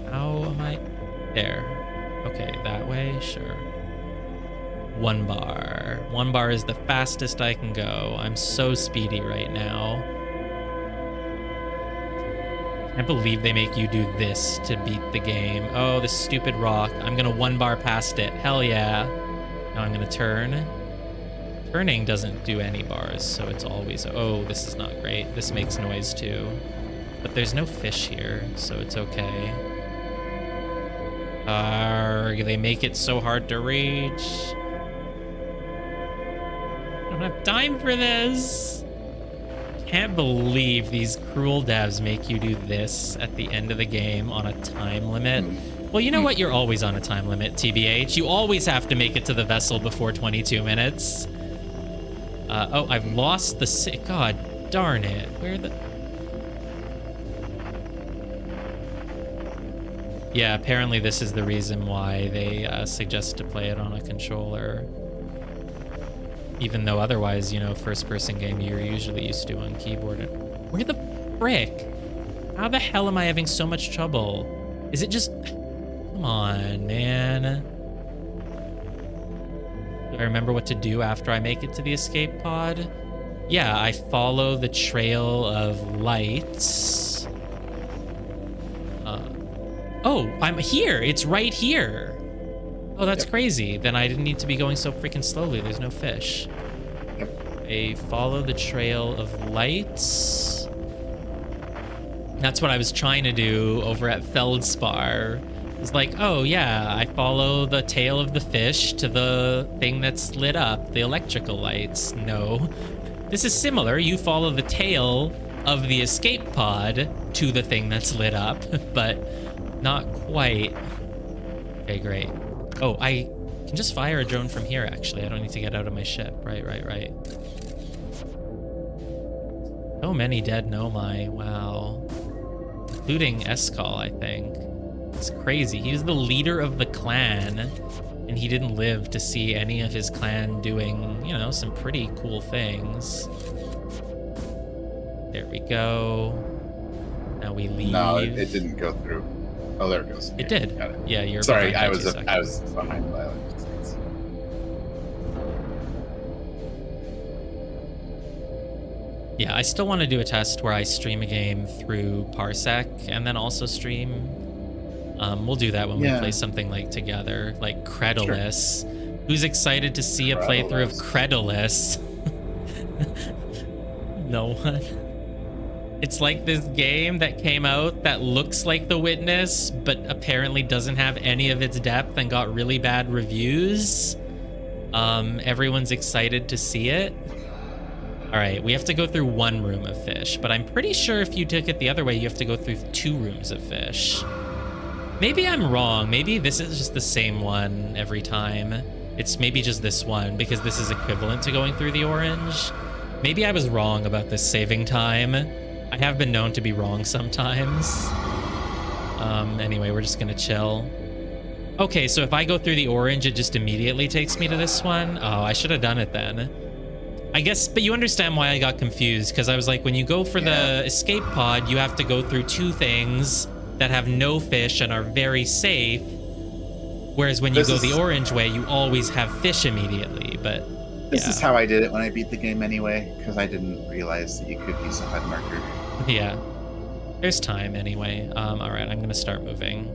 How am I... There. Okay, that way? Sure. 1 bar. 1 bar is the fastest I can go. I'm so speedy right now. I can't believe they make you do this to beat the game. Oh, this stupid rock. I'm gonna 1 bar past it. Hell yeah. Now I'm gonna turn. Turning doesn't do any bars, so it's always... Oh, this is not great. This makes noise too. But there's no fish here, so it's okay. They make it so hard to reach. I don't have time for this. Can't believe these cruel devs make you do this at the end of the game on a time limit. Well, you know what? You're always on a time limit, TBH. You always have to make it to the vessel before 22 minutes. Oh, I've lost the... God darn it. Where the... Yeah, apparently this is the reason why they suggest to play it on a controller. Even though otherwise, you know, first-person game you're usually used to on keyboard. Where the frick? How the hell am I having so much trouble? Is it just... Come on, man. Do I remember what to do after I make it to the escape pod? Yeah, I follow the trail of lights. Oh, I'm here. It's right here. Oh, that's crazy. Then I didn't need to be going so freaking slowly. There's no fish. I follow the trail of lights. That's what I was trying to do over at Feldspar. It's like, oh yeah, I follow the tail of the fish to the thing that's lit up, the electrical lights. No. This is similar. You follow the tail of the escape pod to the thing that's lit up, but not quite. Okay, great. Oh, I can just fire a drone from here, actually. I don't need to get out of my ship. Right. So many dead Nomai. Wow. Including Eskal, I think. It's crazy. He's the leader of the clan, and he didn't live to see any of his clan doing, you know, some pretty cool things. There we go. Now we leave. No, it didn't go through. Oh, there it goes. It did. Got it. Yeah, you're sorry. behind I by was 2 seconds. I was behind the island. Yeah, I still want to do a test where I stream a game through Parsec and then also stream. We'll do that when we play something like together, like Credulous. Sure. Who's excited to see a playthrough of Credulous? No one. It's like this game that came out that looks like The Witness, but apparently doesn't have any of its depth and got really bad reviews. Everyone's excited to see it. All right, we have to go through one room of fish, but I'm pretty sure if you took it the other way, you have to go through 2 rooms of fish. Maybe I'm wrong. Maybe this is just the same one every time. It's maybe just this one because this is equivalent to going through the orange. Maybe I was wrong about this saving time. I have been known to be wrong sometimes. Anyway, we're just gonna chill. Okay, so if I go through the orange, it just immediately takes me to this one. Oh, I should have done it then. I guess, but you understand why I got confused, because I was like, when you go for the escape pod, you have to go through 2 things that have no fish and are very safe. Whereas when you go the orange way, you always have fish immediately, but... This is how I did it when I beat the game anyway, because I didn't realize that you could use a HUD marker. Yeah. There's time anyway. Alright, I'm gonna start moving.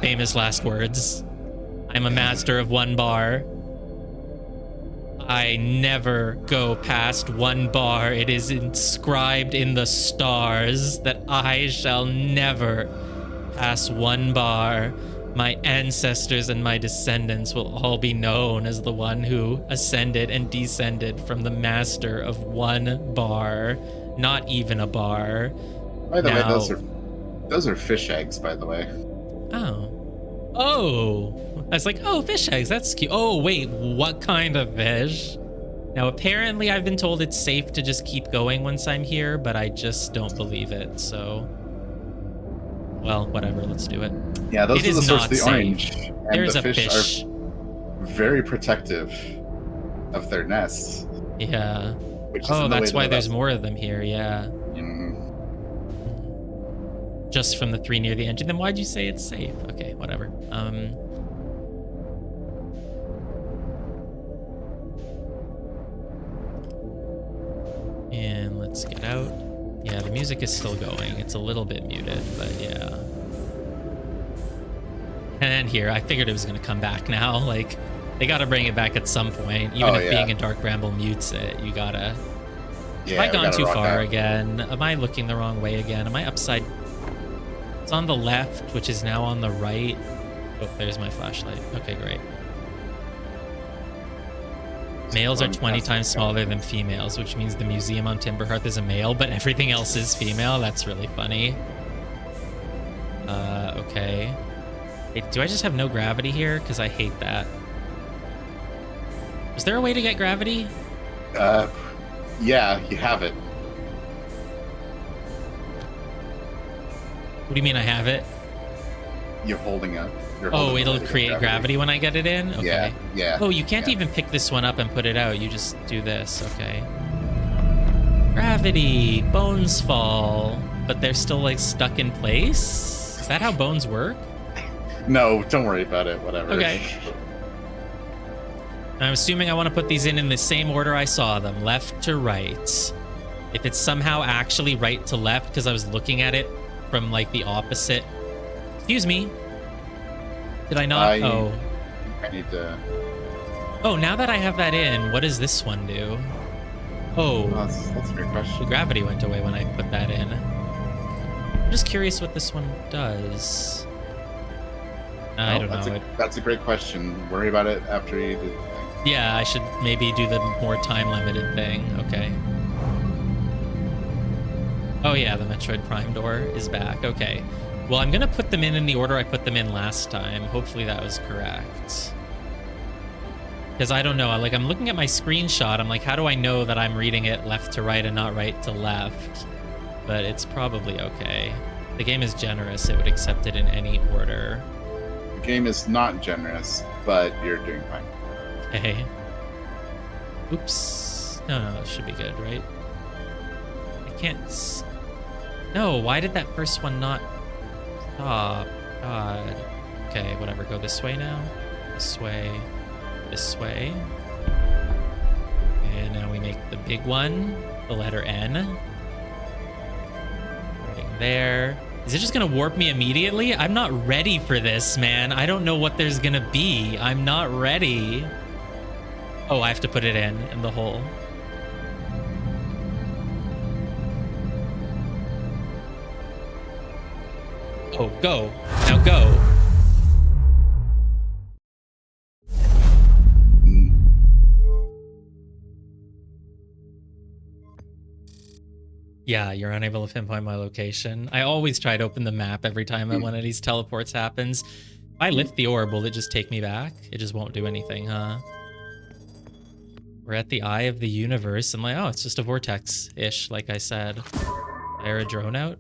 Famous last words. I'm a master of 1 bar. I never go past 1 bar. It is inscribed in the stars that I shall never pass 1 bar. My ancestors and my descendants will all be known as the one who ascended and descended from the master of 1 bar. Not even a bar. By the way, those are fish eggs, by the way. Oh, I was like, oh, fish eggs, that's cute. Oh, wait, what kind of fish? Now, apparently I've been told it's safe to just keep going once I'm here, but I just don't believe it, so... Well, whatever, let's do it. Yeah, those are the source of the orange. And there's the a fish are very protective of their nests. Yeah. Which is that's why there's more of them here, yeah. Mm. Just from the 3 near the engine. Then why'd you say it's safe? Okay, whatever. And let's get out. Yeah, the music is still going. It's a little bit muted, but yeah. And here, I figured it was going to come back now. Like, they got to bring it back at some point. Even if being in Dark Bramble mutes it, you got to... Yeah, have I gone too far again? Am I looking the wrong way again? Am I upside... It's on the left, which is now on the right. Oh, there's my flashlight. Okay, great. Males are 20 times smaller than females, which means the museum on Timberhearth is a male, but everything else is female. That's really funny. Okay. Hey, do I just have no gravity here? Because I hate that. Is there a way to get gravity? Yeah, you have it. What do you mean I have it? You're holding up. Oh, it'll create gravity when I get it in? Okay. Yeah. Oh, you can't even pick this one up and put it out. You just do this. Okay. Gravity. Bones fall. But they're still, like, stuck in place? Is that how bones work? No, don't worry about it. Whatever. Okay. I'm assuming I want to put these in the same order I saw them. Left to right. If it's somehow actually right to left, because I was looking at it from, like, the opposite. Excuse me. Did I not? I need to... Oh, now that I have that in, what does this one do? Oh. That's a great question. The gravity went away when I put that in. I'm just curious what this one does. I don't know. That's a great question. Worry about it after you do the thing. Yeah, I should maybe do the more time-limited thing. Okay. Oh yeah, the Metroid Prime door is back. Okay. Well, I'm gonna put them in the order I put them in last time. Hopefully that was correct. Because I don't know, like, I'm looking at my screenshot. I'm like, how do I know that I'm reading it left to right and not right to left? But it's probably okay. The game is generous. It would accept it in any order. The game is not generous, but you're doing fine. Okay. Oops. No, that should be good, right? I can't... No, why did that first one not... Oh, God. Okay, whatever. Go this way now. This way. This way. and now we make the big one, the letter N. Right there. Is it just gonna warp me immediately? I'm not ready for this, man. I don't know what there's gonna be. I'm not ready. Oh, I have to put it in the hole. Oh, go. Now go. Yeah, you're unable to pinpoint my location. I always try to open the map every time one of these teleports happens. If I lift the orb, will it just take me back? It just won't do anything, huh? We're at the eye of the universe. I'm like, oh, it's just a vortex-ish, like I said. Fire a drone out?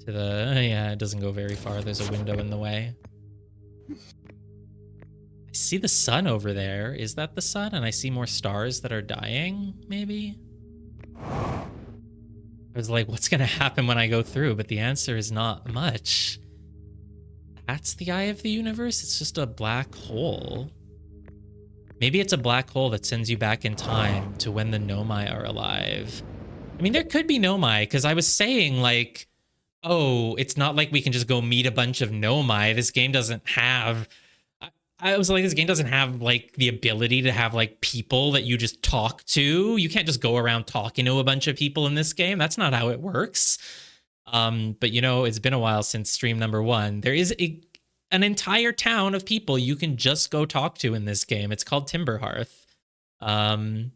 To the... Yeah, it doesn't go very far. There's a window in the way. I see the sun over there. Is that the sun? And I see more stars that are dying, maybe? I was like, what's going to happen when I go through? But the answer is not much. That's the eye of the universe? It's just a black hole. Maybe it's a black hole that sends you back in time to when the Nomai are alive. I mean, there could be Nomai, because I was saying, like, oh, it's not like we can just go meet a bunch of Nomai. This game doesn't have... I was like, this game doesn't have, like, the ability to have, like, people that you just talk to. You can't just go around talking to a bunch of people in this game. That's not how it works. But, you know, it's been a while since stream number 1. There is an entire town of people you can just go talk to in this game. It's called Timberhearth. The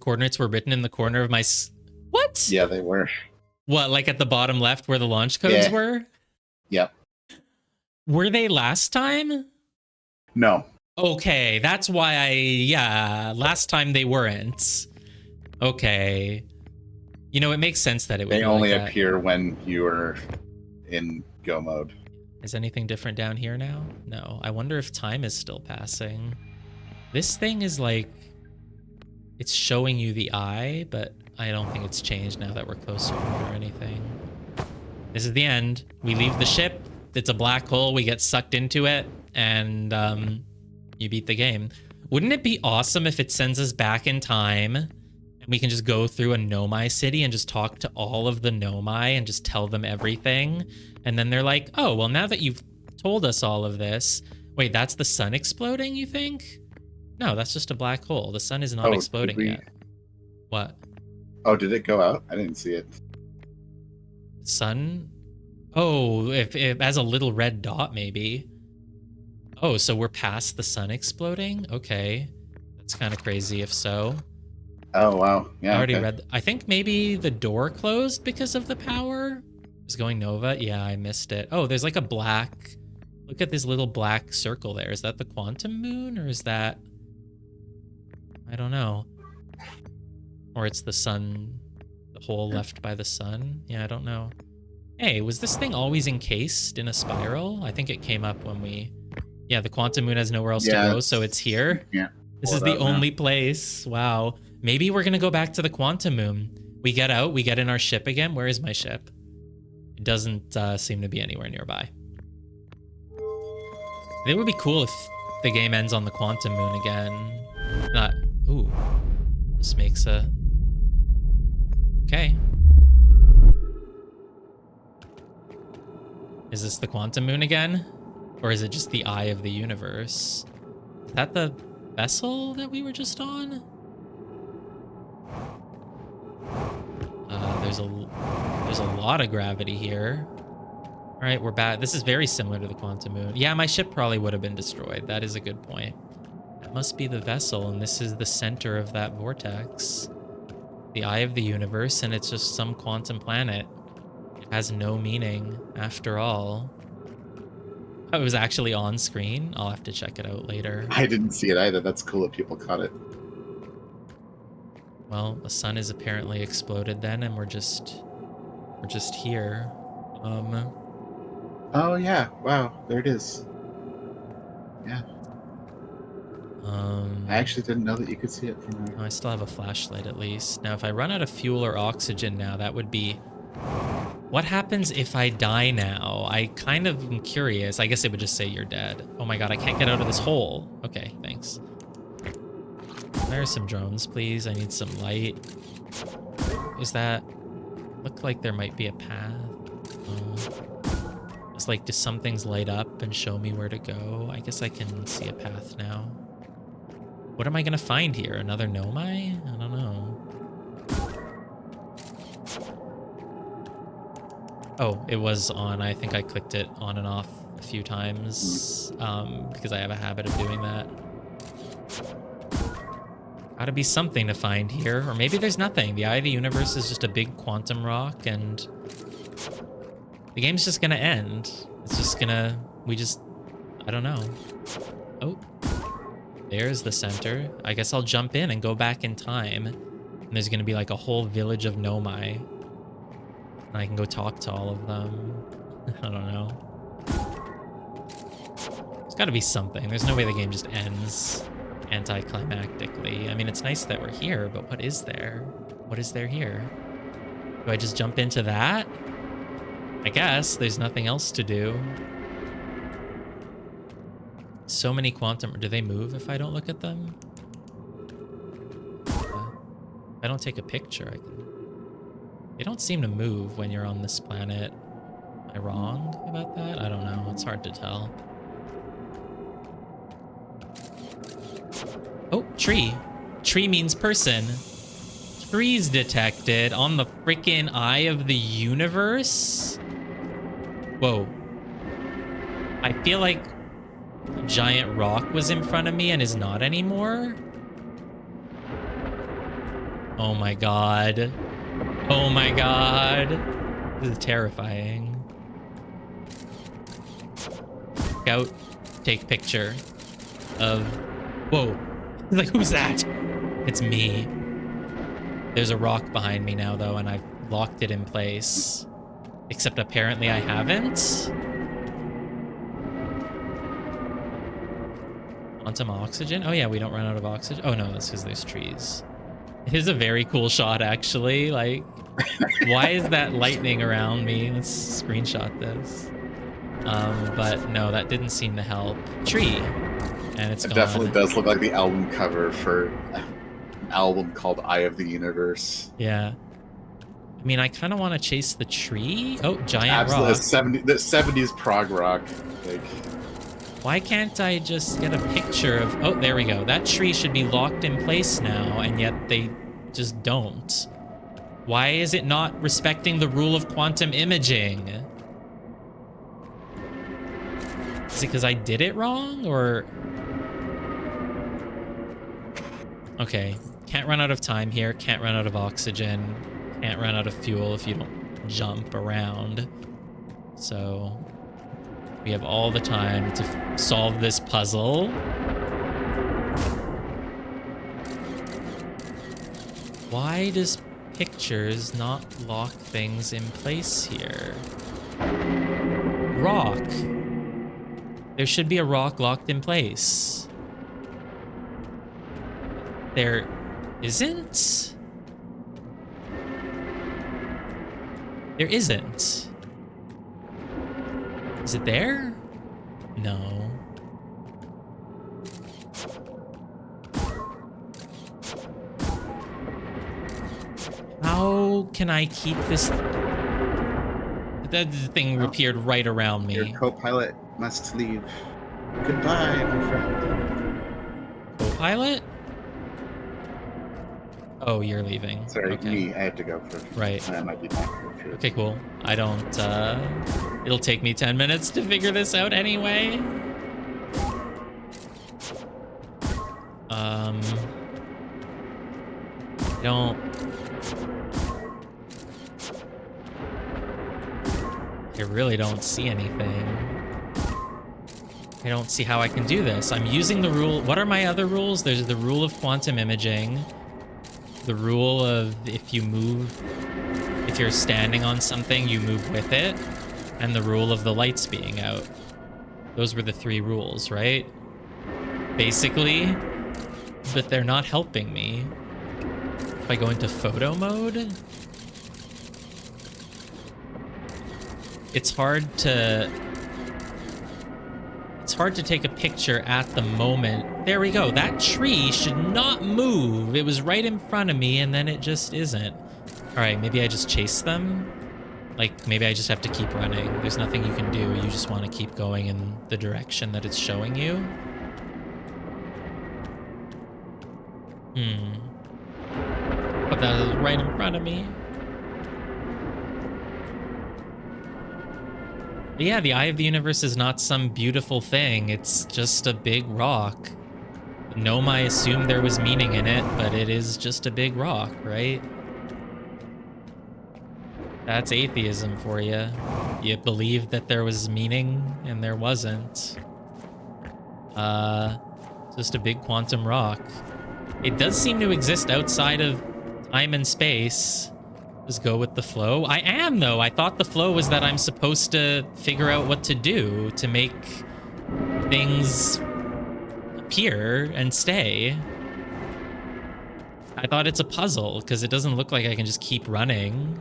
coordinates were written in the corner of my... What? Yeah, they were. What, like at the bottom left where the launch codes were? Yep. Were they last time? No. Okay, that's why yeah, last time they weren't. Okay. You know, it makes sense that it would They be only like that. appear when you are in go mode. Is anything different down here now? No. I wonder if time is still passing. This thing is like... It's showing you the eye, but I don't think it's changed now that we're close to it or anything. This is the end. We leave the ship. It's a black hole. We get sucked into it, and you beat the game. Wouldn't it be awesome if it sends us back in time, and we can just go through a Nomai city and just talk to all of the Nomai and just tell them everything? And then they're like, oh, well, now that you've told us all of this... Wait, that's the sun exploding, you think? No, that's just a black hole. The sun is not exploding yet. What? Oh, did it go out? I didn't see it. Sun? Oh, if as a little red dot, maybe. Oh, so we're past the sun exploding? Okay. That's kind of crazy if so. Oh, wow. Yeah, I already read... I think maybe the door closed because of the power? Is going Nova? Yeah, I missed it. Oh, there's like a black... Look at this little black circle there. Is that the quantum moon, or is that... I don't know. Or it's the sun... The hole left by the sun? Yeah, I don't know. Hey, was this thing always encased in a spiral? I think it came up when we... Yeah, the quantum moon has nowhere else to go, so it's here. Yeah. This is the only place. Wow. Maybe we're gonna go back to the quantum moon. We get out, we get in our ship again. Where is my ship? It doesn't seem to be anywhere nearby. It would be cool if the game ends on the quantum moon again. Not... Ooh. This makes a... Okay. Is this the quantum moon again? Or is it just the eye of the universe? Is that the vessel that we were just on? There's a lot of gravity here. All right, we're back. This is very similar to the quantum moon. Yeah, my ship probably would have been destroyed. That is a good point. That must be the vessel, and this is the center of that vortex. The eye of the universe, and it's just some quantum planet. It has no meaning after all. Oh, it was actually on screen. I'll have to check it out later. I didn't see it either. That's cool that people caught it. Well, the sun is apparently exploded then, and we're just here. Oh yeah! Wow, there it is. Yeah. I actually didn't know that you could see it from there. I still have a flashlight at least. Now, if I run out of fuel or oxygen now, that would be... What happens if I die now? I kind of am curious. I guess it would just say you're dead. Oh my god, I can't get out of this hole. Okay, thanks. There's some drones, please. I need some light. Is that... Look like there might be a path. It's like, do some things light up and show me where to go? I guess I can see a path now. What am I gonna find here? Another Nomai? I don't know. Oh, it was on. I think I clicked it on and off a few times because I have a habit of doing that. Gotta be something to find here. Or maybe there's nothing. The Eye of the Universe is just a big quantum rock and the game's just gonna end. It's just gonna... I don't know. Oh. There's the center. I guess I'll jump in and go back in time. And there's gonna be like a whole village of Nomai. And I can go talk to all of them. I don't know. There's gotta be something. There's no way the game just ends anticlimactically. I mean, it's nice that we're here, but what is there? What is there here? Do I just jump into that? I guess there's nothing else to do. So many quantum... Do they move if I don't look at them? If I don't take a picture, I can... They don't seem to move when you're on this planet. Am I wrong about that? I don't know. It's hard to tell. Oh, tree. Tree means person. Trees detected on the freaking Eye of the Universe? Whoa. I feel like a giant rock was in front of me and is not anymore. Oh my god. Oh my god. This is terrifying. Scout, take picture of... Whoa. Like, who's that? It's me. There's a rock behind me now, though, and I've locked it in place. Except apparently I haven't. Quantum oxygen? Oh yeah, we don't run out of oxygen. Oh no, that's because there's trees. It is a very cool shot, actually. Like, why is that lightning around me? Let's screenshot this. But no, that didn't seem to help. Tree. And it's It gone. definitely does look like the album cover for an album called Eye of the Universe. Yeah. I mean, I kind of want to chase the tree. Oh, giant Absolutely, rock. the 70s prog rock. Like, Why can't I just get a picture of... Oh, there we go. That tree should be locked in place now, and yet they just don't. Why is it not respecting the rule of quantum imaging? Is it because I did it wrong, or... Okay. Can't run out of time here. Can't run out of oxygen. Can't run out of fuel if you don't jump around. So... we have all the time to solve this puzzle. Why does pictures not lock things in place here? Rock. There should be a rock locked in place. There isn't? There isn't. Is it there? No. How can I keep this? That thing appeared right around me. your co-pilot must leave. Goodbye, my friend. Co-pilot? Oh, you're leaving. Sorry, okay. me. I have to go first. Right. That might be my first. Okay, cool. I don't, it'll take me 10 minutes to figure this out anyway. I really don't see anything. I don't see how I can do this. I'm using the rule. What are my other rules? There's the rule of quantum imaging. The rule of if you're standing on something, you move with it. And the rule of the lights being out. Those were the 3 rules, right? Basically. But they're not helping me. If I go into photo mode, it's hard hard to take a picture at the moment. There we go. That tree should not move. It was right in front of me, and then it just isn't. All right, maybe I just chase them. Like, maybe I just have to keep running. There's nothing you can do. You just want to keep going in the direction that it's showing you. But that is right in front of me. But yeah, the Eye of the Universe is not some beautiful thing. It's just a big rock. Gnome, I assumed there was meaning in it, but it is just a big rock, right? That's atheism for you. You believed that there was meaning, and there wasn't. Just a big quantum rock. It does seem to exist outside of time and space. Just go with the flow. I am, though. I thought the flow was that I'm supposed to figure out what to do to make things appear and stay. I thought it's a puzzle, because it doesn't look like I can just keep running.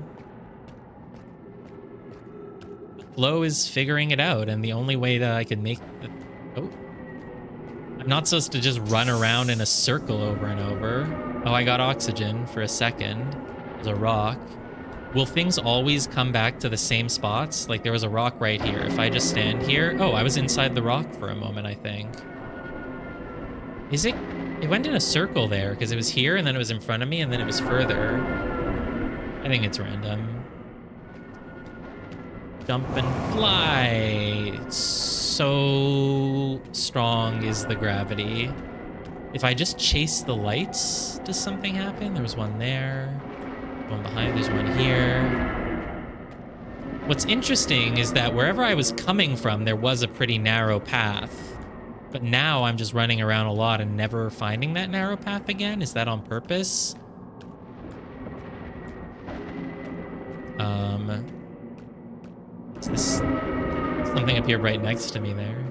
The flow is figuring it out, and the only way that I can make the... Oh. I'm not supposed to just run around in a circle over and over. Oh, I got oxygen for a second. There's a rock. Will things always come back to the same spots? Like, there was a rock right here. If I just stand here... Oh, I was inside the rock for a moment, I think. Is it... It went in a circle there, because it was here, and then it was in front of me, and then it was further. I think it's random. Jump and fly. So strong is the gravity. If I just chase the lights, does something happen? There was one there. One behind, there's one here. What's interesting is that wherever I was coming from, there was a pretty narrow path. But now I'm just running around a lot and never finding that narrow path again. Is that on purpose? Is this something up here right next to me there?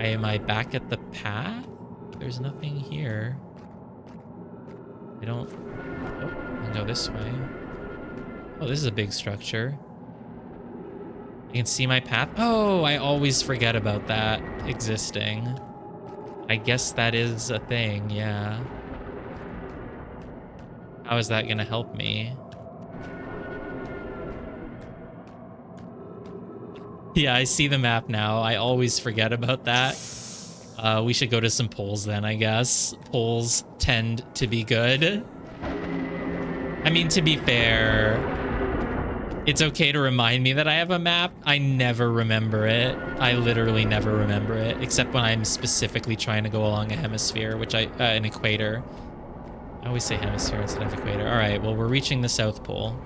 Am I back at the path? There's nothing here. I don't... Oh, I go this way. Oh, this is a big structure. You can see my path. Oh, I always forget about that existing. I guess that is a thing, yeah. How is that gonna help me? Yeah, I see the map now. I always forget about that. We should go to some polls then, I guess. Polls tend to be good. I mean, to be fair, it's okay to remind me that I have a map. I never remember it. I literally never remember it, except when I'm specifically trying to go along a hemisphere, which an equator. I always say hemisphere instead of equator. All right, well, we're reaching the South Pole.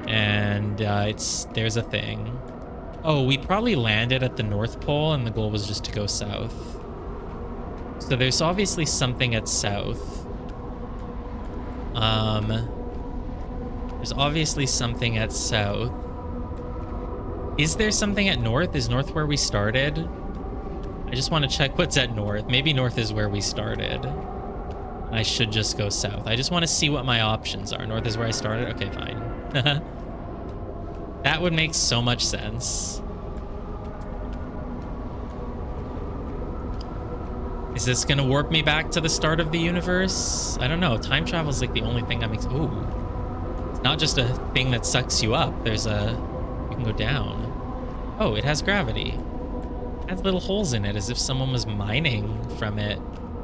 And there's a thing. Oh, we probably landed at the North Pole, and the goal was just to go south. So there's obviously something at south. There's obviously something at south. Is there something at north? Is north where we started? I just want to check what's at north. Maybe north is where we started. I should just go south. I just want to see what my options are. North is where I started? Okay, fine. That would make so much sense. Is this gonna warp me back to the start of the universe? I don't know. Time travel is like the only thing that makes... Ooh. It's not just a thing that sucks you up. There's a... You can go down. Oh, it has gravity. It has little holes in it as if someone was mining from it.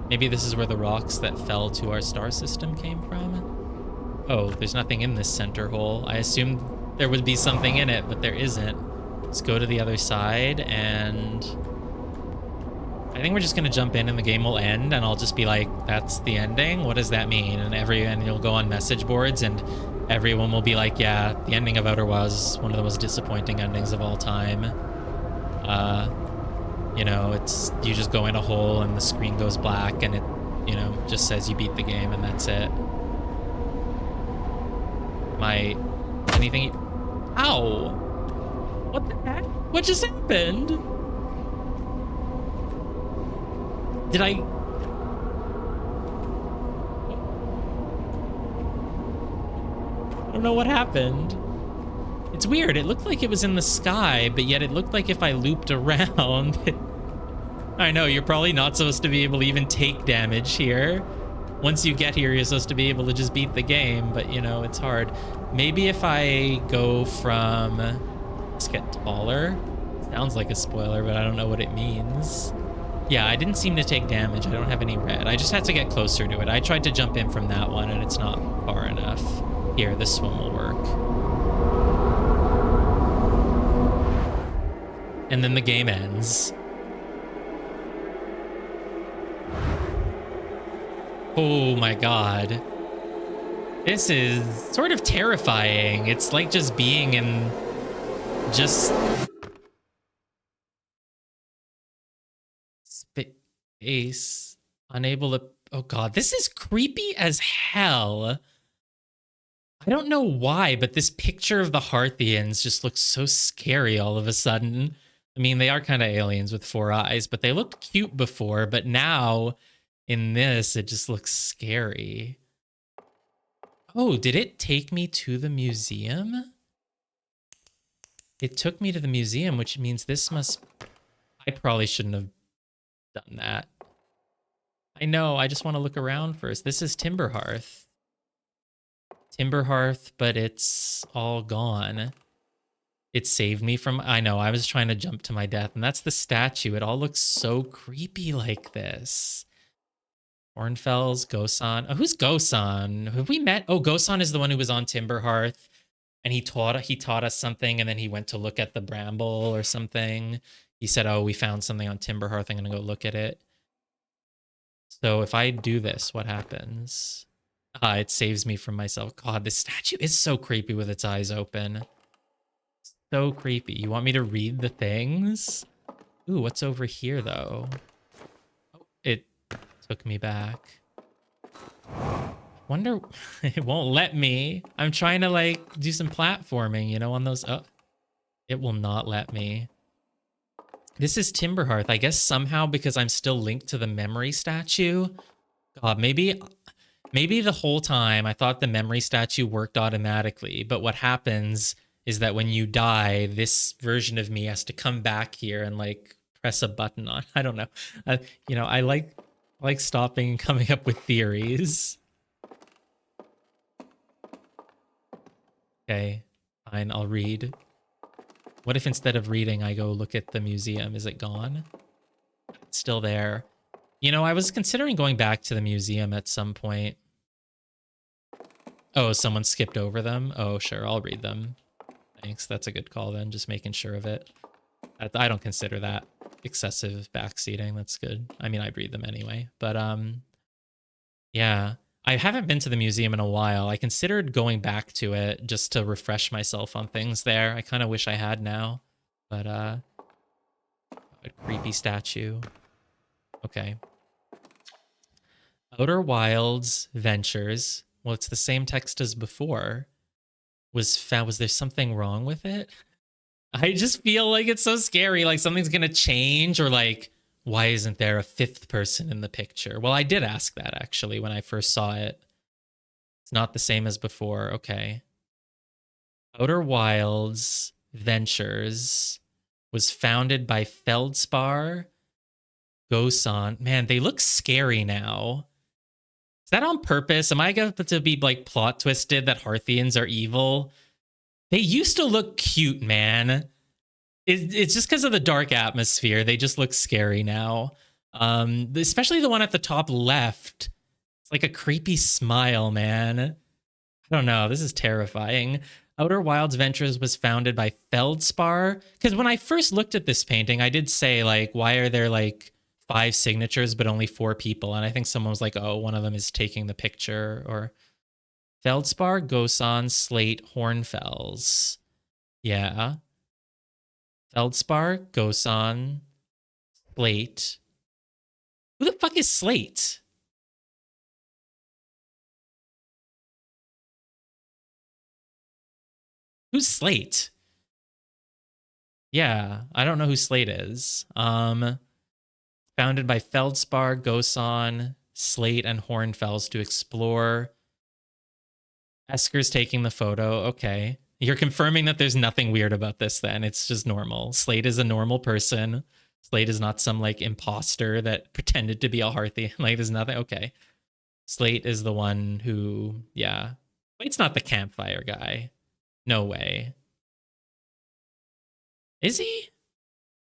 Maybe this is where the rocks that fell to our star system came from? Oh, there's nothing in this center hole. I assumed there would be something in it, but there isn't. Let's go to the other side, and I think we're just gonna jump in and the game will end, and I'll just be like, that's the ending? What does that mean? And you'll go on message boards, and everyone will be like, yeah, the ending of Outer was one of the most disappointing endings of all time. You know, it's, you just go in a hole and the screen goes black, and it, you know, just says you beat the game, and that's it. Anything... Ow! What the heck? What just happened? Did I... I don't know what happened. It's weird. It looked like it was in the sky, but yet it looked like if I looped around... I know, you're probably not supposed to be able to even take damage here. Once you get here, you're supposed to be able to just beat the game, but, you know, it's hard. Maybe if I go from... Let's get taller. Sounds like a spoiler, but I don't know what it means. Yeah, I didn't seem to take damage. I don't have any red. I just had to get closer to it. I tried to jump in from that one, and it's not far enough. Here, this one will work. And then the game ends. Oh my god. This is sort of terrifying. It's like just being in just space, unable to... Oh god, this is creepy as hell. I don't know why, but this picture of the Hearthians just looks so scary all of a sudden. I mean, they are kind of aliens with 4 eyes, but they looked cute before, but now in this, it just looks scary. Oh, did it take me to the museum? It took me to the museum, which means this must... I probably shouldn't have done that. I know, I just want to look around first. This is Timberhearth. Timberhearth, but it's all gone. It saved me from... I know, I was trying to jump to my death, and that's the statue. It all looks so creepy like this. Hornfells, Gosan. Oh, who's Gosan? Have we met? Oh, Gosan is the one who was on Timberhearth, and he taught us something, and then he went to look at the bramble or something. He said, oh, we found something on Timberhearth. I'm going to go look at it. So if I do this, what happens? It saves me from myself. God, this statue is so creepy with its eyes open. So creepy. You want me to read the things? Ooh, what's over here, though? Oh, it took me back. Wonder... It won't let me. I'm trying to, like, do some platforming, you know, on those... Oh, it will not let me. This is Timberhearth. I guess somehow because I'm still linked to the memory statue. God, maybe the whole time I thought the memory statue worked automatically, but what happens is that when you die, this version of me has to come back here and like press a button on. I don't know. You know, I like stopping and coming up with theories. Okay, fine, I'll read. What if instead of reading, I go look at the museum? Is it gone? It's still there. You know, I was considering going back to the museum at some point. Oh, someone skipped over them? Oh, sure, I'll read them. Thanks, that's a good call then, just making sure of it. I don't consider that excessive backseating, that's good. I mean, I'd read them anyway, but yeah. I haven't been to the museum in a while. I considered going back to it just to refresh myself on things there. I kind of wish I had now, but a creepy statue. Okay. Outer Wilds Ventures. Well, it's the same text as before. Was there something wrong with it? I just feel like it's so scary. Like something's gonna change, or like, why isn't there a 5th person in the picture? Well, I did ask that actually when I first saw it. It's not the same as before. Okay. Outer Wilds Ventures was founded by Feldspar, Gosan. Man, they look scary now. Is that on purpose? Am I going to be like plot twisted that Hearthians are evil? They used to look cute, man. It's just because of the dark atmosphere. They just look scary now. Especially the one at the top left. It's like a creepy smile, man. I don't know. This is terrifying. Outer Wilds Ventures was founded by Feldspar. Because when I first looked at this painting, I did say, like, why are there, like, 5 signatures but only 4 people? And I think someone was like, oh, one of them is taking the picture. Or Feldspar, Gosan, Slate, Hornfells. Yeah. Feldspar, Gosan, Slate. Who the fuck is Slate? Who's Slate? Yeah, I don't know who Slate is. Founded by Feldspar, Gosan, Slate, and Hornfells to explore. Esker's taking the photo. Okay. You're confirming that there's nothing weird about this then. It's just normal. Slate is a normal person. Slate is not some like imposter that pretended to be a Hearthian. Like there's nothing. Okay. Slate is the one who, yeah. Slate's not the campfire guy. No way. Is he?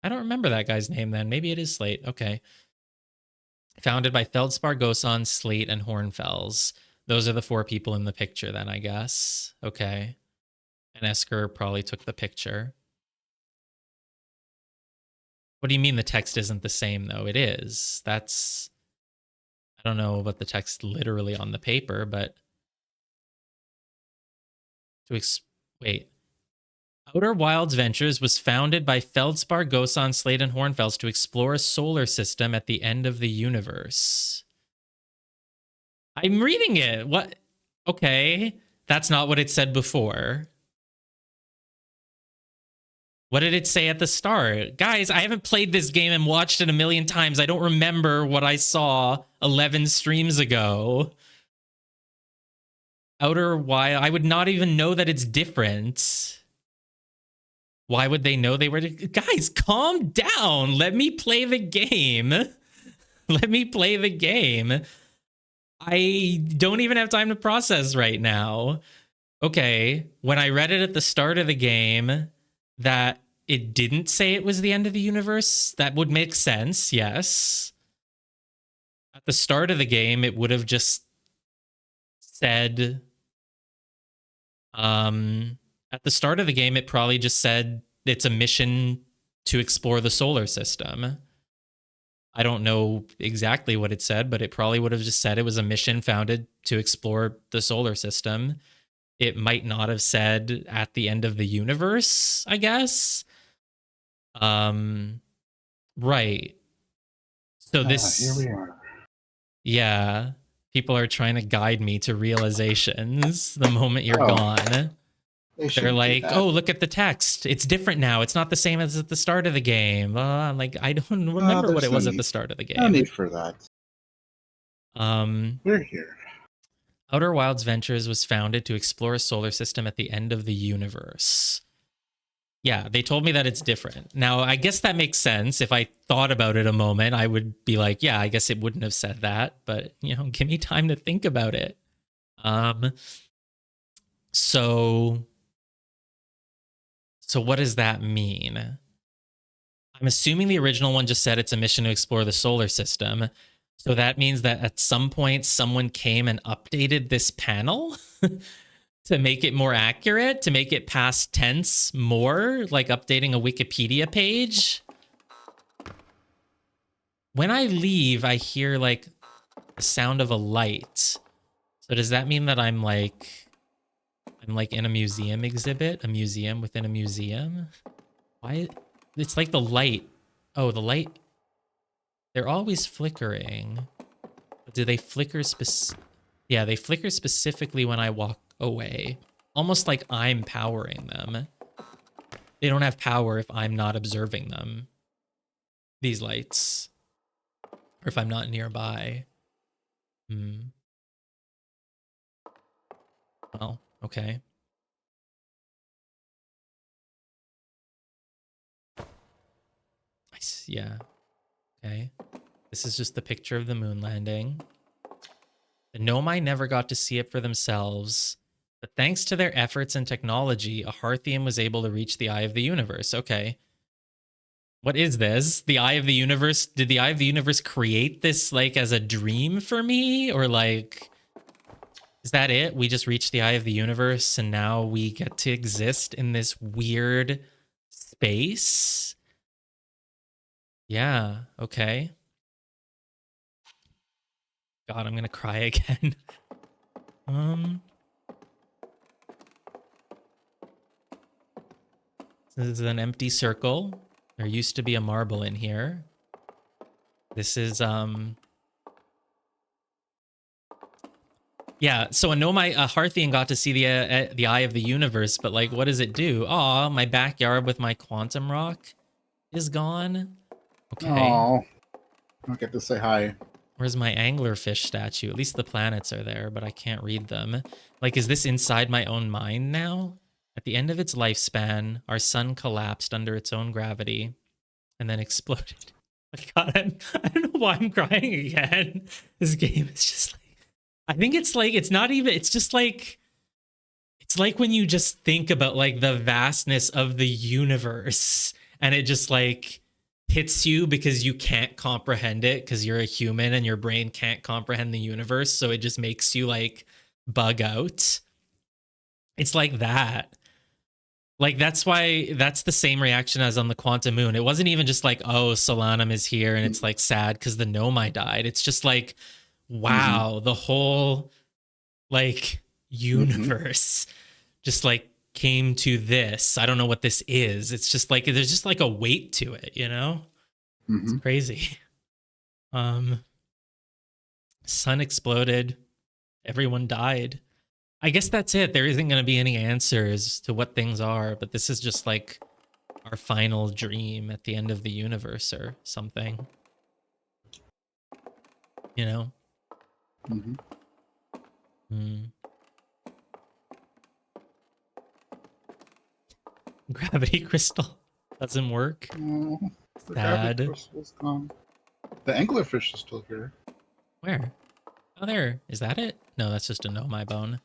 I don't remember that guy's name then. Maybe it is Slate. Okay. Founded by Feldspar, Gosan, Slate, and Hornfels. Those are the 4 people in the picture then, I guess. Okay. And Esker probably took the picture. What do you mean the text isn't the same, though? It is. That's... I don't know about the text literally on the paper, but... Wait. Outer Wilds Ventures was founded by Feldspar, Gosan, Slate, and Hornfels to explore a solar system at the end of the universe. I'm reading it. What? Okay. That's not what it said before. What did it say at the start? Guys, I haven't played this game and watched it a million times. I don't remember what I saw 11 streams ago. Outer Wild, I would not even know that it's different. Why would they know they were... Guys, calm down. Let me play the game. Let me play the game. I don't even have time to process right now. Okay, when I read it at the start of the game... that it didn't say it was the end of the universe, that would make sense, yes. At the start of the game, it would have just said... at the start of the game, it probably just said it's a mission to explore the solar system. I don't know exactly what it said, but it probably would have just said it was a mission founded to explore the solar system. It might not have said at the end of the universe, I guess. Right. So this... here we are. Yeah. People are trying to guide me to realizations the moment you're gone. They're like, oh, look at the text. It's different now. It's not the same as at the start of the game. I'm like, I don't remember what it was at the start of the game. No need for that. We're here. Outer Wilds Ventures was founded to explore a solar system at the end of the universe. Yeah, they told me that it's different. Now, I guess that makes sense. If I thought about it a moment, I would be like, yeah, I guess it wouldn't have said that. But, you know, give me time to think about it. So what does that mean? I'm assuming the original one just said it's a mission to explore the solar system. So that means that at some point, someone came and updated this panel to make it more accurate, to make it past tense more, like updating a Wikipedia page. When I leave, I hear like the sound of a light. So does that mean that I'm like in a museum exhibit, a museum within a museum? Why? It's like the light. Oh, the light. They're always flickering. But do they flicker Yeah, they flicker specifically when I walk away. Almost like I'm powering them. They don't have power if I'm not observing them. These lights. Or if I'm not nearby. Well, okay. Yeah. Okay. This is just the picture of the moon landing. The Nomai never got to see it for themselves, but thanks to their efforts and technology, a Hearthian was able to reach the Eye of the Universe. Okay. What is this? The Eye of the Universe? Did the Eye of the Universe create this like as a dream for me? Or like, is that it? We just reached the Eye of the Universe and now we get to exist in this weird space? Yeah, okay. God, I'm gonna cry again. This is an empty circle. There used to be a marble in here. This is, yeah, so a Hearthian got to see the Eye of the Universe, but like, what does it do? Aw, my backyard with my quantum rock is gone. Okay. Oh, I don't get to say hi. Where's my anglerfish statue? At least the planets are there, but I can't read them. Like, is this inside my own mind now? At the end of its lifespan, our sun collapsed under its own gravity and then exploded. Oh God, I don't know why I'm crying again. This game is just like, I think it's like, it's not even, it's just like, it's like when you just think about like the vastness of the universe and it just like hits you because you can't comprehend it because you're a human and your brain can't comprehend the universe. So it just makes you like bug out. It's like that. Like that's why that's the same reaction as on the Quantum Moon. It wasn't even just like, oh, Solanum is here and it's like sad because the Nomai died. It's just like, wow, the whole like universe just like came to this. I don't know what this is. It's just like there's just like a weight to it, you know? It's crazy. Sun exploded. Everyone died. I guess that's it. There isn't going to be any answers to what things are, but this is just like our final dream at the end of the universe or something. You know? Gravity crystal doesn't work. Oh, the Sad. gravity crystal's gone. The anglerfish is still here. Where? Oh, there. Is that it? No, that's just a Nomai bone.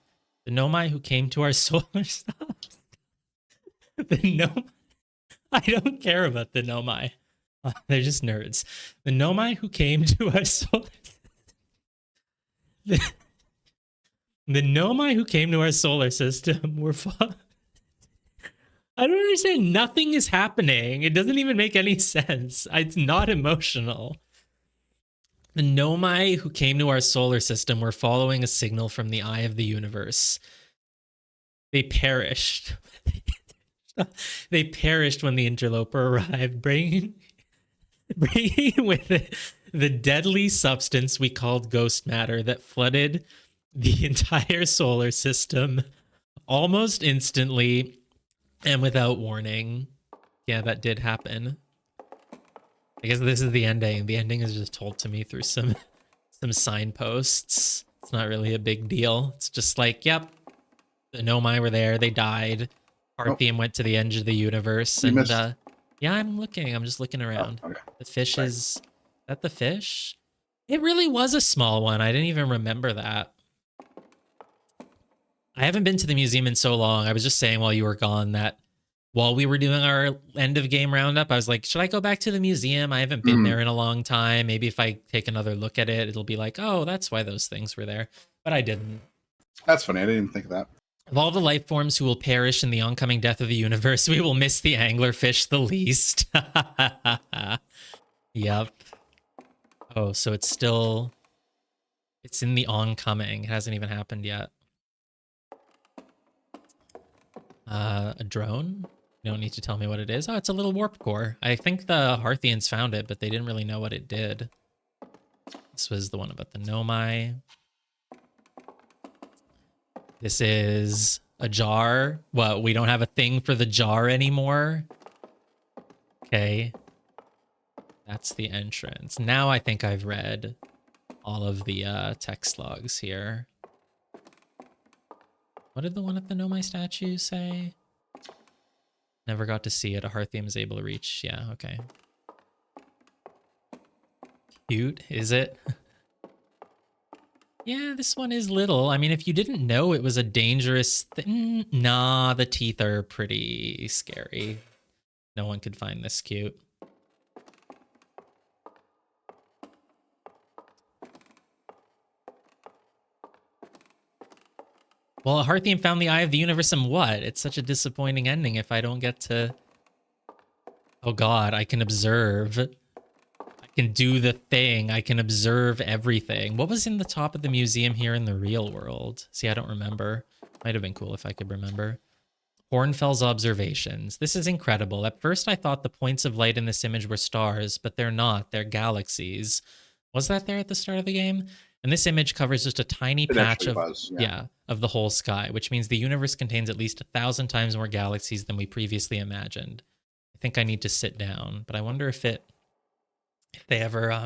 The Nomai who came to our solar system. The Nomai. I don't care about the Nomai. They're just nerds. The Nomai who came to our solar system. The Nomai who came to our solar system were I don't understand. Nothing is happening. It doesn't even make any sense. It's not emotional. The Nomai who came to our solar system were following a signal from the eye of the universe. They perished. They perished when the interloper arrived, bringing with it the deadly substance we called ghost matter that flooded the entire solar system almost instantly and without warning. Yeah, that did happen. I guess this is the ending. The ending is just told to me through some signposts. It's not really a big deal. It's just like, yep, the Nomai were there. They died. Parthium went to the edge of the universe. You And missed- yeah, I'm looking. I'm just looking around. Oh, okay. The fish is that the fish? It really was a small one. I didn't even remember that. I haven't been to the museum in so long. I was just saying while you were gone that while we were doing our end of game roundup, I was like, should I go back to the museum? I haven't been there in a long time. Maybe if I take another look at it, it'll be like, oh, that's why those things were there. But I didn't. That's funny. I didn't even think of that. Of all the life forms who will perish in the oncoming death of the universe, we will miss the anglerfish the least. Yep. Oh, so it's in the oncoming. It hasn't even happened yet. A drone? You don't need to tell me what it is. Oh, it's a little warp core. I think the Harthians found it, but they didn't really know what it did. This was the one about the Nomai. This is a jar. What, we don't have a thing for the jar anymore? Okay. That's the entrance. Now I think I've read all of the text logs here. What did the one at the Nomai statue say? Never got to see it. A Harthium is able to reach. Yeah, okay. Cute, is it? Yeah, this one is little. I mean, if you didn't know it was a dangerous thing... Nah, the teeth are pretty scary. No one could find this cute. Well, Harthium found the eye of the universe and what? It's such a disappointing ending if I don't get to... Oh god, I can observe. I can do the thing. I can observe everything. What was in the top of the museum here in the real world? See, I don't remember. Might have been cool if I could remember. Hornfels observations. This is incredible. At first I thought the points of light in this image were stars, but they're not. They're galaxies. Was that there at the start of the game? And this image covers just a tiny patch of, of the whole sky, which means the universe contains at least 1,000 times more galaxies than we previously imagined. I think I need to sit down, but I wonder if they ever,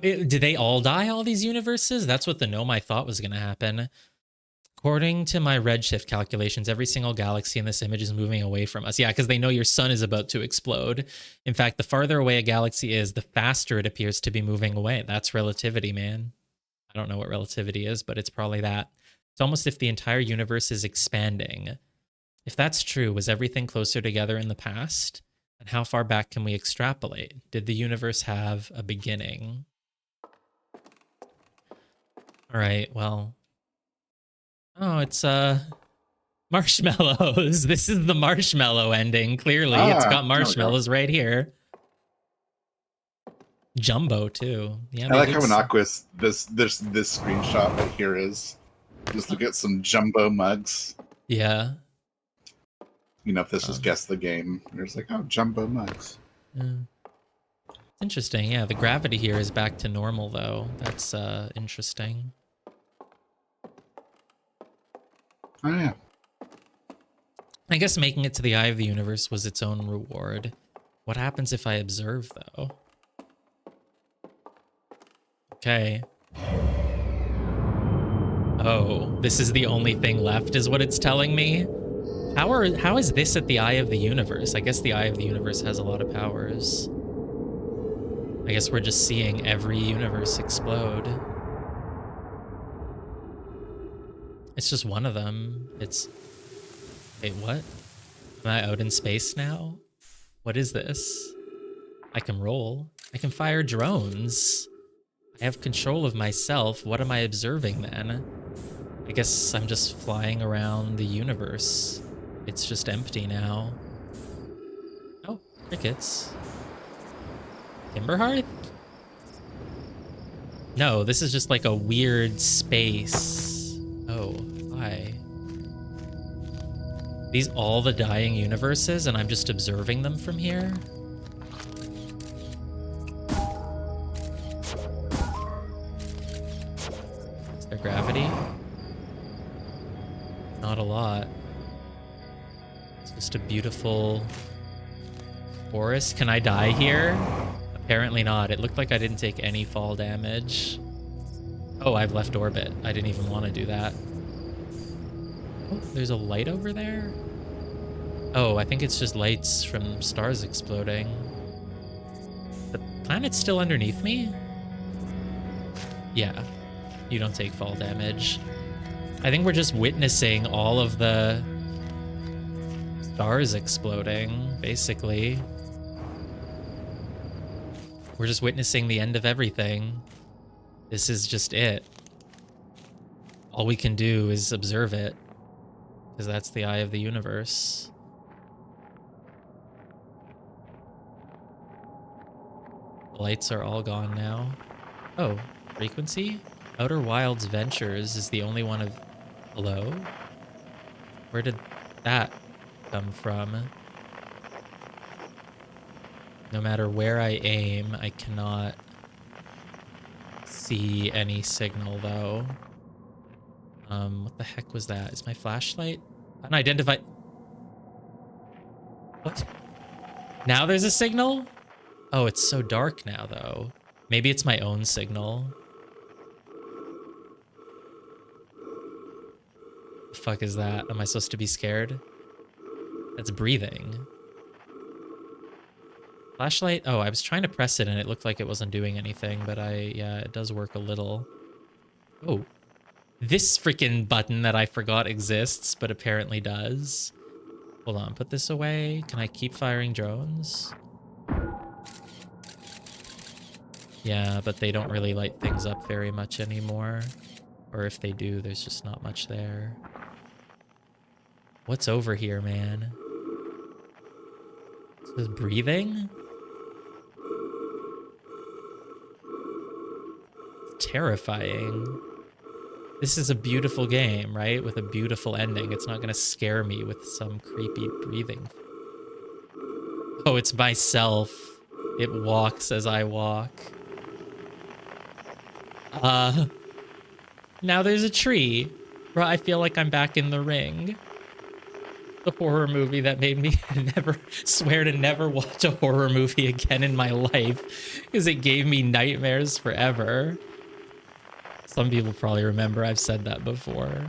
did they all die, all these universes? That's what the Nomai thought was going to happen. According to my redshift calculations, every single galaxy in this image is moving away from us. Yeah, because they know your sun is about to explode. In fact, the farther away a galaxy is, the faster it appears to be moving away. That's relativity, man. I don't know what relativity is, but it's probably that. It's almost if the entire universe is expanding. If that's true, was everything closer together in the past? And how far back can we extrapolate? Did the universe have a beginning? All right, well. Oh, it's marshmallows. This is the marshmallow ending. Clearly, it's got marshmallows right here. Jumbo too. Yeah, I like how innocuous this screenshot right here is. Just look at some jumbo mugs. Yeah. You know, if this was guess the game, there's like, oh, jumbo mugs. Yeah. It's interesting. Yeah, the gravity here is back to normal though. That's interesting. Oh yeah. I guess making it to the eye of the universe was its own reward. What happens if I observe though? Okay. Oh, this is the only thing left is what it's telling me? How is this at the eye of the universe? I guess the eye of the universe has a lot of powers. I guess we're just seeing every universe explode. It's just one of them. It's... Wait, what? Am I out in space now? What is this? I can roll. I can fire drones. I have control of myself. What am I observing then? I guess I'm just flying around the universe. It's just empty now. Oh, crickets. Timberhearth? No, this is just like a weird space. Oh, hi. These all the dying universes and I'm just observing them from here? Is there gravity? Not a lot. It's just a beautiful forest. Can I die here? Apparently not. It looked like I didn't take any fall damage. Oh, I've left orbit. I didn't even want to do that. Oh, there's a light over there? Oh, I think it's just lights from stars exploding. The planet's still underneath me? Yeah, you don't take fall damage. I think we're just witnessing all of the stars exploding, basically. We're just witnessing the end of everything. This is just it. All we can do is observe it, because that's the eye of the universe. The lights are all gone now. Oh, frequency? Outer Wilds Ventures is the only one of... Hello? Where did that come from? No matter where I aim, I cannot see any signal, though. What the heck was that? Is my flashlight unidentified? What? Now there's a signal? Oh, it's so dark now, though. Maybe it's my own signal. The fuck is that? Am I supposed to be scared? That's breathing. Flashlight? Oh, I was trying to press it and it looked like it wasn't doing anything, but yeah, it does work a little. Oh, this freaking button that I forgot exists, but apparently does. Hold on, put this away. Can I keep firing drones? Yeah, but they don't really light things up very much anymore. Or if they do, there's just not much there. What's over here, man? Is this breathing? It's terrifying. This is a beautiful game, right? With a beautiful ending. It's not gonna scare me with some creepy breathing. Oh, it's myself. It walks as I walk. Now there's a tree. Bro, I feel like I'm back in The Ring. The horror movie that made me swear to never watch a horror movie again in my life because it gave me nightmares forever. Some people probably remember I've said that before.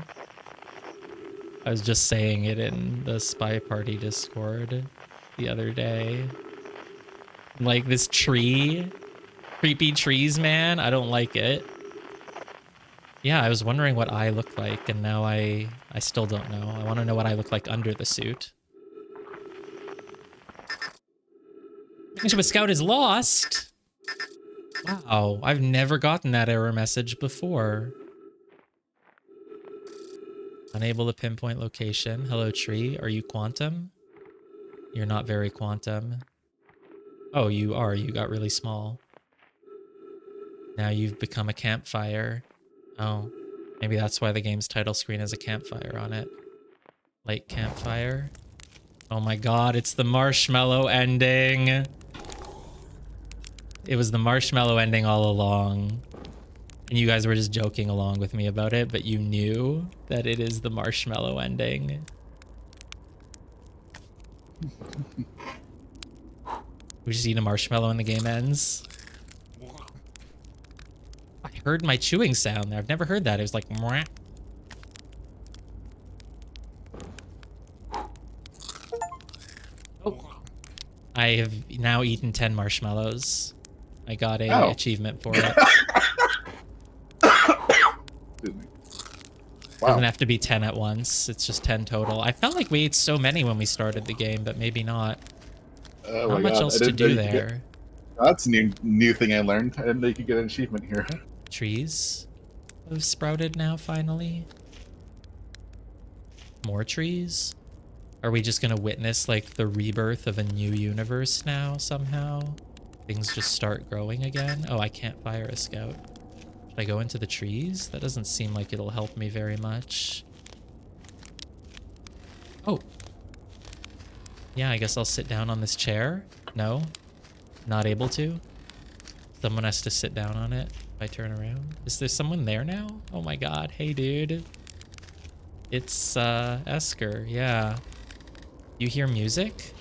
I was just saying it in the Spy Party Discord the other day. Like this tree, creepy trees, man. I don't like it. Yeah, I was wondering what I look like, and now I still don't know. I want to know what I look like under the suit. Friendship with Scout is lost. Wow, I've never gotten that error message before. Unable to pinpoint location. Hello, tree. Are you quantum? You're not very quantum. Oh, you are. You got really small. Now you've become a campfire. Oh, maybe that's why the game's title screen has a campfire on it. Light campfire. Oh my god, it's the marshmallow ending. It was the marshmallow ending all along. And you guys were just joking along with me about it, but you knew that it is the marshmallow ending. We just eat a marshmallow and the game ends. I heard my chewing sound there. I've never heard that. It was like, mwah. Oh. I have now eaten 10 marshmallows. I got a achievement for it. Wow. Doesn't have to be 10 at once. It's just 10 total. I felt like we ate so many when we started the game, but maybe not. Oh Not my much God. else to do there. That's a new thing I learned. I didn't know you could get an achievement here. Trees have sprouted now, finally. More trees? Are we just gonna witness, like, the rebirth of a new universe now, somehow? Things just start growing again? Oh, I can't fire a scout. Should I go into the trees? That doesn't seem like it'll help me very much. Oh. Yeah, I guess I'll sit down on this chair. No? Not able to? Someone has to sit down on it if I turn around. Is there someone there now? Oh my god. Hey, dude. It's, Esker. Yeah. You hear music?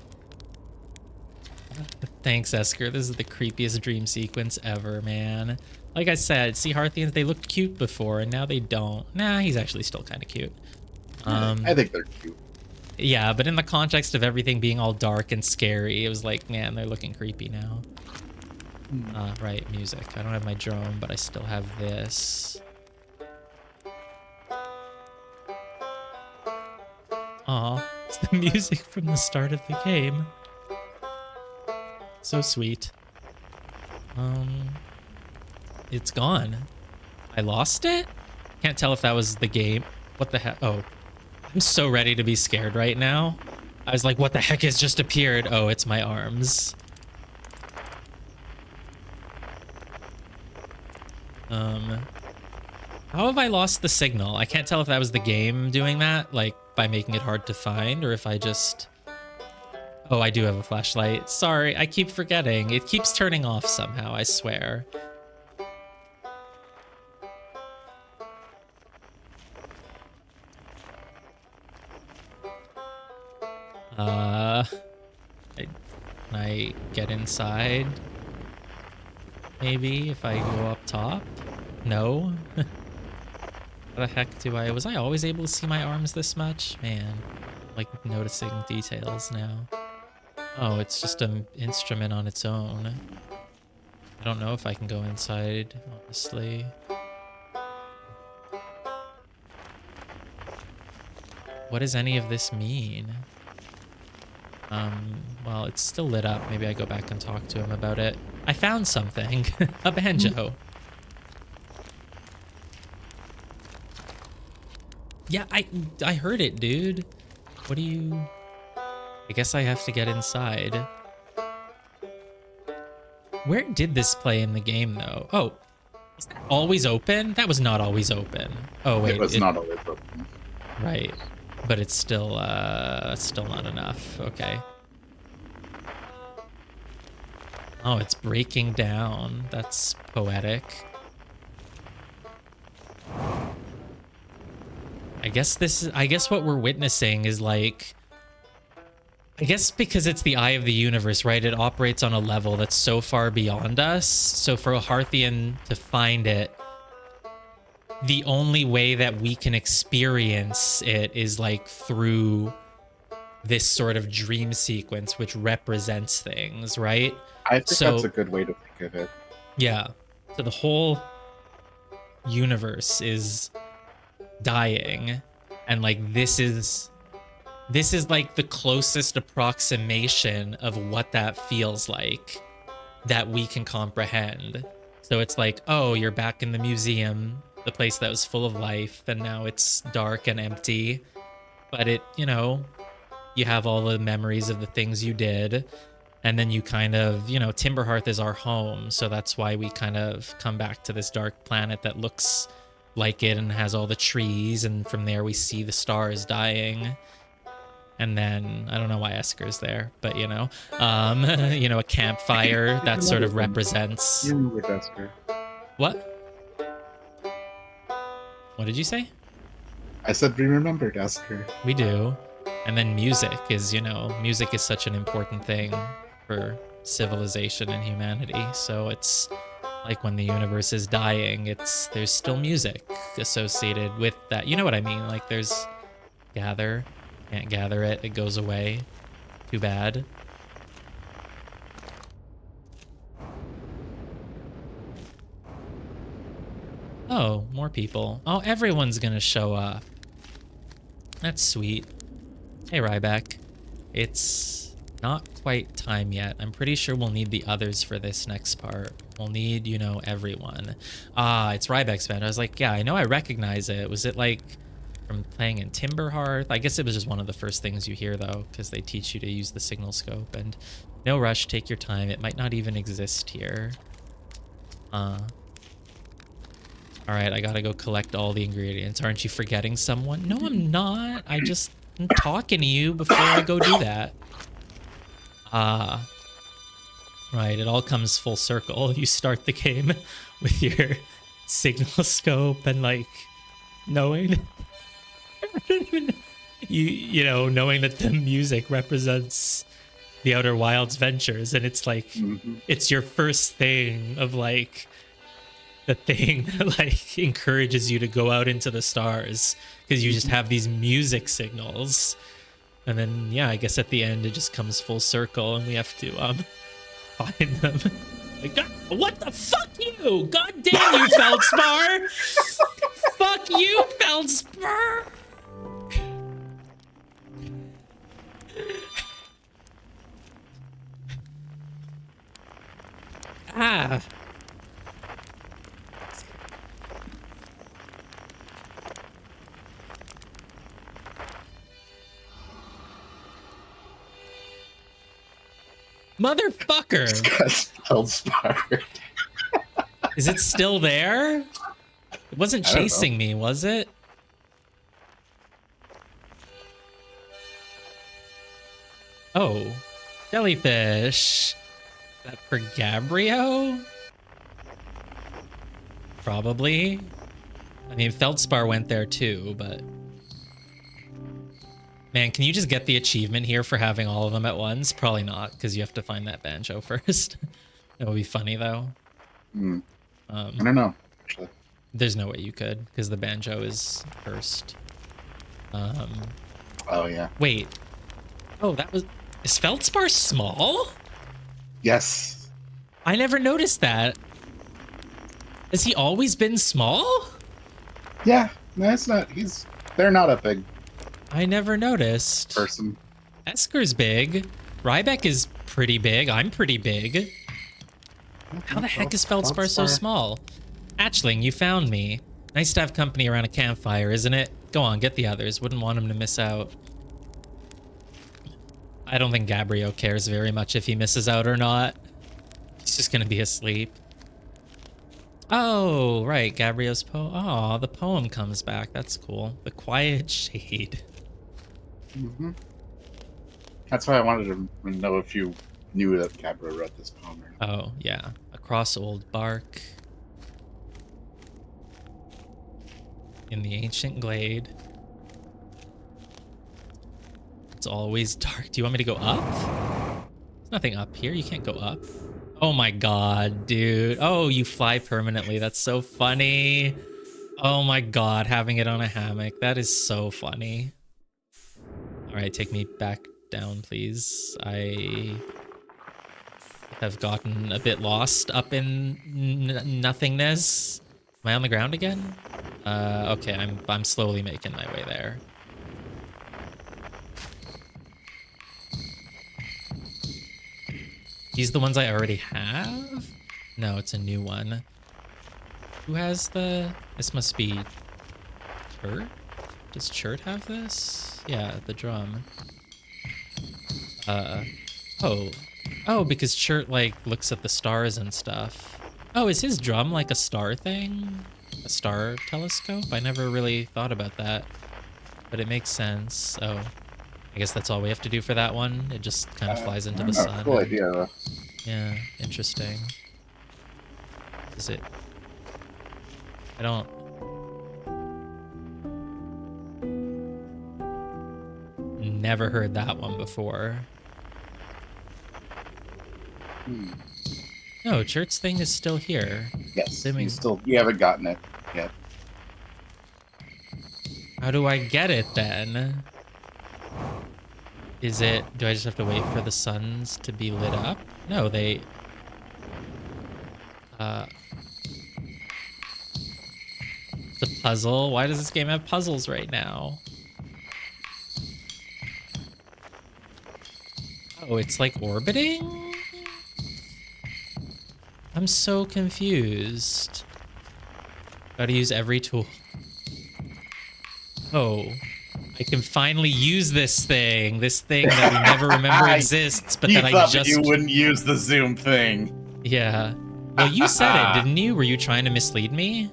Thanks, Esker. This is the creepiest dream sequence ever, man. Like I said, Sea Hearthians, they looked cute before, and now they don't. Nah, he's actually still kind of cute. I think they're cute. Yeah, but in the context of everything being all dark and scary, it was like, man, they're looking creepy now. Right, music. I don't have my drone, but I still have this. Aw, it's the music from the start of the game. So sweet. It's gone. I lost it? Can't tell if that was the game. What the heck? Oh, I'm so ready to be scared right now. I was like, what the heck has just appeared? Oh, it's my arms. How have I lost the signal? I can't tell if that was the game doing that, like by making it hard to find, or if I just... Oh, I do have a flashlight. Sorry, I keep forgetting. It keeps turning off somehow, I swear. Can I get inside? Maybe if I go up top? No? How the heck do I... Was I always able to see my arms this much? Man, like noticing details now. Oh, it's just an instrument on its own. I don't know if I can go inside, honestly. What does any of this mean? Well, it's still lit up. Maybe I go back and talk to him about it. I found something. A banjo. Yeah, I heard it, dude. What do you... I guess I have to get inside. Where did this play in the game, though? Oh, is that always open? That was not always open. Oh, wait. It was not always open. Right. But it's still not enough. Okay. Oh, it's breaking down. That's poetic. I guess what we're witnessing is like... I guess because it's the eye of the universe, right? It operates on a level that's so far beyond us. So for a Hearthian to find it, the only way that we can experience it is like through this sort of dream sequence, which represents things, right? I think So- that's a good way to think of it. Yeah. So the whole universe is dying, and like this is like the closest approximation of what that feels like that we can comprehend. So it's like, oh, you're back in the museum, the place that was full of life, and now it's dark and empty. But it, you know, you have all the memories of the things you did. And then you kind of, you know, Timberhearth is our home. So that's why we kind of come back to this dark planet that looks like it and has all the trees. And from there we see the stars dying. And then I don't know why Esker's there, but you know, you know, a campfire that sort of represents You with Esker. what? What did you say? I said we remembered Esker. We do. And then music is, you know, music is such an important thing for civilization and humanity. So it's like when the universe is dying, there's still music associated with that. You know what I mean? Like there's gather. Can't gather it. It goes away. Too bad. Oh, more people. Oh, everyone's gonna show up. That's sweet. Hey, Ryback. It's not quite time yet. I'm pretty sure we'll need the others for this next part. We'll need, you know, everyone. Ah, it's Ryback's band. I was like, yeah, I know I recognize it. Was it like from playing in Timberhearth? I guess it was just one of the first things you hear though, because they teach you to use the signal scope. And no rush, take your time. It might not even exist here. All right, I gotta go collect all the ingredients. Aren't you forgetting someone? No, I'm not. I'm talking to you before I go do that. Right, it all comes full circle. You start the game with your signal scope and like knowing you know, knowing that the music represents the Outer Wilds ventures, and it's like it's your first thing of like the thing that like encourages you to go out into the stars because you just have these music signals. And then yeah, I guess at the end it just comes full circle and we have to find them. Like, what the fuck you? God damn you, Feldspar! Fuck you, Feldspar! Ah. Motherfucker! Feldspar. Is it still there? It wasn't I don't chasing me, was it? Oh, jellyfish. Is that for Gabriel? Probably. I mean, Feldspar went there too, but... Man, can you just get the achievement here for having all of them at once? Probably not, because you have to find that banjo first. That would be funny, though. I don't know, actually. There's no way you could, because the banjo is first. Oh, yeah. Wait. Oh, that was... Is Feldspar small? Yes. I never noticed that. Has he always been small? Yeah, no, it's not. They're not a big I never noticed. person. Esker's big. Ryback is pretty big. I'm pretty big. How the heck is Feldspar so small? Hatchling, you found me. Nice to have company around a campfire, isn't it? Go on, get the others. Wouldn't want him to miss out. I don't think Gabriel cares very much if he misses out or not. He's just gonna be asleep. Oh, right, Gabriel's poem. Oh, the poem comes back. That's cool. The Quiet Shade. That's why I wanted to know if you knew that Gabriel wrote this poem. Oh, yeah. Across old bark. In the ancient glade. It's always dark. Do you want me to go up? There's nothing up here. You can't go up. Oh my god, dude. Oh, you fly permanently. That's so funny. Oh my god, having it on a hammock. That is so funny. Alright, take me back down, please. I have gotten a bit lost up in nothingness. Am I on the ground again? Okay, I'm slowly making my way there. These the ones I already have? No, it's a new one. Who has the... This must be... Chert? Does Chert have this? Yeah, the drum. Oh. Oh, because Chert, like, looks at the stars and stuff. Oh, is his drum like a star thing? A star telescope? I never really thought about that. But it makes sense. Oh. I guess that's all we have to do for that one. It just kind of flies into the sun. Cool idea, though. Yeah, interesting. Is it... I don't... Never heard that one before. No, Chert's thing is still here. Yes, you haven't gotten it yet. How do I get it then? Is it... Do I just have to wait for the suns to be lit up? No, they... It's a puzzle. Why does this game have puzzles right now? Oh, it's like orbiting? I'm so confused. Gotta use every tool. Oh, I can finally use this thing. This thing that we never remember exists, but that I just... You wouldn't use the zoom thing. Yeah. Well, you said it, didn't you? Were you trying to mislead me?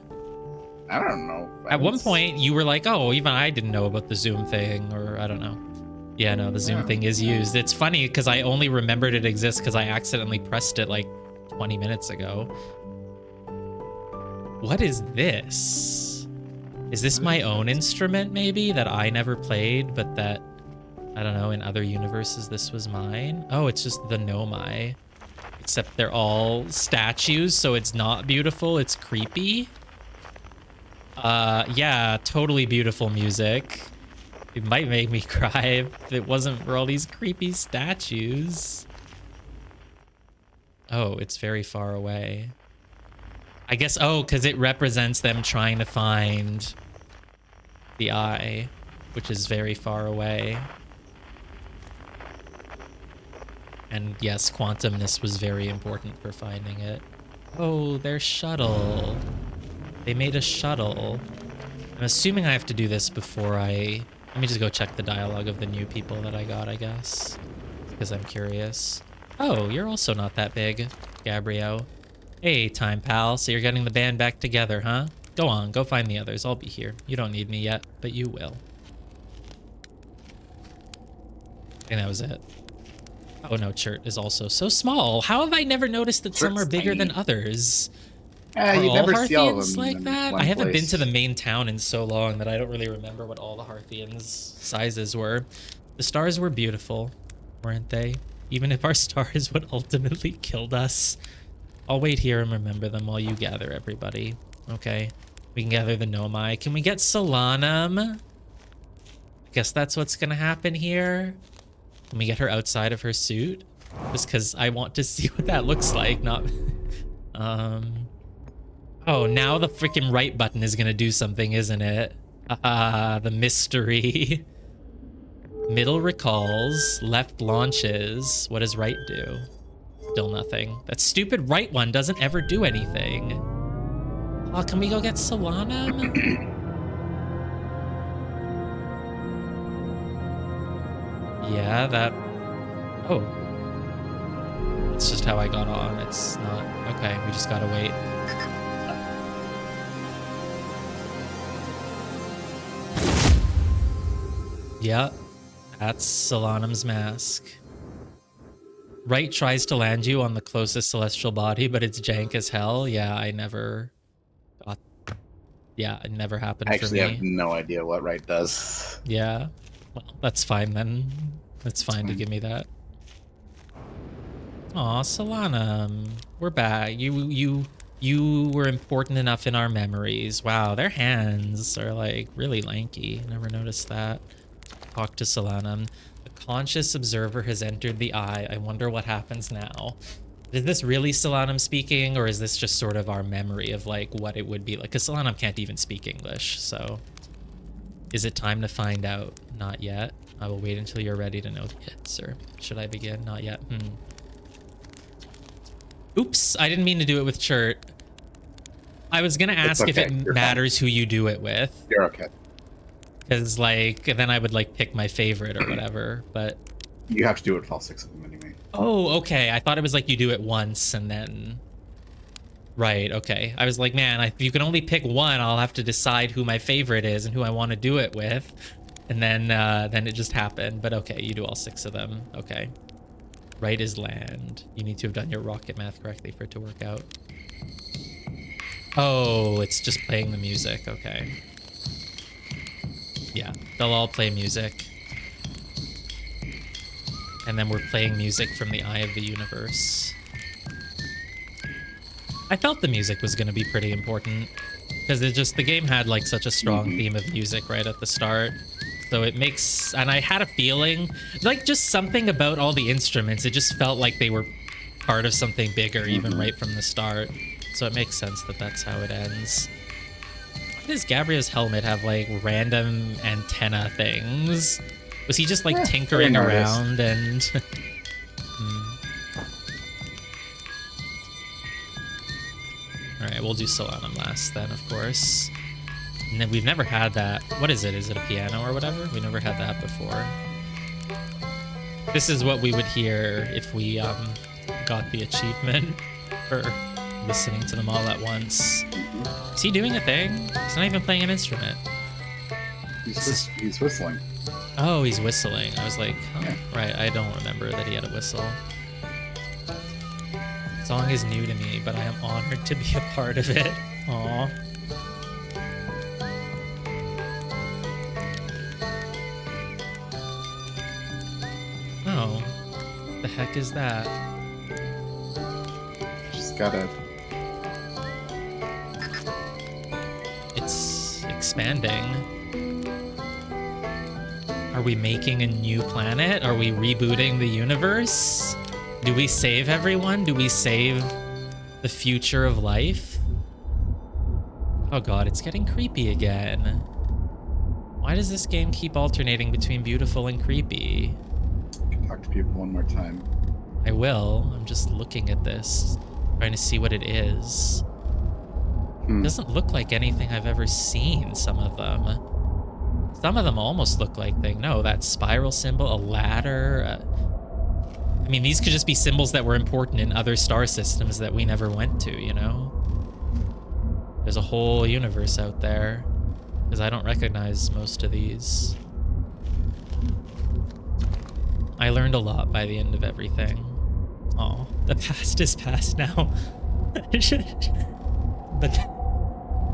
I don't know. At one point, you were like, oh, even I didn't know about the zoom thing, or I don't know. Yeah, no, the zoom thing is used. It's funny because I only remembered it exists because I accidentally pressed it like 20 minutes ago. What is this? Is this my own instrument, maybe, that I never played, but that, I don't know, in other universes this was mine? Oh, it's just the Nomai. Except they're all statues, so it's not beautiful, it's creepy. Yeah, totally beautiful music. It might make me cry if it wasn't for all these creepy statues. Oh, it's very far away. I guess, oh, because it represents them trying to find the eye, which is very far away. And yes, quantumness was very important for finding it. Oh, their shuttle. They made a shuttle. I'm assuming I have to do this before I... Let me just go check the dialogue of the new people that I got, I guess. Because I'm curious. Oh, you're also not that big, Gabrielle. Hey, time pal. So you're getting the band back together, huh? Go on, go find the others. I'll be here. You don't need me yet, but you will. I think that was it. Oh no, Chert is also so small. How have I never noticed that some are bigger than others? Are You all never see all of Harthians them like in that? one I haven't been place. to the main town in so long that I don't really remember what all the Harthians' sizes were. The stars were beautiful, weren't they? Even if our star is what ultimately killed us. I'll wait here and remember them while you gather everybody. Okay. We can gather the Nomai. Can we get Solanum? I guess that's what's gonna happen here. Can we get her outside of her suit? Just because I want to see what that looks like, not... Oh, now the freaking right button is gonna do something, isn't it? The mystery. Middle recalls, left launches. What does right do? Still nothing. That stupid right one doesn't ever do anything. Oh, can we go get Solanum? Yeah, that... Oh. That's just how I got on. It's not... Okay, we just gotta wait. Yeah, that's Solanum's mask. Right tries to land you on the closest celestial body, but it's jank as hell. Yeah, I never got... Yeah, it never happened for me. I have no idea what right does. Yeah, well, that's fine then. That's fine to give me that. Aw, Solanum. We're back. You You were important enough in our memories. Wow, their hands are like really lanky. Never noticed that. Talk to Solanum. The conscious observer has entered the eye. I wonder what happens now. Is this really Solanum speaking, or is this just sort of our memory of like what it would be like? Because Solanum can't even speak English, so is it time to find out? Not yet. I will wait until you're ready to know the answer. Should I begin? Not yet. Oops, I didn't mean to do it with Chert. I was gonna ask if it matters who you do it with. You're okay. Because like, then I would like pick my favorite or whatever, but... You have to do it with all 6 of them anyway. Oh, okay. I thought it was like you do it once and then... Right, okay. I was like, man, if you can only pick one, I'll have to decide who my favorite is and who I want to do it with. And then it just happened. But okay, you do all 6 of them. Okay. Right is land. You need to have done your rocket math correctly for it to work out. Oh, it's just playing the music. Okay. Yeah, they'll all play music. And then we're playing music from the eye of the universe. I felt the music was going to be pretty important because the game had like such a strong theme of music right at the start. So it makes, and I had a feeling like just something about all the instruments. It just felt like they were part of something bigger even right from the start. So it makes sense that that's how it ends. Why does Gabriel's helmet have like random antenna things? Was he just like tinkering around and... Alright, we'll do Solanum last then, of course. And then we've never had that. What is it? Is it a piano or whatever? We never had that before. This is what we would hear if we got the achievement for listening to them all at once. Is he doing a thing? He's not even playing an instrument. He's whistling. Oh, he's whistling. I was like, oh, right, I don't remember that he had a whistle. The song is new to me, but I am honored to be a part of it. Aw. Oh, the heck is that? Just gotta... It's expanding. Are we making a new planet? Are we rebooting the universe? Do we save everyone? Do we save the future of life? Oh god, it's getting creepy again. Why does this game keep alternating between beautiful and creepy? I can talk to people one more time. I will. I'm just looking at this, trying to see what it is. It doesn't look like anything I've ever seen, some of them. Some of them almost look like no, that spiral symbol, a ladder. I mean, these could just be symbols that were important in other star systems that we never went to, you know? There's a whole universe out there, because I don't recognize most of these. I learned a lot by the end of everything. Oh, the past is past now.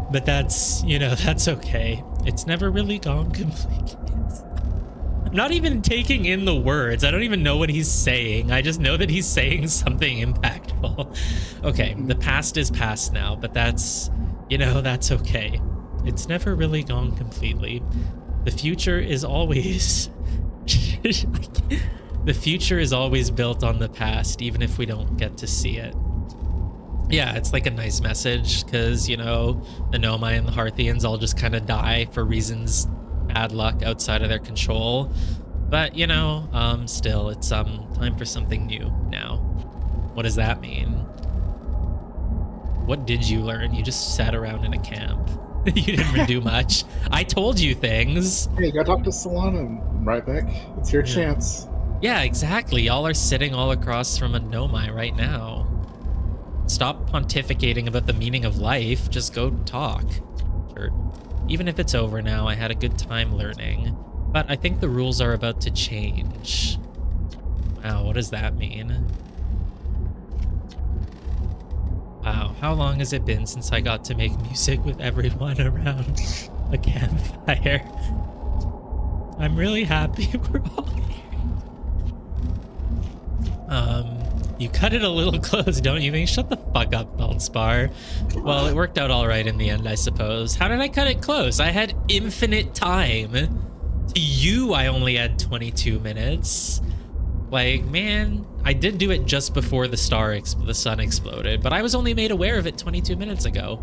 But that's, you know, that's okay. It's never really gone completely. I'm not even taking in the words. I don't even know what he's saying. I just know that he's saying something impactful. Okay, the past is past now, but that's, you know, that's okay. It's never really gone completely. The future is always... The future is always built on the past, even if we don't get to see it. Yeah, it's like a nice message, because, you know, the Nomai and the Harthians all just kind of die for reasons, bad luck outside of their control. But, you know, still, it's time for something new now. What does that mean? What did you learn? You just sat around in a camp. You didn't do much. I told you things. Hey, go talk to Solanum, right back. It's your chance. Yeah, exactly. Y'all are sitting all across from a Nomai right now. Stop pontificating about the meaning of life. Just go talk. Sure. Even if it's over now, I had a good time learning. But I think the rules are about to change. Wow, what does that mean? Wow, how long has it been since I got to make music with everyone around a campfire? I'm really happy we're all here. You cut it a little close, don't you think? Shut the fuck up, Feldspar. Well, it worked out all right in the end, I suppose. How did I cut it close? I had infinite time. To you, I only had 22 minutes. Like, man, I did do it just before the sun exploded, but I was only made aware of it 22 minutes ago.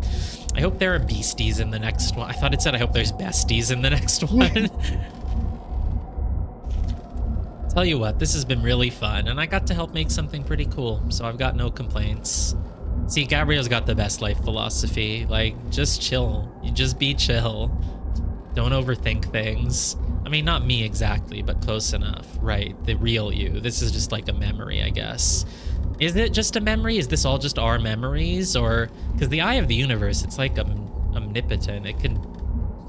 I hope there are beasties in the next one. I thought it said I hope there's besties in the next one. Tell you what, this has been really fun, and I got to help make something pretty cool, so I've got no complaints. See, Gabriel's got the best life philosophy. Like, just chill. You just be chill. Don't overthink things. I mean, not me exactly, but close enough. Right, the real you. This is just like a memory, I guess. Is it just a memory? Is this all just our memories? Or, because the eye of the universe, it's like omnipotent. It can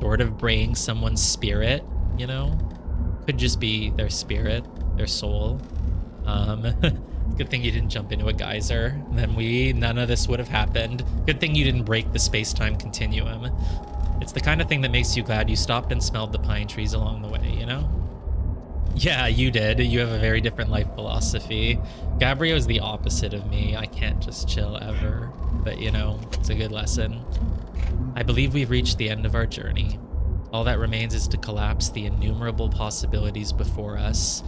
sort of bring someone's spirit, you know? Could just be their spirit, their soul. Good thing you didn't jump into a geyser. Then none of this would have happened. Good thing you didn't break the space-time continuum. It's the kind of thing that makes you glad you stopped and smelled the pine trees along the way, you know? Yeah, you did. You have a very different life philosophy. Gabrio's the opposite of me. I can't just chill ever. But, you know, it's a good lesson. I believe we've reached the end of our journey. All that remains is to collapse the innumerable possibilities before us.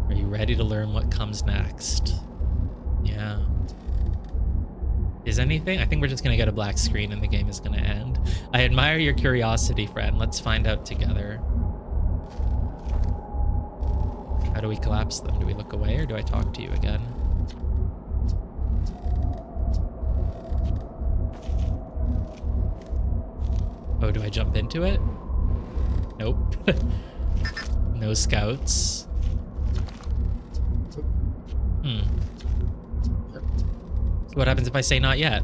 Are you ready to learn what comes next? Yeah. Is anything? I think we're just gonna get a black screen and the game is gonna end. I admire your curiosity, friend. Let's find out together. How do we collapse them? Do we look away or do I talk to you again? Oh, do I jump into it? Nope. No scouts. What happens if I say not yet?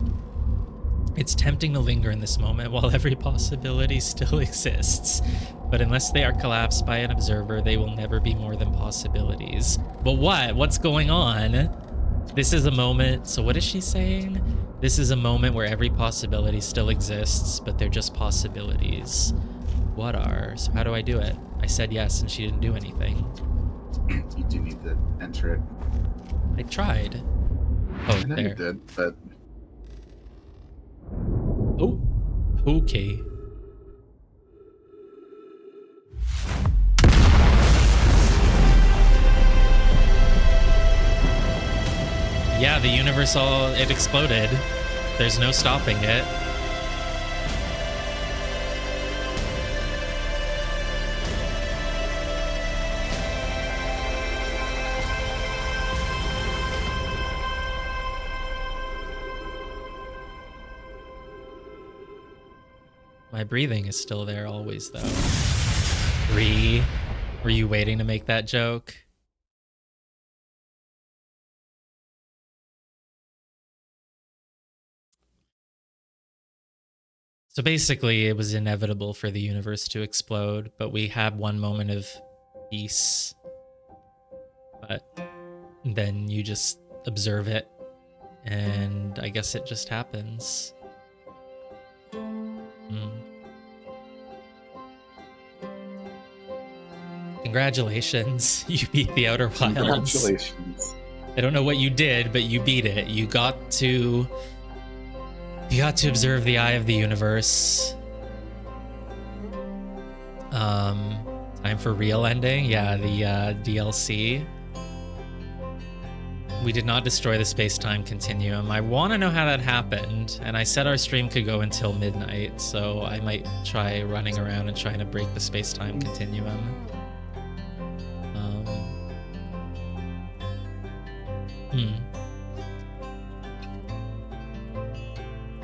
It's tempting to linger in this moment while every possibility still exists. But unless they are collapsed by an observer, they will never be more than possibilities. But what? What's going on? This is a moment. So what is she saying? This is a moment where every possibility still exists, but they're just possibilities. What are? So how do I do it? I said yes and she didn't do anything. You do need to enter it. I tried. Oh, I know there. you did, but... Oh, okay. Yeah, the universe it exploded. There's no stopping it. My breathing is still there always, though. Were you waiting to make that joke? So basically, it was inevitable for the universe to explode, but we had one moment of peace. But then you just observe it, and I guess it just happens. Congratulations, you beat the Outer Wilds. Congratulations. I don't know what you did, but you beat it. You got to observe the eye of the universe. Time for real ending. Yeah, the DLC. We did not destroy the space-time continuum. I want to know how that happened, and I said our stream could go until midnight, so I might try running around and trying to break the space-time continuum.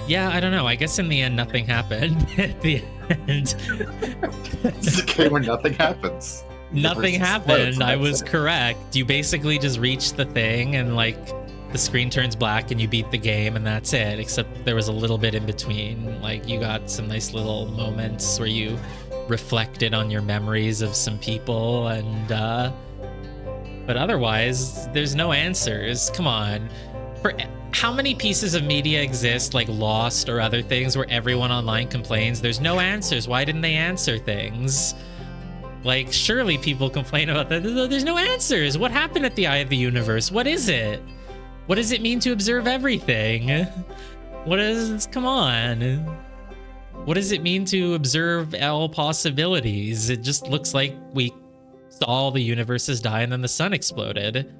Yeah, I don't know. I guess in the end, nothing happened. At the end, It's okay where nothing happens. nothing happened. I was correct. You basically just reach the thing and like the screen turns black and you beat the game and that's it. Except there was a little bit in between. Like you got some nice little moments where you reflected on your memories of some people and but otherwise there's no answers. Come on. For how many pieces of media exist, like Lost or other things, where everyone online complains there's no answers? Why didn't they answer things? Like, surely people complain about that. There's no answers. What happened at the Eye of the Universe? What is it? What does it mean to observe everything? Come on. What does it mean to observe all possibilities? It just looks like we saw all the universes die and then the sun exploded.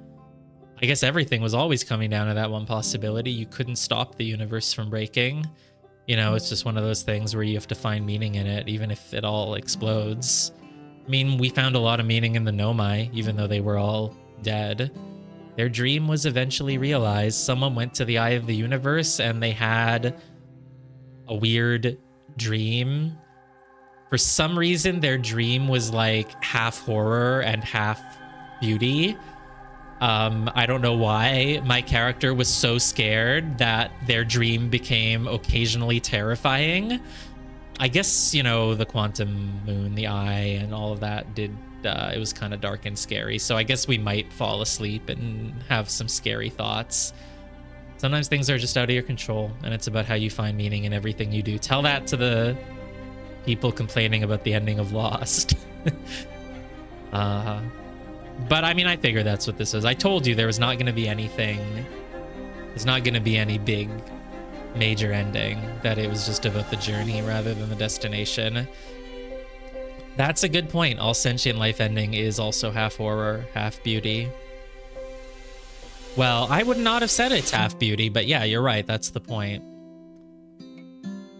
I guess everything was always coming down to that one possibility. You couldn't stop the universe from breaking. You know, it's just one of those things where you have to find meaning in it, even if it all explodes. I mean, we found a lot of meaning in the Nomai, even though they were all dead. Their dream was eventually realized. Someone went to the eye of the universe and they had a weird dream. For some reason, their dream was like half horror and half beauty. I don't know why my character was so scared that their dream became occasionally terrifying. I guess, you know, the quantum moon, the eye, and all of that did, it was kind of dark and scary. So I guess we might fall asleep and have some scary thoughts. Sometimes things are just out of your control, and it's about how you find meaning in everything you do. Tell that to the people complaining about the ending of Lost. But I mean, I figure that's what this is. I told you there was not going to be anything. There's not going to be any big major ending, that it was just about the journey rather than the destination. That's a good point. All sentient life ending is also half horror, half beauty. Well, I would not have said it's half beauty, but yeah, you're right. That's the point.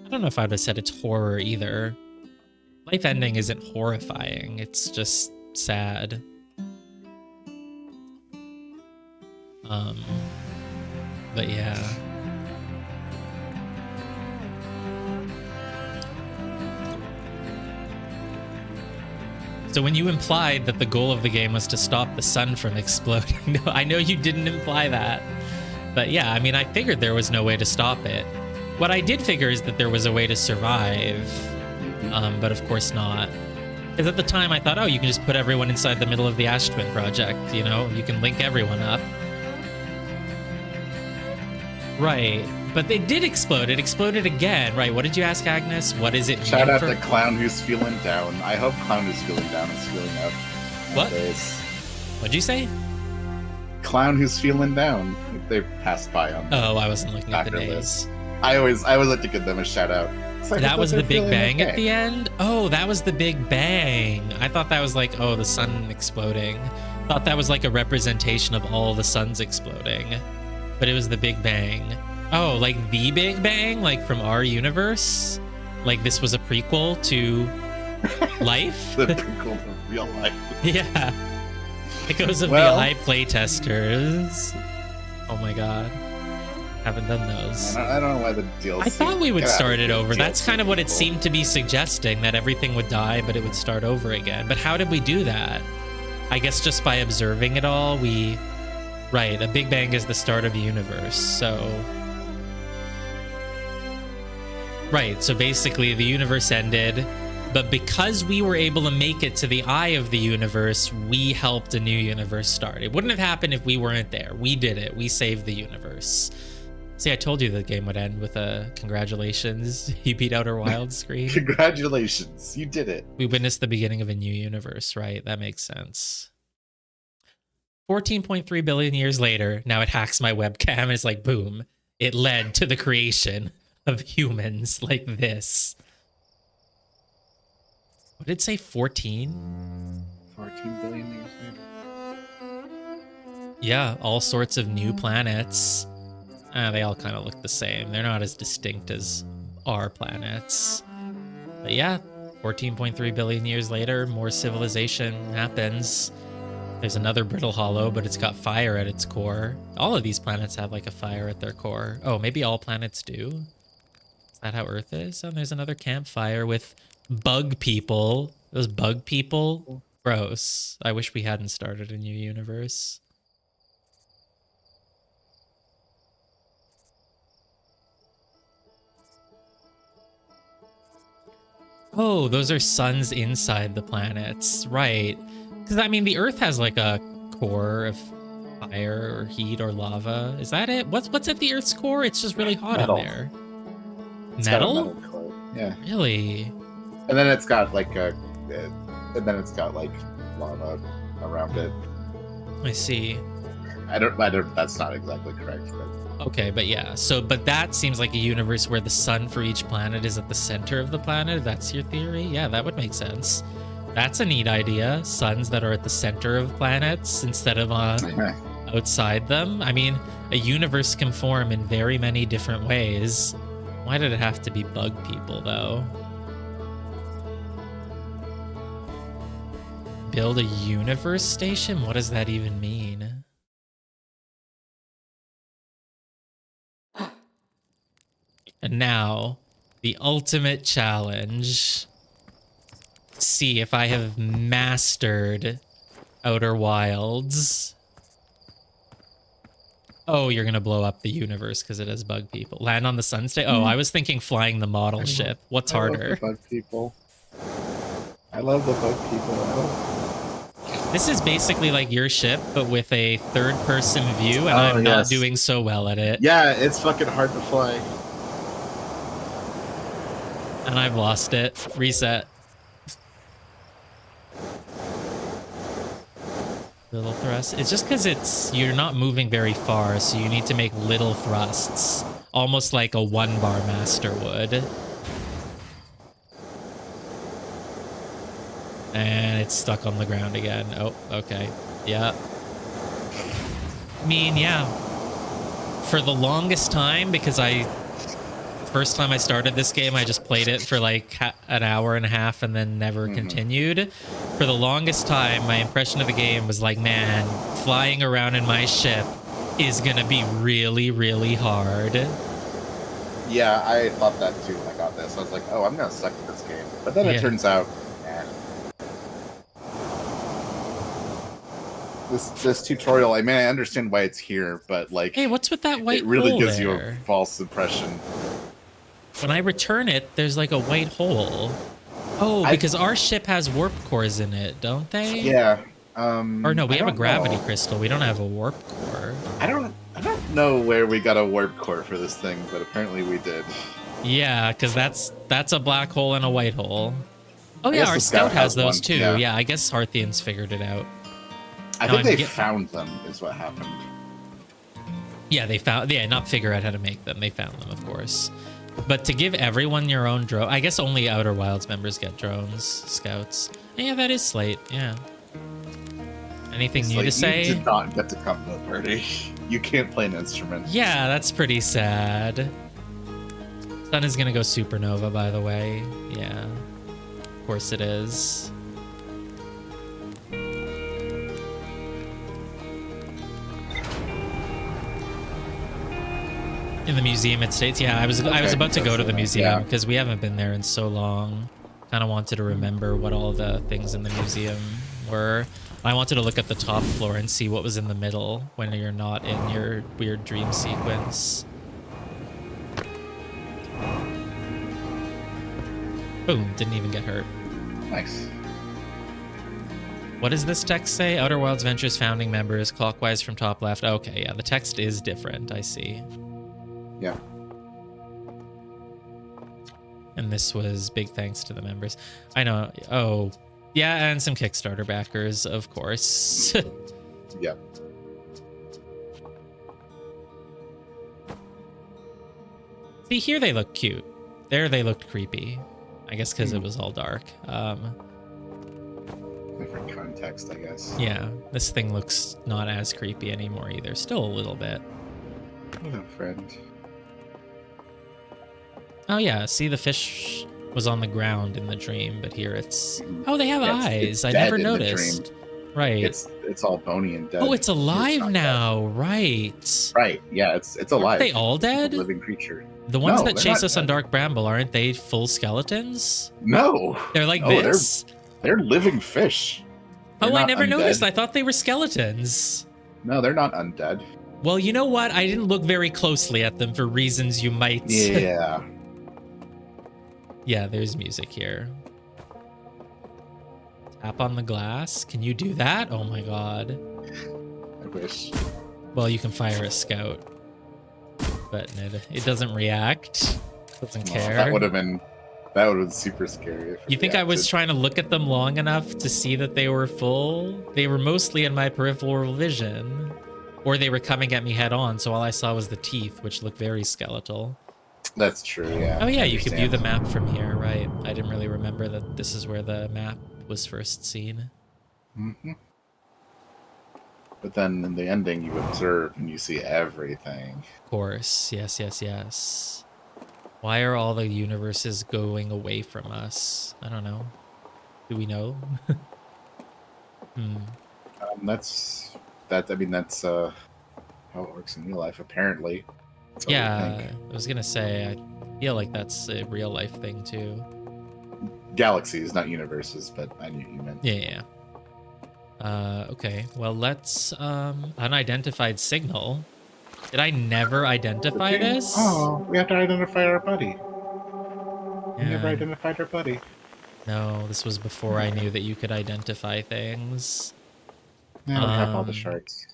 I don't know if I would have said it's horror either. Life ending isn't horrifying. It's just sad. But yeah. So when you implied that the goal of the game was to stop the sun from exploding, no, I know you didn't imply that. But yeah, I mean, I figured there was no way to stop it. What I did figure is that there was a way to survive, but of course not. Because at the time I thought, oh, you can just put everyone inside the middle of the Ash Twin project, you know? You can link everyone up. Right, but it did explode. It exploded again. Right, what did you ask, Agnes? What is it? Shout out to Clown Who's Feeling Down. I hope Clown Who's Feeling Down is feeling up. What? Nowadays. What'd you say? Clown Who's Feeling Down. They passed by on Oh, I wasn't looking at the backer names. list. I always like to give them a shout out. Like, That was the Big Bang okay. at the end? Oh, that was the Big Bang. I thought that was like, oh, the sun exploding. Thought that was like a representation of all the suns exploding. But it was the Big Bang. Oh, like the Big Bang? Like from our universe? Like this was a prequel to life? The prequel to real life. Yeah. Echoes of Well- the Eye playtesters. Oh my god. Haven't done those. I don't know why the DLC. I thought we would Get out start of it here, over. That's DLC kind of what it people. seemed to be suggesting, that everything would die, but it would start over again. But how did we do that? I guess just by observing it all, Right, a Big Bang is the start of the universe, so... Right, so basically the universe ended, but because we were able to make it to the eye of the universe, we helped a new universe start. It wouldn't have happened if we weren't there. We did it. We saved the universe. See, I told you the game would end with a congratulations. You beat Outer Wilds screen. Congratulations, you did it. We witnessed the beginning of a new universe, right? That makes sense. 14.3 billion years later, now it hacks my webcam and it's like, boom. It led to the creation of humans like this. What did it say, 14? 14 billion years later. Yeah, all sorts of new planets. They all kind of look the same. They're not as distinct as our planets. But yeah, 14.3 billion years later, more civilization happens. There's another brittle hollow, but it's got fire at its core. All of these planets have like a fire at their core. Oh, maybe all planets do? Is that how Earth is? And there's another campfire with bug people. Those bug people? Gross. I wish we hadn't started a new universe. Oh, those are suns inside the planets. Right. Because, I mean, the Earth has like a core of fire or heat or lava. Is that it? What's at the Earth's core? It's just really hot Metal. in there. It's got a Metal? metal core. Yeah. Really? And then it's got like lava around it. I see. I don't. That's not exactly correct. But Okay, but yeah. So, but that seems like a universe where the sun for each planet is at the center of the planet. If that's your theory. Yeah, that would make sense. That's a neat idea. Suns that are at the center of planets instead of outside them. I mean, a universe can form in very many different ways. Why did it have to be bug people, though? Build a universe station? What does that even mean? And now, the ultimate challenge. See if I have mastered Outer Wilds. Oh, you're gonna blow up the universe because it has bug people. Land on the sun state? Oh, I was thinking flying the model ship. What's harder? I love the bug people. I love the bug people. This is basically like your ship, but with a third-person view, and I'm not doing so well at it. Yeah, it's fucking hard to fly. And I've lost it. Reset. Little thrust. It's just because you're not moving very far, so you need to make little thrusts. Almost like a one-bar master would. And it's stuck on the ground again. Oh, okay. Yeah. I mean, yeah. For the longest time, because first time I started this game, I just played it for like an hour and a half and then never continued. For the longest time, my impression of the game was like, man, flying around in my ship is gonna be really, really hard. Yeah, I thought that too when I got this. I was like, oh, I'm gonna suck at this game. But then it turns out, This tutorial, I mean, I understand why it's here, but like, hey, what's with that white hole? It really hole gives there? you a false impression. When I return it, there's like a white hole. Oh, because our ship has warp cores in it, don't they? Yeah. Or no, we have a gravity crystal. We don't have a warp core. I don't know where we got a warp core for this thing, but apparently we did. Yeah, because that's a black hole and a white hole. Oh yeah, our scout has those one. too. Yeah, I guess Hearthians figured it out. I think they found them, is what happened. Yeah, they found. Yeah, not figure out how to make them. They found them, of course. But to give everyone your own drone, I guess only Outer Wilds members get drones, scouts. Yeah, that is Slate. Yeah. Anything new to say? You did not get to come to the party. You can't play an instrument. Yeah, that's pretty sad. Sun is gonna go supernova, by the way. Yeah, of course it is. In the museum it states, yeah, I was about to go to the museum because we haven't been there in so long. Kind of wanted to remember what all the things in the museum were. I wanted to look at the top floor and see what was in the middle when you're not in your weird dream sequence. Boom, didn't even get hurt. Nice. What does this text say? Outer Wilds Ventures founding members, clockwise from top left. Okay, yeah, the text is different, I see. Yeah. And this was big thanks to the members. I know. Oh, yeah, and some Kickstarter backers, of course. Yep. See, here they look cute. There they looked creepy. I guess because it was all dark. Different context, I guess. Yeah, this thing looks not as creepy anymore either. Still a little bit. Hello, friend. Oh yeah, see, the fish was on the ground in the dream, but here it's... Oh, they have eyes. I never noticed. Right. It's all bony and dead. Oh, it's alive now. Right. Right. Yeah, it's alive. Aren't they all dead? It's a living creature. The ones that chase us on Dark Bramble, aren't they full skeletons? No. They're like this? They're living fish. Oh, I never noticed. I thought they were skeletons. No, they're not undead. Well, you know what? I didn't look very closely at them for reasons you might... Yeah. Yeah, there's music here. Tap on the glass. Can you do that? Oh my god. I wish. Well, you can fire a scout. But it doesn't react. Doesn't care. That would have been super scary. You think I was trying to look at them long enough to see that they were full? They were mostly in my peripheral vision. Or they were coming at me head on, so all I saw was the teeth, which look very skeletal. That's true, yeah. Oh yeah, I you could view the understand. map from here, right? I didn't really remember that this is where the map was first seen. Hmm. But then in the ending, you observe and you see everything. Of course, yes, yes, yes. Why are all the universes going away from us? I don't know. Do we know? That's how it works in real life, apparently. So we Yeah, think. I was gonna say, I feel like that's a real life thing too. Galaxies, not universes, but I knew you meant. Yeah, yeah. Okay, well, let's, unidentified signal. Did I never identify Okay. this? Oh, we have to identify our buddy. We never Yeah. identified our buddy. No, this was before I knew that you could identify things. Now we have all the Um, shards.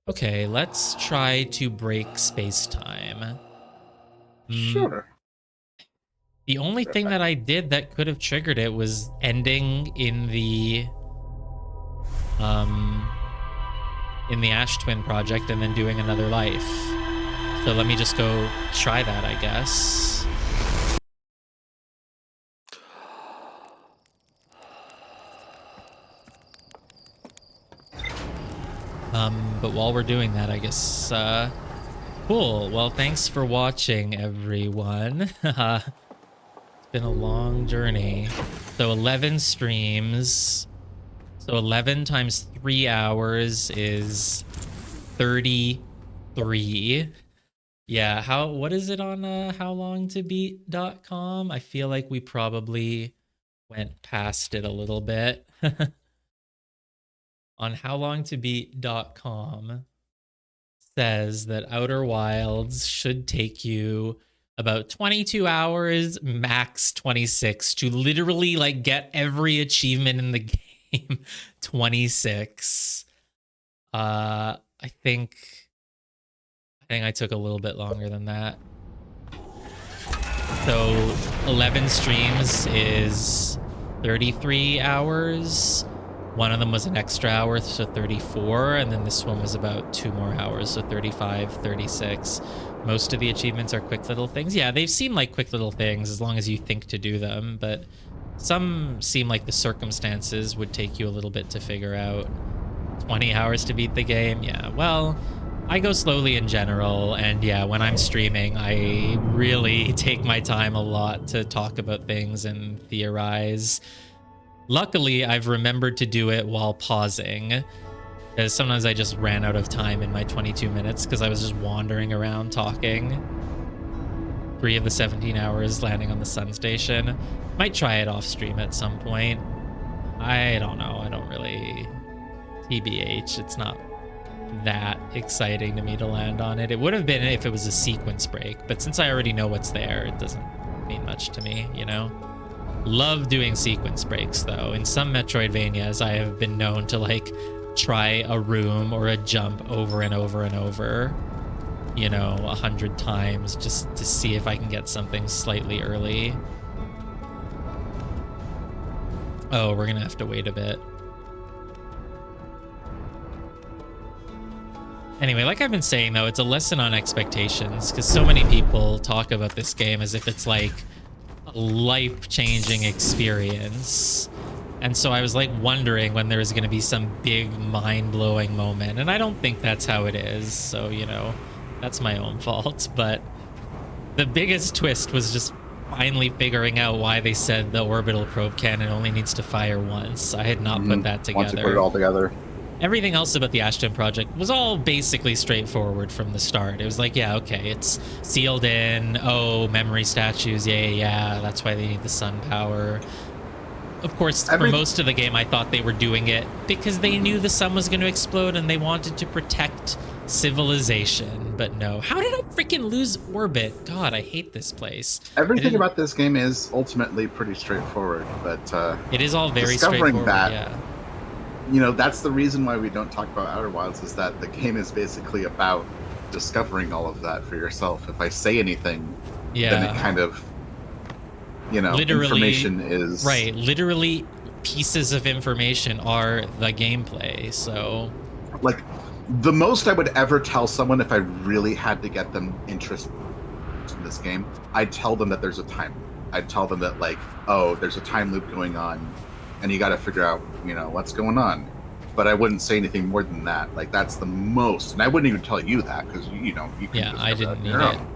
Okay, let's try to break space-time. Sure. The only thing that I did that could have triggered it was ending in the Ash Twin project and then doing another life. So let me just go try that, I guess. But while we're doing that, I guess, cool. Well, thanks for watching, everyone. It's been a long journey. So 11 streams. So 11 times 3 hours is 33. Yeah, what is it on howlongtobeat.com? I feel like we probably went past it a little bit. On howlongtobeat.com says that Outer Wilds should take you about 22 hours, max 26, to literally like get every achievement in the game. 26. I think I took a little bit longer than that. So 11 streams is 33 hours. One of them was an extra hour, so 34, and then this one was about 2 more hours, so 35, 36. Most of the achievements are quick little things. Yeah, they seem like quick little things as long as you think to do them, but some seem like the circumstances would take you a little bit to figure out. 20 hours to beat the game? Yeah, well, I go slowly in general, and yeah, when I'm streaming, I really take my time a lot to talk about things and theorize. Luckily, I've remembered to do it while pausing, because sometimes I just ran out of time in my 22 minutes because I was just wandering around talking. 3 of the 17 hours landing on the sun station. Might try it off stream at some point. I don't know. I don't really... TBH, it's not that exciting to me to land on it. It would have been if it was a sequence break, but since I already know what's there, it doesn't mean much to me, you know? Love doing sequence breaks, though. In some Metroidvanias, I have been known to, like, try a room or a jump over and over and over, you know, 100 times just to see if I can get something slightly early. Oh, we're gonna have to wait a bit. Anyway, like I've been saying, though, it's a lesson on expectations, because so many people talk about this game as if it's, like, life-changing experience, and so I was like wondering when there was going to be some big mind-blowing moment, and I don't think that's how it is, so you know, that's my own fault. But the biggest twist was just finally figuring out why they said the orbital probe cannon only needs to fire once. I had not put that together. Once you put it all together. Everything else about the Ash Twin project was all basically straightforward from the start. It was like, yeah, okay, it's sealed in. Oh, memory statues. Yeah, that's why they need the sun power. Of course, for most of the game, I thought they were doing it because they knew the sun was going to explode and they wanted to protect civilization. But no. How did I freaking lose orbit? God, I hate this place. Everything about this game is ultimately pretty straightforward, but it is all very discovering straightforward, that, yeah. You know, that's the reason why we don't talk about Outer Wilds, is that the game is basically about discovering all of that for yourself. If I say anything, then it kind of, you know, literally, information is... Right, literally pieces of information are the gameplay, so... Like, the most I would ever tell someone if I really had to get them interested in this game, I'd tell them that there's a time. I'd tell them that, like, oh, there's a time loop going on, and you got to figure out, what's going on. But I wouldn't say anything more than that. Like, that's the most. And I wouldn't even tell you that, because, you can just I didn't on need your it. own.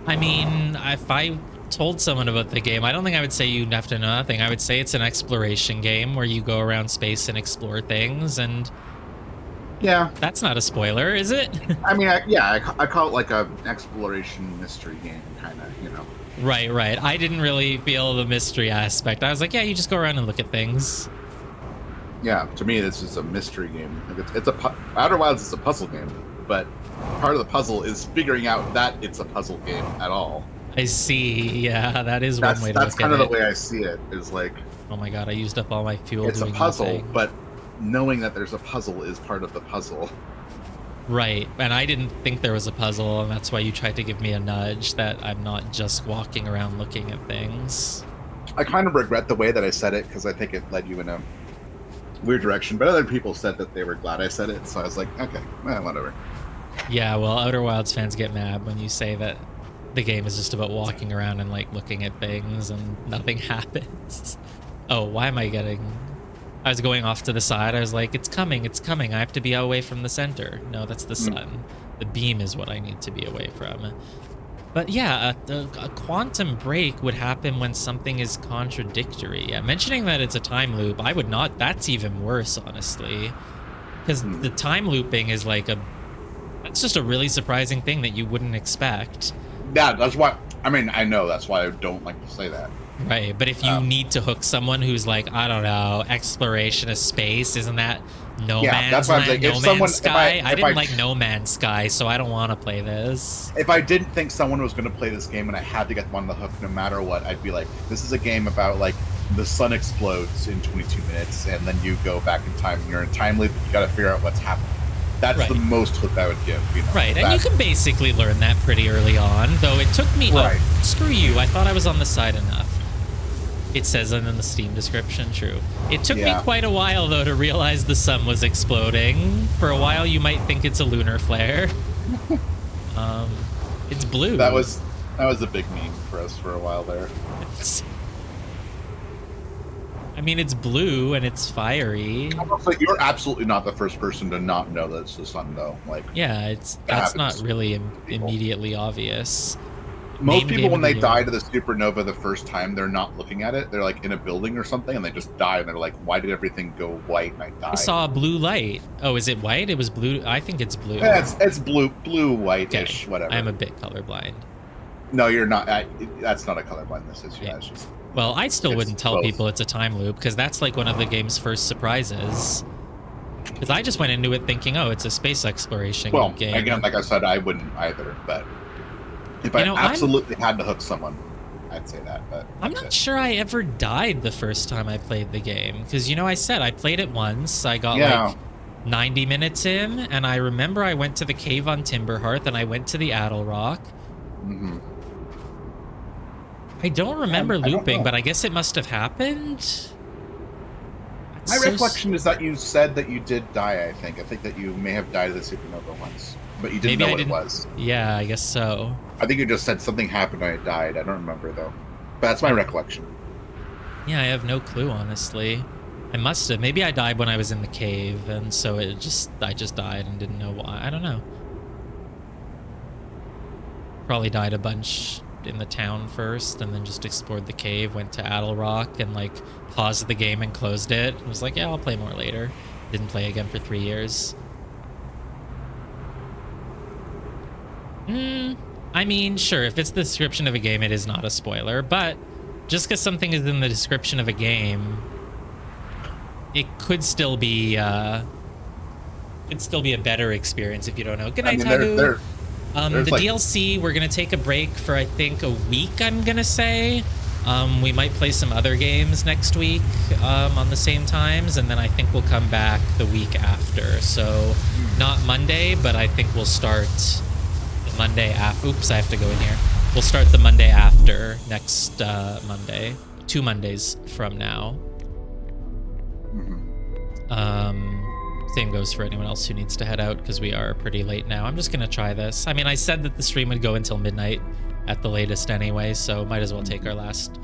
I mean, if I told someone about the game, I don't think I would say you have to know nothing. I would say it's an exploration game where you go around space and explore things, and Yeah. that's not a spoiler, is it? I mean, I call it like an exploration mystery game, kind of, Right. I didn't really feel the mystery aspect. I was like, yeah, you just go around and look at things. Yeah, to me, this is a mystery game. Like Outer Wilds is a puzzle game, but part of the puzzle is figuring out that it's a puzzle game at all. I see. Yeah, that is one way to look at it. That's kind of the way I see it. Is like, oh my god, I used up all my fuel. It's a doing puzzle, nothing. but knowing that there's a puzzle is part of the puzzle. Right, and I didn't think there was a puzzle, and that's why you tried to give me a nudge that I'm not just walking around looking at things. I kind of regret the way that I said it because I think it led you in a weird direction, but other people said that they were glad I said it, so I was like, okay, whatever. Yeah, well, Outer Wilds fans get mad when you say that the game is just about walking around and like looking at things and nothing happens. Oh, why am I getting... I was going off to the side. I was like, it's coming. I have to be away from the center. No, that's the sun. The beam is what I need to be away from. But yeah, a quantum break would happen when something is contradictory. Yeah, mentioning that it's a time loop, I would not... That's even worse, honestly. Because the time looping is like a... That's just a really surprising thing that you wouldn't expect. Yeah, that's why... I mean, I know that's why I don't like to say that. Right, but if you need to hook someone who's like, I don't know, exploration of space, isn't that No Man's Land, like, No Man's Sky? I didn't like No Man's Sky, so I don't want to play this. If I didn't think someone was going to play this game and I had to get them on the hook no matter what, I'd be like, this is a game about, like, the sun explodes in 22 minutes, and then you go back in time, and you're in time loop, and you got to figure out what's happening. That's the most hook I would give. Right, and you can basically learn that pretty early on, though it took me... Right. Oh, screw you, I thought I was on the side enough. It says it in the Steam description, true. It took me quite a while, though, to realize the sun was exploding. For a while, you might think it's a lunar flare. It's blue. That was a big meme for us for a while there. I mean, it's blue and it's fiery. You're absolutely not the first person to not know that it's the sun, though. Like, yeah, that's not really immediately obvious. Most people, when they die to the supernova the first time, they're not looking at it. They're like in a building or something, and they just die. And they're like, "Why did everything go white?" And I died. I saw a blue light. Oh, is it white? It was blue. I think it's blue. Yeah, it's blue, whitish, whatever. I'm a bit colorblind. No, you're not. That's not a colorblindness issue. Yeah. That's just. Well, I still wouldn't tell people it's a time loop because that's like one of the game's first surprises. Because I just went into it thinking, oh, it's a space exploration game. Well, again, like I said, I wouldn't either, but. If I absolutely had to hook someone, I'd say that. But I'm not sure I ever died the first time I played the game. Because, I said I played it once. I got like 90 minutes in. And I remember I went to the cave on Timberhearth and I went to the Addle Rock. Mm-hmm. I don't remember looping, but I guess it must have happened. My recollection is that you said that you did die, I think. I think that you may have died of the supernova once. But you didn't know what it was. Yeah, I guess so. I think you just said something happened and I died. I don't remember, though. But that's my recollection. Yeah, I have no clue, honestly. I must have. Maybe I died when I was in the cave, and so I just died and didn't know why. I don't know. Probably died a bunch in the town first, and then just explored the cave, went to Addle Rock, and, like, paused the game and closed it. I was like, yeah, I'll play more later. Didn't play again for 3 years. I mean, sure, if it's the description of a game, it is not a spoiler, but just because something is in the description of a game, it could still be a better experience if you don't know. Good night, Tabu. The DLC, we're going to take a break for, I think, a week, I'm going to say. We might play some other games next week on the same times, and then I think we'll come back the week after. So, not Monday, but I think we'll start... Monday after. Oops, I have to go in here. We'll start the Monday after next Monday. 2 Mondays from now. Same goes for anyone else who needs to head out because we are pretty late now. I'm just gonna try this. I mean, I said that the stream would go until midnight at the latest anyway, so might as well take our last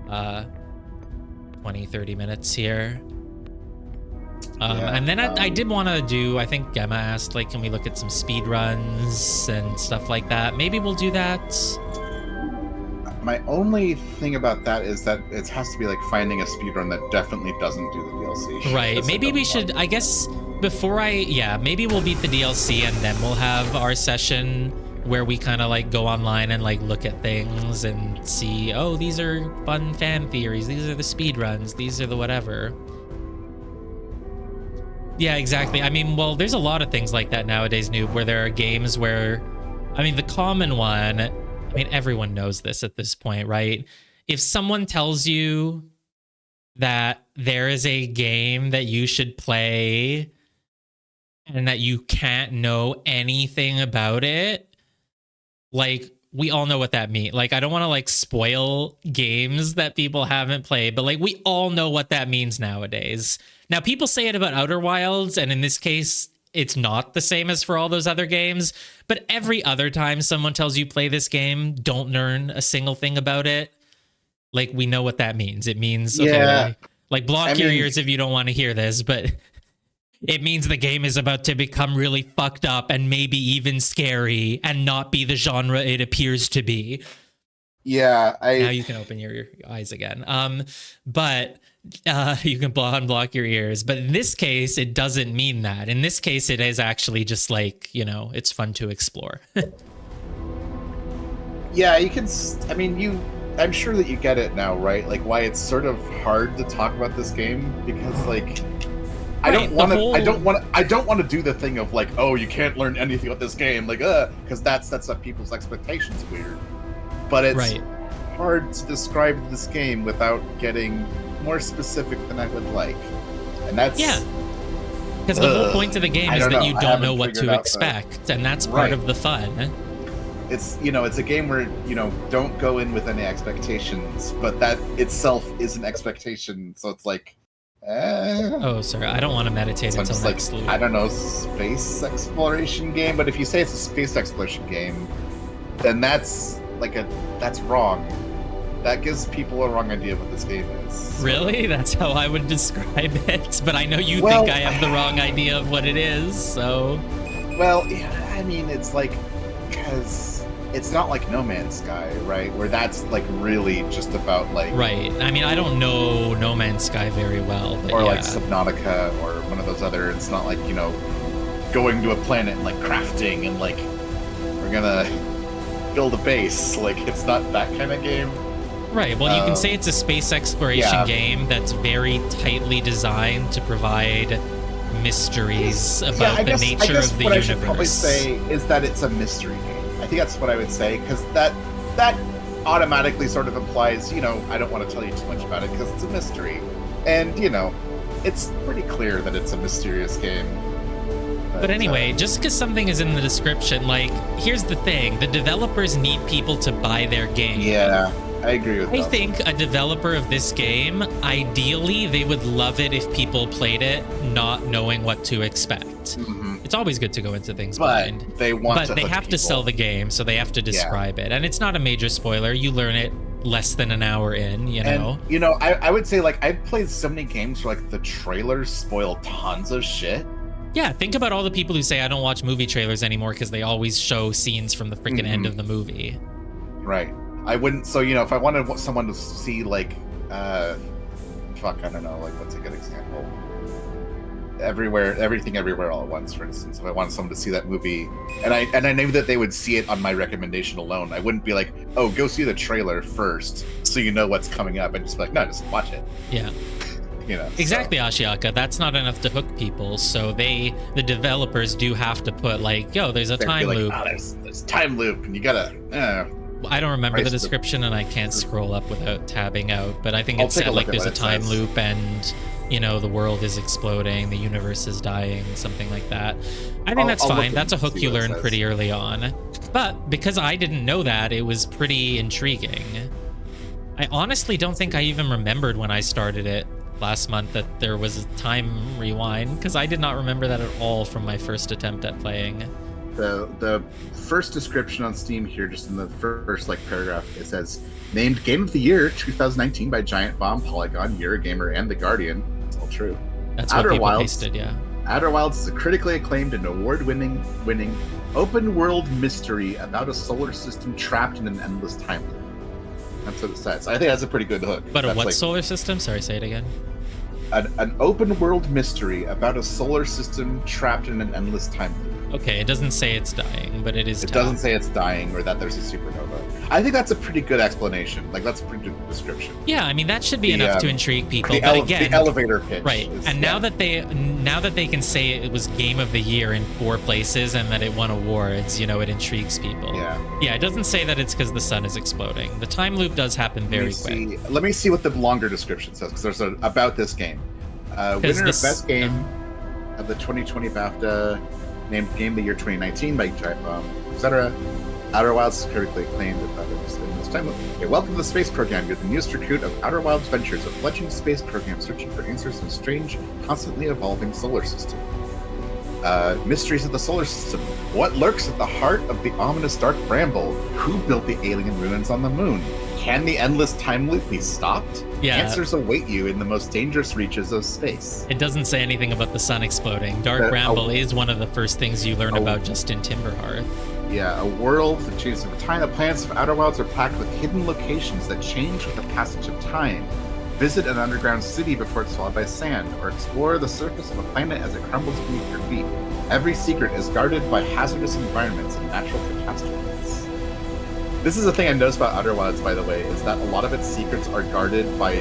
20-30 minutes here. And then I did want to do, I think Gemma asked, like, can we look at some speed runs and stuff like that? Maybe we'll do that. My only thing about that is that it has to be like finding a speedrun that definitely doesn't do the DLC. Right. Maybe we should, I guess, before maybe we'll beat the DLC and then we'll have our session where we kind of like go online and like look at things and see, oh, these are fun fan theories. These are the speed runs. These are the whatever. Yeah, exactly. I mean, well, there's a lot of things like that nowadays, Noob, where there are games where, I mean, the common one, I mean, everyone knows this at this point, right? If someone tells you that there is a game that you should play and that you can't know anything about it, like, we all know what that means. Like, I don't want to like spoil games that people haven't played, but like, we all know what that means nowadays. Now, people say it about Outer Wilds, and in this case, it's not the same as for all those other games, but every other time someone tells you play this game, don't learn a single thing about it. Like, we know what that means. It means, okay, like, block your ears if you don't want to hear this, but it means the game is about to become really fucked up and maybe even scary and not be the genre it appears to be. Yeah, now you can open your eyes again. But you can unblock your ears. But in this case, it doesn't mean that. In this case, it is actually just like, you know, it's fun to explore. Yeah, you can. I mean, I'm sure that you get it now, right? Like, why it's sort of hard to talk about this game because, like, I don't want to do the thing of like, oh, you can't learn anything about this game, like, because that sets up people's expectations weird. But it's hard to describe this game without getting more specific than I would like, and that's because the whole point of the game is that you don't know what to expect, and that's part of the fun. It's, you know, it's a game where, you know, don't go in with any expectations, but that itself is an expectation, so it's like, oh, sorry, I don't want to meditate until next loop. I don't know, space exploration game, but if you say it's a space exploration game, then that's like that's wrong. That gives people a wrong idea of what this game is. So. Really? That's how I would describe it. But I know you think I have the wrong idea of what it is, so... Well, yeah, I mean, it's like... Because it's not like No Man's Sky, right? Where that's, like, really just about, like... Right. I mean, I don't know No Man's Sky very well, but or, like, Subnautica, or one of those other... It's not like, you know, going to a planet and, like, crafting and, like, we're gonna build a base. Like, it's not that kind of game. Right, well, you can say it's a space exploration game that's very tightly designed to provide mysteries about the nature of the universe. What I should probably say is that it's a mystery game. I think that's what I would say, because that automatically sort of implies, you know, I don't want to tell you too much about it because it's a mystery. And, you know, it's pretty clear that it's a mysterious game. But anyway, just because something is in the description, like, here's the thing. The developers need people to buy their game. Yeah. I agree with that. I think a developer of this game, ideally, they would love it if people played it not knowing what to expect. Mm-hmm. It's always good to go into things blind. But they have to sell the game, so they have to describe it. And it's not a major spoiler. You learn it less than an hour in, you know? And, you know, I would say, like, I've played so many games where, like, the trailers spoil tons of shit. Yeah, think about all the people who say, I don't watch movie trailers anymore because they always show scenes from the freaking end of the movie. Right. I wouldn't, so, you know, if I wanted someone to see, like, I don't know, like, what's a good example? Everything Everywhere All at Once, for instance. If I wanted someone to see that movie, and I knew that they would see it on my recommendation alone, I wouldn't be like, oh, go see the trailer first, so you know what's coming up, and just be like, no, just watch it. Yeah. You know, exactly, so. Ashiaka. That's not enough to hook people. So the developers do have to put, like, yo, there's a time loop. Oh, there's time loop, and you gotta. I don't remember the description, and I can't scroll up without tabbing out. But I think it said like there's a time loop, and you know the world is exploding, the universe is dying, something like that. I think that's fine. That's a hook you learn pretty early on. But because I didn't know that, it was pretty intriguing. I honestly don't think I even remembered when I started it last month that there was a time rewind, because I did not remember that at all from my first attempt at playing. The first description on Steam here, just in the first like paragraph, it says, named Game of the Year 2019 by Giant Bomb, Polygon, Eurogamer, and The Guardian. It's all true. That's what people pasted, yeah. Outer Wilds is a critically acclaimed and award-winning open-world mystery about a solar system trapped in an endless time loop. That's what it says. I think that's a pretty good hook. But that's what solar system? Sorry, say it again. An open-world mystery about a solar system trapped in an endless time loop. Okay, it doesn't say it's dying, but it is. It doesn't say it's dying or that there's a supernova. I think that's a pretty good explanation. Like, that's a pretty good description. Yeah, I mean that should be enough to intrigue people. But again, the elevator pitch, right? And now that they can say it was Game of the Year in 4 places and that it won awards, it intrigues people. Yeah. It doesn't say that it's because the sun is exploding. The time loop does happen very quick. Let me see what the longer description says, because there's about this game. Winner of Best Game of the 2020 BAFTA, named Game of the Year 2019 by Giant Bomb, etc. Outer Wilds is critically acclaimed about it in this time. Okay, welcome to the space program. You're the newest recruit of Outer Wilds Ventures, a fledgling space program searching for answers in a strange, constantly evolving solar system. Mysteries of the solar system. What lurks at the heart of the ominous dark bramble? Who built the alien ruins on the moon? Can the endless time loop be stopped? Yeah. Answers await you in the most dangerous reaches of space. It doesn't say anything about the sun exploding. Dark Bramble is one of the first things you learn about just in Timberhearth. Yeah, a world that changes over time. The planets of Outer Wilds are packed with hidden locations that change with the passage of time. Visit an underground city before it's swallowed by sand, or explore the surface of a planet as it crumbles beneath your feet. Every secret is guarded by hazardous environments and natural catastrophes. This is the thing I noticed about Outer Wilds, by the way, is that a lot of its secrets are guarded by...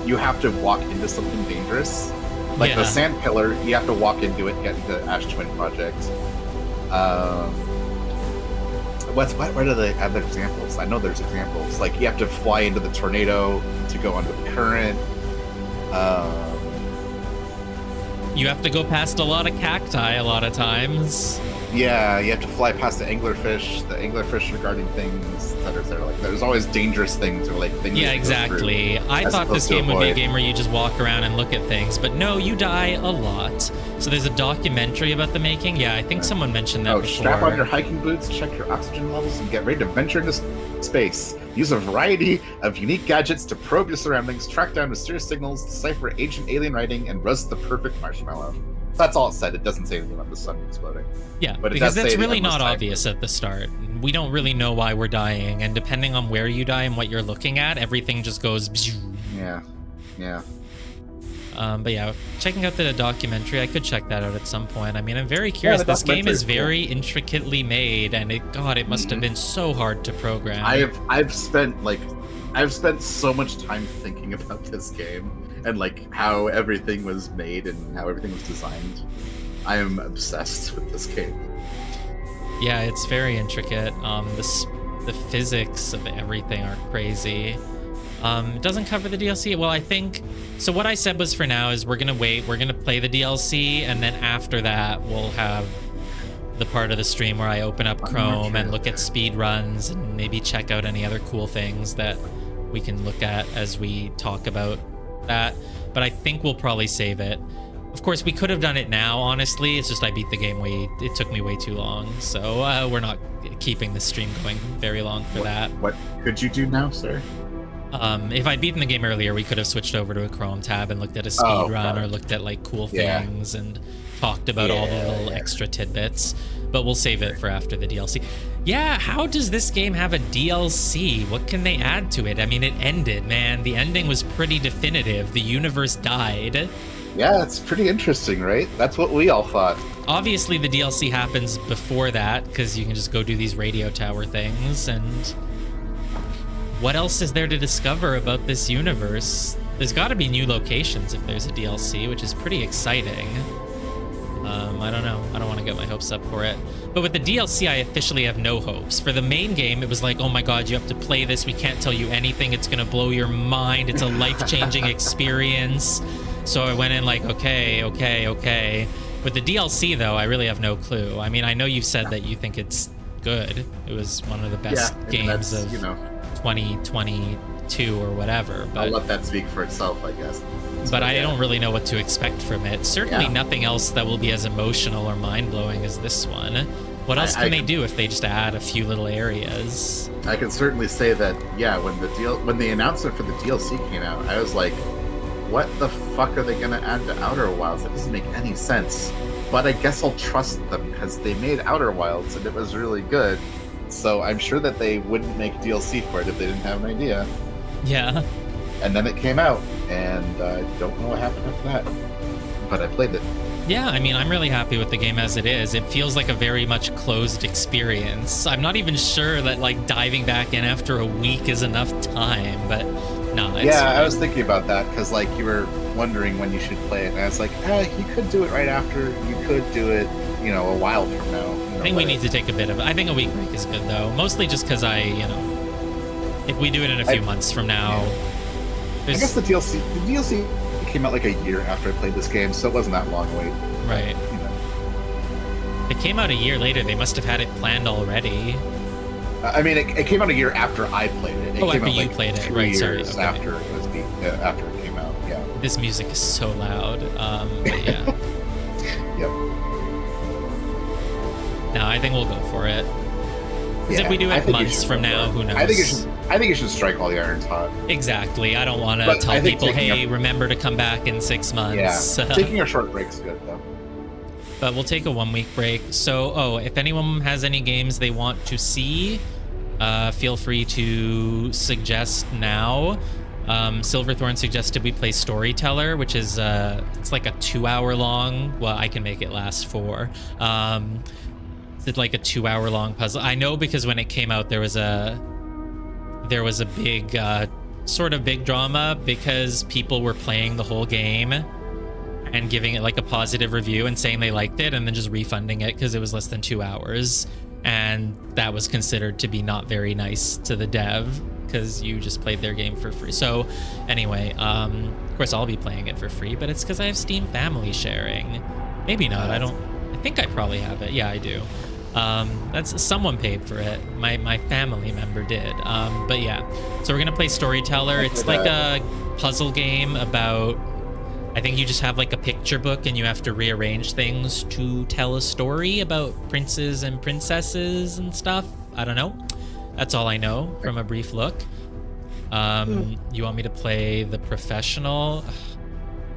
You have to walk into something dangerous. Like the Sand Pillar, you have to walk into it, get into Ash Twin Project. What are the other examples? I know there's examples. Like, you have to fly into the tornado to go under the current. You have to go past a lot of cacti a lot of times. Yeah, you have to fly past the anglerfish. The anglerfish are guarding things, etc. Like, there's always dangerous things or like things. Yeah, exactly. I thought this game would be a game where you just walk around and look at things, but no, you die a lot. So there's a documentary about the making. Yeah, I think someone mentioned that before. Strap on your hiking boots, check your oxygen levels, and get ready to venture into space. Use a variety of unique gadgets to probe your surroundings, track down mysterious signals, decipher ancient alien writing, and roast the perfect marshmallow. That's all it said. It doesn't say anything about the sun exploding. Yeah, but because that's really not obvious at the start. We don't really know why we're dying, and depending on where you die and what you're looking at, everything just goes... Yeah. But yeah, checking out the documentary, I could check that out at some point. I mean, I'm very curious. This game is very intricately made, and it must have been so hard to program. I've spent so much time thinking about this game and like how everything was made and how everything was designed. I am obsessed with this game. Yeah, it's very intricate. The physics of everything are crazy. It doesn't cover the DLC. Well, I think so. What I said was for now is we're gonna wait. We're gonna play the DLC, and then after that, we'll have the part of the stream where I open up Chrome and look at speed runs and maybe check out any other cool things that we can look at as we talk about that. But I think we'll probably save it. Of course, we could have done it now, honestly. It's just I beat the game it took me way too long. So we're not keeping the stream going very long for that. What could you do now, sir? If I'd beaten the game earlier, we could have switched over to a Chrome tab and looked at a speed run or looked at like cool things and talked about all the little extra tidbits. But we'll save it for after the DLC. Yeah, how does this game have a DLC? What can they add to it? I mean, it ended, man. The ending was pretty definitive. The universe died. Yeah, it's pretty interesting, right? That's what we all thought. Obviously, the DLC happens before that, because you can just go do these radio tower things, and... what else is there to discover about this universe? There's got to be new locations if there's a DLC, which is pretty exciting. I don't know. I don't want to get my hopes up for it. But with the DLC, I officially have no hopes. For the main game, it was like, oh my god, you have to play this. We can't tell you anything. It's going to blow your mind. It's a life-changing experience. So I went in like, okay. With the DLC, though, I really have no clue. I mean, I know you've said that you think it's good. It was one of the best games of 2020 2 or whatever. I'll But let that speak for itself, I guess. but I don't really know what to expect from it. Certainly Yeah. nothing else that will be as emotional or mind-blowing as this one. What else can they do if they just add a few little areas? I can certainly say that, yeah, when the announcement for the DLC came out, I was like, what the fuck are they going to add to Outer Wilds? That doesn't make any sense. But I guess I'll trust them because they made Outer Wilds and it was really good. So I'm sure that they wouldn't make DLC for it if they didn't have an idea. Yeah. And then it came out, and I don't know what happened after that. But I played it. Yeah, I mean, I'm really happy with the game as it is. It feels like a very much closed experience. I'm not even sure that, like, diving back in after a week is enough time, but no, it's Yeah, I fine. was thinking about that because, like, you were wondering when you should play it, and I was like, you could do it right after. You could do it, a while from now. I think we need to take a bit of. I think a week break is good though, mostly just because if we do it in a few months from now, I guess the DLC came out like a year after I played this game, so it wasn't that long a wait. right. It came out a year later. They must have had it planned already. I mean, it came out a year after I played it. It Oh, came after out, you like, played it, 3 right, sorry, years okay. after after it came out. Yeah. This music is so loud. But yeah. Yep. No, I think we'll go for it. Because if we do I it think you months should from go for now, it. who knows? I think you should strike while the iron's hot. Exactly. I don't want to But tell I think people, taking hey, remember to come back in 6 months. Yeah. Taking a short break's good though. But we'll take a 1 week break. So, if anyone has any games they want to see, feel free to suggest now. Silverthorn suggested we play Storyteller, which is it's like a 2-hour long. Well, I can make it last 4. It's like a 2-hour long puzzle. I know because when it came out, there was a big sort of big drama because people were playing the whole game and giving it like a positive review and saying they liked it and then just refunding it because it was less than 2 hours, and that was considered to be not very nice to the dev because you just played their game for free. So anyway, of course I'll be playing it for free, but it's because I have Steam Family Sharing. Maybe not. I think I probably have it. Yeah, I do. That's someone paid for it. My family member did. But yeah, so we're gonna play Storyteller. It's like a puzzle game about, I think you just have like a picture book and you have to rearrange things to tell a story about princes and princesses and stuff. I don't know. That's all I know from a brief look. You want me to play The Professional?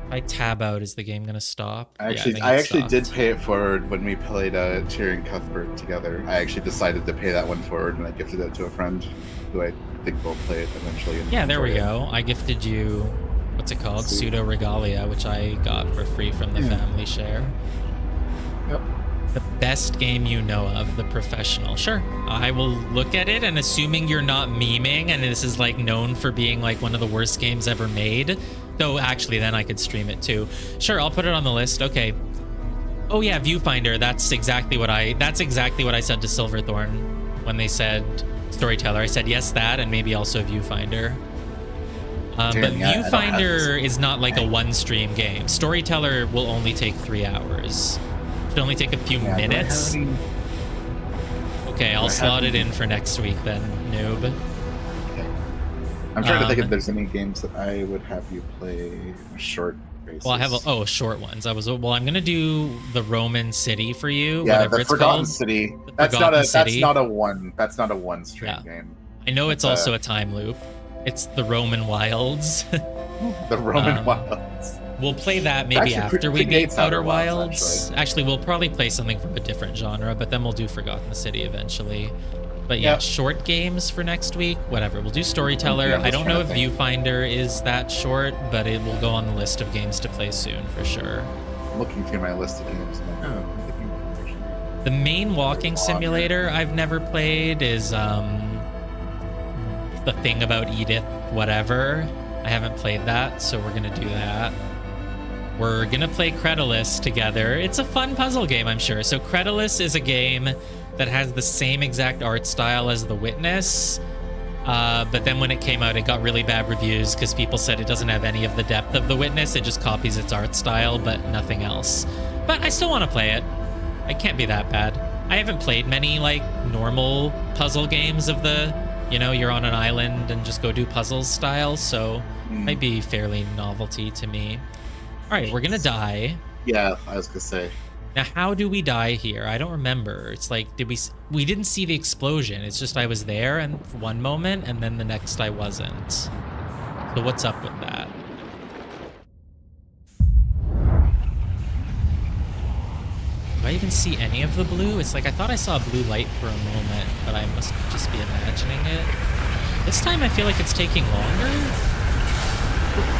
If I tab out, is the game gonna stop? I think it actually stopped. did pay it forward when we played Tyrion Cuthbert together. I actually decided to pay that one forward, and I gifted it to a friend who I think will play it eventually. Yeah, there we go. I gifted you, what's it called? Pseudo Regalia, which I got for free from the family share. Yep. The best game you know of, The Professional. Sure, I will look at it, and assuming you're not memeing and this is like known for being like one of the worst games ever made, though actually then I could stream it too. Sure, I'll put it on the list. Okay. Oh yeah, Viewfinder. That's exactly what I said to Silverthorn when they said Storyteller. I said yes, that, and maybe also Viewfinder. But Viewfinder is not like a one-stream game. Storyteller will only take 3 hours. Should only take a few minutes. Okay, I'll slot it in for next week then, noob. Okay. I'm trying to think if there's any games that I would have you play short basis. Well, I have short ones. I'm gonna do the Roman City for you. Yeah, whatever the it's Forgotten called. City. The That's Forgotten not a City. one stream Yeah. game. I know it's also a time loop. It's the Roman Wilds. The Roman Wilds. We'll play that maybe Actually, after we beat predates Outer Outer Wilds. Wilds, Actually, we'll probably play something from a different genre, but then we'll do Forgotten City eventually. But yeah, short games for next week, whatever. We'll do Storyteller. Yeah, I don't know if trying to Viewfinder is that short, but it will go on the list of games to play soon for sure. I'm looking through my list of games. I'm like, I'm thinking The main walking simulator I've never played is the thing about Edith, whatever. I haven't played that, so we're gonna do that. We're gonna play Credulous together. It's a fun puzzle game, I'm sure. So Credulous is a game that has the same exact art style as The Witness, but then when it came out, it got really bad reviews because people said it doesn't have any of the depth of The Witness. It just copies its art style, but nothing else. But I still want to play it. It can't be that bad. I haven't played many like normal puzzle games of the You know, you're on an island and just go do puzzles style, so Mm. might be fairly novelty to me. All right, we're gonna die. Yeah, I was gonna say. Now, how do we die here? I don't remember. It's like, we didn't see the explosion. It's just I was there and for one moment, and then the next I wasn't. So what's up with that? Do I even see any of the blue? It's like I thought I saw a blue light for a moment, but I must just be imagining it. This time I feel like it's taking longer.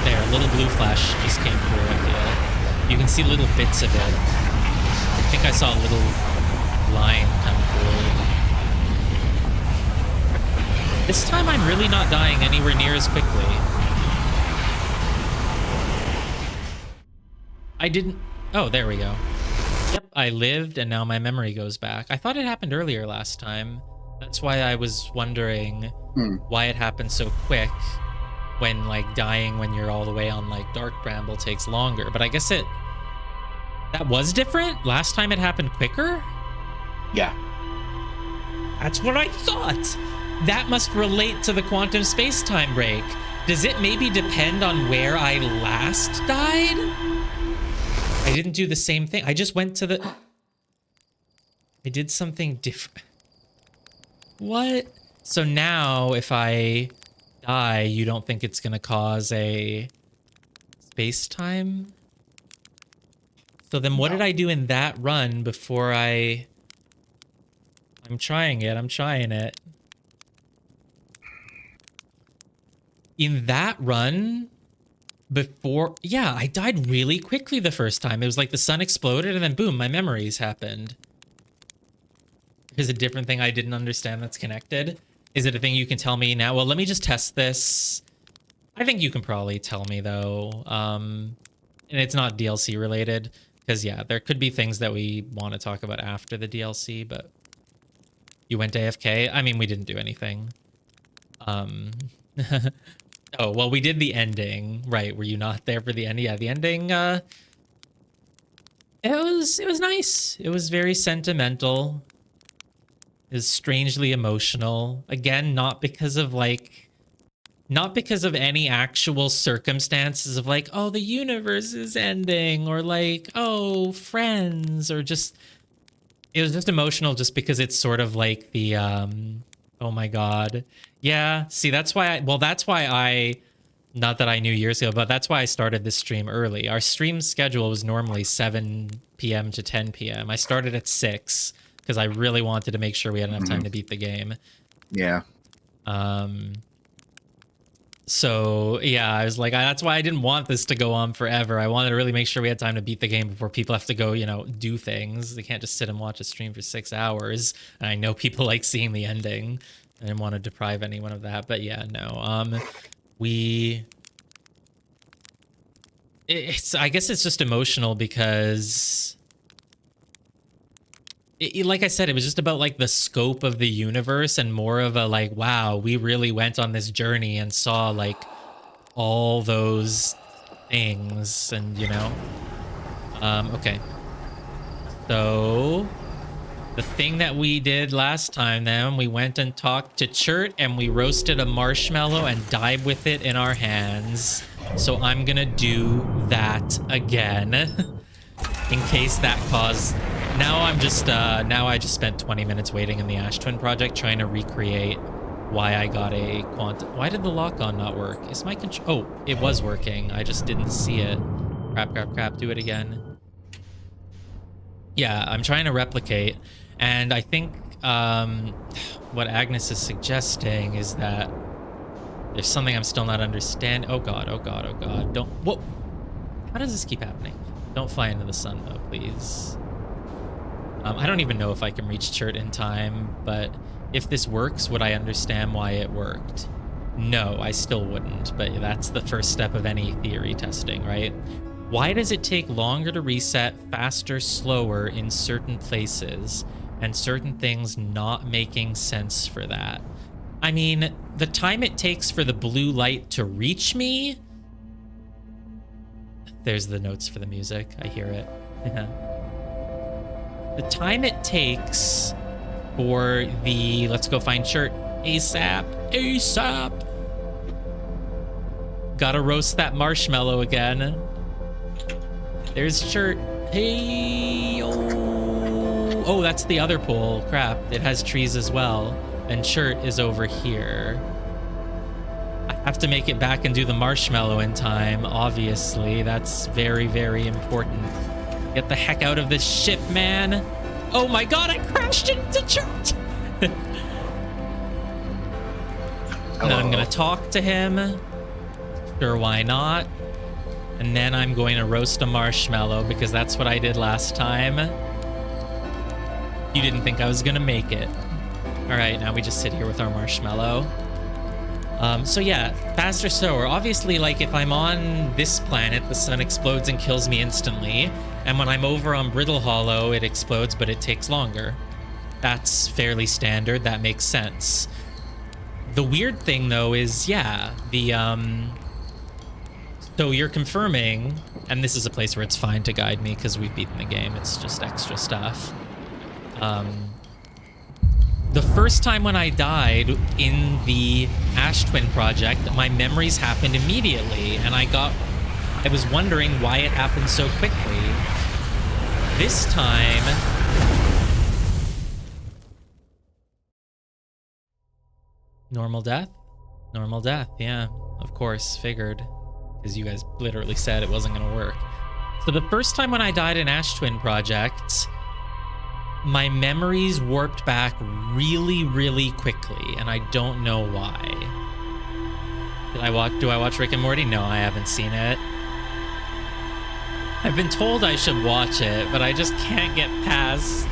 There, a little blue flash just came through, I feel. You can see little bits of it. I think I saw a little line come through. This time I'm really not dying anywhere near as quickly. I didn't... Oh, there we go. Yep, I lived and now my memory goes back. I thought it happened earlier last time. That's why I was wondering why it happened so quick when, like, dying when you're all the way on, like, Dark Bramble takes longer. But I guess that was different? Last time it happened quicker? Yeah. That's what I thought! That must relate to the quantum space-time break. Does it maybe depend on where I last died? I didn't do the same thing. I just went to the... I did something different. What? So now, if I die, you don't think it's gonna cause a space-time? So then what did I do in that run before I'm trying it. In that run, before... Yeah, I died really quickly the first time. It was like the sun exploded and then boom, my memories happened. Is a different thing I didn't understand that's connected? Is it a thing you can tell me now? Well, let me just test this. I think you can probably tell me, though. And it's not DLC related. Because, yeah, there could be things that we want to talk about after the DLC, but... You went AFK? I mean, we didn't do anything. Oh, well, we did the ending. Right, were you not there for the end? Yeah, the ending, it was nice. It was very sentimental. It was strangely emotional. Again, not because of any actual circumstances of like, oh, the universe is ending, or like, oh, friends, or just... It was just emotional just because it's sort of like the, oh my god. Yeah, see, that's why not that I knew years ago, but that's why I started this stream early. Our stream schedule was normally 7 p.m. to 10 p.m. I started at 6 because I really wanted to make sure we had enough time to beat the game. Yeah. So, yeah, I was like, that's why I didn't want this to go on forever. I wanted to really make sure we had time to beat the game before people have to go, you know, do things. They can't just sit and watch a stream for 6 hours. And I know people like seeing the ending. I didn't want to deprive anyone of that. But yeah, no. I guess it's just emotional because... like I said, it was just about like the scope of the universe and more of a like, wow, we really went on this journey and saw like all those things and, you know. Okay. So the thing that we did last time then, we went and talked to Chert and we roasted a marshmallow and died with it in our hands. So I'm gonna do that again in case that caused... Now I just spent 20 minutes waiting in the Ash Twin project trying to recreate why I got a quantum... Why did the lock-on not work? Is my control... Oh, it was working. I just didn't see it. Crap. Do it again. Yeah, I'm trying to replicate. And I think what Agnes is suggesting is that there's something I'm still not understanding. Oh god. Don't... Whoa! How does this keep happening? Don't fly into the sun, though, please. I don't even know if I can reach Chert in time, but if this works, would I understand why it worked? No, I still wouldn't, but that's the first step of any theory testing, right? Why does it take longer to reset, faster, slower in certain places, and certain things not making sense for that? I mean, the time it takes for the blue light to reach me... There's the notes for the music. I hear it. Yeah. The time it takes for the... Let's go find Chert. ASAP. ASAP. Gotta roast that marshmallow again. There's Shirt. Hey, oh, that's the other pole. Crap, it has trees as well. And Shirt is over here. I have to make it back and do the marshmallow in time, obviously. That's very, very important. Get the heck out of this ship, man. Oh my god, I crashed into Shirt! And then I'm gonna talk to him. Sure, why not? And then I'm going to roast a marshmallow because that's what I did last time. You didn't think I was gonna make it. All right, now we just sit here with our marshmallow. So yeah, fast or slower. Obviously, like if I'm on this planet, the sun explodes and kills me instantly. And when I'm over on Brittle Hollow, it explodes, but it takes longer. That's fairly standard. That makes sense. The weird thing though is, yeah, so you're confirming, and this is a place where it's fine to guide me because we've beaten the game. It's just extra stuff. The first time when I died in the Ash Twin project, my memories happened immediately, and I was wondering why it happened so quickly. This time, normal death? Normal death, yeah, of course, figured. Because you guys literally said it wasn't going to work. So the first time when I died in Ash Twin project, my memories warped back really, really quickly, and I don't know why. Do I watch Rick and Morty? No, I haven't seen it. I've been told I should watch it, but I just can't get past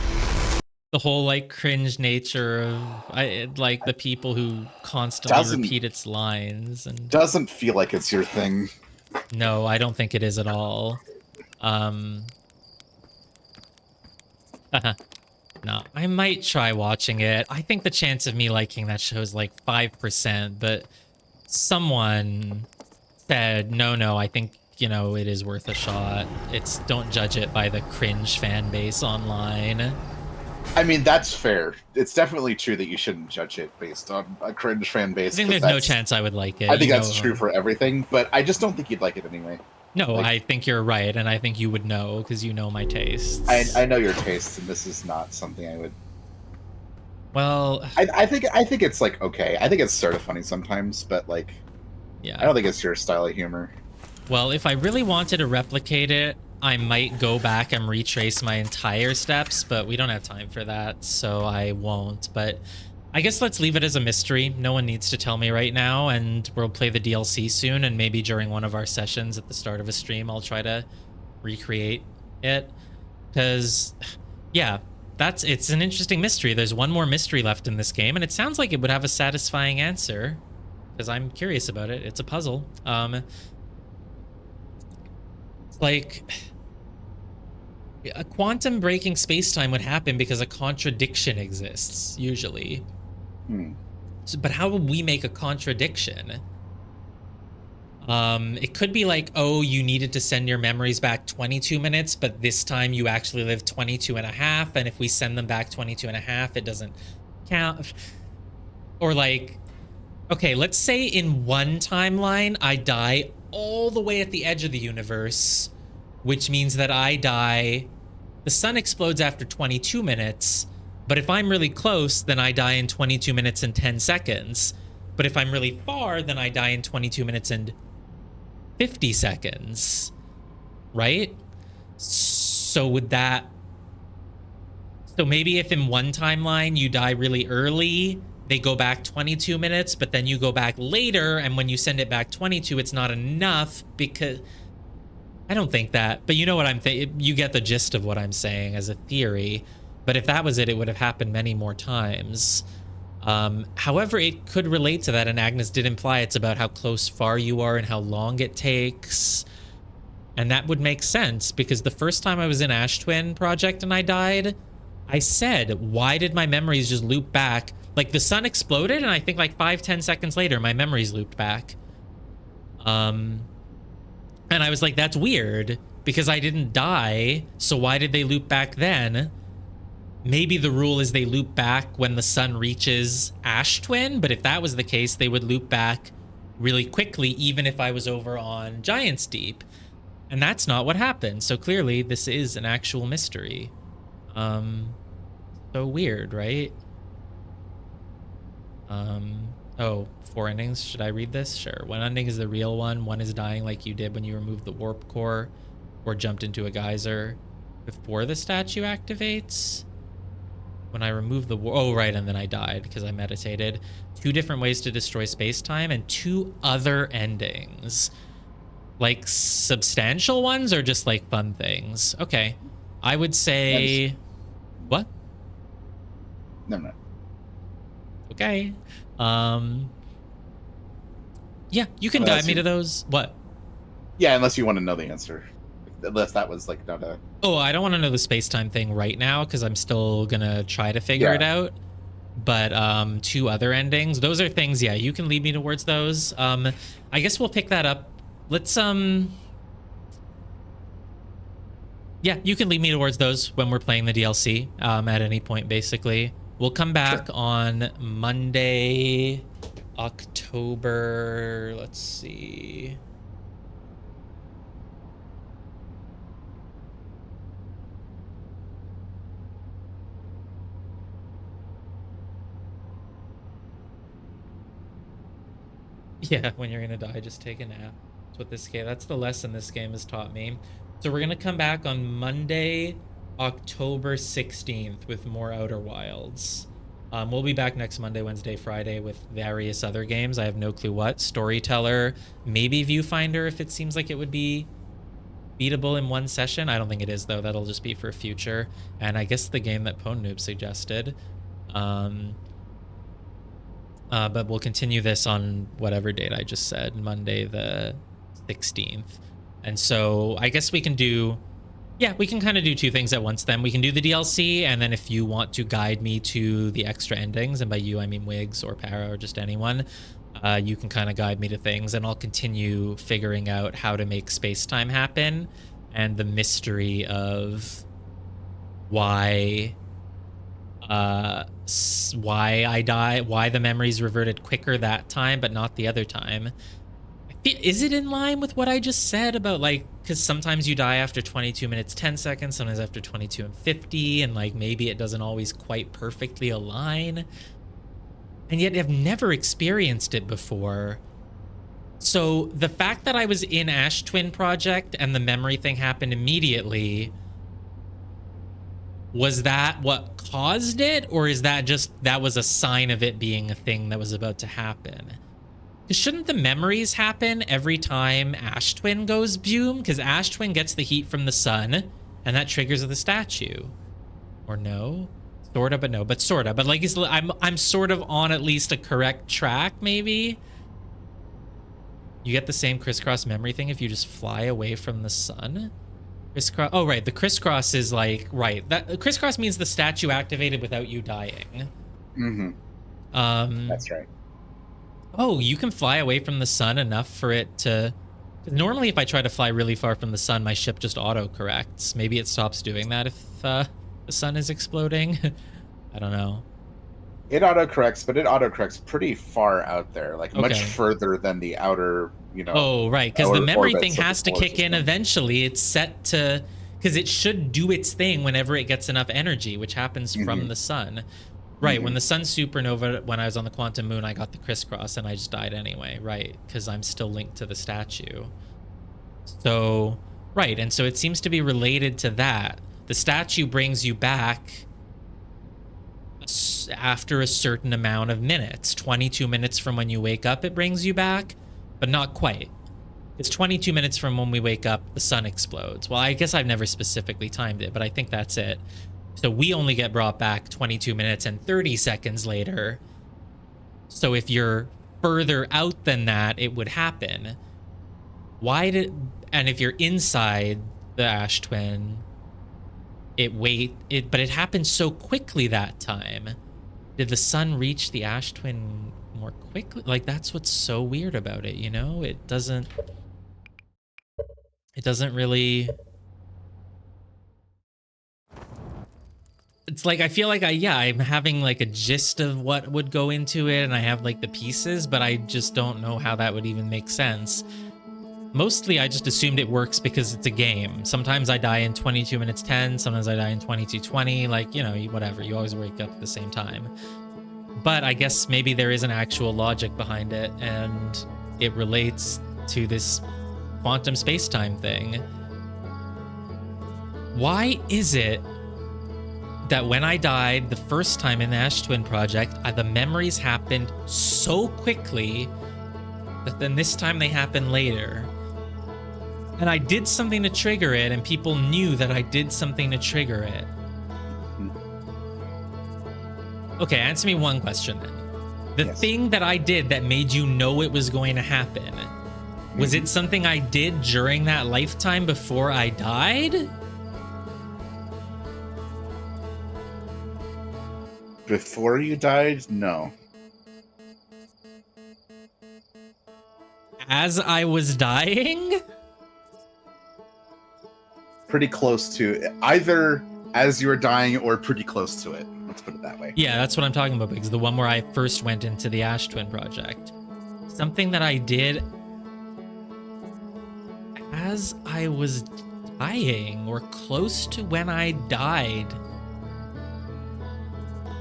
the whole like cringe nature of like the people who constantly repeat its lines and doesn't feel like it's your thing. No, I don't think it is at all. No, I might try watching it. I think the chance of me liking that show is like 5%, but someone said, no, I think, you know, it is worth a shot. Don't judge it by the cringe fan base online. I mean, that's fair. It's definitely true that you shouldn't judge it based on a cringe fan base. I think there's no chance I would like it. I think that's true for everything, but I just don't think you'd like it anyway. No, like, I think you're right, and I think you would know because you know my tastes. I know your tastes, and this is not something I would. Well, I think it's like okay. I think it's sort of funny sometimes, but like, yeah, I don't think it's your style of humor. Well, if I really wanted to replicate it, I might go back and retrace my entire steps, but we don't have time for that, so I won't. But I guess let's leave it as a mystery. No one needs to tell me right now, and we'll play the DLC soon, and maybe during one of our sessions at the start of a stream, I'll try to recreate it. Because, yeah, it's an interesting mystery. There's one more mystery left in this game, and it sounds like it would have a satisfying answer, because I'm curious about it. It's a puzzle. Like, a quantum breaking spacetime would happen because a contradiction exists, usually. So, but how would we make a contradiction? It could be like, oh, you needed to send your memories back 22 minutes, but this time you actually lived 22 and a half, and if we send them back 22 and a half, it doesn't count. Or like, okay, let's say in one timeline, I die all the way at the edge of the universe, which means that I die... The sun explodes after 22 minutes, but if I'm really close, then I die in 22 minutes and 10 seconds. But if I'm really far, then I die in 22 minutes and 50 seconds. Right? So would that... So maybe if in one timeline you die really early, they go back 22 minutes, but then you go back later, and when you send it back 22, it's not enough because... I don't think that, but you know what I'm thinking. You get the gist of what I'm saying as a theory. But if that was it, it would have happened many more times. However, it could relate to that, and Agnes did imply it's about how far you are and how long it takes. And that would make sense, because the first time I was in Ash Twin Project and I died, I said, why did my memories just loop back? Like, the sun exploded, and I think like 5-10 seconds later, my memories looped back. And I was like, that's weird, because I didn't die, so why did they loop back then? maybe the rule is they loop back when the sun reaches Ash Twin, but if that was the case, they would loop back really quickly, even if I was over on Giant's Deep. And that's not what happened. So clearly this is an actual mystery. So weird, right? Oh, 4 endings. Should I read this? Sure. One ending is the real one. One is dying like you did when you removed the warp core or jumped into a geyser before the statue activates. When I removed the oh, right, and then I died because I meditated. 2 different ways to destroy space-time and 2 other endings. Like substantial ones or just like fun things? Okay. I would say... What? No. Okay. Yeah, you can Unless guide me to those. What? Yeah, unless you want to know the answer. Unless that was like not a... Oh, I don't want to know the space-time thing right now because I'm still gonna try to figure it out. But 2 other endings, those are things, yeah, you can lead me towards those. I guess we'll pick that up. Let's yeah, you can lead me towards those when we're playing the DLC at any point, basically. We'll come back on Monday, October, let's see. Yeah, when you're gonna die, just take a nap. That's what this game, that's the lesson this game has taught me. So we're gonna come back on Monday, October 16th with more Outer Wilds. We'll be back next Monday, Wednesday, Friday with various other games. I have no clue what. Storyteller, maybe Viewfinder if it seems like it would be beatable in one session. I don't think it is though. That'll just be for future. And I guess the game that Pwn Noob suggested. But we'll continue this on whatever date I just said, Monday the 16th. And so I guess we can do, yeah, we can kind of do 2 things at once then. We can do the DLC, and then if you want to guide me to the extra endings, and by you I mean Wiggs or Para or just anyone, you can kind of guide me to things, and I'll continue figuring out how to make space-time happen and the mystery of why I die, why the memories reverted quicker that time but not the other time. Is it in line with what I just said about, like, because sometimes you die after 22 minutes 10 seconds, sometimes after 22 and 50, and like maybe it doesn't always quite perfectly align, and yet I've never experienced it before. So the fact that I was in Ash Twin Project and the memory thing happened immediately, was that what caused it, or is that just, that was a sign of it being a thing that was about to happen? Because shouldn't the memories happen every time Ash Twin goes boom? Because Ash Twin gets the heat from the sun, and that triggers the statue. Or no? Sorta, but no. But sorta. But like, I'm sort of on at least a correct track, maybe? You get the same crisscross memory thing if you just fly away from the sun? Crisscross. Oh, right. The crisscross is like, right. That crisscross means the statue activated without you dying. Mm-hmm. That's right. Oh, you can fly away from the sun enough for it to... Normally, if I try to fly really far from the sun, my ship just auto-corrects. Maybe it stops doing that if the sun is exploding. I don't know. It auto-corrects, but it auto-corrects pretty far out there. Like, much further than the outer, you know... Oh, right, because the memory thing has to kick in eventually. It's set to... Because it should do its thing whenever it gets enough energy, which happens from the sun. Right, when the sun supernova, when I was on the quantum moon, I got the crisscross and I just died anyway, right? Because I'm still linked to the statue. So, right, and so it seems to be related to that. The statue brings you back after a certain amount of minutes. 22 minutes from when you wake up, it brings you back, but not quite. It's 22 minutes from when we wake up, the sun explodes. Well, I guess I've never specifically timed it, but I think that's it. So we only get brought back 22 minutes and 30 seconds later. So if you're further out than that, it would happen. Why did... And if you're inside the Ash Twin, but it happened so quickly that time. Did the sun reach the Ash Twin more quickly? Like, that's what's so weird about it, you know? It doesn't really... it's like I feel like I'm having like a gist of what would go into it, and I have like the pieces, but I just don't know how that would even make sense. Mostly I just assumed it works because it's a game. Sometimes I die in 22 minutes 10, sometimes I die in 22:20, like, you know, whatever. You always wake up at the same time. But I guess maybe there is an actual logic behind it, and it relates to this quantum space-time thing. Why is it that when I died the first time in the Ash Twin Project, the memories happened so quickly that then this time they happen later? And I did something to trigger it, and people knew that I did something to trigger it. Okay, answer me one question then. The thing that I did that made you know it was going to happen, was it something I did during that lifetime before I died? Before you died? No. As I was dying? Pretty close to either as you were dying or pretty close to it. Let's put it that way. Yeah, that's what I'm talking about, because the one where I first went into the Ash Twin Project. Something that I did as I was dying or close to when I died.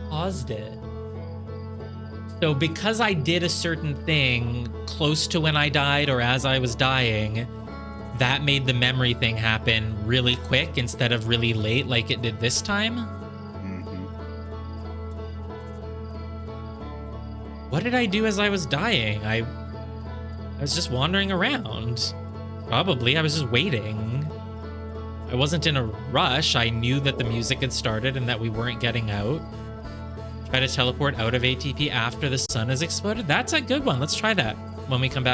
Paused it. So because I did a certain thing close to when I died or as I was dying, that made the memory thing happen really quick instead of really late like it did this time? Mm-hmm. What did I do as I was dying? I was just wandering around. Probably. I was just waiting. I wasn't in a rush. I knew that the music had started and that we weren't getting out. Try to teleport out of ATP after the sun has exploded. That's a good one. Let's try that when we come back